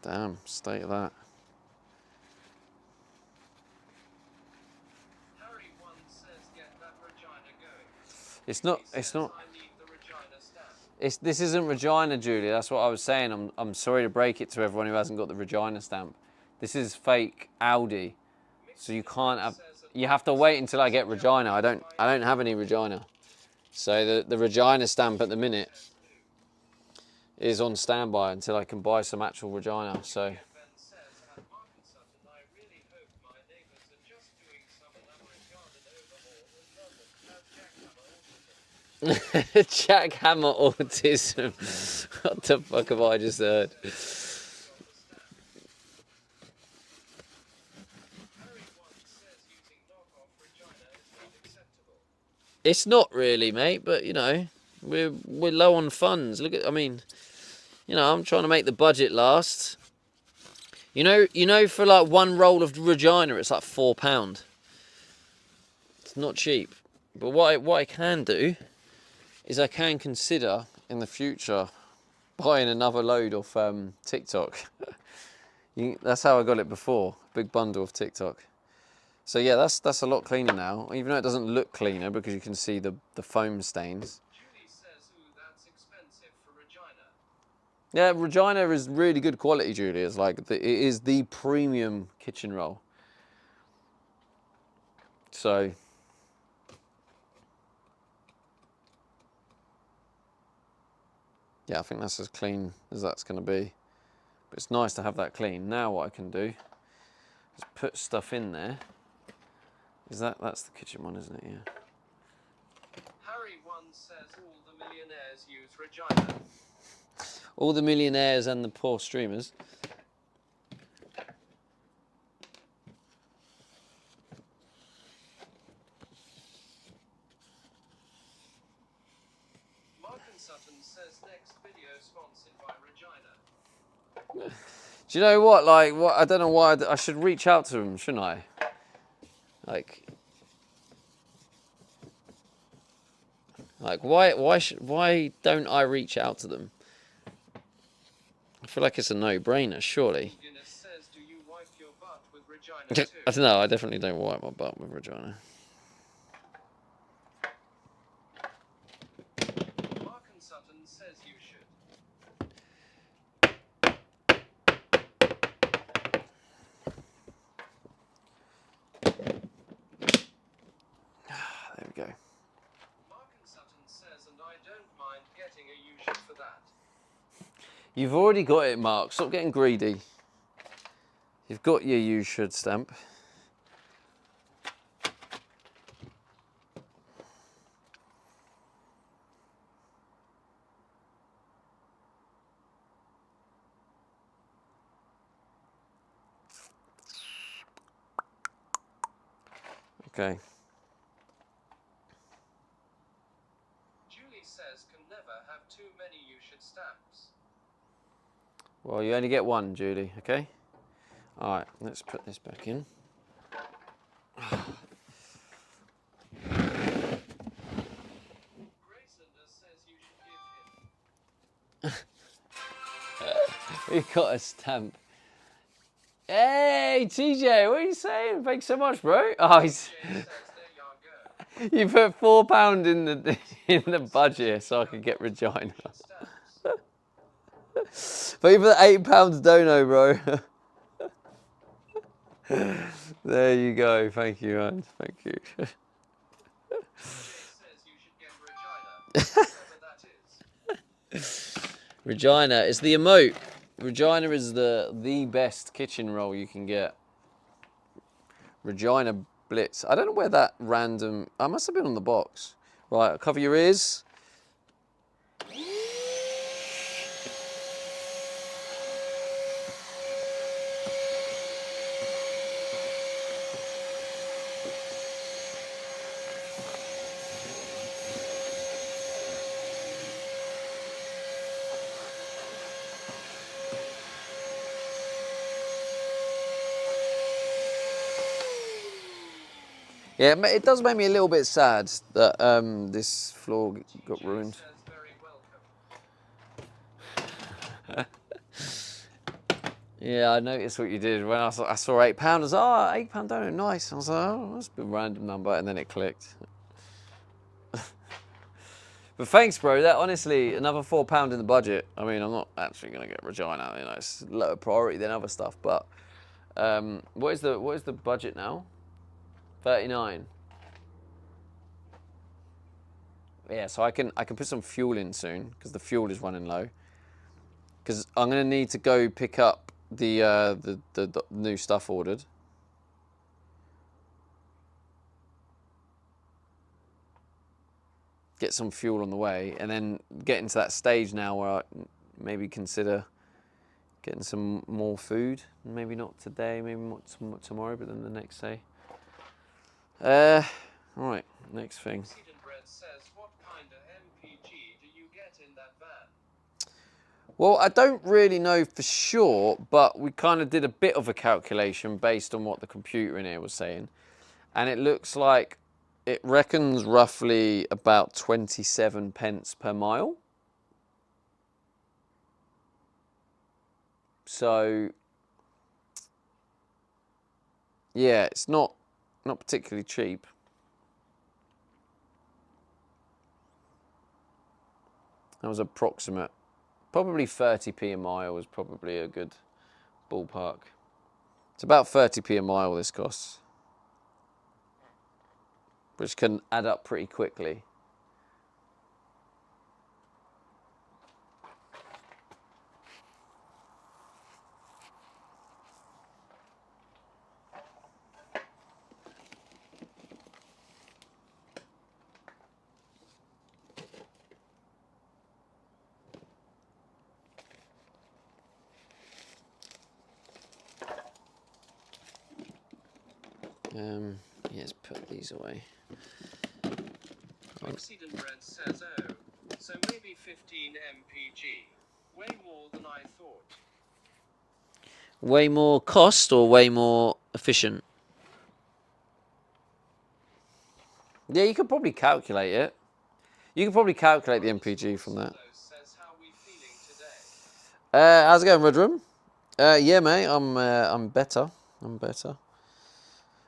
E: Damn, state of that.
C: Harry one says get that Regina going.
E: It's not.
C: He
E: It's
C: says,
E: not.
C: I need the Regina stamp.
E: This isn't Regina, Julie. That's what I was saying. I'm sorry to break it to everyone who hasn't got the Regina stamp. This is fake Audi, so you can't have. You have to wait until I get Regina. I don't have any Regina. So the Regina stamp at the minute is on standby until I can buy some actual Regina. So
C: Ben says at Market Sutton, I really hope my neighbours are just doing some elaborate garden overhaul in London.
E: Jack Hammer autism. What the fuck have I just heard?
C: Harry one says using knockoff Regina is not acceptable.
E: It's not really, mate. But you know, we're low on funds. Look at. I mean, you know, I'm trying to make the budget last. You know, for like one roll of Regina, it's like £4. It's not cheap. But what I can do is I can consider in the future buying another load of TikTok. That's how I got it before, big bundle of TikTok. So yeah, that's a lot cleaner now, even though it doesn't look cleaner because you can see the foam stains.
C: Julie says, ooh, that's expensive for Regina.
E: Yeah, Regina is really good quality, Julie. It's like it is the premium kitchen roll. So yeah, I think that's as clean as that's going to be. But it's nice to have that clean. Now what I can do is put stuff in there. That's the kitchen one, isn't it? Yeah.
C: Harry one says all the millionaires use Regina.
E: All the millionaires and the poor streamers.
C: Mark and Sutton says next video sponsored by Regina.
E: Do you know what? Like, what? I don't know why I should reach out to them, shouldn't I? Like why don't I reach out to them? I feel like it's a no-brainer, surely.
C: Guinness says, do you wipe your butt with Regina
E: I
C: too?
E: don't know. I definitely don't wipe my butt with Regina.
C: Mark and Sutton says you should.
E: There we go.
C: Mark and Sutton says, and I don't mind getting a you should for that.
E: You've already got it, Mark. Stop getting greedy. You've got your you should stamp. Okay.
C: Julie says can never have too many you should stamps.
E: Well, you only get one, Julie, okay? All right, let's put this back in.
C: Grayslander says you should give him.
E: We got a stamp. Hey, TJ, what are you saying? Thanks so much, bro. Oh,
C: Jay says there you go.
E: you put £4 in the budget so I could get Regina.
C: Stamps.
E: But you put £8 dono, bro. There you go. Thank you, man. Thank you.
C: Jay says you should get Regina. Whatever that is.
E: Regina is the emote. Regina is the best kitchen roll you can get. Regina Blitz. I don't know where that random. I must have been on the box. Right, cover your ears. Yeah, it does make me a little bit sad that this floor got
C: Jay
E: ruined.
C: says very welcome.
E: Yeah, I noticed what you did when I saw £8. I was like, oh, £8 donut, nice. I was like, oh, that's a bit random number, and then it clicked. But thanks, bro. That honestly, another £4 in the budget. I mean, I'm not actually gonna get Regina. You know, it's lower priority than other stuff. But what is the budget now? 39. Yeah, so I can put some fuel in soon because the fuel is running low. Because I'm gonna need to go pick up the new stuff ordered. Get some fuel on the way, and then get into that stage now where I maybe consider getting some more food. Maybe not today, maybe not tomorrow, but then the next day. All right, next thing.
C: Seed and Bread says, what kind of MPG do you get in that van?
E: Well, I don't really know for sure, but we kind of did a bit of a calculation based on what the computer in here was saying. And it looks like it reckons roughly about 27 pence per mile. So, yeah, it's not particularly cheap. That was approximate. Probably 30p a mile is probably a good ballpark. It's about 30p a mile this costs, which can add up pretty quickly. Let's put these away.
C: Seed and Bread says, oh, so maybe 15 mpg. Way more than I thought.
E: Way more cost or way more efficient? Yeah, you could probably calculate it. You could probably calculate the MPG from that.
C: Says, how we feeling today?
E: How's it going, Rudrum? Yeah, mate, I'm better. I'm better.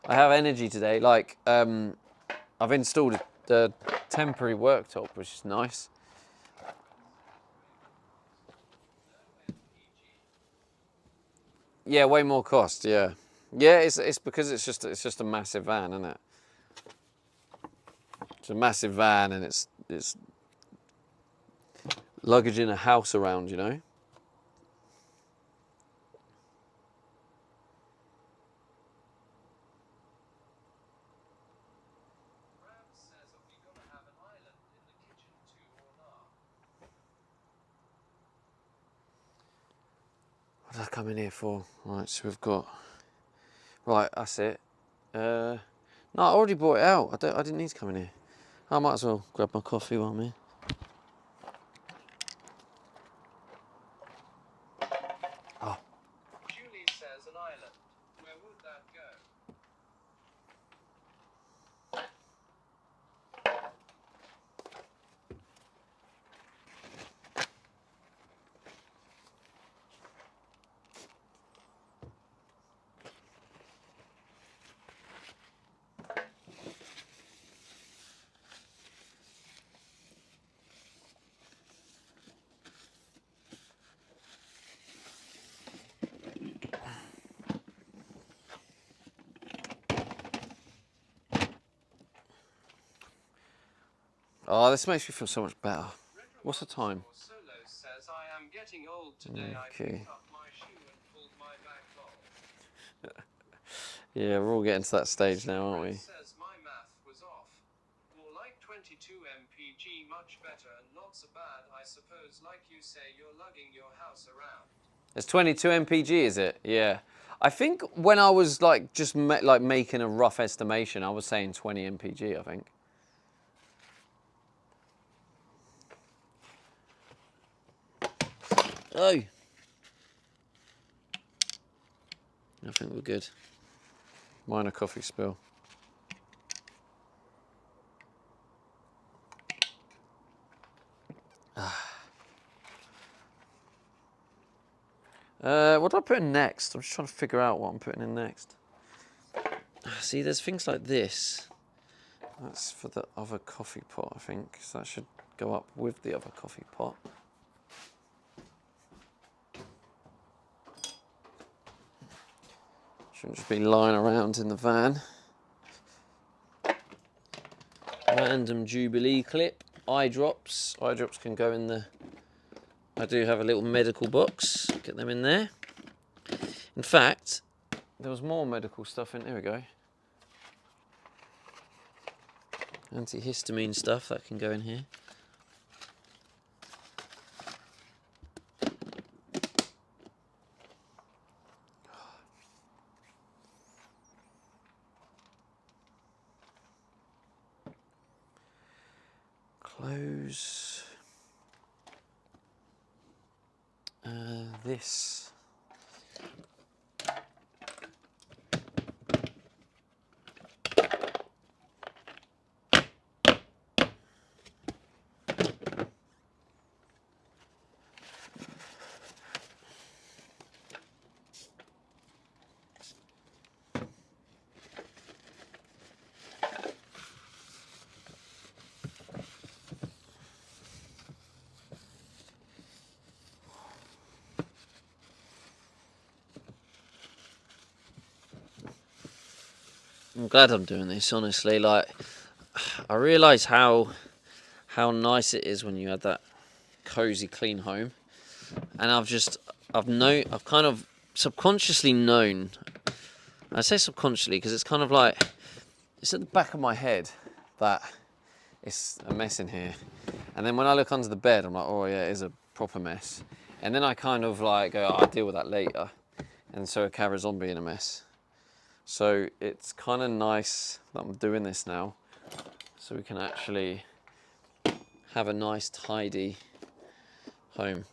E: I have energy today. Like, I've installed a temporary worktop, which is nice. Yeah, way more cost. Yeah, yeah. It's because it's just a massive van, isn't it? It's a massive van, and it's luggage in a house around, you know. What did I come in here for? Right, so we've got. Right, that's it. No, I already brought it out. I didn't need to come in here. I might as well grab my coffee while I'm here. Oh.
C: Julie says an island. Where would that go?
E: Oh, this makes me feel so much better. What's the time?
C: Solo says, I am getting old today. I
E: Okay.
C: picked up my shoe and pulled my back off.
E: Yeah, we're all getting to that stage now, aren't we?
C: Says my math was off. More like 22 mpg, much better and not so bad. I suppose, like you say, you're lugging your house around.
E: It's 22 mpg, is it? Yeah. I think when I was like just making a rough estimation, I was saying 20 mpg, I think. Oh. I think we're good. Minor coffee spill. What do I put in next? I'm just trying to figure out what I'm putting in next. See, there's things like this. That's for the other coffee pot, I think. So that should go up with the other coffee pot. Shouldn't just be lying around in the van. Random Jubilee clip. Eye drops. Eye drops can go in the... I do have a little medical box. Get them in there. In fact, there was more medical stuff in... Here we go. Antihistamine stuff, that can go in here. Close. This. I'm glad I'm doing this, honestly. Like, I realise how nice it is when you have that cozy, clean home, and I've kind of subconsciously known. I say subconsciously because it's kind of like it's at the back of my head that it's a mess in here, and then when I look under the bed, I'm like, oh yeah, it is a proper mess, and then I kind of like go, oh, I'll deal with that later, and so it carries on being a mess. So it's kind of nice that I'm doing this now, so we can actually have a nice, tidy home.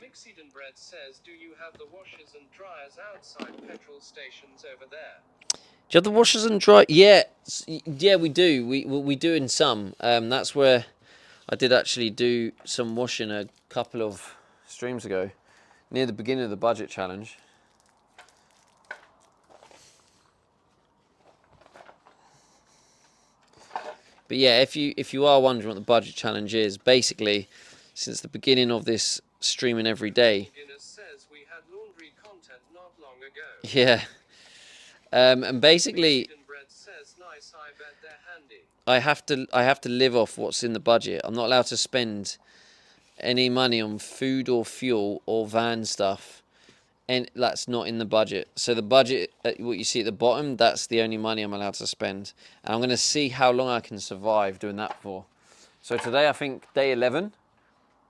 C: Mixed and Bread says, do you have the washers and dryers outside petrol stations over there?
E: Do you have the washers and dry? Yeah, yeah, we do. We do in some. That's where I did actually do some washing a couple of streams ago, near the beginning of the budget challenge. But yeah, if you are wondering what the budget challenge is, basically, since the beginning of this streaming every day.
C: Guinness says we had laundry content not long ago.
E: Yeah. And basically,
C: Mixed and Bread says, nice, I bet they're handy.
E: I have to live off what's in the budget. I'm not allowed to spend any money on food or fuel or van stuff, and that's not in the budget. So the budget, what you see at the bottom, that's the only money I'm allowed to spend, and I'm going to see how long I can survive doing that for. So today I think day 11,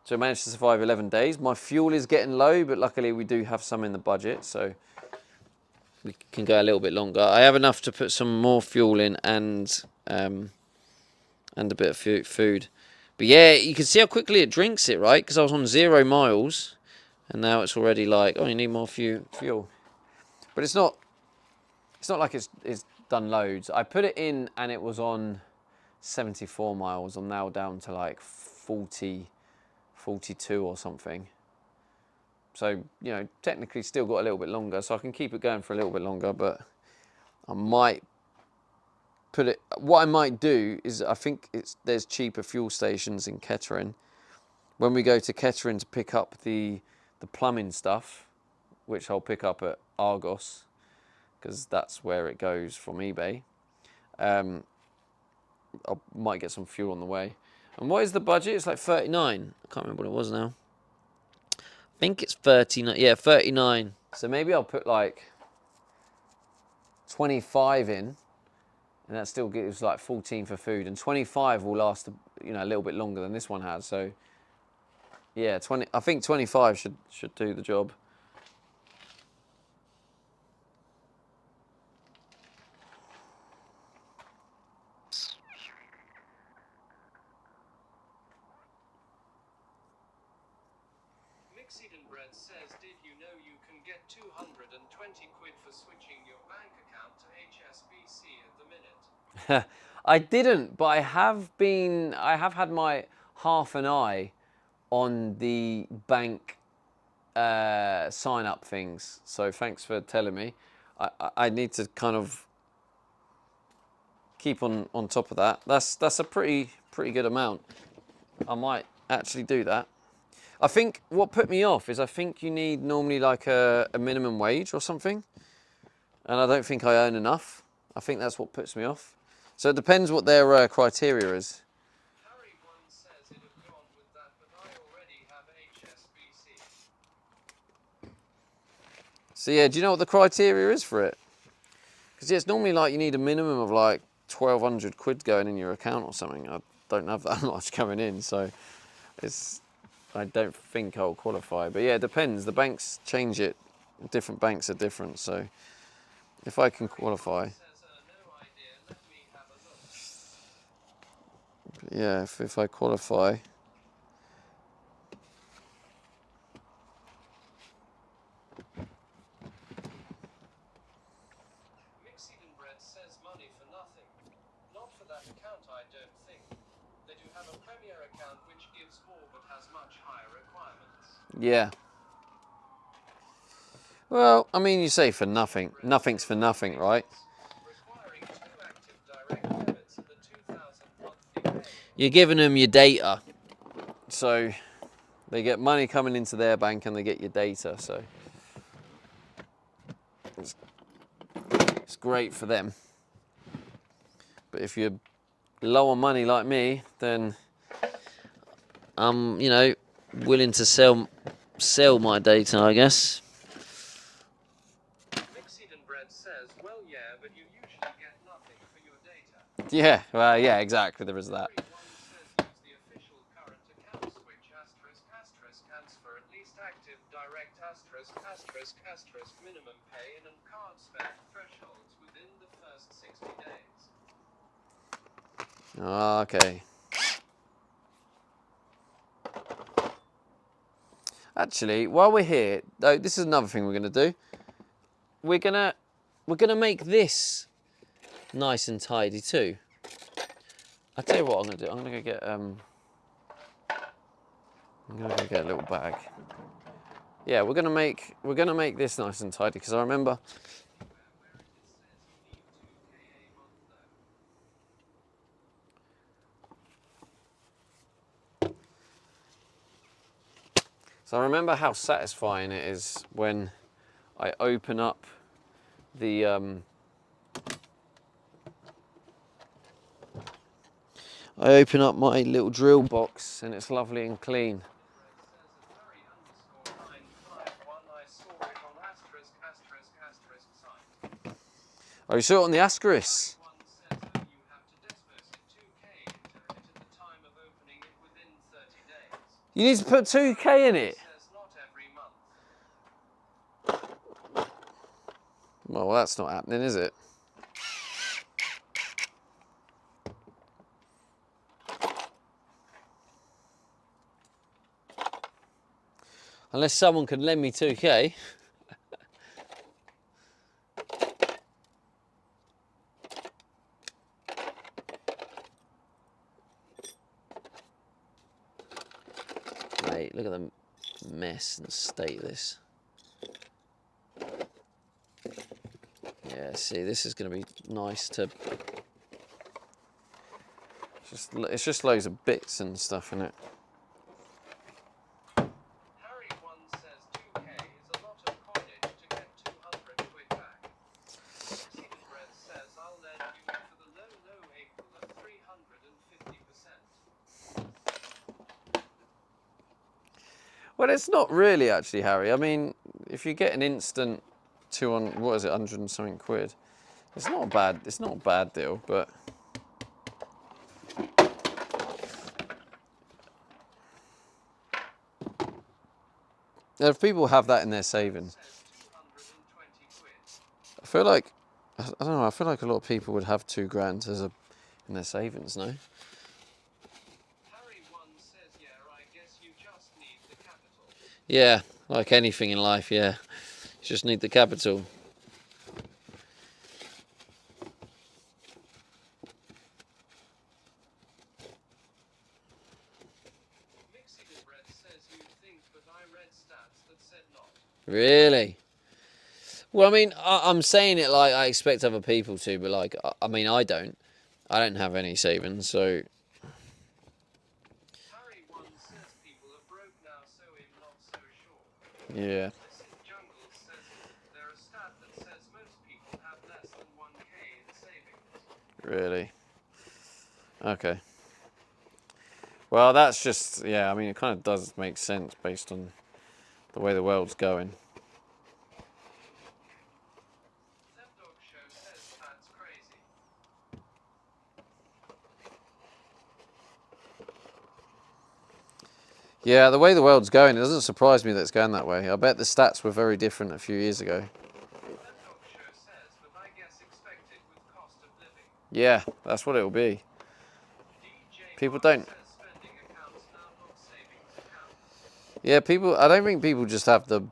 E: so I managed to survive 11 days. My fuel is getting low, but luckily we do have some in the budget, so we can go a little bit longer. I have enough to put some more fuel in and a bit of food. But yeah, you can see how quickly it drinks it, right? Because I was on 0 miles, and now it's already like, oh, you need more fuel. But it's not like it's done loads. I put it in, and it was on 74 miles. I'm now down to like 40, 42 or something. So, you know, technically still got a little bit longer, so I can keep it going for a little bit longer, but I might put it... What I might do is, I think there's cheaper fuel stations in Kettering. When we go to Kettering to pick up the plumbing stuff, which I'll pick up at Argos, because that's where it goes from eBay, I might get some fuel on the way. And what is the budget? It's like 39. I can't remember what it was now. I think it's 39. Yeah, 39. So maybe I'll put like 25 in, and that still gives like 14 for food, and 25 will last, you know, a little bit longer than this one has. So yeah, I think 25 should do the job.
C: Mixed and Bread says, did you know you can get 220 quid for switching your bank account to HSBC at the minute?
E: I didn't, but I have had my half an eye on the bank sign up things. So thanks for telling me. I need to kind of keep on top of that. That's a pretty good amount. I might actually do that. I think what put me off is I think you need normally like a minimum wage or something, and I don't think I earn enough. I think that's what puts me off. So it depends what their criteria is.
C: Harry once says he'd have gone with that, but I already have HSBC.
E: So yeah, do you know what the criteria is for it? Because yeah, it's normally like you need a minimum of like 1,200 quid going in your account or something. I don't have that much coming in, so I don't think I'll qualify. But yeah, it depends. The banks change it. Different banks are different, so if I can qualify.
C: Says, no idea, let me have a look.
E: Yeah, if I qualify.
C: Mixed Bread says money for nothing. Not for that account, I don't think. They do have a Premier account which gives more but has much higher requirements.
E: Yeah. Well, I mean, you say for nothing. Nothing's for nothing, right?
C: Requiring 2 active direct debits and the 2,000 monthly pay.
E: You're giving them your data. So they get money coming into their bank and they get your data. So it's great for them. But if you're low on money like me, then I'm, willing to sell my data, I guess.
C: Mixed Bread says, well, yeah, but you usually get nothing for your data.
E: Yeah, well, yeah, exactly. There is that.
C: Everyone says use the official current account switch **** for at least active direct **** minimum pay and card spend thresholds within the first 60 days.
E: Okay. Actually, while we're here, though, this is another thing we're gonna do. We're gonna make this nice and tidy too. I tell you what I'm gonna do. I'm gonna go get a little bag. Yeah, we're gonna make this nice and tidy because I remember. So I remember how satisfying it is when I open up the my little drill box and it's lovely and clean. Oh, you saw it on the Ascaris? You need to put 2K in it? Well, that's not happening, is it? Unless someone could lend me 2K. Mate, look at the mess and state of this. Yeah, see, this is going to be nice to... It's just loads of bits and stuff in it.
C: Harry once says 2K is a lot of coinage to get 200 quid back. Mixed Bread says I'll lend you for the low April at 350%.
E: Well, it's not really actually, Harry. I mean, if you get an instant 100 and something quid, it's not a bad deal, but if people have that in their savings, I feel like a lot of people would have £2,000 in their savings, no?
C: Harry once says, yeah, I guess you just need the capital.
E: Yeah, like anything in life, yeah. You just need the capital.
C: Mixed Bread but I read stats that said not.
E: Really? Well, I mean, I'm saying it like I expect other people to, but like, I mean, I don't. I don't have any savings, so
C: Harry one says people are broke now, so I'm not so sure.
E: yeah.
C: Mrs. Jungles says there a stat that says most people have less than 1k in savings.
E: Really? Okay. Well, that's just, yeah, I mean, it kind of does make sense based on the way the world's going.
C: Dog Show says that's crazy.
E: Yeah, the way the world's going, it doesn't surprise me that it's going that way. I bet the stats were very different a few years ago.
C: Dog Show says, but I guess expected with cost of living.
E: Yeah, that's what it'll be.
C: DJ
E: People
C: Mark
E: don't.
C: says spending accounts now not savings accounts.
E: Yeah, people, I don't think people just have the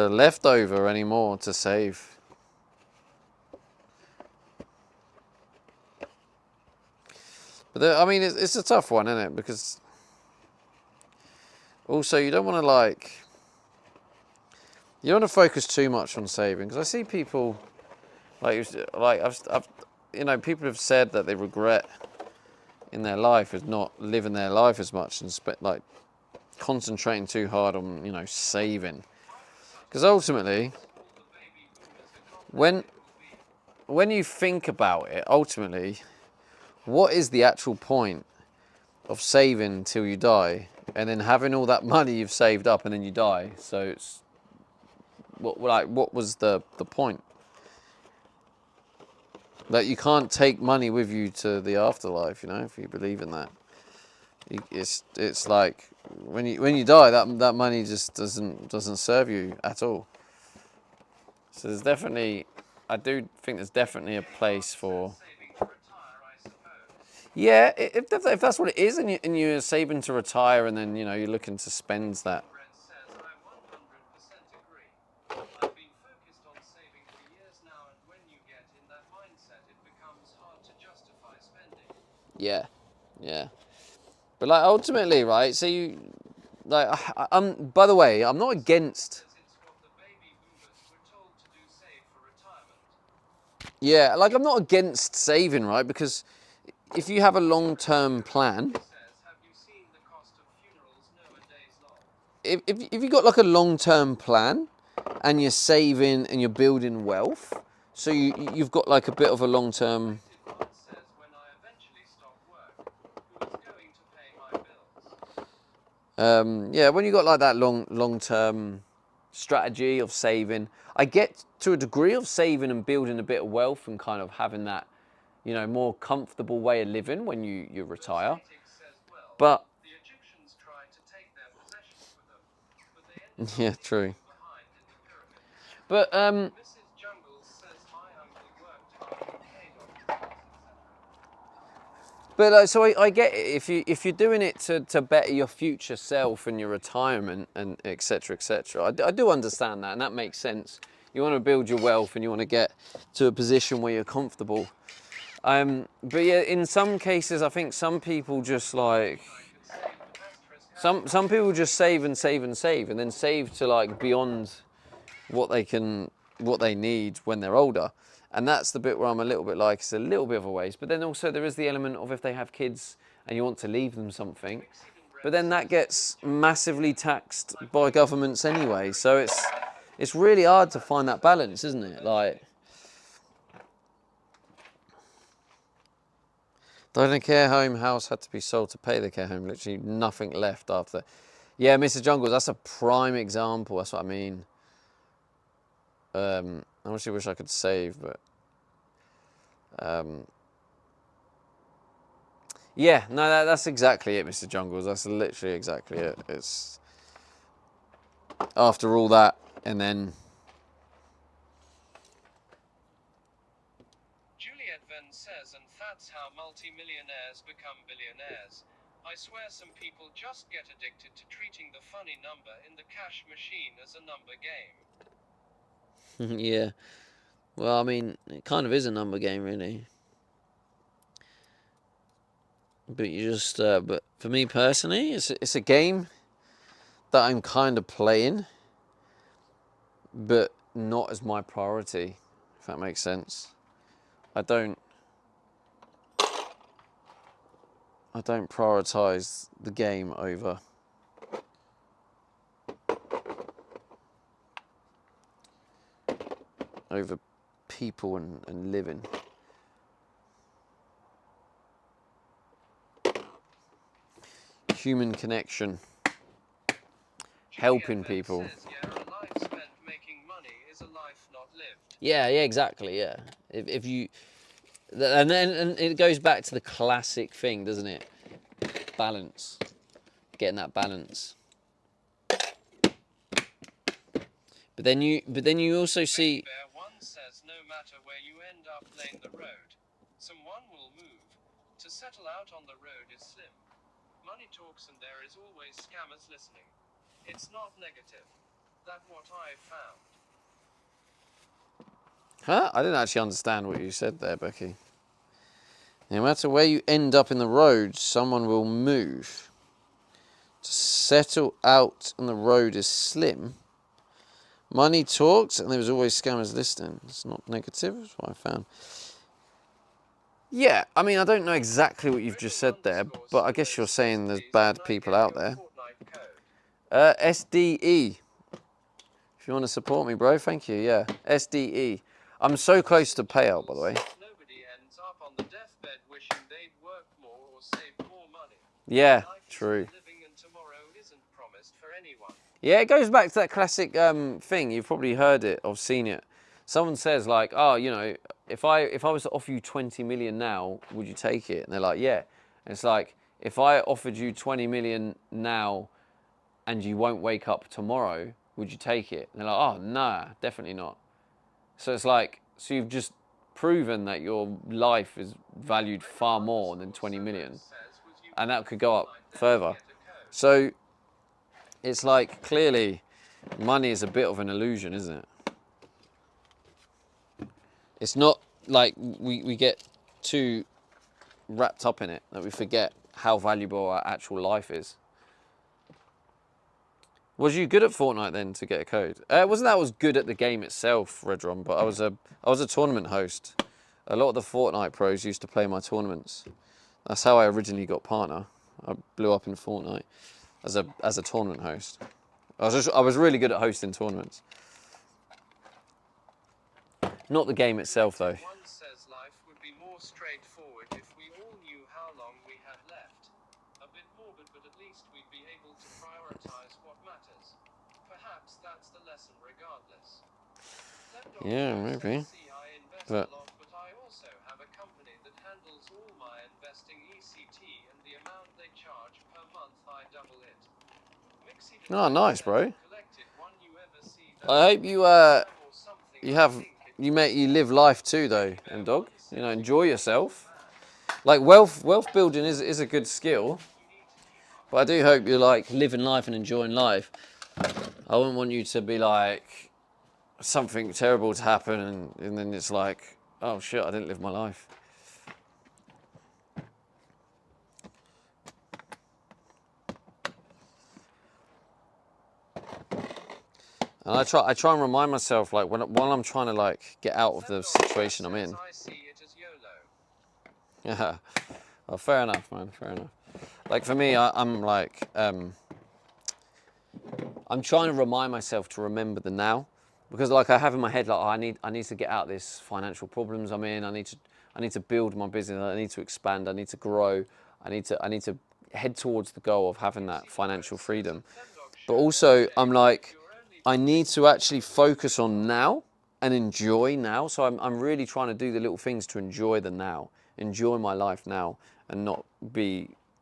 E: leftover anymore to save. But I mean, it's a tough one, isn't it? Because also you don't want to you don't want to focus too much on saving. Because I see people I've you know, people have said that they regret in their life is not living their life as much and like concentrating too hard on, you know, saving. Because ultimately, when you think about it, ultimately, what is the actual point of saving until you die and then having all that money you've saved up and then you die? So it's what was the point? That you can't take money with you to the afterlife, you know, if you believe in that. It's like when you die, that money just doesn't serve you at all. So there's definitely, I do think there's definitely a place for.
C: Saving to retire, I suppose.
E: Yeah, if that's what it is, and you're saving to retire, and then, you know, you're looking to spend that.
C: Red says, I 100% agree. I've been focused on saving for years now, and when you get in that mindset, it becomes hard to justify spending.
E: Yeah, yeah. But like ultimately, right? So you, like, I'm. By the way, I'm not against.
C: It's what the baby boomers were told to do, save for retirement.
E: Yeah, like I'm not against saving, right? Because if you have a long-term plan,
C: Says, have you seen the cost of funerals nowadays long?
E: if you've got like a long-term plan and you're saving and you're building wealth, so you've got like a bit of a long-term.
C: One says, when I eventually stop work, who is going to pay my bills?
E: Yeah, when you got like that long-term strategy of saving, I get to a degree of saving and building a bit of wealth and kind of having that, you know, more comfortable way of living when you retire.
C: Says, well,
E: But
C: the Egyptians tried to take their possessions with them, but they ended
E: yeah, true.
C: behind in the pyramids.
E: But
C: Mrs. Jungles says my uncle worked hard and paid off his
E: But so I get it. If you're doing it to better your future self and your retirement and etc. etc. I do understand that, and that makes sense. You want to build your wealth and you want to get to a position where you're comfortable. But yeah, in some cases, I think some people just like some people just save and save and save and then save to like beyond what they need when they're older. And that's the bit where I'm a little bit like, it's a little bit of a waste. But then also there is the element of if they have kids and you want to leave them something, but then that gets massively taxed by governments anyway. So it's really hard to find that balance, isn't it? Like, though the care home house had to be sold to pay the care home, literally nothing left after. Yeah, Mr. Jungles, that's a prime example. That's what I mean. I actually wish I could save, but yeah, no, that's exactly it, Mr. Jungles. That's literally exactly it. It's after all that, and then
C: Juliet Venn says, and that's how multi-millionaires become billionaires. I swear some people just get addicted to treating the funny number in the cash machine as a number game.
E: yeah. Well, I mean, it kind of is a number game, really. But you just, but for me personally, it's a game. that I'm kind of playing, but not as my priority, if that makes sense. I don't prioritize the game over people and living. Human connection, helping people.
C: Says, yeah, a life spent making money is a life not lived.
E: Yeah, exactly. Yeah, if you, and then it goes back to the classic thing, doesn't it? Balance, getting that balance. But then you also see.
C: Bear One says no matter where you end up laying the road, someone will move. To settle out on the road is slim. Money talks and there is always scammers listening. It's not negative. That's what I found.
E: Huh? I didn't actually understand what you said there, Becky. No matter where you end up in the road, someone will move. To settle out on the road is slim. Money talks, and there was always scammers listening. It's not negative, that's what I found. Yeah, I mean, I don't know exactly what you've just said there, but I guess you're saying there's bad people out there. SDE. If you want to support me, bro, thank you, yeah. SDE. I'm so close to payout, by the way.
C: Nobody ends up on the deathbed wishing they'd worked more or saved more money.
E: Yeah,
C: Life is
E: true.
C: living and tomorrow isn't promised for anyone.
E: Yeah, it goes back to that classic thing. You've probably heard it or seen it. Someone says like, oh, you know, if I was to offer you 20 million now, would you take it? And they're like, yeah. And it's like, if I offered you 20 million now and you won't wake up tomorrow, would you take it? And they're like, oh, nah, definitely not. So it's like, so you've just proven that your life is valued far more than 20 million. And that could go up further. So it's like, clearly, money is a bit of an illusion, isn't it? It's not like we get too wrapped up in it that we forget how valuable our actual life is. Was you good at Fortnite then to get a code? Wasn't that I was good at the game itself, Redron, but I was a tournament host. A lot of the Fortnite pros used to play my tournaments. That's how I originally got partner. I blew up in Fortnite as a tournament host. I was really good at hosting tournaments. Not the game itself though.
C: One says life would be more straightforward if we all knew how long we had left. A bit morbid, but at least we'd be able to prioritize what matters. Perhaps that's the lesson regardless.
E: Yeah, maybe.
C: I invest
E: But
C: a lot, but I also have a company that handles all my investing ECT, and the amount they charge per month I double it.
E: oh, nice, bro.
C: Collected one you ever see
E: I hope you
C: or something.
E: you have you live life too though, and dog. You know, enjoy yourself. Like wealth building is a good skill, but I do hope you're like living life and enjoying life. I wouldn't want you to be like something terrible to happen and then it's like, oh shit, I didn't live my life. And I try and remind myself, like while I'm trying to like get out of the situation I'm in.
C: I see it as YOLO.
E: Yeah, oh, fair enough, man. Fair enough. Like for me, I'm like, I'm trying to remind myself to remember the now, because like I have in my head like, oh, I need to get out of this financial problems I'm in. I need to build my business. I need to expand. I need to grow. I need to head towards the goal of having that financial freedom. But also, I'm like, I need to actually focus on now and enjoy now. So I'm really trying to do the little things to enjoy the now, enjoy my life now, and not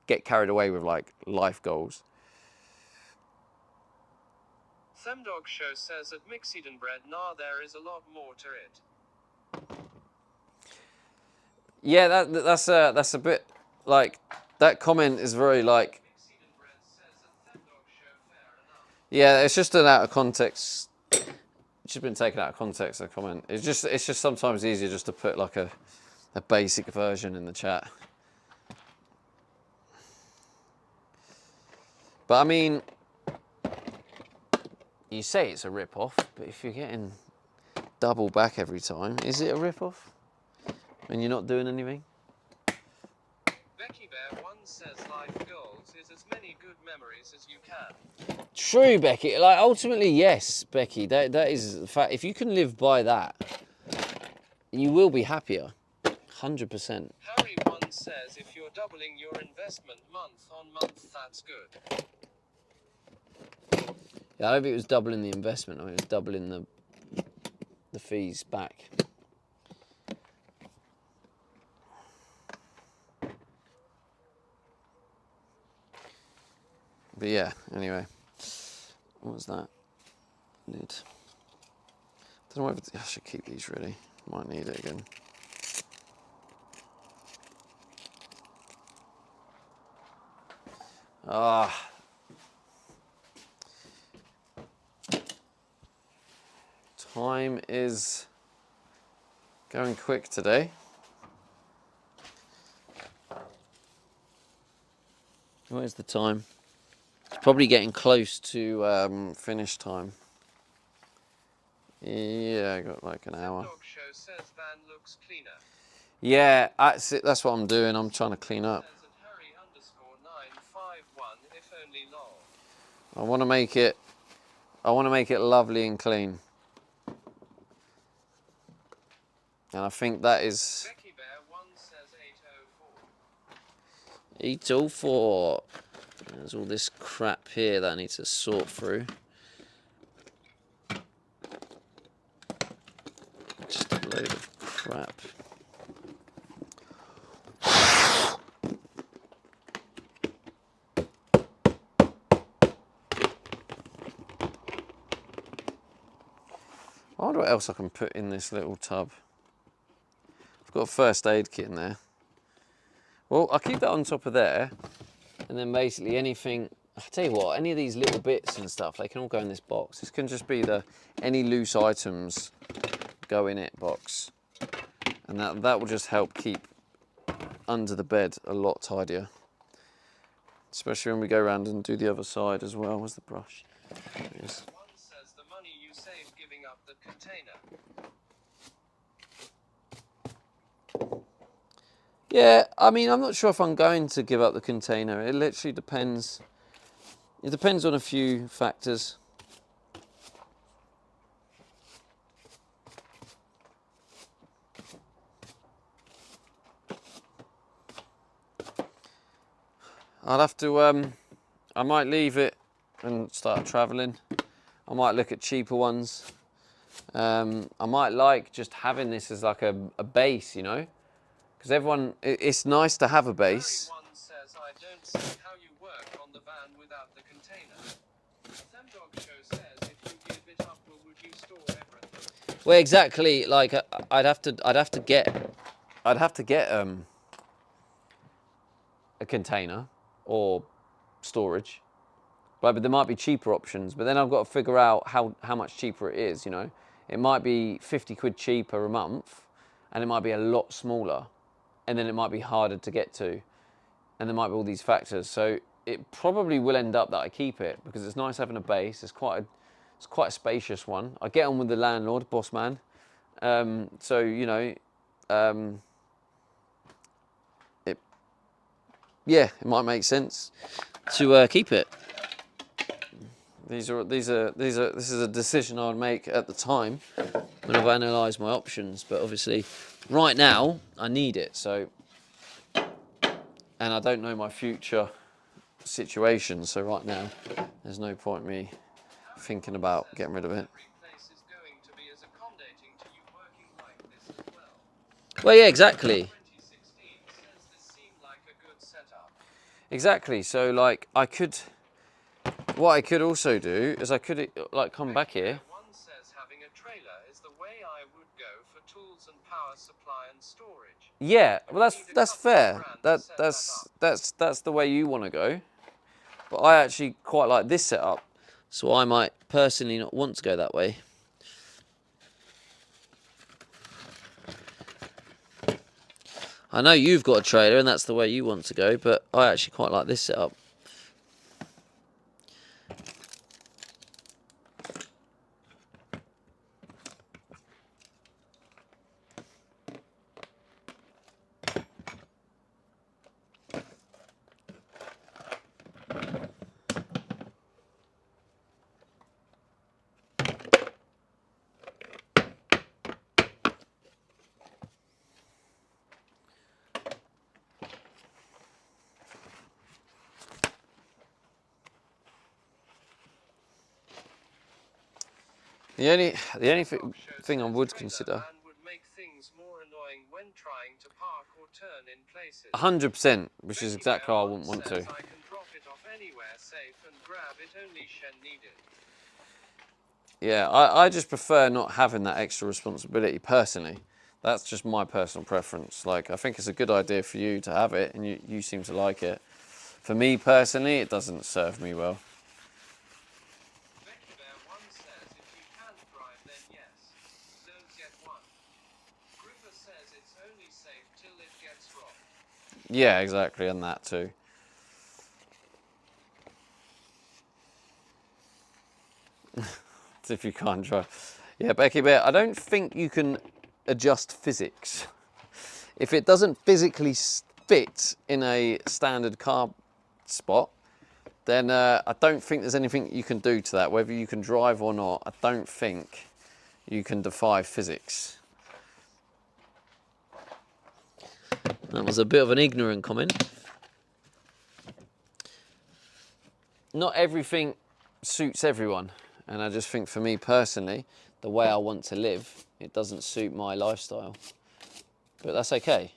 E: get carried away with like life goals.
C: Semdog Show says at Mixed Bread, nah, there is a lot more to it.
E: Yeah, that's a bit like that comment is very like. Yeah, it's just an out of context. It's just been taken out of context. A comment. It's just sometimes easier just to put like a basic version in the chat. But I mean, you say it's a rip-off, but if you're getting double back every time, is it a rip-off? When you're not doing anything?
C: Becky Bear 1 says life goals is as many good memories as you can.
E: True, Becky. Like, ultimately, yes, Becky. That is a fact. If you can live by that, you will be happier. 100%.
C: Harry 1 says if you're doubling your investment month on month, that's good.
E: Yeah, I don't think it was doubling the investment. I think it was doubling the fees back. But yeah, anyway. What was that? Lid. Don't know if I should keep these really. Might need it again. Ah. Time is going quick today. Where's the time? It's probably getting close to finish time. Yeah, I got like an hour.
C: Dog Show says van looks cleaner.
E: Yeah, that's it. That's what I'm doing. I'm trying to clean up.
C: Says at Harry _951 if only lol.
E: I want to make it. I want to make it lovely and clean. And I think that is
C: Becky Bear 1 says 804.
E: 804. There's all this crap here that I need to sort through. Just a load of crap. I wonder what else I can put in this little tub. I've got a first aid kit in there. Well, I'll keep that on top of there. And then basically anything, I'll tell you what, any of these little bits and stuff, they can all go in this box. This can just be the any loose items go in it box. And that will just help keep under the bed a lot tidier. Especially when we go around and do the other side as well. Where's the brush? There it is.
C: 1 says the money you saved giving up the container.
E: Yeah, I mean, I'm not sure if I'm going to give up the container. It literally depends. It depends on a few factors. I'll have to, I might leave it and start traveling. I might look at cheaper ones. I might like just having this as like a base, you know? Because everyone, it's nice to have a base.
C: Harry 1 says I don't see how you work on the van without the container. Dog Show says if you give it up, would you store everything?
E: Well, exactly. Like I'd have to get a container or storage. Right, but there might be cheaper options. But then I've got to figure out how much cheaper it is. You know, it might be 50 quid cheaper a month, and it might be a lot smaller, and then it might be harder to get to, and there might be all these factors. So it probably will end up that I keep it because it's nice having a base. It's quite a spacious one. I get on with the landlord, boss man. So you know, it might make sense to keep it. This is a decision I would make at the time when I've analysed my options. But obviously, right now I need it. So, and I don't know my future situation. So right now, there's no point me thinking about getting rid of it.
C: Every place is going to be as accommodating to you working like this as well.
E: Well, yeah, exactly.
C: 2016 says this seemed like a good setup.
E: Exactly. So like what I could also do is I could like come back here.
C: 1 says having a trailer is the way I would go for tools and power supply and storage.
E: Yeah, well that's fair. That's the way you want to go. But I actually quite like this setup, so I might personally not want to go that way. I know you've got a trailer and that's the way you want to go, but I actually quite like this setup. The only
C: Dog show
E: thing I
C: says
E: would
C: trailer
E: consider,
C: man would make things more annoying when trying to park or turn in places.
E: 100%, which is
C: Becky
E: exactly
C: Bear
E: why I wouldn't
C: once
E: want to.
C: says I can drop it off anywhere safe and grab it only Shen needed.
E: Yeah, I just prefer not having that extra responsibility personally. That's just my personal preference. Like, I think it's a good idea for you to have it, and you seem to like it. For me personally, it doesn't serve me well.
C: Becky Bear once says if you can't drive then yes, don't get one. Griffith says it's only safe till it gets robbed.
E: Yeah, exactly, and that too. If you can't drive. Yeah, Becky Bear, I don't think you can adjust physics. If it doesn't physically fit in a standard car spot, then I don't think there's anything you can do to that. Whether you can drive or not, I don't think you can defy physics. That was a bit of an ignorant comment. Not everything suits everyone. And I just think for me personally, the way I want to live, it doesn't suit my lifestyle. But that's okay.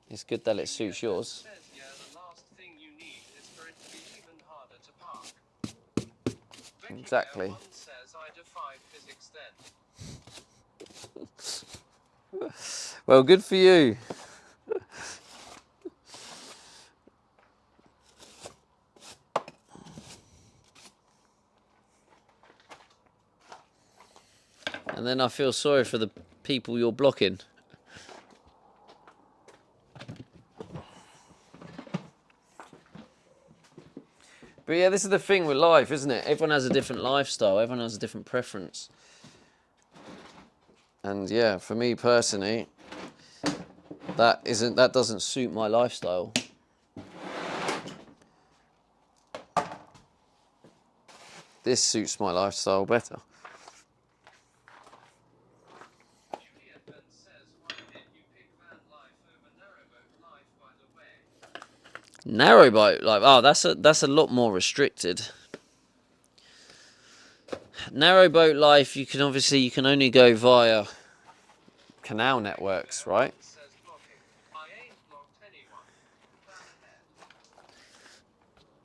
E: It's good that it suits yours.
C: Says yeah, the last thing you need is for it to be even harder to park. Becky
E: Exactly.
C: Bear once says I defy physics then.
E: Well, good for you. And then I feel sorry for the people you're blocking. But yeah, this is the thing with life, isn't it? Everyone has a different lifestyle. Everyone has a different preference. And yeah, for me personally, that doesn't suit my lifestyle. This suits my lifestyle better.
C: Juliet Ben says why did you pick van life over narrowboat life, by the way?
E: Narrowboat, like, oh, that's a lot more restricted. Narrowboat life, you can only go via canal networks, right?
C: Says blocking. I ain't blocked anyone. Plan ahead.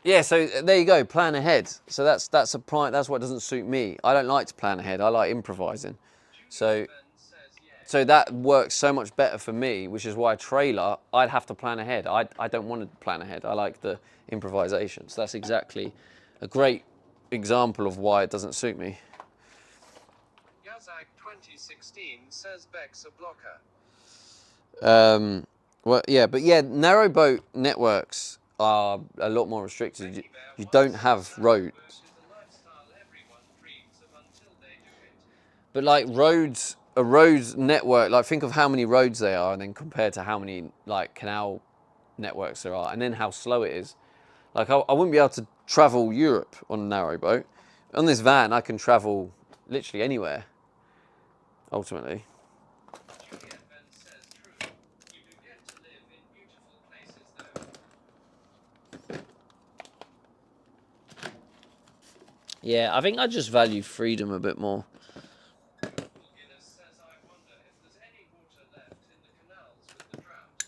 E: Yeah, so there you go, plan ahead. So that's what doesn't suit me. I don't like to plan ahead. I like improvising. So
C: Ben says yeah.
E: so that works so much better for me, which is why a trailer, I'd have to plan ahead. I don't want to plan ahead. I like the improvisation. So that's exactly a great example of why it doesn't suit me.
C: Yazak 2016 says Beck's a blocker.
E: Well, yeah, but yeah, narrowboat networks are a lot more restricted. You don't have roads.
C: Is a lifestyle everyone dreams of until they do it.
E: But like a road network, like think of how many roads there are and then compared to how many like canal networks there are and then how slow it is. Like I wouldn't be able to travel Europe on a narrowboat. On this van, I can travel literally anywhere, ultimately.
C: Juliet Ben says true. You do get to live in beautiful places though.
E: Yeah, I think I just value freedom a bit more.
C: Guinness says I wonder if there's any water left in the canals with the drought.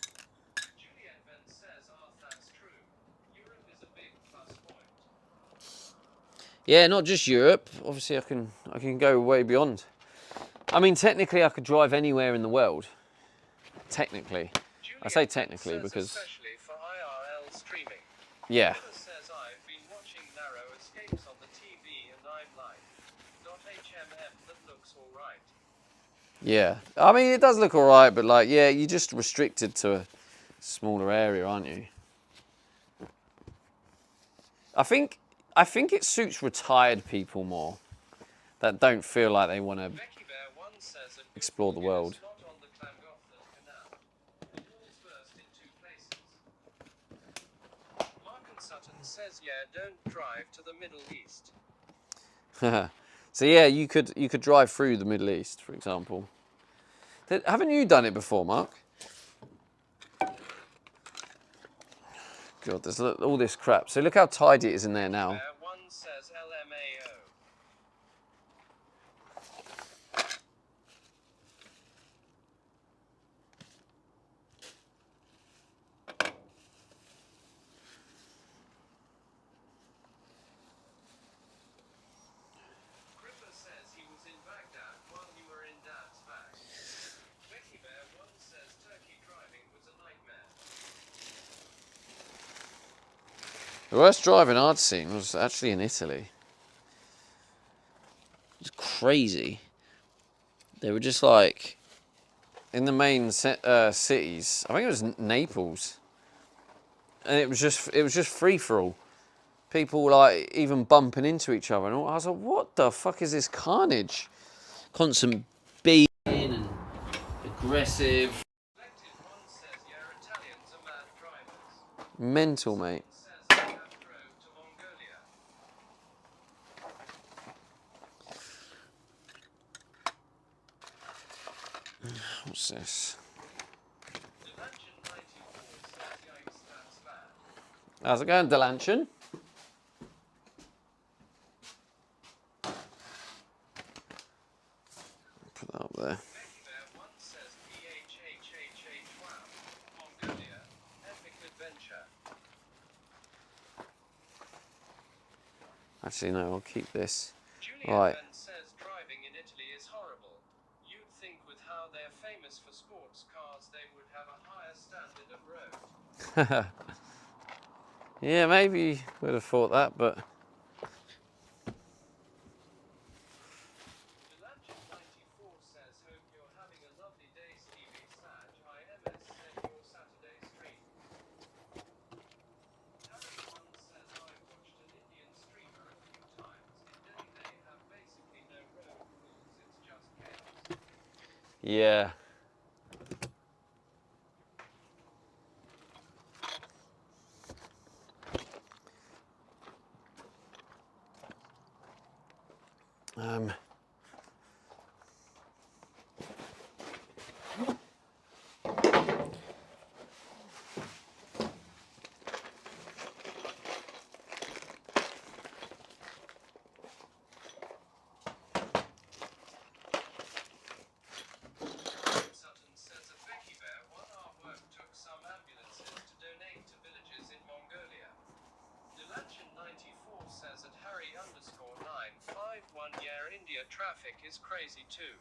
C: Juliet Ben says that's true. Europe is a big plus point.
E: Yeah, not just Europe. Obviously, I can go way beyond. I mean, technically, I could drive anywhere in the world. Technically, I say
C: Juliet Ben
E: technically
C: says
E: because
C: especially for IRL streaming.
E: yeah,
C: Mother says I've been watching Narrow Escapes on the TV and I'm like, .HMM that looks alright.
E: yeah. I mean, it does look all right, but like, yeah, you're just restricted to a smaller area, aren't you? I think it suits retired people more that don't feel like they want to
C: Becky Bear once says a
E: explore the world.
C: not on the Llangollen Canal. The walls burst in two places. Mark and Sutton says yeah, don't drive to the Middle East.
E: So yeah, you could drive through the Middle East, for example. Haven't you done it before, Mark? God, there's all this crap. So look how tidy it is in there now.
C: Bear one says LMAO.
E: The worst driving I'd seen was actually in Italy. It's crazy. They were just like in the main cities. I think it was Naples, and it was just free for all. People like even bumping into each other, and all. I was like, "What the fuck is this carnage?" Constant beating and aggressive.
C: Collected one says, yeah, Italians are mad drivers.
E: Mental, mate.
C: Says they have drove to Mongolia.
E: What's this?
C: Dimension 94 says, yikes, that's bad.
E: How's it going, Delanchen? Put that up there.
C: Becky Bear 1 says, PHHHH, wow. Mongolia, epic adventure.
E: Actually, no, I'll keep this.
C: Juliet
E: Right.
C: Ben says driving in Italy is horrible. You'd think with how they're famous for sports cars, they would have a higher standard of road.
E: Yeah, maybe would have thought that, but
C: Dilanchen 94 says, hope you're having a lovely day, Stevie Saj. IMS said your Saturday stream. Harry 1 says, I watched an Indian streamer a few times. In Delhi they have basically no road rules, it's just chaos.
E: yeah. Um,
C: Sutton says at Becky Bear, one artwork took some ambulances to donate to villages in Mongolia. Dilanchen 94 says at Harry _951, yeah, India traffic is crazy too.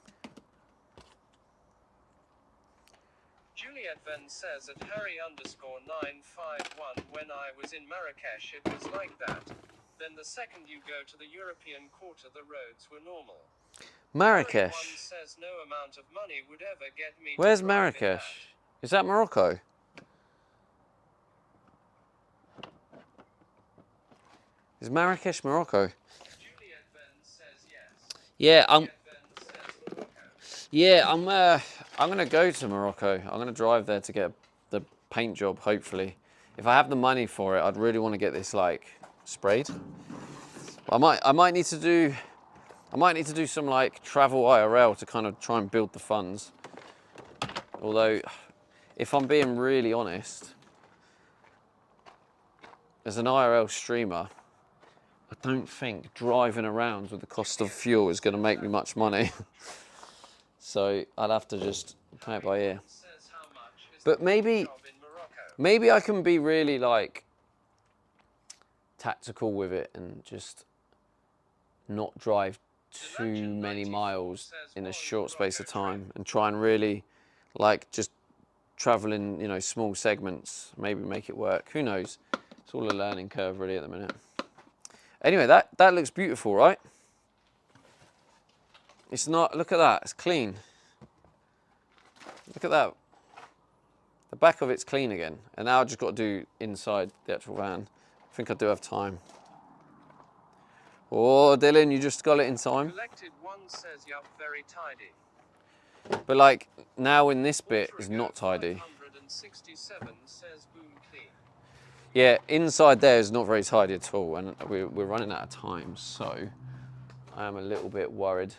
C: Juliet Venn says at Harry _951, when I was in Marrakesh it was like that. Then the second you go to the European quarter the roads were normal. Harry 1
E: Marrakesh.
C: says no amount of money would ever get me to
E: Where's
C: drive in
E: Marrakesh? Is that Morocco? Is Marrakesh Morocco?
C: that. Juliet Venn says yes.
E: Yeah,
C: Juliet Venn says Morocco.
E: yeah, I'm gonna go to Morocco. I'm gonna drive there to get the paint job. Hopefully, if I have the money for it, I'd really want to get this like sprayed. I might need to do some like travel IRL to kind of try and build the funds. Although, if I'm being really honest, as an IRL streamer, I don't think driving around with the cost of fuel is going to make me much money. So I'd have to just play it by ear.
C: Says how much is
E: But
C: the
E: maybe-
C: job in Morocco?
E: Maybe I can be really like tactical with it and just not drive too many miles in a short space of time and try and really like just travel in, you know, small segments, maybe make it work. Who knows? It's all a learning curve really at the minute. Anyway, that looks beautiful, right? It's not, look at that, it's clean. Look at that. The back of it's clean again. And now I've just got to do inside the actual van. I think I do have time. Oh, Dylan, you just got it in time.
C: Collected 1 says yup, very tidy.
E: But like, now in this bit is not tidy.
C: 567 says boom clean.
E: Yeah, inside there is not very tidy at all. And we're running out of time, so I am a little bit worried.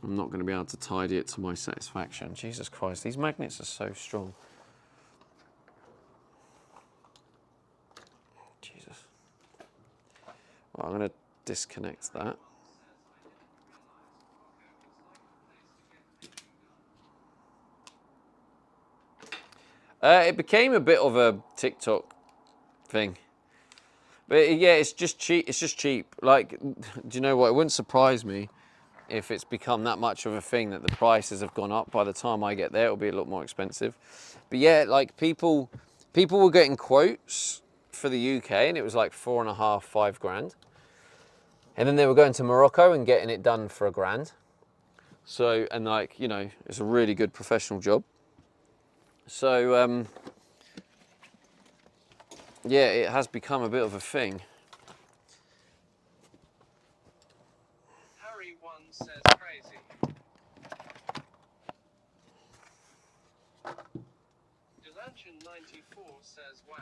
E: I'm not going to be able to tidy it to my satisfaction. Jesus Christ, these magnets are so strong. Jesus. Well, I'm going to disconnect that. It became a bit of a TikTok thing. But yeah, it's just cheap. It's just cheap. Like, do you know what? It wouldn't surprise me if it's become that much of a thing that the prices have gone up. By the time I get there, it'll be a lot more expensive. But yeah, like people were getting quotes for the UK, and it was like 4.5, 5 grand. And then they were going to Morocco and getting it done for £1,000. So, and like, you know, it's a really good professional job. So, yeah, it has become a bit of a thing.
C: Harry 1 says crazy. Delanchen 94 says wow.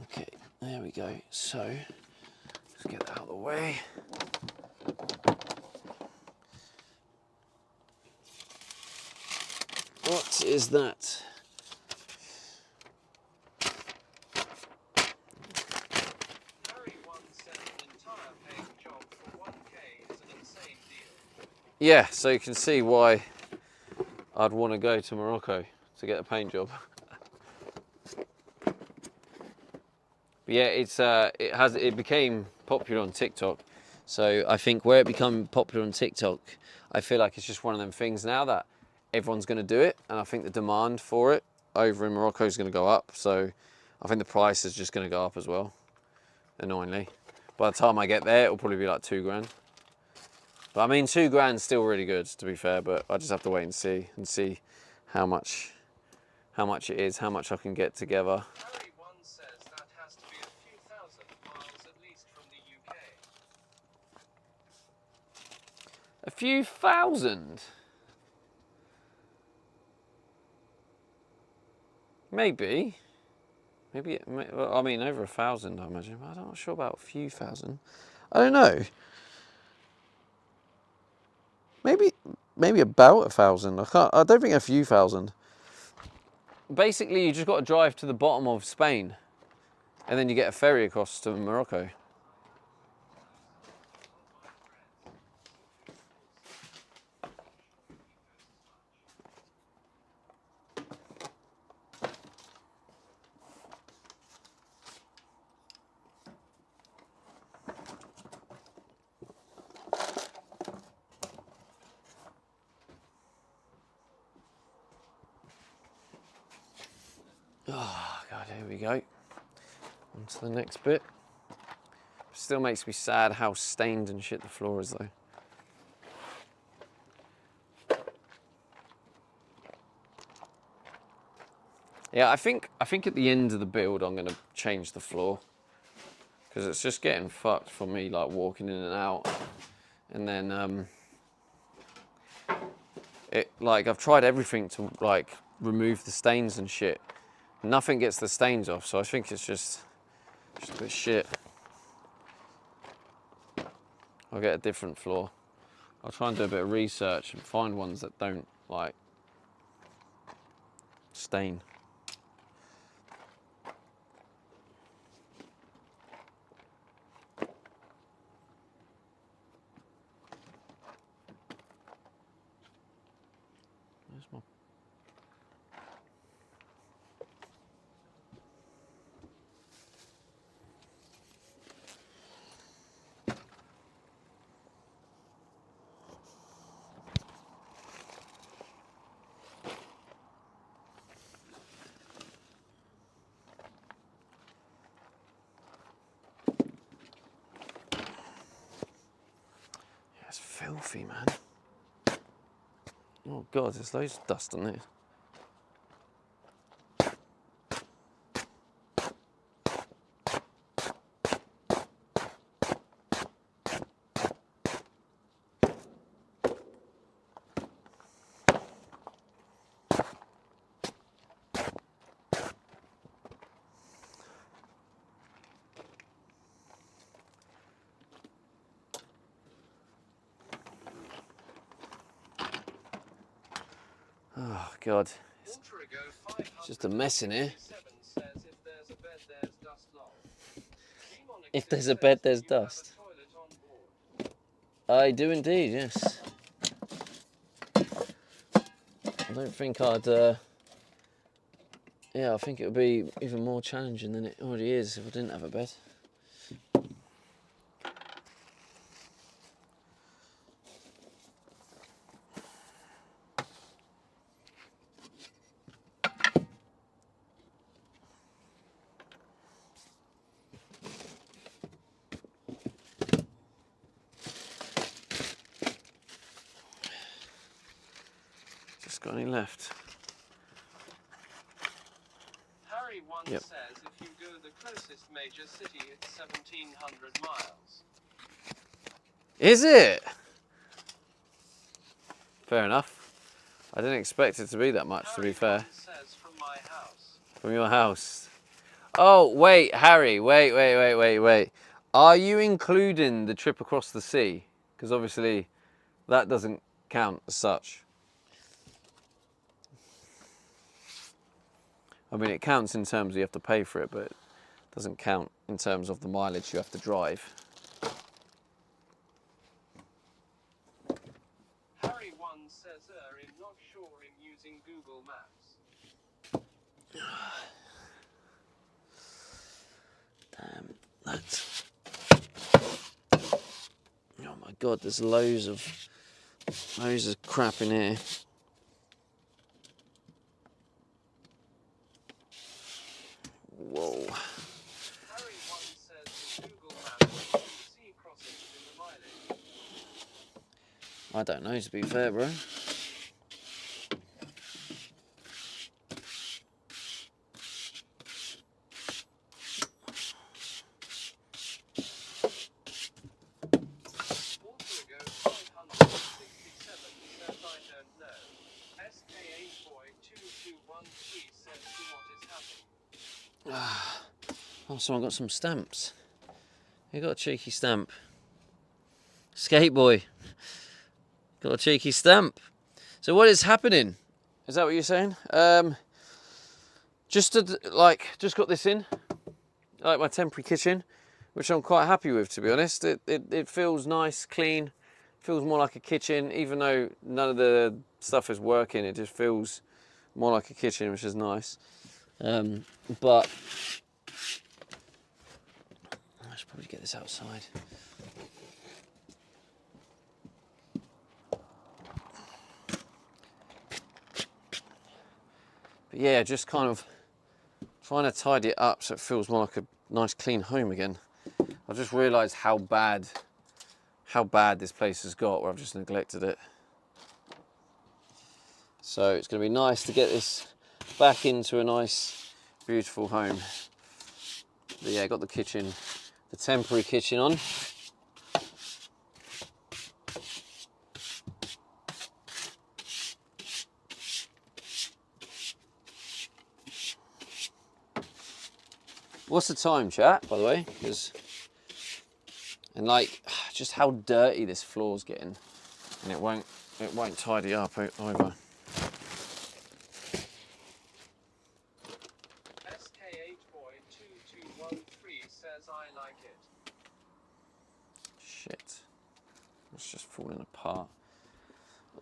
E: Okay, there we go. So, let's get that out of the way. What is that?
C: Harry 1 says an entire paying job for 1k is an insane deal.
E: Yeah, so you can see why I'd want to go to Morocco to get a paint job. But yeah, it became popular on TikTok. So I think where it became popular on TikTok, I feel like it's just one of them things now that everyone's going to do it, and I think the demand for it over in Morocco is going to go up. So I think the price is just going to go up as well, annoyingly. By the time I get there, it'll probably be like 2 grand. But I mean, 2 grand's still really good, to be fair, but I just have to wait and see how much it is, how much I can get together.
C: Harry 1 says that has to be a few thousand miles at least from the UK.
E: A few thousand? Maybe. Well, I mean, over 1,000, I imagine, but I'm not sure about a few thousand. I don't know. Maybe about 1,000. I don't think a few thousand. Basically, you just got to drive to the bottom of Spain, and then you get a ferry across to Morocco. Oh God, here we go. On to the next bit. Still makes me sad how stained and shit the floor is though. Yeah, I think at the end of the build I'm gonna change the floor, because it's just getting fucked for me, like walking in and out. And then I've tried everything to like remove the stains and shit. Nothing gets the stains off, so I think it's just a bit shit. I'll get a different floor. I'll try and do a bit of research and find ones that don't like stain. Where's my... It's filthy, man. Oh God, there's loads of dust on it. Oh God, it's just a mess in here. If there's a bed, there's dust. I do indeed, yes. I don't think I'd, yeah, I think it would be even more challenging than it already is if I didn't have a bed. just got any left?
C: Harry once
E: Yep.
C: says if you go the closest major city, it's 1,700 miles.
E: Is it? Fair enough. I didn't expect it to be that much, to be
C: Harry
E: fair.
C: once says from my house.
E: From your house. Oh, wait, Harry, wait. Are you including the trip across the sea? Because obviously that doesn't count as such. I mean, it counts in terms of you have to pay for it, but it doesn't count in terms of the mileage you have to drive.
C: Harry once says I'm not sure I'm using Google Maps.
E: Damn, that's... Oh my God, there's loads of crap in here. Whoa.
C: Harry once says in Google Maps you can see crossings in the mileage.
E: I don't know, to be fair, bro.
C: Alter Ego 567 says I don't know. SK8Boy2213 says what is happening.
E: Oh, someone got some stamps. You got a cheeky stamp. Skate boy. Got a cheeky stamp. So what is happening? Is that what you're saying? Just got this in, like my temporary kitchen, which I'm quite happy with, to be honest. It feels nice, clean, feels more like a kitchen, even though none of the stuff is working. It just feels more like a kitchen, which is nice. But I should probably get this outside. But yeah, just kind of trying to tidy it up so it feels more like a nice clean home again. I've just realised how bad this place has got, where I've just neglected it. So it's going to be nice to get this back into a nice, beautiful home. But yeah, got the kitchen, the temporary kitchen on. What's the time, chat, by the way? And like, just how dirty this floor's getting, and it won't tidy up either.
C: SK8Boy2213 says I like it.
E: Shit, it's just falling apart.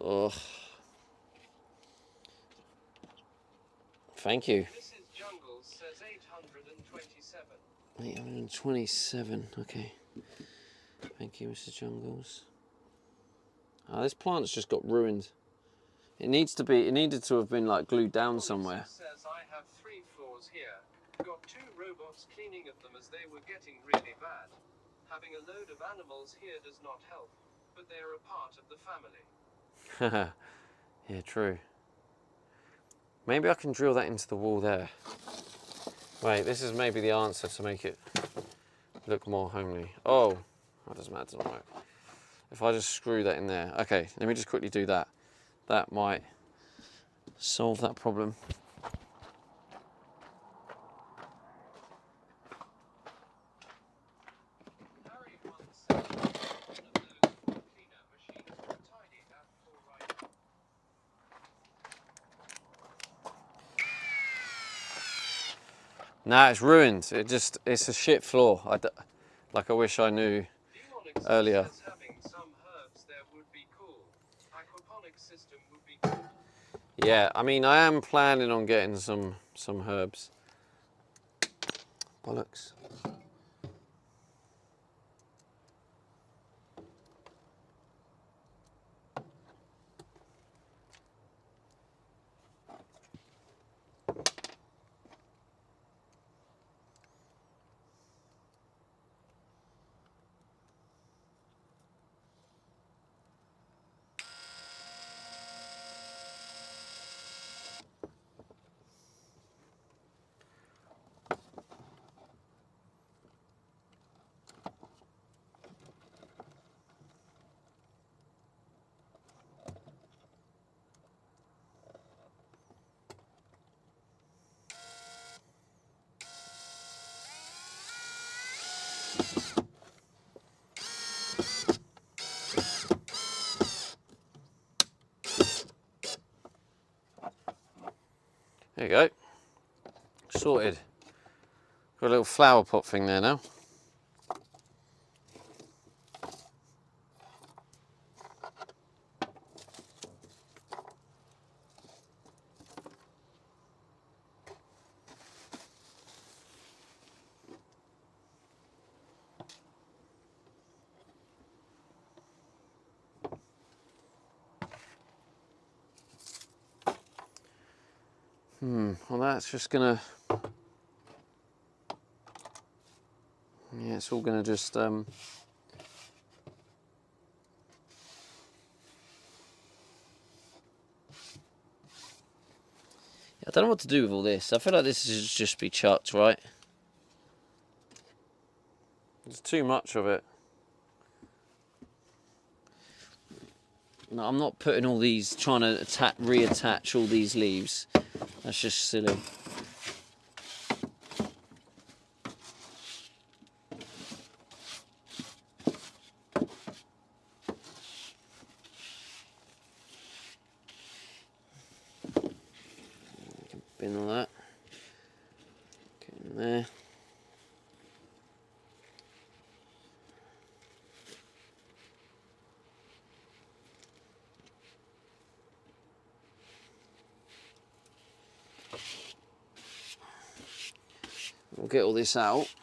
E: Ugh. Thank you.
C: Mrs. Jungles says 827.
E: 827. Okay. Thank you, Mrs. Jungles. This plant's just got ruined. It needed to have been like glued down somewhere.
C: Says I have 3 floors here. Got 2 robots cleaning at them as they were getting really bad. Having a load of animals here does not help, but they are a part of the family.
E: Yeah, true. Maybe I can drill that into the wall there. Wait, this is maybe the answer to make it look more homely. Oh, that doesn't matter, it doesn't work. If I just screw that in there. Okay, let me just quickly do that. That might solve that problem.
C: Harry once said one of those floor cleaner machines will tidy that floor right up.
E: Nah, it's ruined. It's a shit floor. I wish I knew
C: Leonix
E: earlier.
C: says having some herbs there would be cool. Aquaponics system would be cool.
E: Yeah, I mean, I am planning on getting some herbs. Bollocks. There you go. Sorted. Got a little flower pot thing there now. Well, that's just gonna, yeah, it's all gonna just, I don't know what to do with all this. I feel like this should just be chucked, right? There's too much of it. No, I'm not putting all these, trying to reattach all these leaves. That's just silly. Bin all that. Get in there. We'll get all this out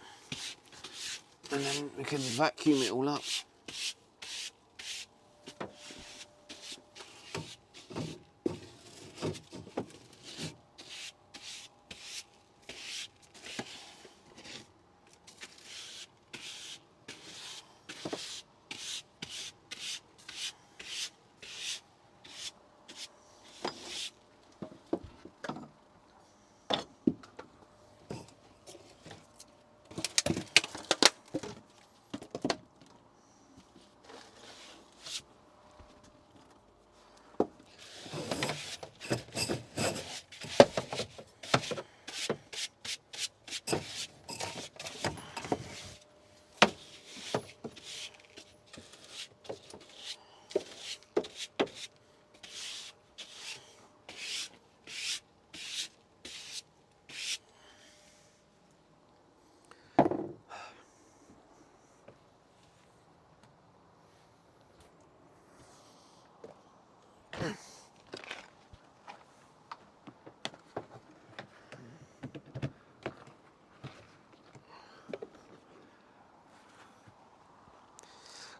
E: and then we can vacuum it all up.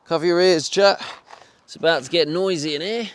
E: Cover your ears, chat. It's about to get noisy in here.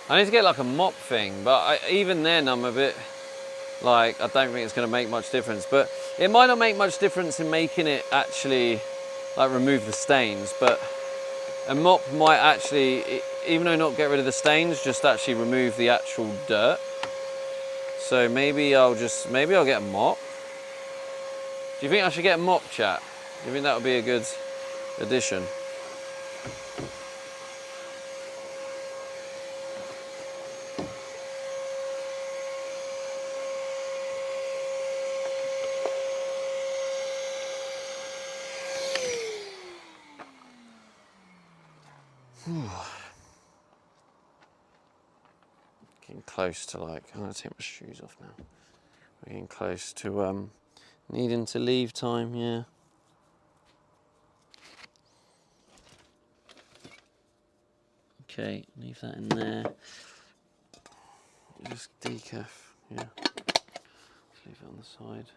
E: I need to get like a mop thing, but even then I'm a bit like, I don't think it's going to make much difference. But it might not make much difference in making it actually like remove the stains, but a mop might actually, even though not get rid of the stains, just actually remove the actual dirt. So maybe I'll get a mop. Do you think I should get a mop, chat? Do you think that would be a good addition? Getting close to like, I'm gonna take my shoes off now. We're getting close to Needing to leave time, yeah. Okay, leave that in there. Just decaf, yeah. Leave it on the side.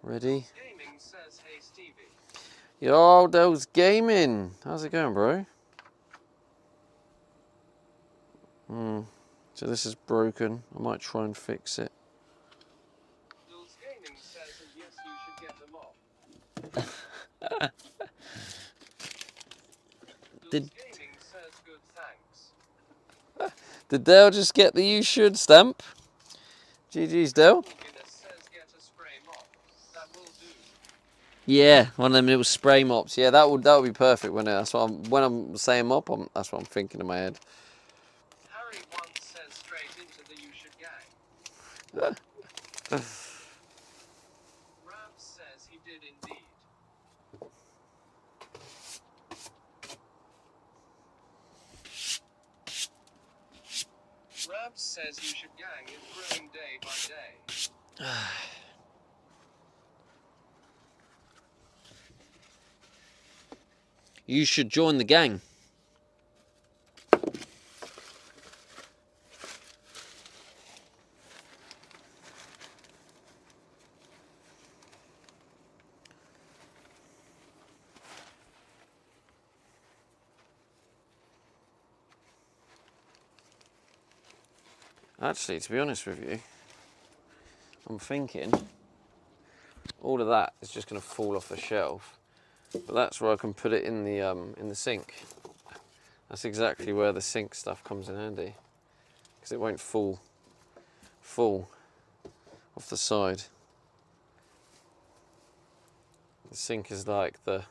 E: Ready?
C: Gaming says, hey Stevie.
E: Yo, Dell's Gaming. How's it going, bro? So this is broken. I might try and fix it.
C: Dulz Gaming says, and yes, you should get them off.
E: Did-
C: Dulz Gaming says, good thanks.
E: Did Dell just get the you should stamp? GG's, Dell.
C: Guinness says, get a spray mop. That will do.
E: Yeah, one of them little spray mops. Yeah, that would be perfect, wouldn't it? That's what when I'm saying mop, that's what I'm thinking in my head.
C: Harry once says straight into the you should gang. Rab says he did indeed. Rab says you should gang is growing day by day.
E: You should join the gang. Actually, to be honest with you, I'm thinking all of that is just going to fall off the shelf, but that's where I can put it in the sink. That's exactly where the sink stuff comes in handy, because it won't fall off the side. The sink is like the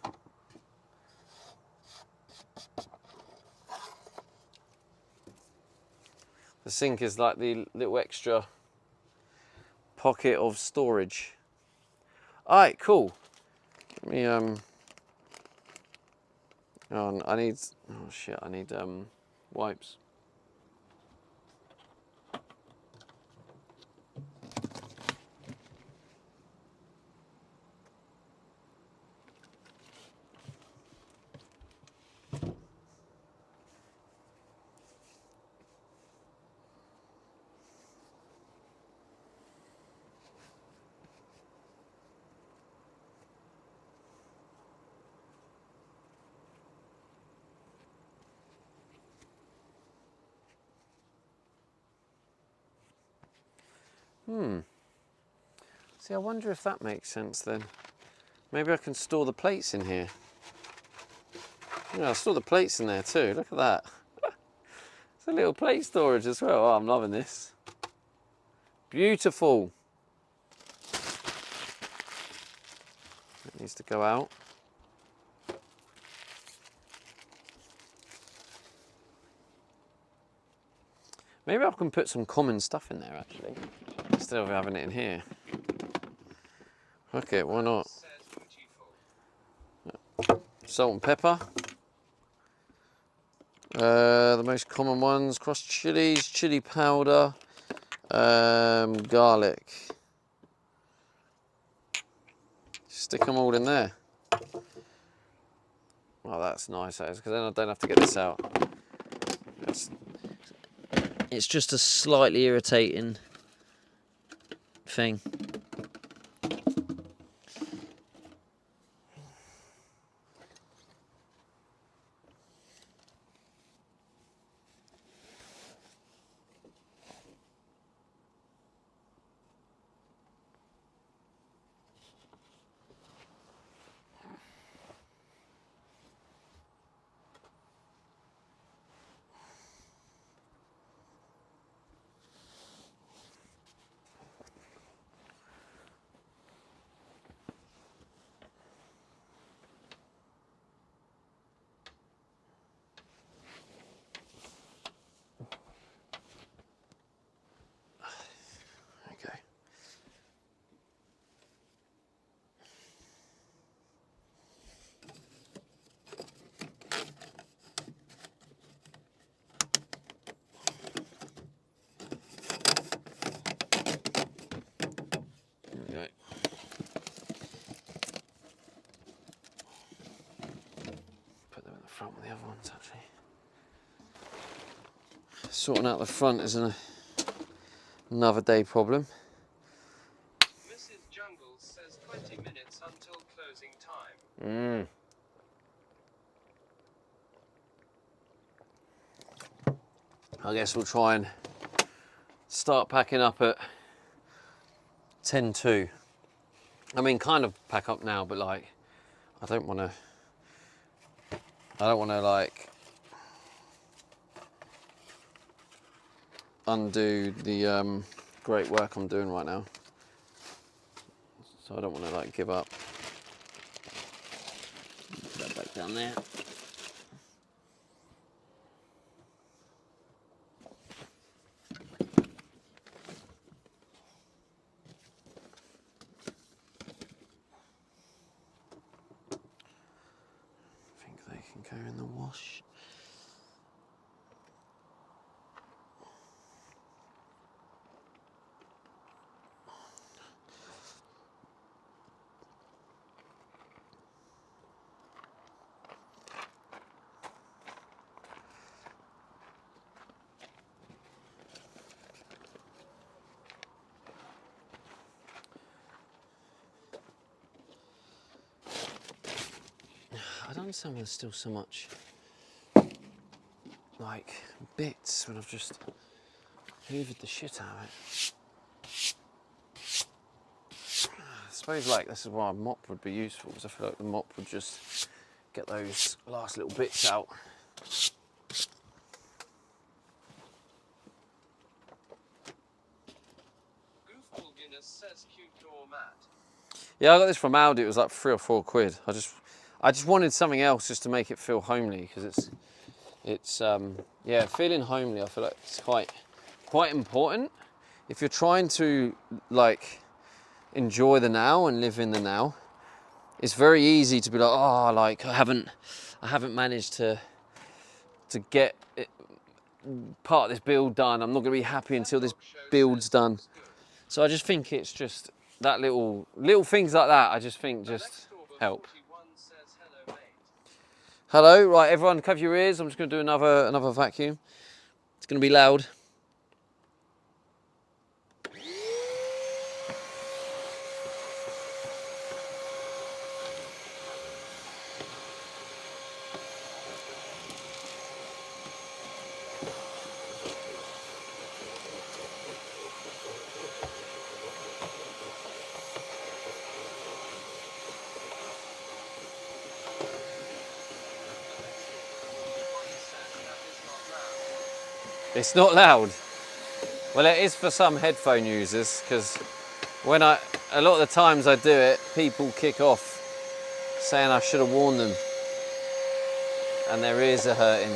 E: little extra pocket of storage. Alright, cool. Let me I need wipes. See, I wonder if that makes sense then. Maybe I can store the plates in here. Yeah, I'll store the plates in there too. Look at that. It's a little plate storage as well. Oh, I'm loving this. Beautiful. It needs to go out. Maybe I can put some common stuff in there actually, instead of having it in here. Okay, why not? Salt and pepper. The most common ones: crushed chilies, chili powder, garlic. Stick them all in there. Oh, that's nice, because then I don't have to get this out. It's just a slightly irritating thing. front with the other ones actually. Sorting out the front is another day problem.
C: Mrs. Jungles says 20 minutes until closing time.
E: I guess we'll try and start packing up at 10:02. I mean, kind of pack up now, but like, I don't want to like undo the great work I'm doing right now. So I don't want to like give up. Put that back down there. Go in the wash. I don't understand why there's still so much like bits when I've just hoovered the shit out of it. I suppose like this is why a mop would be useful, because I feel like the mop would just get those last little bits out.
C: Goofball Guinness says cute doormat.
E: Yeah, I got this from Aldi. It was like £3 or £4. I just wanted something else just to make it feel homely, because it's yeah, feeling homely. I feel like it's quite important if you're trying to like enjoy the now and live in the now. It's very easy to be like, oh, like I haven't managed to get it, part of this build done. I'm not going to be happy until this build's done. So I just think it's just that little things like that. I just think just help. Hello, right, everyone, cover your ears. I'm just going to do another vacuum. It's going to be loud. It's not loud. Well, it is for some headphone users, because a lot of the times I do it, people kick off saying I should have warned them and their ears are hurting,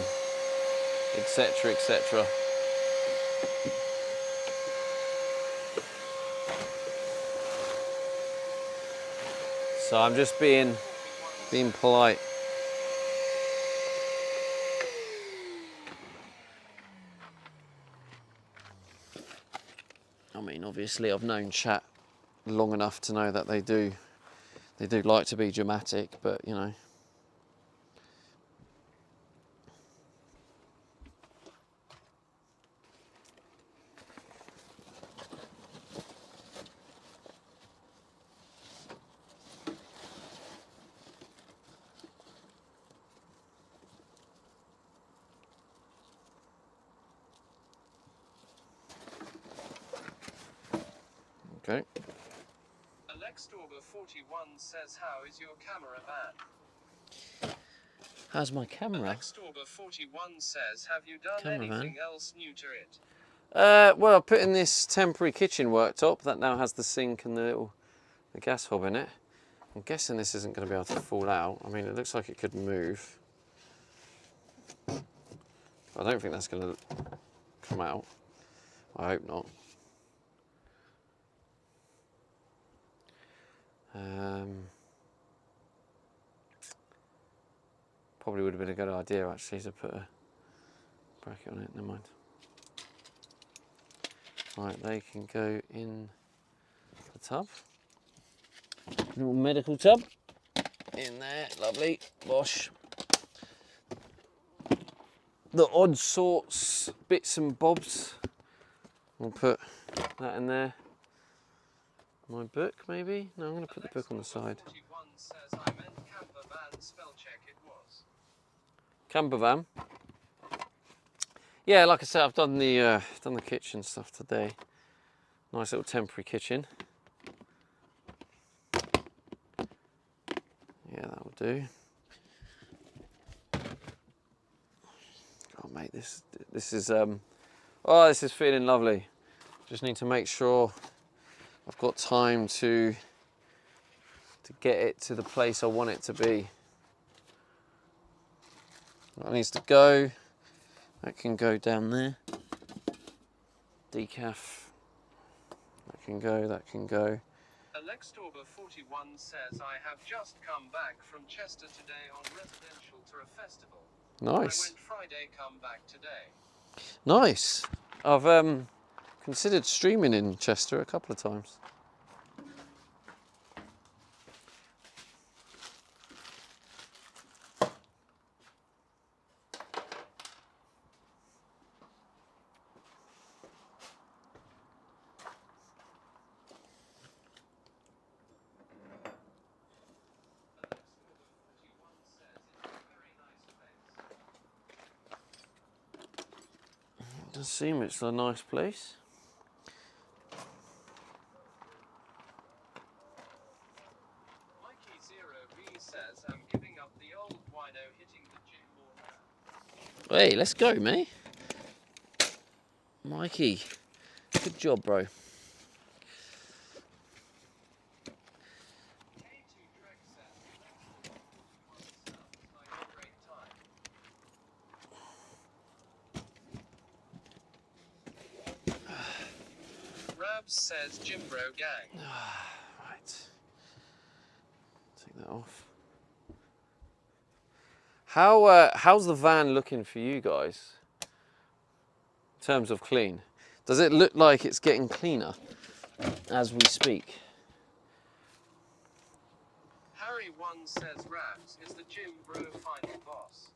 E: etc, etc. So I'm just being polite. I mean, obviously I've known chat long enough to know that they do like to be dramatic, but you know. Okay.
C: Alextorber41 says, how is your camera van?
E: How's my camera?
C: Alextorber41 says, have you done
E: Cameraman?
C: anything else new to it?
E: Well, I put in this temporary kitchen worktop that now has the sink and the gas hob in it. I'm guessing this isn't going to be able to fall out. I mean, it looks like it could move. I don't think that's going to come out. I hope not. Probably would have been a good idea actually to put a bracket on it. Never mind. Right, they can go in the tub. Little medical tub in there, lovely, bosh. the odd sorts, bits and bobs. We'll put that in there. My book, maybe? No, I'm going to put the book on the side.
C: 41 says I meant camper van, spell check it was.
E: Camper van. Yeah, like I said, I've done the kitchen stuff today. Nice little temporary kitchen. Yeah, that'll do. Oh, mate, this is oh, this is feeling lovely. Just need to make sure I've got time to get it to the place I want it to be. That needs to go. That can go down there. Decaf. That can go, that can go.
C: Alextorber 41 says I have just come back from Chester today on residential tour festival.
E: Nice.
C: I went Friday, come back today.
E: Nice. I've considered streaming in Chester a couple of times. It does seem it's a nice place.
C: Mikey 0B says I'm giving up the old wino hitting the gym more now.
E: Hey, let's go, mate. Mikey, good job, bro.
C: K2 Trek says Alextorber 41 sounds like a great time. Rabs says Jimbro gang.
E: Right. Take that off. How's the van looking for you guys? In terms of clean. Does it look like it's getting cleaner as we speak?
C: Harry 1 says Rabs is the Jimbro final boss.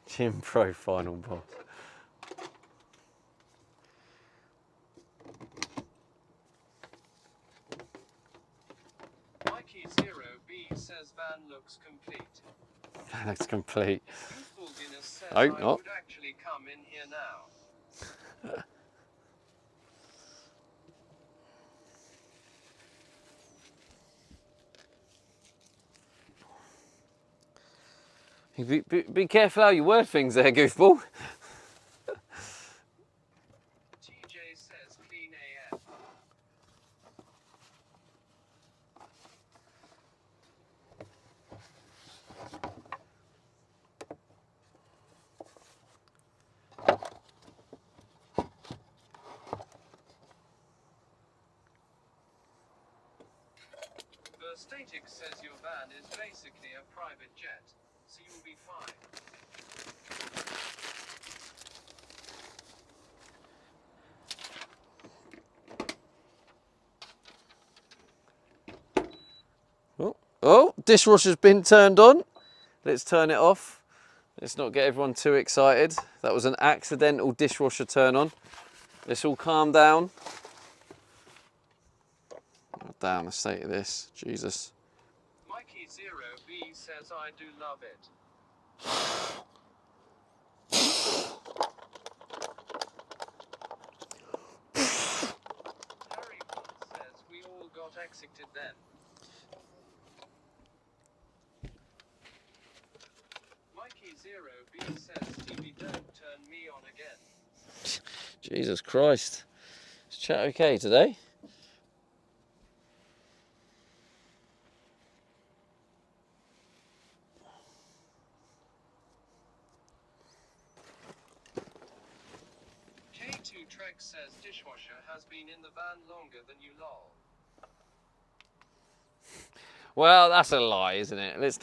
E: Gym Pro final boss.
C: Mikey 0B says van looks complete.
E: That looks complete.
C: Youthful Guinness says
E: Oh,
C: I
E: not.
C: would actually come in here now.
E: Be careful how you word things there, goofball.
C: TJ says clean AF. Verstatic says your van is basically a private jet, so you'll be fine.
E: Oh, dishwasher's been turned on. Let's turn it off. Let's not get everyone too excited. That was an accidental dishwasher turn on. Let's all calm down. Oh, damn the state of this. Jesus.
C: Mikey 0B says I do love it. Harry 1 says we all got exited then. Mikey 0B says Stevie don't turn me on again.
E: Jesus Christ. Is chat okay today?
C: K2 Trek says dishwasher has been in the van longer than you lol.
E: Well, that's a lie, isn't it? Let's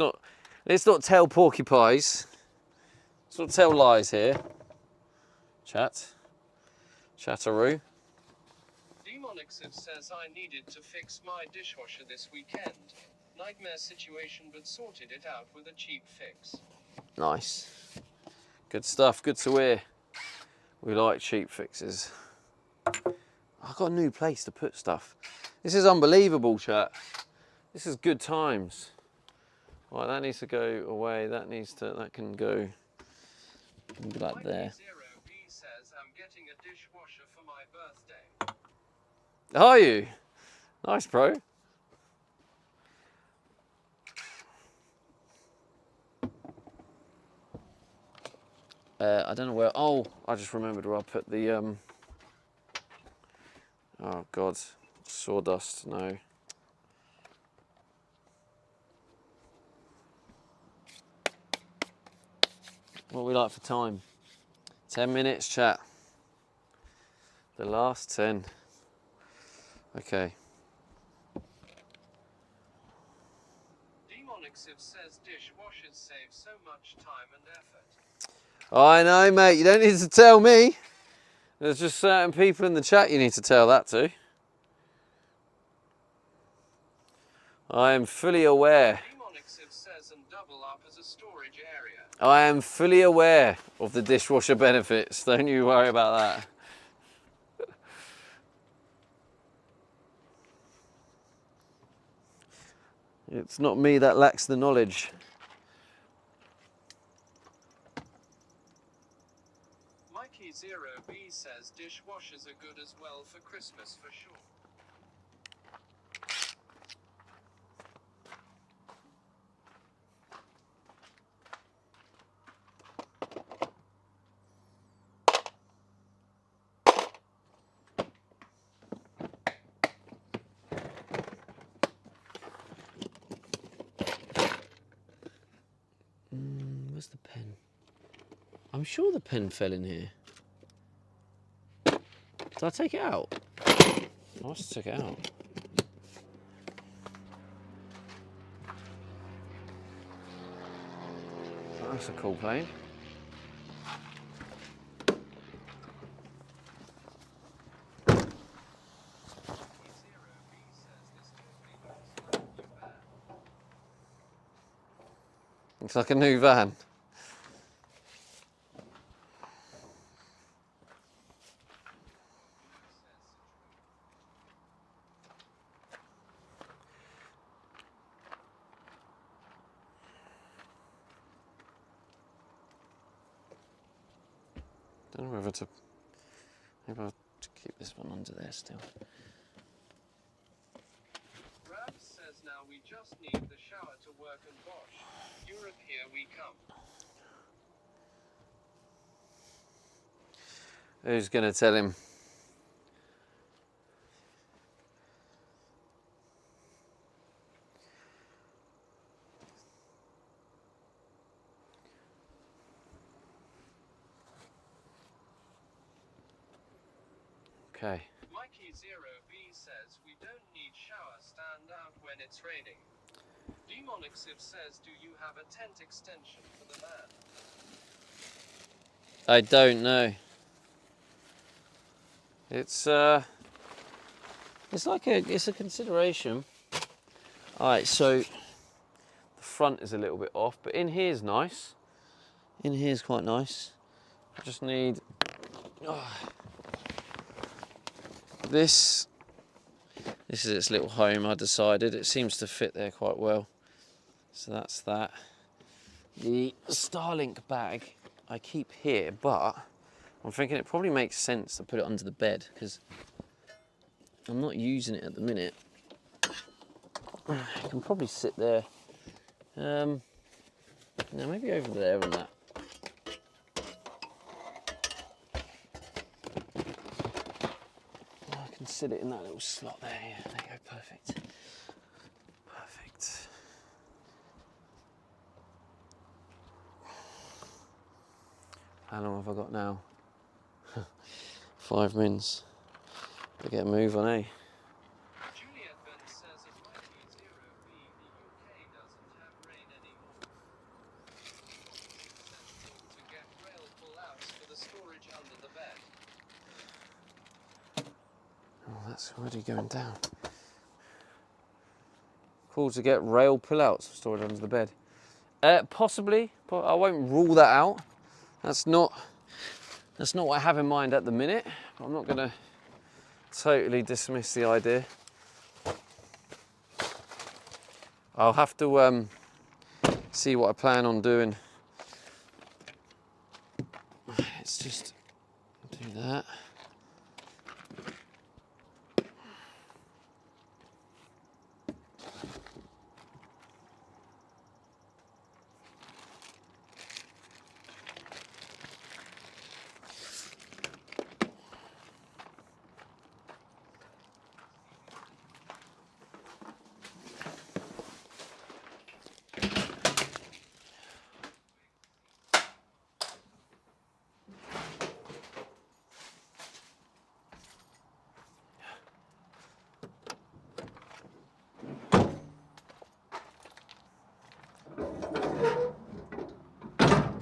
E: not tell porcupines. Let's not tell lies here. Chatteroo.
C: Demonixid says I needed to fix my dishwasher this weekend. Nightmare situation, but sorted it out with a cheap fix.
E: Nice. Good stuff, good to hear. We like cheap fixes. I've got a new place to put stuff. This is unbelievable, chat. This is good times. Right, that needs to go away. That can go like there.
C: Mikey0B says, I'm getting a dishwasher for my birthday.
E: Are you? Nice, bro. I don't know where. Oh, I just remembered where I put the. Oh God, sawdust. No. What we like for time? 10 minutes, chat. The last 10. Okay.
C: Demonixiv says dishwashers save so much time and effort.
E: I know, mate. You don't need to tell me. There's just certain people in the chat you need to tell that to. I am fully aware.
C: Demonixiv says and double up as a storage area.
E: I am fully aware of the dishwasher benefits. Don't you worry about that. It's not me that lacks the knowledge.
C: Mikey0B says dishwashers are good as well for Christmas for sure.
E: Where's the pen? I'm sure the pen fell in here. Did I take it out? I must have took it out. That's a cool plane. Looks like a new van. Don't know whether to. Maybe I'll keep this one under there still.
C: Rab says now we just need the shower to work and wash. Europe, here we come.
E: Who's gonna tell him? Okay.
C: Mikey0B says we don't need shower stand out when it's raining. Demonixiv says, do you have a tent extension for the van?
E: I don't know. It's a consideration. Alright, so the front is a little bit off, but in here's nice. In here's quite nice. I just need this is its little home. I decided it seems to fit there quite well. So that's that. The Starlink bag I keep here, but I'm thinking it probably makes sense to put it under the bed because I'm not using it at the minute. I can probably sit there. No, maybe over there and that. I can sit it in that little slot there. Yeah, there you go. Perfect. Perfect. How long have I got now? 5 minutes. Better get a move on, eh?
C: Juliet Ben says at Mikey0B the UK doesn't have rain anymore. Says to get rail pull-outs for the storage under the bed.
E: Oh, that's already going down. Cool to get rail pull-outs stored under the bed. Possibly, but I won't rule that out. That's not what I have in mind at the minute. I'm not going to totally dismiss the idea. I'll have to see what I plan on doing. Let's just do that.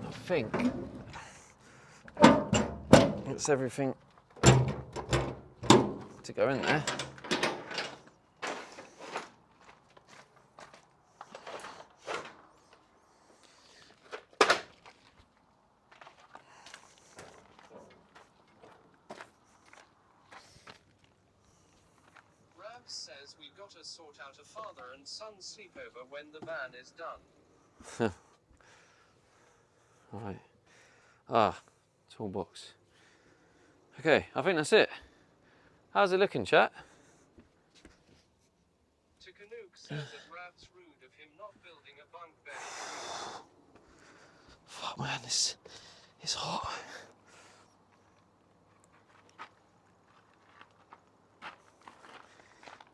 E: I think that's everything to go in there.
C: Rav says we gotta sort out a father and son sleepover when the van is done.
E: Right. Toolbox. Okay, I think that's it. How's it looking, chat?
C: Takanuke says that Rav's rude of him not building a bunk bed.
E: Fuck, man, this is hot.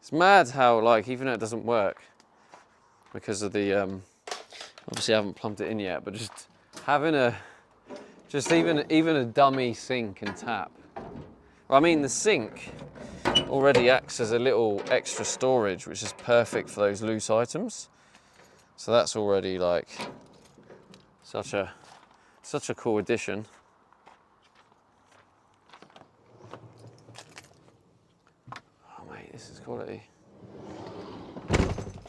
E: It's mad how, like, even though it doesn't work because of the, obviously I haven't plumbed it in yet, but just having even a dummy sink and tap. I mean, the sink already acts as a little extra storage, which is perfect for those loose items. So that's already like such a cool addition. Oh mate, this is quality.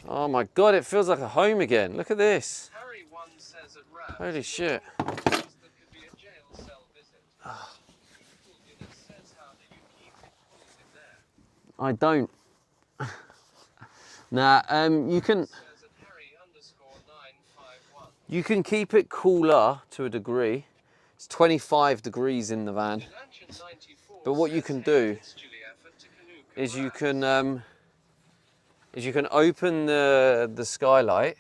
E: Oh my God, it feels like a home again. Look at this.
C: Harry one says at Rav,
E: Holy shit.
C: that could be a jail cell visit. It says how do you keep it cool in there?
E: I don't. Nah, you can.
C: Says at Harry_951.
E: You can keep it cooler to a degree. It's 25 degrees in the van.
C: Dilantion 94
E: But what you
C: says,
E: can
C: "Hey,
E: do
C: it's Julia for Takanuke
E: is you
C: Rav."
E: can open the skylight,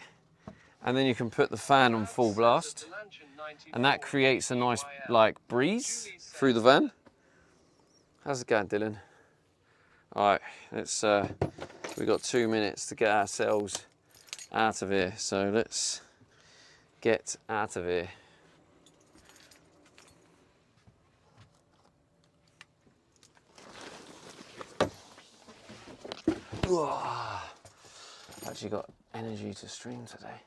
E: and then you can put the fan on full blast, and that creates a nice like breeze through the van. How's it going, Dylan? All right, let's. We've got 2 minutes to get ourselves out of here, so let's get out of here. Actually got energy to stream today.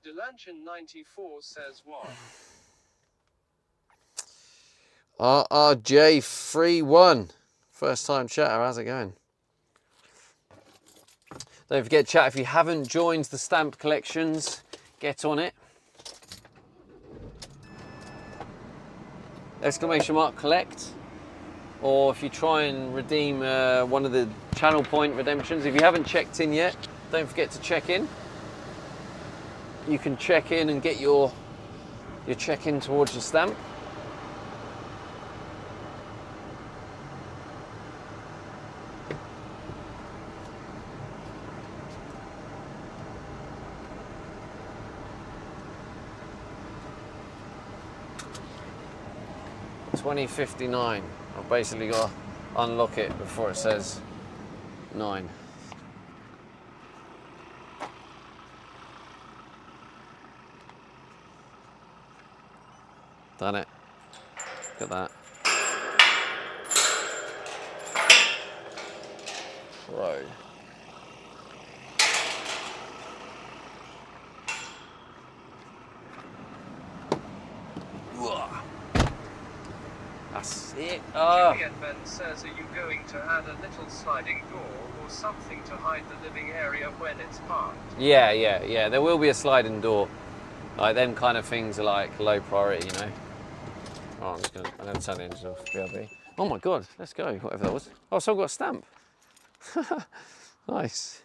C: Dilantion 94 says what?
E: RRJ31, first time chatter, how's it going? Don't forget, chat, if you haven't joined the stamp collections, get on it. ! Collect. Or if you try and redeem one of the channel point redemptions, if you haven't checked in yet, don't forget to check in. You can check in and get your check-in towards your stamp. $20.59. I've basically got to unlock it before it says 9. Done it. Look at that. Pro. That's it.
C: Juliet Ben says, are you going to add a little sliding door or something to hide the living area when it's parked?
E: Yeah. There will be a sliding door. Like them kind of things are like low priority, you know. Oh, I'm gonna turn the engine off. BRB. Oh my god, let's go. Whatever that was. Oh, so I've got a stamp. Nice.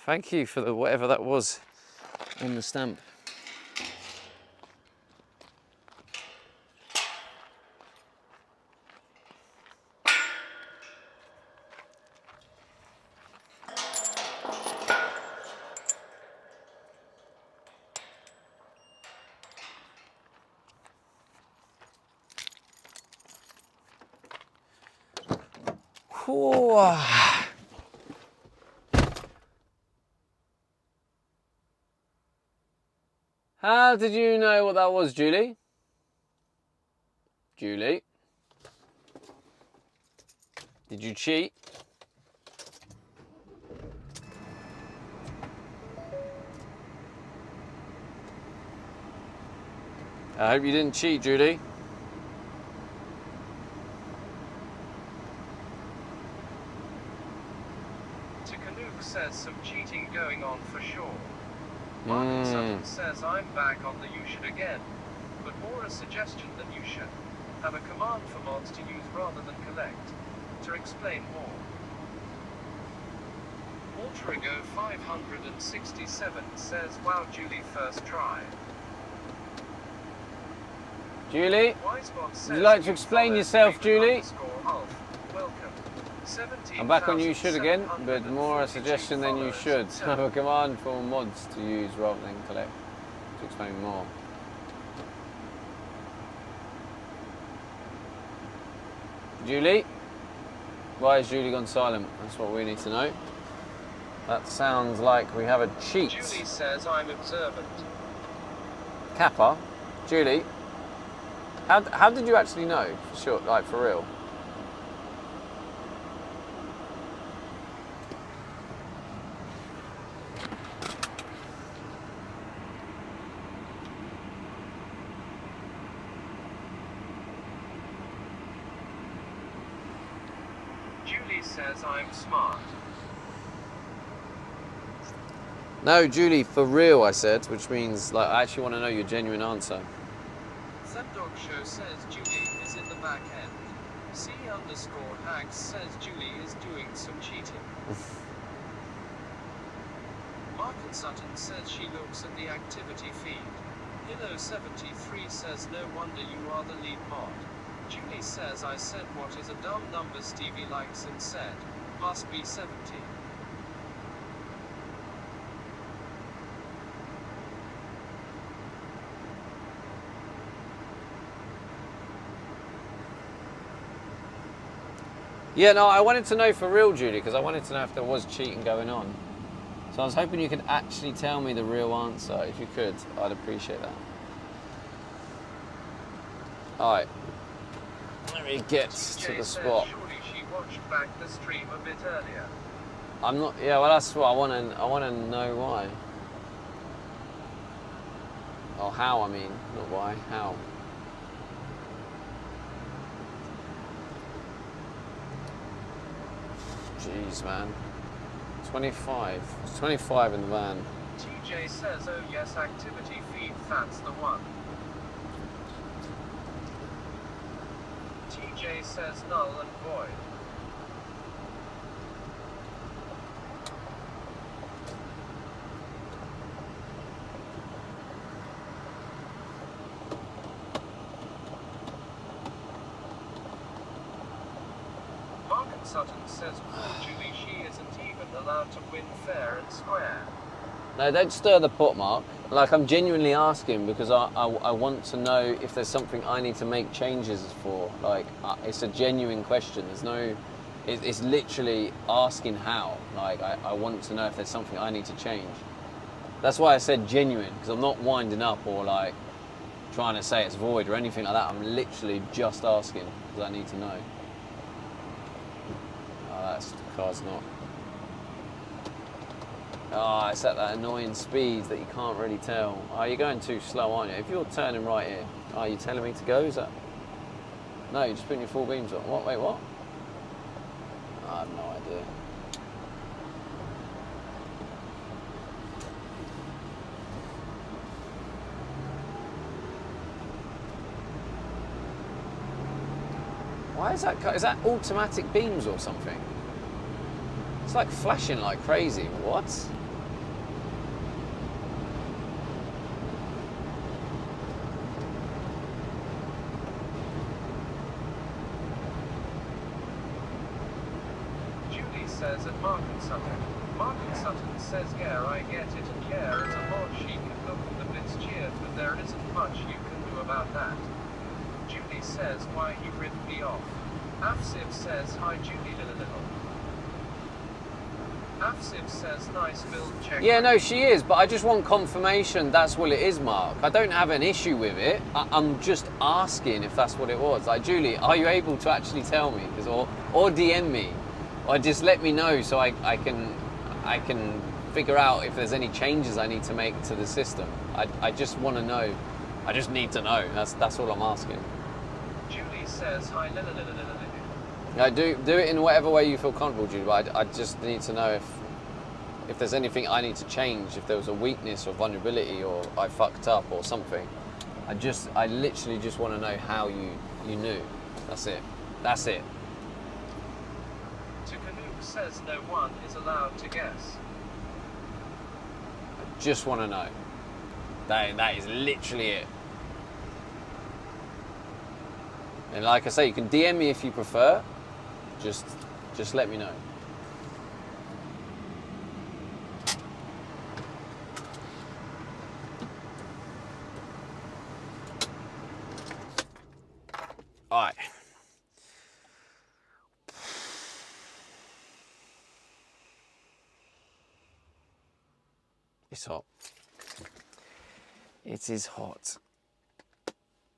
E: Thank you for the whatever that was on the stamp. Whew. How did you know what that was, Julie? Julie? Did you cheat? I hope you didn't cheat, Julie.
C: Takanuke says some cheating going on for sure. Martin Sutton says I'm back on the you should again, but more a suggestion than you should. Have a command for mods to use rather than collect. To explain more. Alterigo 567 says wow Julie first try.
E: Julie?
C: Wisebot says
E: Would you like to
C: you
E: explain
C: follow
E: yourself,
C: Freeman
E: Julie?
C: _Alf. Welcome.
E: I'm back on you should again, but more a suggestion than you should. Have a command for mods to use rather than collect. To explain more. Julie? Why has Julie gone silent? That's what we need to know. That sounds like we have a cheat.
C: Julie says I'm observant.
E: Kappa? Julie? How did you actually know? For sure, like for real?
C: Julie says I'm smart.
E: No, Julie, for real, I said, which means like I actually want to know your genuine answer.
C: Zemdog Show says Julie is in the back end. C_Hags says Julie is doing some cheating. Martin Sutton says she looks at the activity feed. Hilo73 says no wonder you are the lead mod. Julie says I said what is a dumb number Stevie likes and said, must be 70.
E: Yeah, no, I wanted to know for real, Julie, because I wanted to know if there was cheating going on. So I was hoping you could actually tell me the real answer. If you could, I'd appreciate that. Alright. Let me get to the spot.
C: Surely she watched back the stream a bit earlier.
E: I'm not. Yeah, well, that's what I want to know why. Or how? I mean, not why. How? Jeez, man. 25. It's 25 in the van.
C: TJ says oh yes activity feed that's the one. TJ says null and void. Martin Sutton says poor Julie she isn't even allowed to win fair and square.
E: No, don't stir the pot, Mark. Like, I'm genuinely asking because I want to know if there's something I need to make changes for. Like, it's a genuine question. There's no... It's literally asking how. Like, I want to know if there's something I need to change. That's why I said genuine, because I'm not winding up or, like, trying to say it's void or anything like that. I'm literally just asking because I need to know. Oh, the car's not... Oh, it's at that annoying speed that you can't really tell. Oh, you're going too slow, aren't you? If you're turning right here, are you telling me to go? Is that... No, you're just putting your full beams on. What? Wait, what? I have no idea.
A: Why is that? Is that automatic beams or something? It's like flashing like crazy. What?
C: Julie says at Mark and Sutton. Mark and Sutton says, yeah, I get it, and yeah, it's a lot she can look at the bits cheered, but there isn't much you can do about that. Julie says, why he ripped me off. Afsib says, hi Julie little. Afsib says, nice build check.
A: Yeah, no, she is, but I just want confirmation that's what it is, Mark. I don't have an issue with it. I'm just asking if that's what it was. Like, Julie, are you able to actually tell me? Or DM me, or just let me know so I can figure out if there's any changes I need to make to the system. I just want to know. I just need to know. That's all I'm asking.
C: Julie says, hi little.
A: Do it in whatever way you feel comfortable, Julie. But I just need to know if there's anything I need to change, if there was a weakness or vulnerability, or I fucked up or something. I literally just want to know how you knew. That's it. That's it.
C: To Canoe says no one is allowed to guess.
A: I just want to know. That is literally it. And like I say, you can DM me if you prefer. Just let me know. All right. It's hot. It is hot.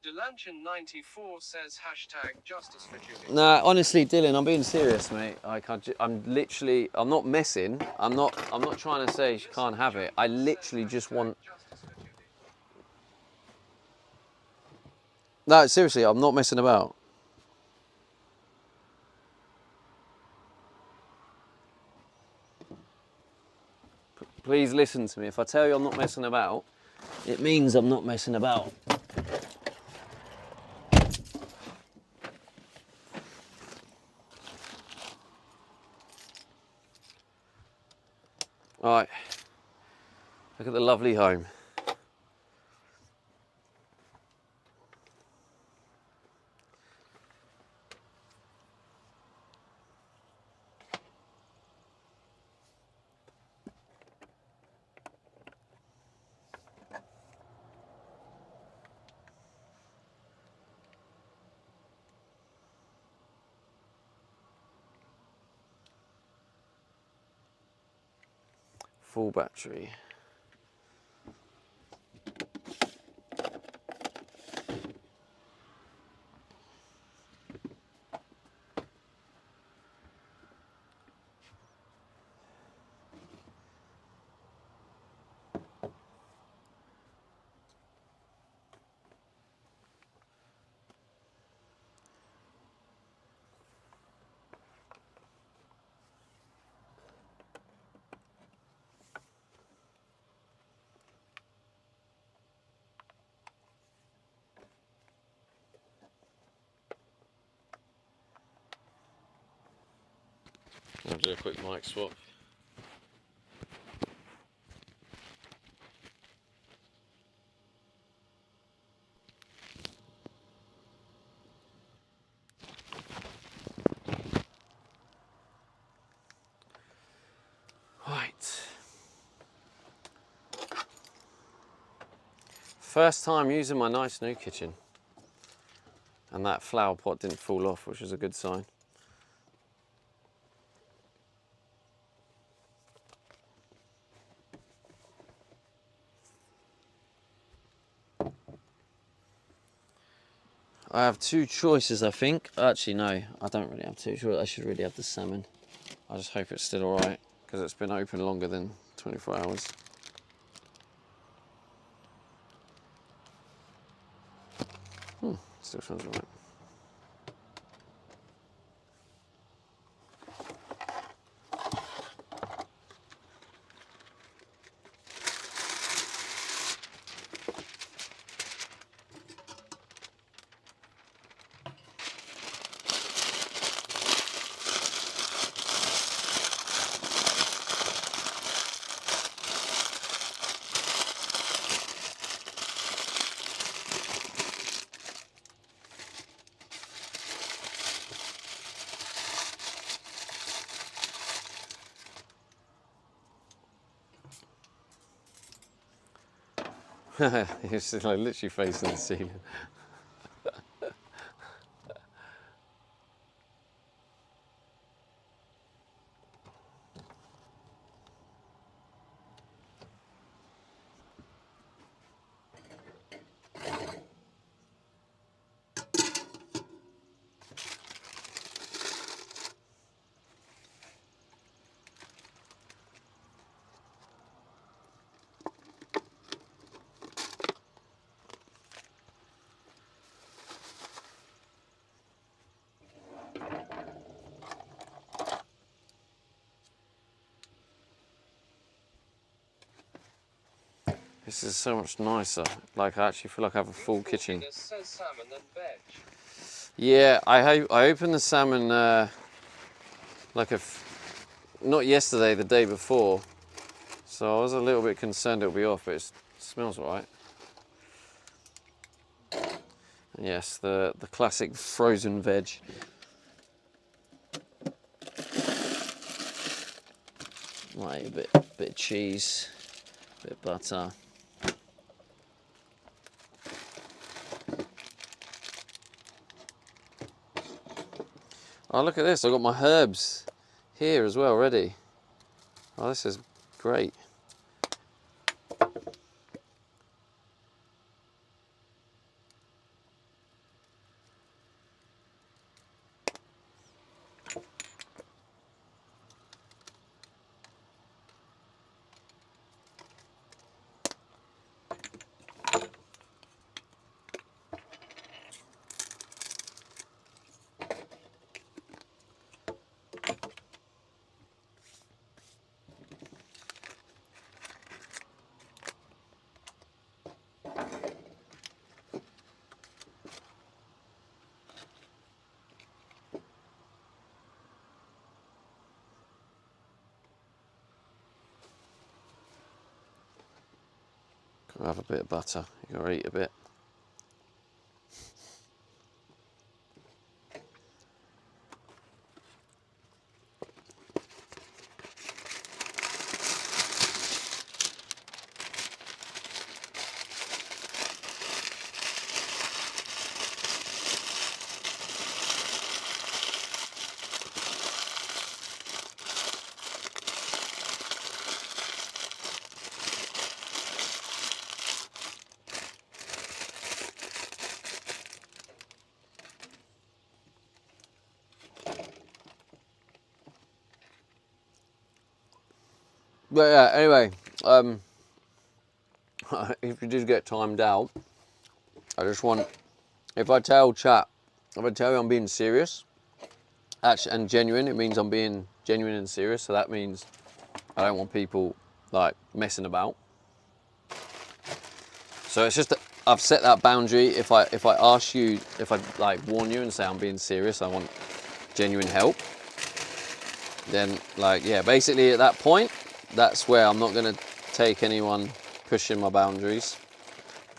C: Delanchen94 says hashtag justice for Julie.
A: Nah, honestly, Dylan, I'm being serious, mate. I'm not messing. I'm not trying to say she can't have it. I literally just want.
C: Justice for Julie.
A: No, seriously, I'm not messing about. Please listen to me. If I tell you I'm not messing about, it means I'm not messing about. All right, look at the lovely home. Full battery. I'll do a quick mic swap. Right. First time using my nice new kitchen. And that flower pot didn't fall off, which was a good sign. I have two choices, I think. Actually, no, I don't really have two choices. I should really have the salmon. I just hope it's still all right, because it's been open longer than 24 hours. Still sounds all right.
E: It's just like literally facing the ceiling. This is so much nicer. Like I actually feel like I have a full kitchen.
C: This says salmon and veg.
E: Yeah, I opened the salmon like not yesterday, the day before. So I was a little bit concerned it'll be off, but it smells alright. Yes, the classic frozen veg. Like a bit of cheese, bit of butter. Oh, look at this, I've got my herbs here as well, ready. Oh, this is great. I'll have a bit of butter, you gotta eat a bit. But yeah, anyway, if you did get timed out, I just want, if I tell chat, if I tell you I'm being serious, actually, and genuine, it means I'm being genuine and serious, so that means I don't want people like messing about. So it's just that I've set that boundary. If I ask you, if I like warn you and say I'm being serious, I want genuine help, then like, yeah, basically at that point, that's where I'm not gonna take anyone pushing my boundaries.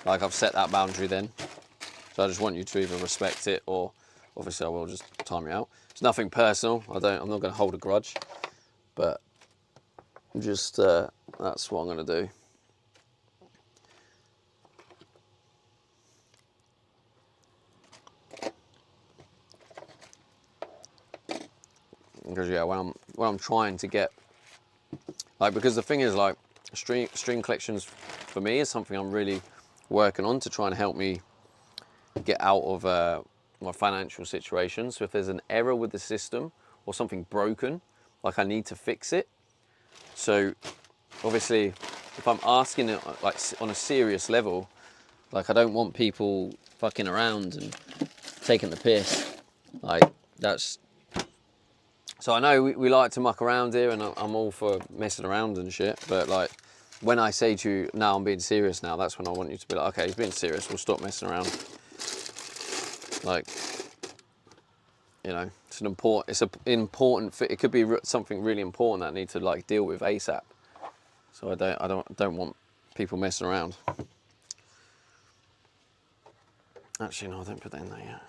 E: Like I've set that boundary then. So I just want you to either respect it or obviously I will just time you out. It's nothing personal. I'm not gonna hold a grudge, but just that's what I'm gonna do. Because yeah, when I'm trying to get, like, because the thing is, like, stream collections for me is something I'm really working on to try and help me get out of my financial situation. So if there's an error with the system or something broken, like I need to fix it. So obviously if I'm asking it like on a serious level, like I don't want people fucking around and taking the piss. Like that's, so I know we like to muck around here and I'm all for messing around and shit, but like when I say to you, now I'm being serious now, that's when I want you to be like, okay, he's being serious, we'll stop messing around. Like, you know, it's an important, it could be something really important that I need to like deal with ASAP. So I don't want people messing around. Actually, no, I don't put that in there yet.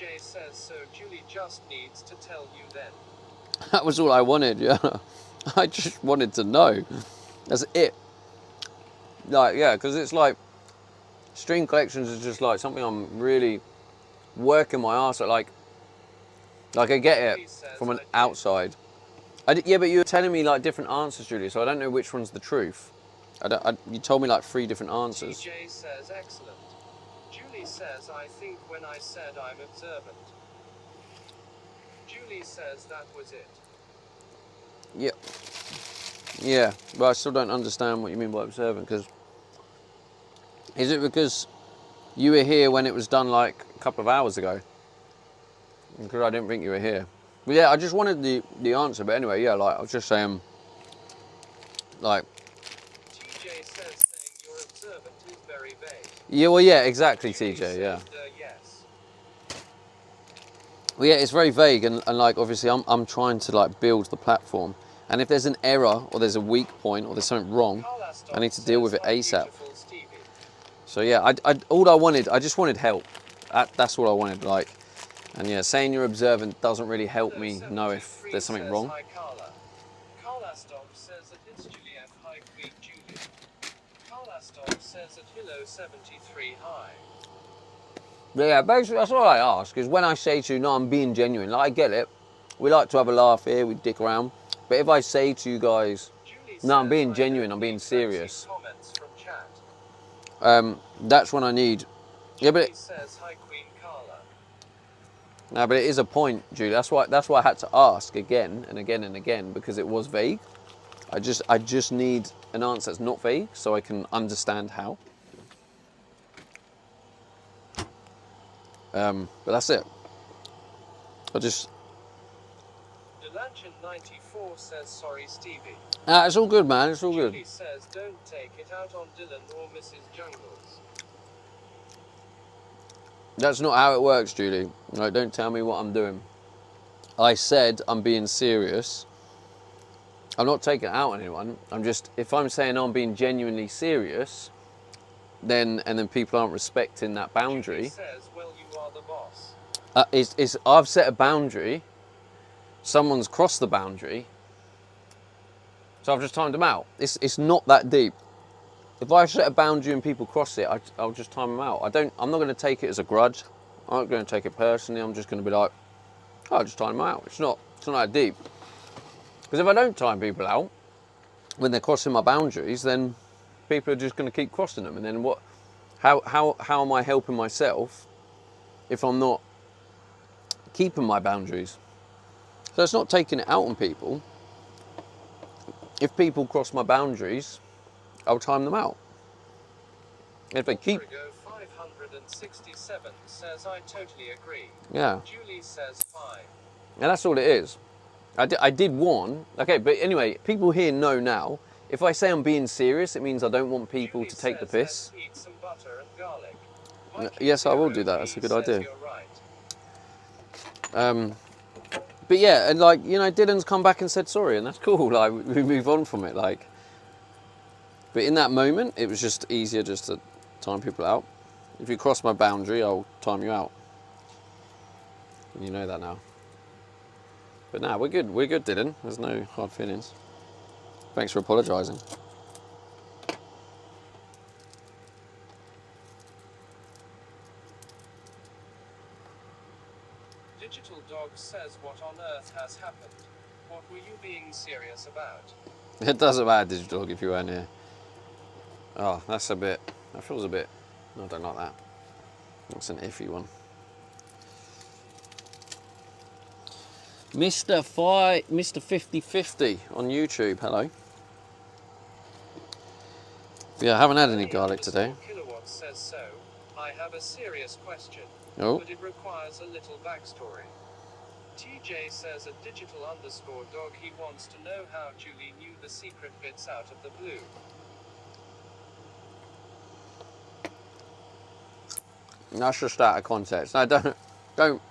C: TJ says so. Julie just needs to tell you then.
E: That was all I wanted, yeah. I just wanted to know. That's it. Like, yeah, because it's like, stream collections is just like something I'm really working my arse at. Like I get it from an outside. Yeah, but you were telling me like different answers, Julie, so I don't know which one's the truth. You told me like 3 different answers.
C: TJ says excellent. Julie says I think when I said I'm observant. Julie says that was it.
E: Yeah. Yeah, but I still don't understand what you mean by observant, because is it because you were here when it was done like a couple of hours ago? Because I didn't think you were here. But yeah, I just wanted the answer, but anyway, yeah, like I was just saying, like,
C: TJ says saying you're observant is very vague.
E: yeah, well, yeah, exactly,
C: Julie
E: TJ, yeah.
C: said, yes.
E: Well, yeah, it's very vague, and like obviously I'm trying to like build the platform, and if there's an error or there's a weak point or there's something wrong, I need to deal with it ASAP. So yeah, I just wanted help. That's all I wanted, like, and yeah, saying you're observant doesn't really help me know if there's something wrong.
C: Hi, Carla. Carla Stop says that it's Juliet. Hi, Queen Julie. Carla Stop says that Hilo 73 hi.
E: Yeah, basically that's all I ask, is when I say to you, no, I'm being genuine, like I get it, we like to have a laugh here, we dick around, but if I say to you guys, no, I'm being genuine, I'm being serious,
C: Comments from chat.
E: that's when I need, yeah, but
C: Julie says hi, Queen Carla.
E: no, but it is a point, Julie, that's why I had to ask again and again and again, because it was vague. I just need an answer that's not vague, so I can understand how. But that's it.
C: Delanchen 94 says sorry, Stevie.
E: It's all good, man. It's all good.
C: Julie says don't take it out on Dylan or Mrs. Jungles.
E: That's not how it works, Julie. Like, don't tell me what I'm doing. I said I'm being serious. I'm not taking it out on anyone. I'm just, if I'm saying I'm being genuinely serious, then people aren't respecting that boundary.
C: Julie says, well, you are the boss.
E: I've set a boundary. Someone's crossed the boundary. So I've just timed them out. It's not that deep. If I set a boundary and people cross it, I'll just time them out. I'm not going to take it as a grudge. I'm not going to take it personally. I'm just going to be like, oh, I'll just time them out. It's not that deep. Because if I don't time people out when they're crossing my boundaries, then people are just going to keep crossing them. And then what? How am I helping myself if I'm not keeping my boundaries? So it's not taking it out on people. If people cross my boundaries, I'll time them out. If they keep...
C: 567 says I totally agree.
E: Yeah.
C: Julie says fine.
E: And that's all it is. I did warn. Okay, but anyway, people here know now. If I say I'm being serious, it means I don't want people to take the piss.
C: Eat some butter and garlic.
E: Yes, I will do that. That's a good idea.
C: You're right.
E: But yeah, and like, you know, Dylan's come back and said sorry, and that's cool. Like, we move on from it. Like, but in that moment, it was just easier just to time people out. If you cross my boundary, I'll time you out. And you know that now. But nah, we're good. We're good, Dylan. There's no hard feelings. Thanks for apologising.
C: Digital Dog says what on earth has happened? What were you being serious about?
E: It doesn't matter, Digital Dog, if you weren't here. Oh, that feels a bit, I don't like that. That's an iffy one. Mr. 5050 on YouTube, hello. Yeah, I haven't had any garlic today.
C: Kilowatt says so. I have a serious question,
E: Oh.
C: but it requires a little backstory. TJ says a digital_dog he wants to know how Julie knew the secret bits out of the blue.
E: That's just out of context. No, don't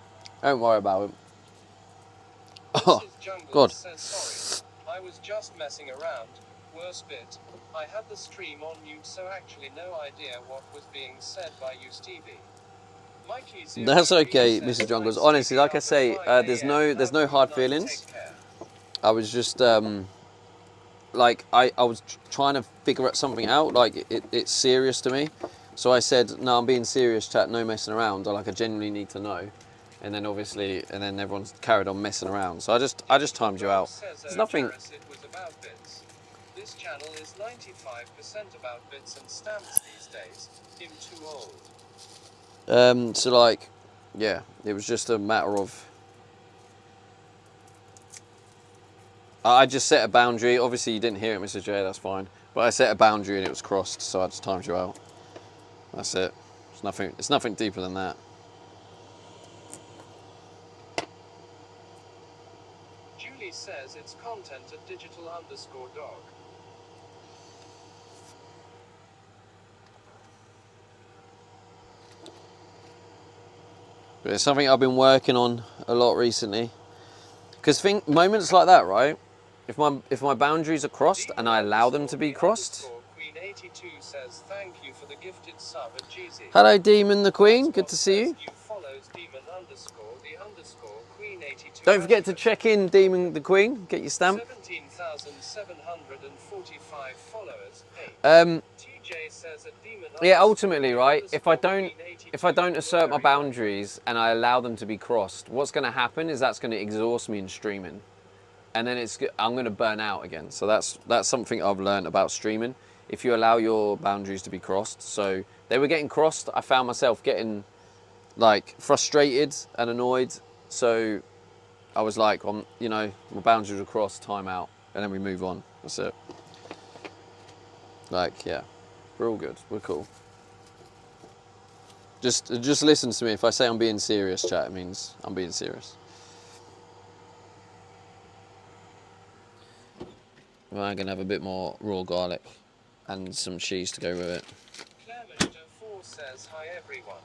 E: worry about it. Oh,
C: Mrs. Jungle
E: God.
C: says sorry. I was just messing around. Worst bit. I had the stream on mute, so actually no idea what was being said by you, Stevie.
E: That's okay, Mrs. Jungles. Honestly, like I say, there's no hard feelings. I was just like I was trying to figure out something out. Like it's serious to me, so I said, no, I'm being serious, chat. No messing around. I genuinely need to know. And then obviously, and then everyone's carried on messing around. So I just timed you out. There's nothing.
C: This channel is 95% about bits and stamps these days. Him too old.
E: So like, yeah, it was just a matter of. I just set a boundary. Obviously, you didn't hear it, Mr. J. That's fine. But I set a boundary and it was crossed, so I just timed you out. That's it. It's nothing. It's nothing deeper than that.
C: Julie says it's content at digital_dog.
E: But it's something I've been working on a lot recently. Because moments like that, right? If my boundaries are crossed and I allow them to be crossed.
C: Queen82 says thank you for the gifted sub at GZ.
E: Hello, Demon the Queen. Good to see you.
C: Demon_Queen82.
E: Don't forget to check in, Demon the Queen. Get your stamp.
C: 17,745 followers. TJ says at Demon
E: Yeah, ultimately, right? If I don't assert my boundaries and I allow them to be crossed, what's going to happen is that's going to exhaust me in streaming, and then I'm going to burn out again. So that's something I've learned about streaming. If you allow your boundaries to be crossed, so they were getting crossed, I found myself getting like frustrated and annoyed. So I was like, my boundaries are crossed, time out, and then we move on. That's it. Like, yeah, we're all good. We're cool. Just listen to me. If I say I'm being serious, chat, it means I'm being serious. Well, I'm gonna have a bit more raw garlic and some cheese to go with it.
C: Claire Minister 4 says hi everyone.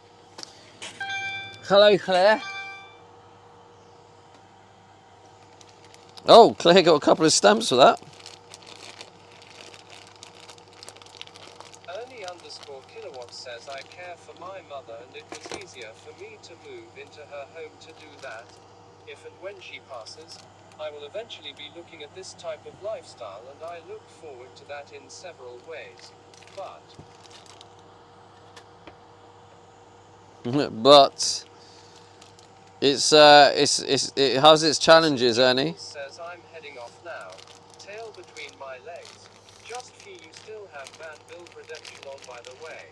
E: Hello, Claire. Oh, Claire got a couple of stamps for that.
C: Ernie_kilowatt says I care for my mother and it was easier for me to move into her home to do that. If and when she passes, I will eventually be looking at this type of lifestyle and I look forward to that in several ways.
E: But it has its challenges, Ernie.
C: Says I'm heading off now. Tail between my legs. Just for you still have Van Build Redemption on by the way.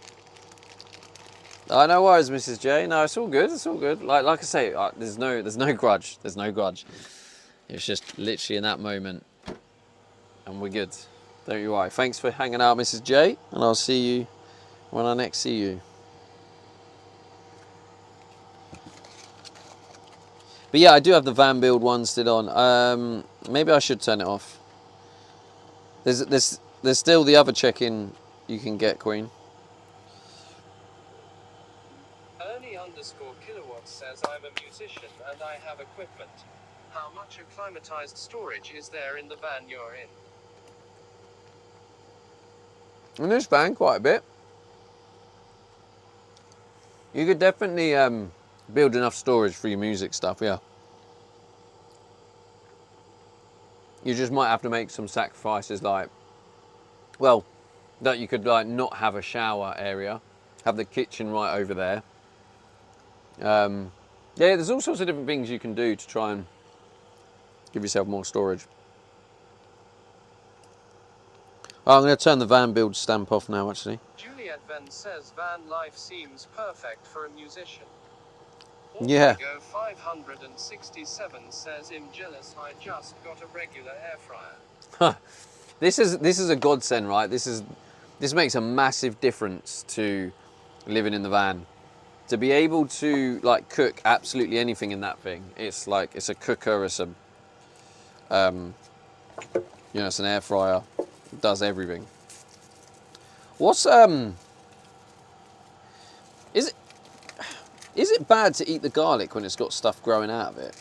E: Oh, no worries, Mrs. J. No, it's all good. It's all good. Like I say, there's no grudge. There's no grudge. It's just literally in that moment, and we're good. Don't you worry. Thanks for hanging out, Mrs. J, and I'll see you when I next see you. But yeah, I do have the Van Build one still on. Maybe I should turn it off. There's still the other check-in you can get, Queen.
C: Ernie_kilowatt says I'm a musician and I have equipment. How much acclimatized storage is there in the van you're in?
E: In this van, quite a bit. You could definitely build enough storage for your music stuff, yeah. You just might have to make some sacrifices, like, well, that you could like not have a shower area, have the kitchen right over there. Yeah, there's all sorts of different things you can do to try and give yourself more storage. Oh, I'm going to turn the Van Build stamp off now, actually.
C: Juliet Venn says van life seems perfect for a musician.
E: Yeah.
C: Go 567 says I'm jealous I just got a regular air fryer.
E: This is a godsend, right? This makes a massive difference to living in the van. To be able to like cook absolutely anything in that thing. It's like it's a cooker, it's a it's an air fryer. It does everything. What's is it bad to eat the garlic when it's got stuff growing out of it?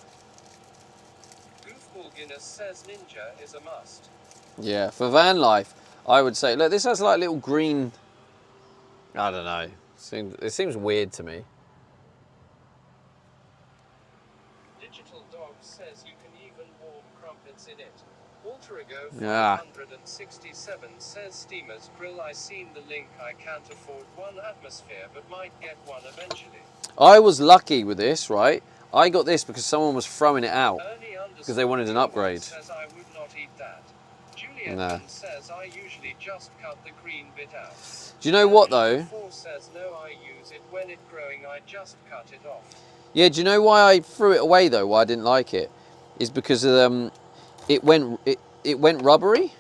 C: Goofball Guinness says ninja is a must.
E: Yeah, for van life, I would say, look, this has like little green, I don't know, it seems weird to me.
C: Ultrago
E: Yeah.
C: 567 says Steamer's Grill. I seen the link. I can't afford one atmosphere, but might get one eventually.
E: I was lucky with this, right? I got this because someone was throwing it out.
C: Ernie
E: Because they wanted an
C: underscore
E: upgrade.
C: says I would not eat that. Juliet
E: Nah.
C: says I usually just cut the green bit out.
E: Do you know what though?
C: 4 says no, I use it when it's growing. I just cut it off.
E: Yeah, do you know why I threw it away though? Why I didn't like it? Is because it went rubbery.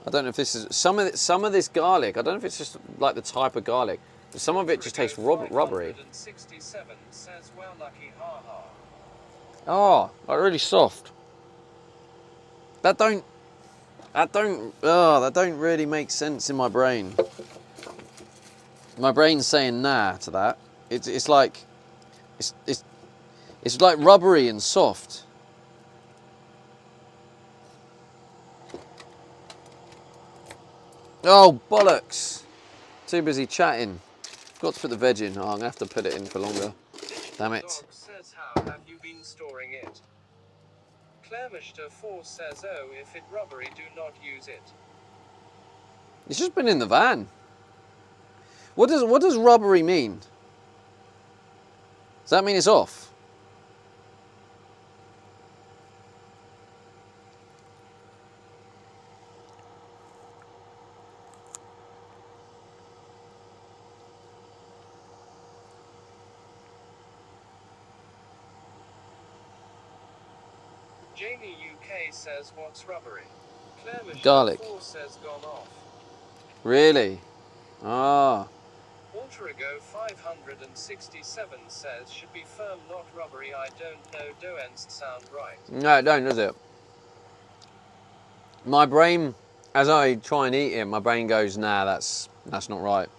E: I don't know if this is some of this garlic. I don't know if it's just like the type of garlic, but some of it just tastes rubbery.
C: 567 says well lucky, ha ha.
E: Oh, like really soft. That don't really make sense in my brain. My brain's saying nah to that. It's like rubbery and soft. Oh bollocks! Too busy chatting. Got to put the veg in. Oh, I'm gonna have to put it in for longer. Damn it.
C: Dog says how have you been storing it? Clermishter 4 says oh, if it rubbery, do not use it.
E: It's just been in the van. What does rubbery mean? Does that mean it's off?
C: Jamie UK says what's rubbery? Clermishter
E: Garlic.
C: 4 says gone off.
E: Really? Ah.
C: Ultrago 567 says should be firm, not rubbery. I don't know, don't sound right.
E: No, it don't, does it? My brain, as I try and eat it, my brain goes, nah, that's not right.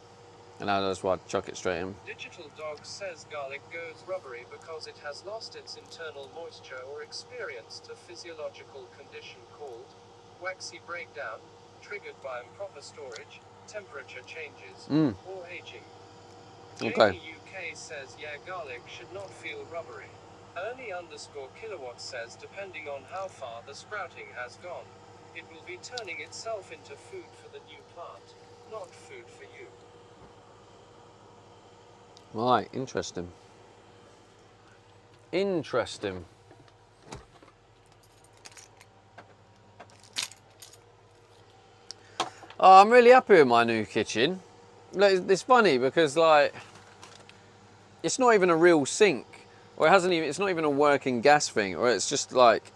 E: And that's why I chuck it straight in.
C: Digital Dog says garlic goes rubbery because it has lost its internal moisture or experienced a physiological condition called waxy breakdown, triggered by improper storage, temperature changes, or aging.
E: Okay.
C: Jamie UK says yeah, garlic should not feel rubbery. Ernie underscore kilowatt says depending on how far the sprouting has gone, it will be turning itself into food for the new plant, not food for you.
E: Right, interesting. Interesting. Oh, I'm really happy with my new kitchen. Look, it's funny because like, it's not even a real sink, or it's not even a working gas thing, or it's just like,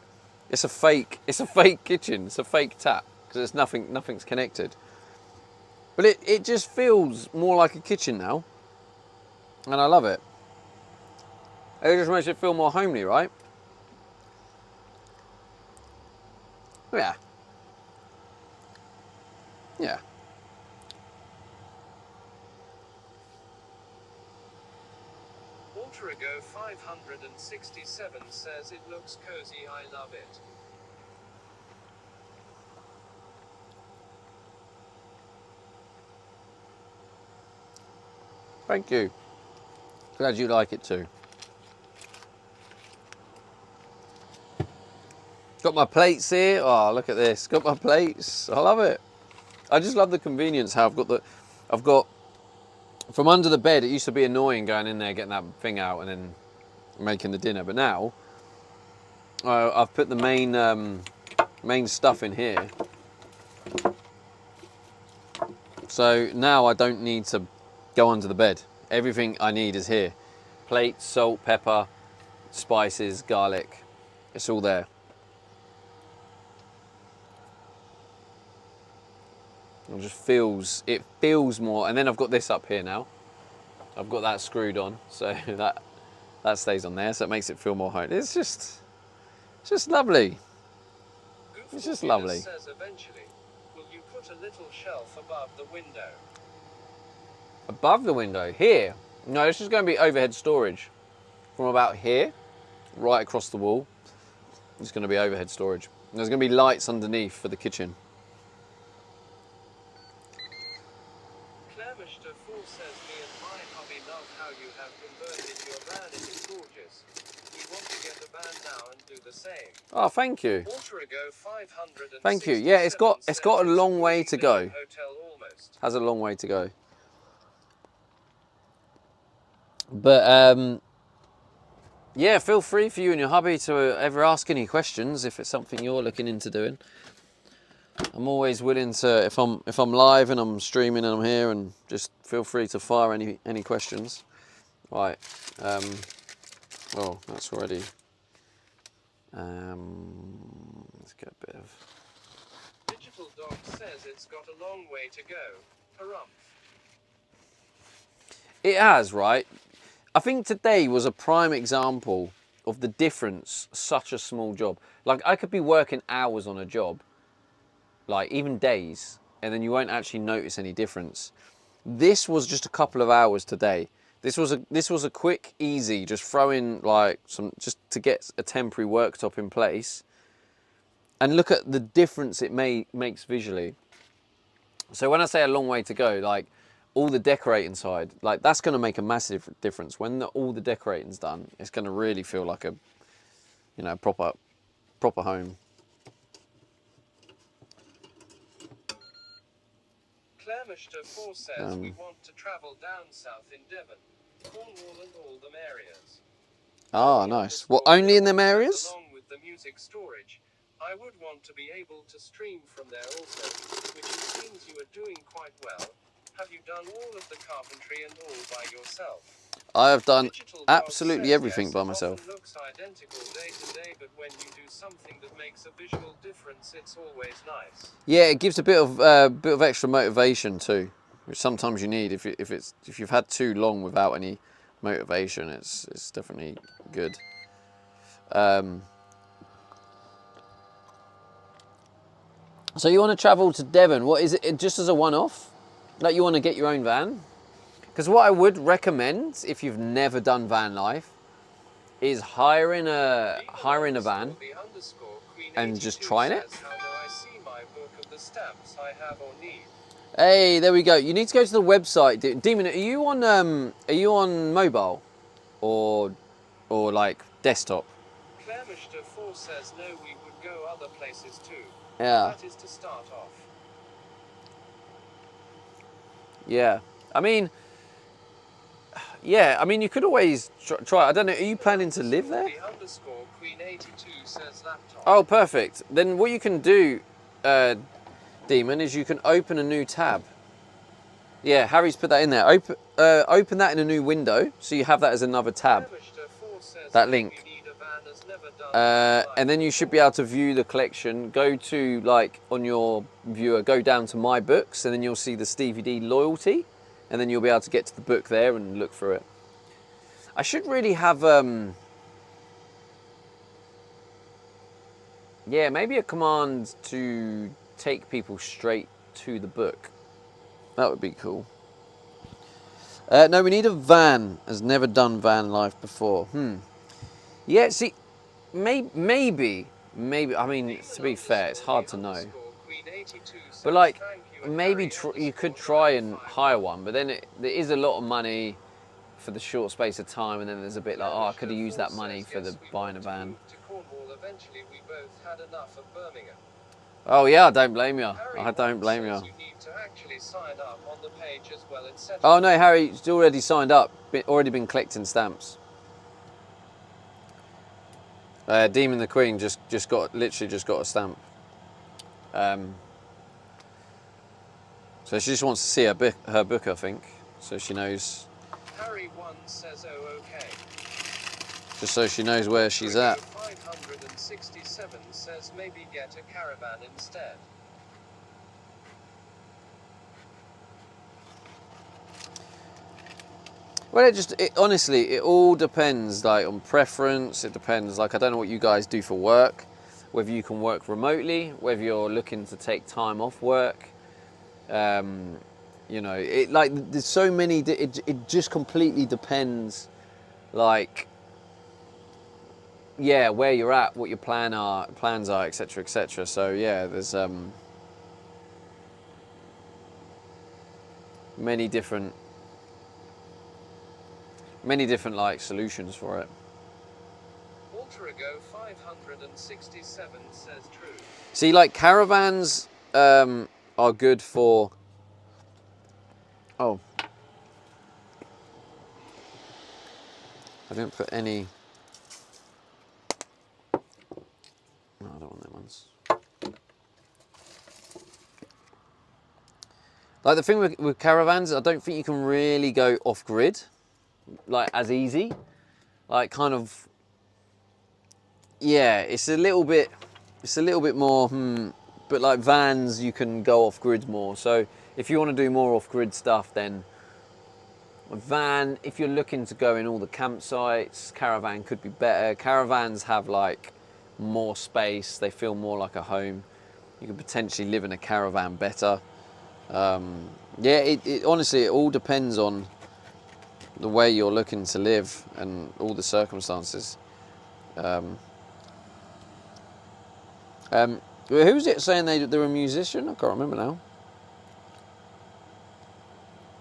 E: it's a fake kitchen, it's a fake tap, because nothing's connected. But it just feels more like a kitchen now. And I love it. It just makes it feel more homely, right? Yeah. Yeah.
C: Ultrago 567 says it looks cozy, I love it.
E: Thank you. Glad you like it too. Got my plates here. Oh, look at this. Got my plates. I love it. I just love the convenience how I've got from under the bed. It used to be annoying going in there, getting that thing out and then making the dinner. But now I've put the main stuff in here. So now I don't need to go under the bed. Everything I need is here. Plate, salt, pepper, spices, garlic. It's all there. It feels more, and then I've got this up here now. I've got that screwed on, so that stays on there, so it makes it feel more home. It's just lovely. It's just lovely.
C: Says eventually, will you put a little shelf above the window?
E: Above the window, here. No, this is going to be overhead storage. From about here, right across the wall, it's going to be overhead storage. And there's going to be lights underneath for the kitchen.
C: Clermishter 4 says me and my hubby love how you have converted your van. It is gorgeous. we want to get a van now and do the same.
E: Oh, thank you.
C: Alterigo 567
E: Thank you. Yeah, it's got a long way to go.
C: Hotel almost.
E: Has a long way to go. But yeah, feel free for you and your hubby to ever ask any questions if it's something you're looking into doing. I'm always willing to, if I'm live and I'm streaming and I'm here, and just feel free to fire any questions. Right. Oh, that's already. Let's get a bit of.
C: Digital Dog says it's got a long way to go. Harumph.
E: It has, right? I think today was a prime example of the difference such a small job. Like, I could be working hours on a job, like even days, and then you won't actually notice any difference. This was just a couple of hours today. This was a quick, easy, just throw in like just to get a temporary worktop in place, and look at the difference it makes visually. So when I say a long way to go, like all the decorating side, like that's going to make a massive difference. When all the decorating's done, it's going to really feel like a, you know, proper home.
C: Clermishter 4 says we want to travel down south in Devon, Cornwall and all them areas.
E: Ah, nice. Well, only in them areas?
C: Along with the music storage, I would want to be able to stream from there also, which it seems you are doing quite well. Have you done all of the carpentry and all by yourself?
E: I have done
C: Digital Dog
E: absolutely
C: says
E: everything
C: yes,
E: by
C: it
E: myself.
C: often looks identical day to day, but when you do something that makes a visual difference, it's always nice.
E: Yeah, it gives a bit of extra motivation too, which sometimes you need. If you've had too long without any motivation, it's definitely good. So you want to travel to Devon? What is it? Just as a one-off? Like you want to get your own van? Because what I would recommend, if you've never done van life, is hiring a van and just trying it. Hey, there we go. You need to go to the website. Demon, are you on mobile or like desktop?
C: Clermishter 4 says no, we would go other places too.
E: Yeah.
C: That is to start off.
E: Yeah. I mean, you could always try. I don't know. Are you planning to live there?
C: _Queen82 says laptop.
E: Oh, perfect. Then what you can do, Demon, is you can open a new tab. Yeah, Harry's put that in there. Open that in a new window, so you have that as another tab. That link. And then you should be able to view the collection. Go to, like, on your viewer, go down to My Books, and then you'll see the Stevie D Loyalty, and then you'll be able to get to the book there and look through it. I should really have, yeah, maybe a command to take people straight to the book. That would be cool. No, we need a van. Has never done van life before. Yeah, see, maybe. I mean, to be fair, it's hard to know. But like, maybe you could try and hire one, but then there is a lot of money for the short space of time, and then there's a bit like, oh, I could have used that money for buying a van.
C: Eventually, we both had enough of Birmingham.
E: Oh yeah, I don't blame you. I don't blame you.
C: You need to actually sign up on the page as well, etc.
E: Oh no, Harry's already signed up. Already been collecting stamps. Demon the Queen literally just got a stamp. So she just wants to see her book, I think, so she knows.
C: Harry 1 says, oh, okay.
E: Just so she knows where she's at.
C: 567 says maybe get a caravan instead.
E: Well, honestly, it all depends, like, on preference. It depends, like, I don't know what you guys do for work, whether you can work remotely, whether you're looking to take time off work. You know, there's so many. It just completely depends, like, yeah, where you're at, what your plans are, etc., etc. So yeah, there's many different like solutions for it.
C: Ultrago 567 says true.
E: See, like caravans are good for. Oh, I didn't put any. No, I don't want them ones. Like the thing with caravans, I don't think you can really go off grid, like as easy. Like kind of, yeah, it's a little bit more. But like vans, you can go off grid more. So if you want to do more off grid stuff, then a van. If you're looking to go in all the campsites, caravan could be better. Caravans have like more space. They feel more like a home. You could potentially live in a caravan better. Yeah, it honestly, it all depends on the way you're looking to live and all the circumstances. Who's it saying they're a musician? I can't remember now.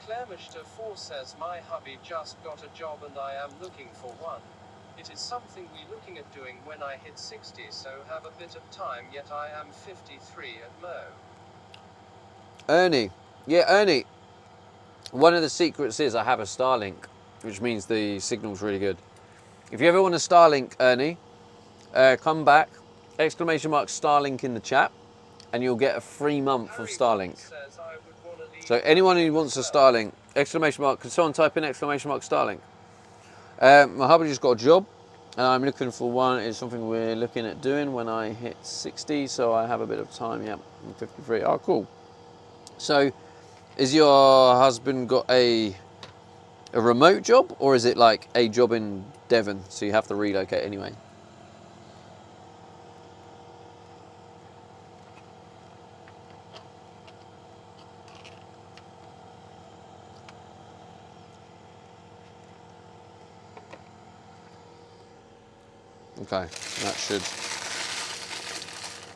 C: Claremishter 4 says my hubby just got a job and I am looking for one. It is something we looking at doing when I hit 60, so have a bit of time, yet I am 53 at Mo.
E: Ernie. Yeah, Ernie. One of the secrets is I have a Starlink, which means the signal's really good. If you ever want a Starlink, Ernie, come back, exclamation mark Starlink in the chat, and you'll get a free month of Starlink.
C: Says I would wanna leave
E: So anyone who wants a Starlink, exclamation mark, can someone type in exclamation mark Starlink? My hubby just got a job, and I'm looking for one. It's something we're looking at doing when I hit 60, so I have a bit of time. Yeah, I'm 53. Oh, cool. So, is your husband got a remote job, or is it like a job in Devon, so you have to relocate anyway? Okay, that should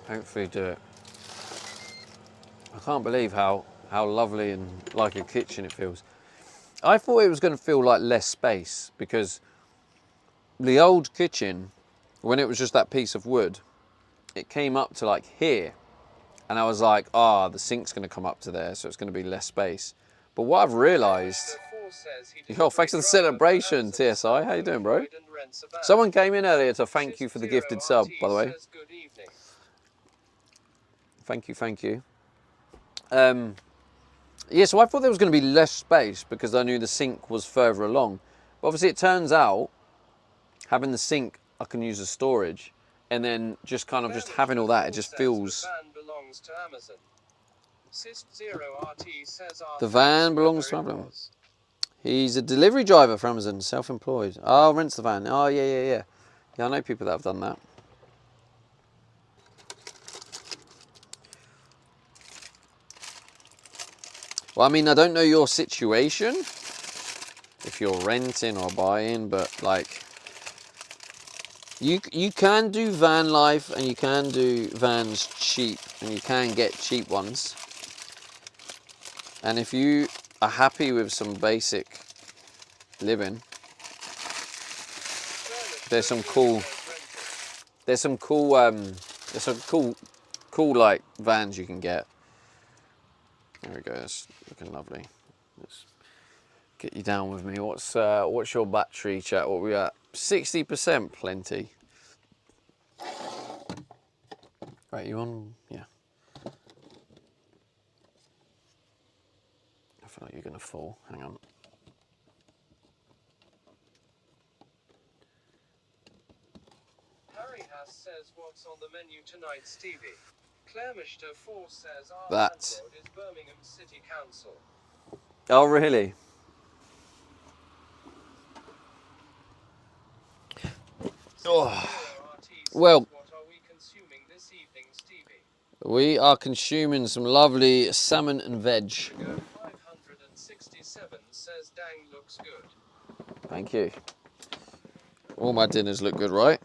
E: hopefully do it. I can't believe how lovely and like a kitchen it feels. I thought it was going to feel like less space, because the old kitchen, when it was just that piece of wood, it came up to like here, and I was like, the sink's going to come up to there, so it's going to be less space. But what I've realised, thanks for the celebration, TSI. How you doing, bro? Someone came in earlier to thank you for the gifted sub, by the way. Thank you. Yeah, so I thought there was going to be less space because I knew the sink was further along. But obviously it turns out, having the sink, I can use as storage. And then just kind of just having all that, it just feels... The van belongs to Amazon. He's a delivery driver for Amazon, self-employed. Oh, rents the van. Oh, yeah. Yeah, I know people that have done that. Well, I mean, I don't know your situation, if you're renting or buying, but like, you can do van life, and you can do vans cheap, and you can get cheap ones. And if you are happy with some basic living, there's some cool like vans you can get. There we go, that's looking lovely. Let's get you down with me. What's your battery, chat? What we at? 60%, plenty. Right, you on? Yeah. I feel like you're gonna fall. Hang on.
C: Harry Haas says, what's on the menu tonight, Stevie? Claremishter 4 says our
E: That.
C: landlord is Birmingham City Council.
E: Oh, really? Oh. Well,
C: what are we consuming this evening, Stevie?
E: we are consuming some lovely salmon and veg.
C: 567 says dang looks good.
E: Thank you. All my dinners look good, right?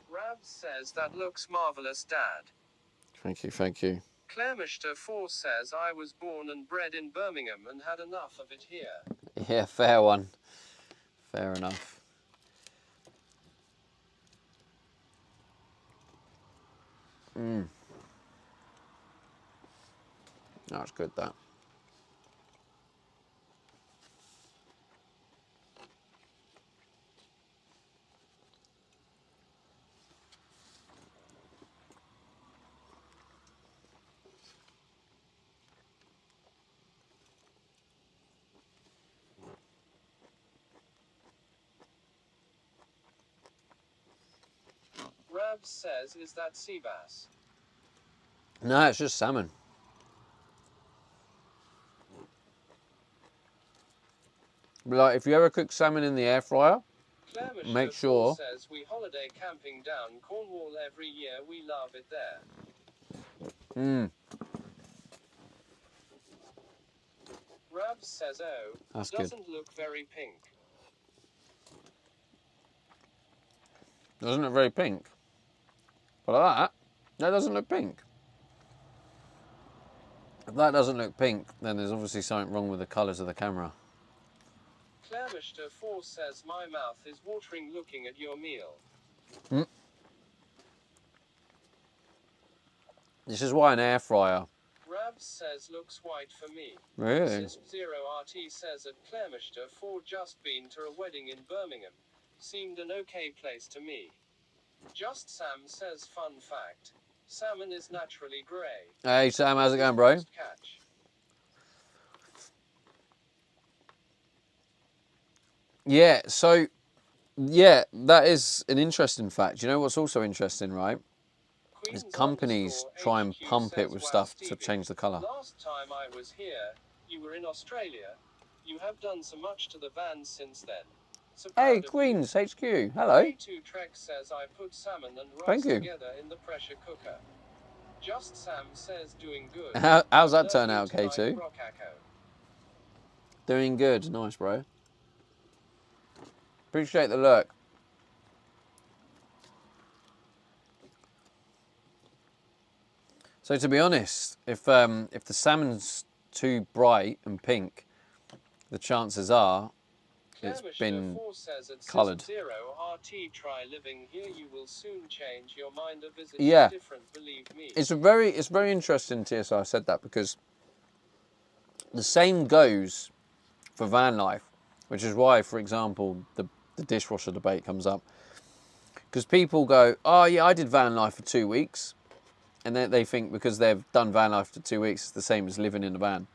C: Rab says that looks marvellous, Dad.
E: Thank you.
C: Claremishter 4 says I was born and bred in Birmingham and had enough of it here.
E: Yeah, fair one. Fair enough. That's good, that.
C: Rabs says, is that sea bass?
E: No, it's just salmon. But like, if you ever cook salmon in the air fryer,
C: Claire
E: make
C: Mishka
E: sure.
C: says, we holiday camping down Cornwall every year. We love it there.
E: Mmm,
C: Rabs says, oh,
E: that's good.
C: doesn't look very pink.
E: Doesn't look very pink. But like that doesn't look pink. If that doesn't look pink, then there's obviously something wrong with the colours of the camera.
C: Claire Mishka 4 says, my mouth is watering looking at your meal.
E: This is why an air fryer.
C: Rabs says, looks white for me.
E: Really?
C: Cisp0RT says, at Claire Mishka 4 just been to a wedding in Birmingham. Seemed an okay place to me. Just Sam says, fun fact. Salmon is naturally grey.
E: Hey Sam, how's it going, bro?
C: Catch.
E: Yeah, so, yeah, that is an interesting fact. You know what's also interesting, right? Is companies try and pump it with stuff to change the colour.
C: Last time I was here, you were in Australia. You have done so much to the van since then. So
E: Hey,
C: proud of
E: Queens,
C: you.
E: HQ, hello.
C: K2 Trek says I put salmon and rice
E: Thank you.
C: together in the pressure cooker. Just Sam says doing good.
E: How's that
C: Love
E: turn
C: you
E: out,
C: tonight,
E: K2?
C: Rockacco.
E: Doing good, nice, bro. Appreciate the look. So to be honest, if the salmon's too bright and pink, the chances are it's been coloured.
C: RT, try living here. You will soon change your mind. A visit
E: Yeah.
C: is different, believe me.
E: It's very interesting TSI said that, because the same goes for van life, which is why, for example, the dishwasher debate comes up. Because people go, oh yeah, I did van life for 2 weeks. And then they think because they've done van life for 2 weeks, it's the same as living in a van.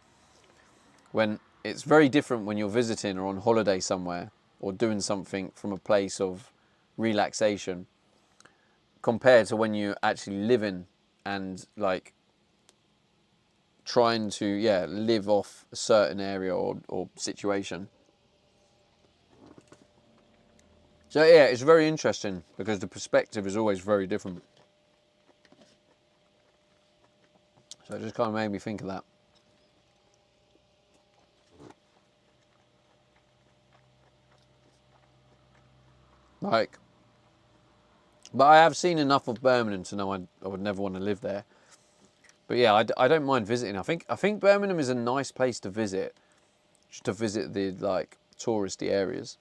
E: When it's very different when you're visiting or on holiday somewhere or doing something from a place of relaxation compared to when you're actually living and like trying to, yeah, live off a certain area or situation. So yeah, it's very interesting because the perspective is always very different. So it just kind of made me think of that. Like, but I have seen enough of Birmingham to know I would never want to live there. But yeah, I don't mind visiting. I think Birmingham is a nice place to visit, just to visit the like touristy areas.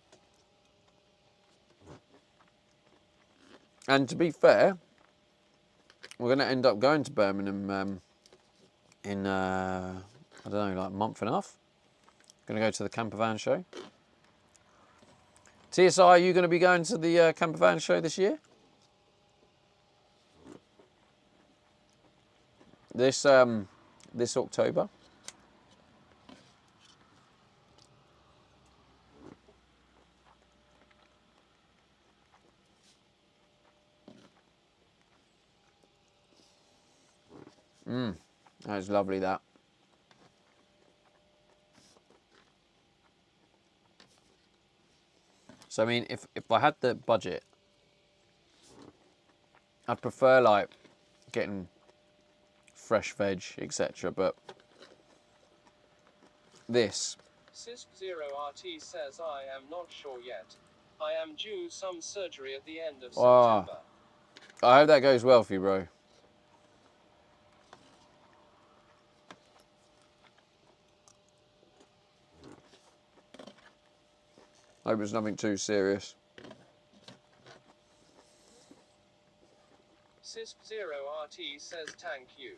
E: And to be fair, we're going to end up going to Birmingham in I don't know, like a month and a half. Going to go to the Campervan show. TSI, are you going to be going to the Campervan show this year? This October. That's lovely, that. So I mean, if I had the budget, I'd prefer like getting fresh veg, etc. But this,
C: Cisp0RT says I am not sure yet. I am due some surgery at the end of
E: Ah.
C: September.
E: I hope that goes well for you, bro. Hope it's nothing too serious.
C: Cisp0RT RT says thank you.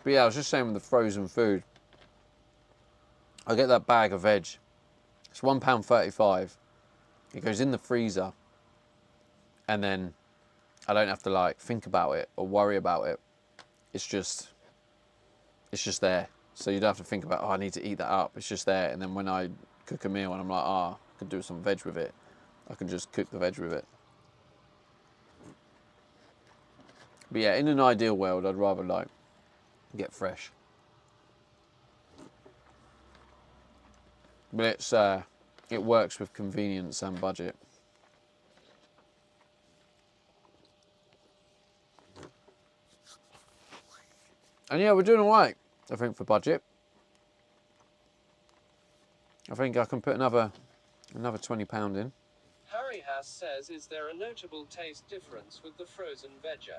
E: But yeah, I was just saying with the frozen food, I get that bag of veg. It's £1.35. It goes in the freezer, and then I don't have to like think about it or worry about it. It's just there. So you don't have to think about, oh, I need to eat that up. It's just there. And then when I cook a meal and I'm like, I could do some veg with it, I can just cook the veg with it. But yeah, in an ideal world, I'd rather like get fresh. But it works with convenience and budget. And yeah, we're doing all right, I think, for budget. I think I can put another £20 in.
C: Harry Haas says, is there a notable taste difference with the frozen veggie?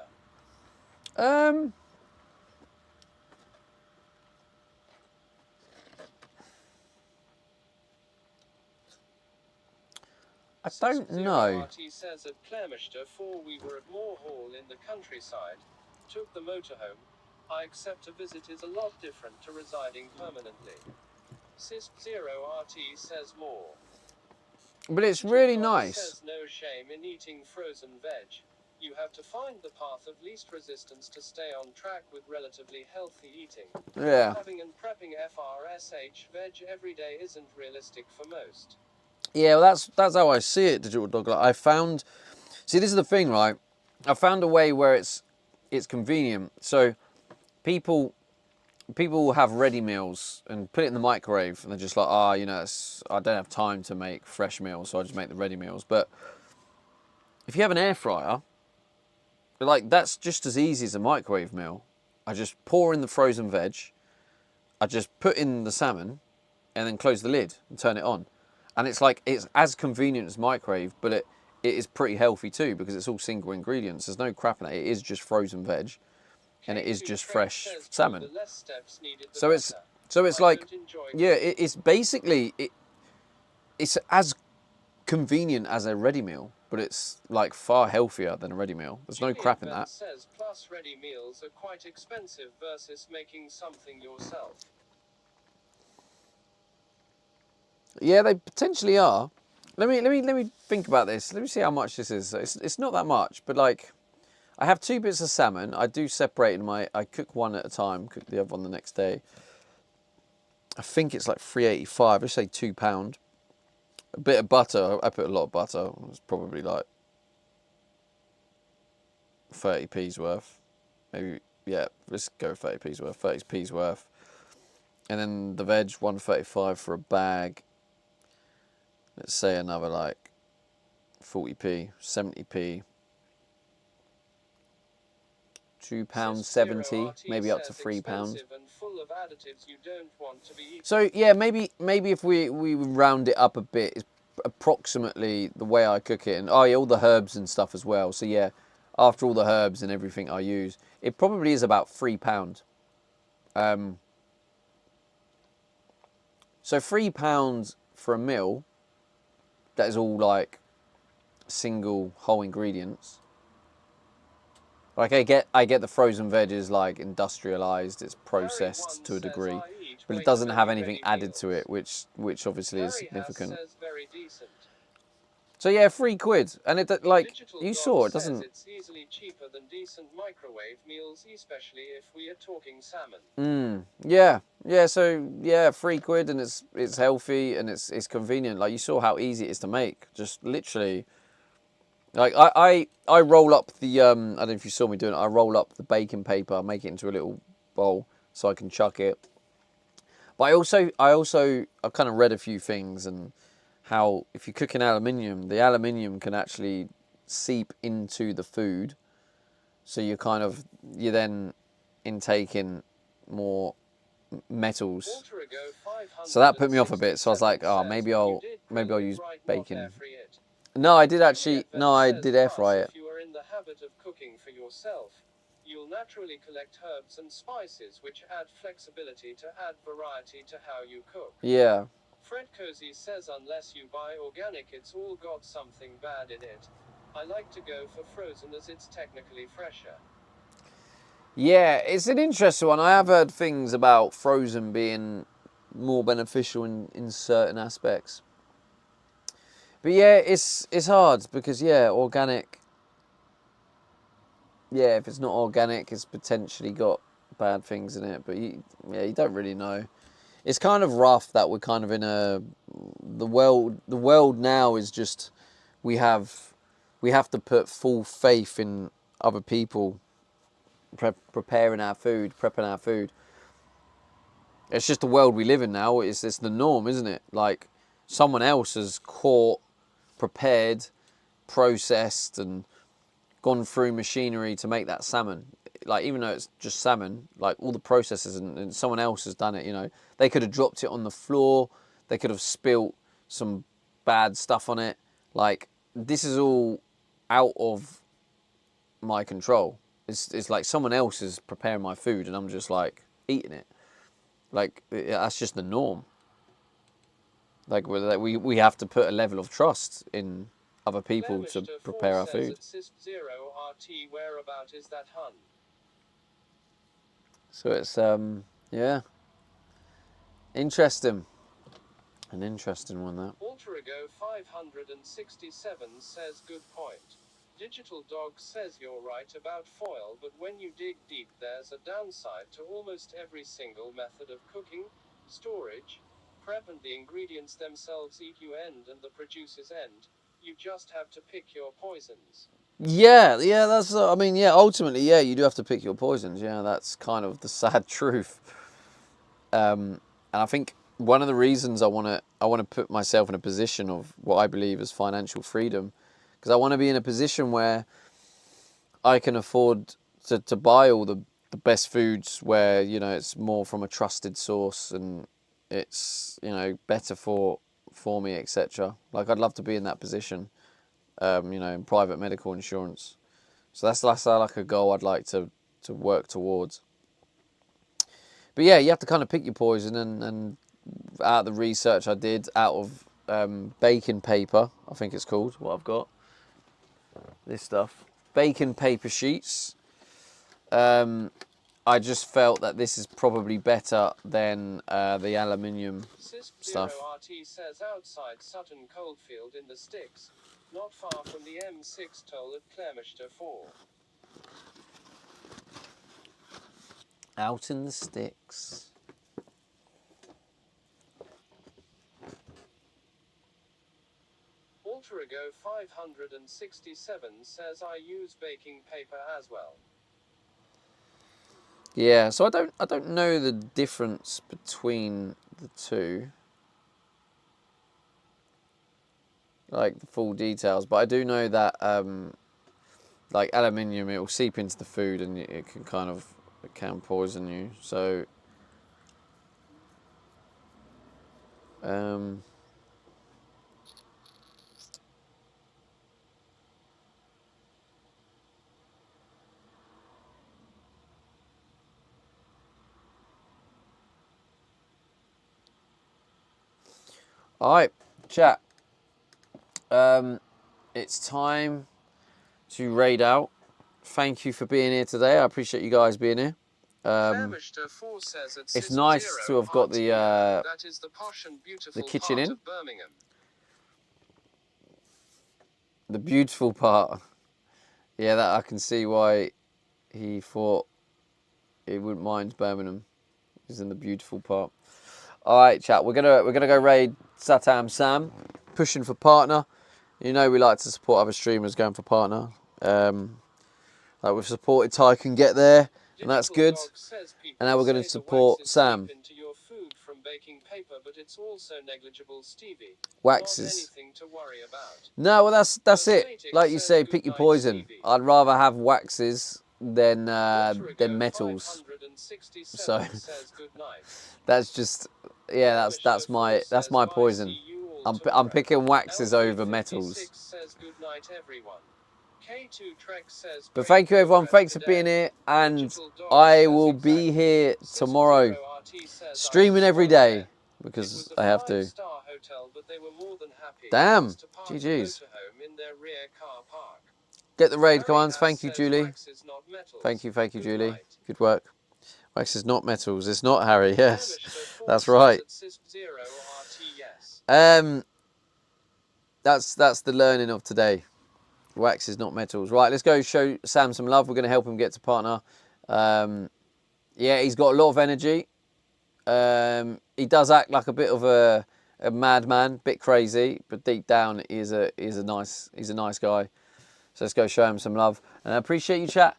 E: I don't know.
C: RT says at Clermishter 4 we were at Moor Hall in the countryside. Took the motorhome. I accept a visit is a lot different to residing permanently. Cisp0 RT says more.
E: But it's really
C: Tupac
E: nice.
C: Says no shame in eating frozen veg. You have to find the path of least resistance to stay on track with relatively healthy eating.
E: Yeah.
C: Having and prepping FRSH veg every day isn't realistic for most.
E: Yeah, well, that's how I see it, Digital Dog. Like, see, this is the thing, right? I found a way where it's convenient. So people will have ready meals and put it in the microwave, and they're just like, I don't have time to make fresh meals, so I just make the ready meals. But if you have an air fryer, like, that's just as easy as a microwave meal. I just pour in the frozen veg, I just put in the salmon, and then close the lid and turn it on. And it's like, it's as convenient as microwave, but it is pretty healthy too, because it's all single ingredients. There's no crap in it. It is just frozen veg, and it is just fresh salmon. So it's like, yeah, it's basically, it's as convenient as a ready meal, but it's like far healthier than a ready meal. There's no crap in that.
C: Says plus ready meals are quite expensive versus making something yourself.
E: Yeah, they potentially are. Let me think about this. Let me see how much this is. It's not that much, but like, I have 2 bits of salmon. I do separate I cook one at a time, cook the other one the next day. I think it's like £3.85. Let's say £2. A bit of butter. I put a lot of butter. It's probably like 30p's worth. Maybe, yeah, let's go 30p's worth. 30p's worth. And then the veg, £1.35 for a bag. Let's say another like 40p, 70p. £2.70, maybe up to £3. So yeah, maybe if we round it up a bit, it's approximately the way I cook it, and oh yeah, all the herbs and stuff as well. So yeah, after all the herbs and everything I use, it probably is about £3. So £3 for a meal. That is all like single whole ingredients. Like I get the frozen veg is like industrialized, it's processed to a degree, but it doesn't have anything added to it, which obviously is significant. So yeah, £3, and it like you saw, it doesn't.
C: It's easily cheaper than decent microwave meals, especially if we are talking salmon.
E: Yeah. So yeah, £3, and it's healthy and it's convenient. Like you saw how easy it is to make. Just literally. Like I roll up the I don't know if you saw me doing it. I roll up the baking paper, make it into a little bowl so I can chuck it. But I've kind of read a few things, and how if you cook in aluminium, the aluminium can actually seep into the food, so you're then intaking more metals. So that put me off a bit. So I was like, oh, maybe I'll use bacon. No, I did air fry it.
C: If you are in the habit of cooking for yourself, you you'll naturally collect herbs and spices which add flexibility to add variety to how you cook.
E: Yeah.
C: Fred Cozy says unless you buy organic it's all got something bad in it. I like to go for frozen as it's technically fresher.
E: Yeah, it's an interesting one. I have heard things about frozen being more beneficial in certain aspects. But yeah, it's hard because yeah, organic. Yeah, if it's not organic, it's potentially got bad things in it. But you don't really know. It's kind of rough that we're kind of in the world now is just we have to put full faith in other people preparing our food, prepping our food. It's just the world we live in now. It's the norm, isn't it? Like someone else has caught, prepared, processed, and gone through machinery to make that salmon. Like even though it's just salmon, like all the processes and someone else has done it. You know, they could have dropped it on the floor. They could have spilt some bad stuff on it. Like this is all out of my control. It's like someone else is preparing my food and I'm just like eating it. Like that's just the norm. Like we have to put a level of trust in other people to prepare our food.
C: RT, whereabout is that hun?
E: So it's yeah, interesting. An interesting one that.
C: Alterigo 567 says good point. Digital Dog says you're right about foil, but when you dig deep there's a downside to almost every single method of cooking, storage, prep, and the ingredients themselves eat you end and the producer's end. You just have to pick your poisons.
E: Yeah, that's. I mean, yeah. Ultimately, yeah, you do have to pick your poisons. Yeah, that's kind of the sad truth. And I think one of the reasons I want to put myself in a position of what I believe is financial freedom, because I want to be in a position where I can afford to buy all the best foods, where you know it's more from a trusted source and it's better for me, etc. Like I'd love to be in that position. In private medical insurance. So that's like a goal I'd like to work towards. But yeah, you have to kind of pick your poison, and out of the research I did, out of baking paper, I think it's called, what I've got, this stuff, baking paper sheets, I just felt that this is probably better than the aluminium stuff.
C: RT says outside Sutton Coldfield in the sticks, not far from the M6 toll at Clermeshter 4.
E: Out in the sticks.
C: Alterigo 567 says I use baking paper as well.
E: Yeah, so I don't know the difference between the two, like the full details, but I do know that like aluminium, it will seep into the food and it can poison you. So all right, chat. It's time to raid out. Thank you for being here today. I appreciate you guys being here.
C: Clermeshter 4 says
E: It's nice to have got the
C: that is the posh and beautiful
E: kitchen
C: part
E: in.
C: of Birmingham.
E: The beautiful part. Yeah, that I can see why he thought he wouldn't mind Birmingham. He's in the beautiful part. All right, chat. We're gonna go raid Satam Sam, pushing for partner. You know we like to support other streamers going for partner. Like we've supported Ty Can Get There, and that's good. And now we're going to support Sam.
C: Into your food from baking paper, but it's also negligible, Stevie.
E: Waxes.
C: Not anything to worry about.
E: No, well that's it. Like you say, pick your poison. I'd rather have waxes than metals. So that's just that's my poison. I'm picking waxes over metals.
C: Says good night, everyone. K2 Trek says,
E: But
C: "Great
E: thank you everyone,
C: progress
E: thanks for
C: today."
E: being here, and
C: Digital Dog
E: I
C: says
E: will be
C: exactly.
E: here tomorrow,
C: Cisco0RT says, "I
E: streaming
C: was
E: every
C: swallowed
E: day,
C: there. It
E: because
C: was
E: I
C: a
E: have to.
C: 5-star hotel, but they were more than happy
E: Damn,
C: to park a
E: GG's.
C: motorhome in their rear car park.
E: Get the raid
C: Harry
E: commands,
C: Ass
E: thank you
C: says,
E: Julie.
C: "Wax is not metals."
E: Thank you
C: Good
E: Julie.
C: night.
E: Good work. Wax is not metals, it's not Harry, yes.
C: Famished04
E: That's
C: says
E: right.
C: that Cisco0RT, yes.
E: That's the learning of today. Wax is not metals. Right, let's go show Sam some love. We're going to help him get to partner. Yeah, he's got a lot of energy. He does act like a bit of a madman, bit crazy, but deep down he's a nice guy. So let's go show him some love. And I appreciate you, chat.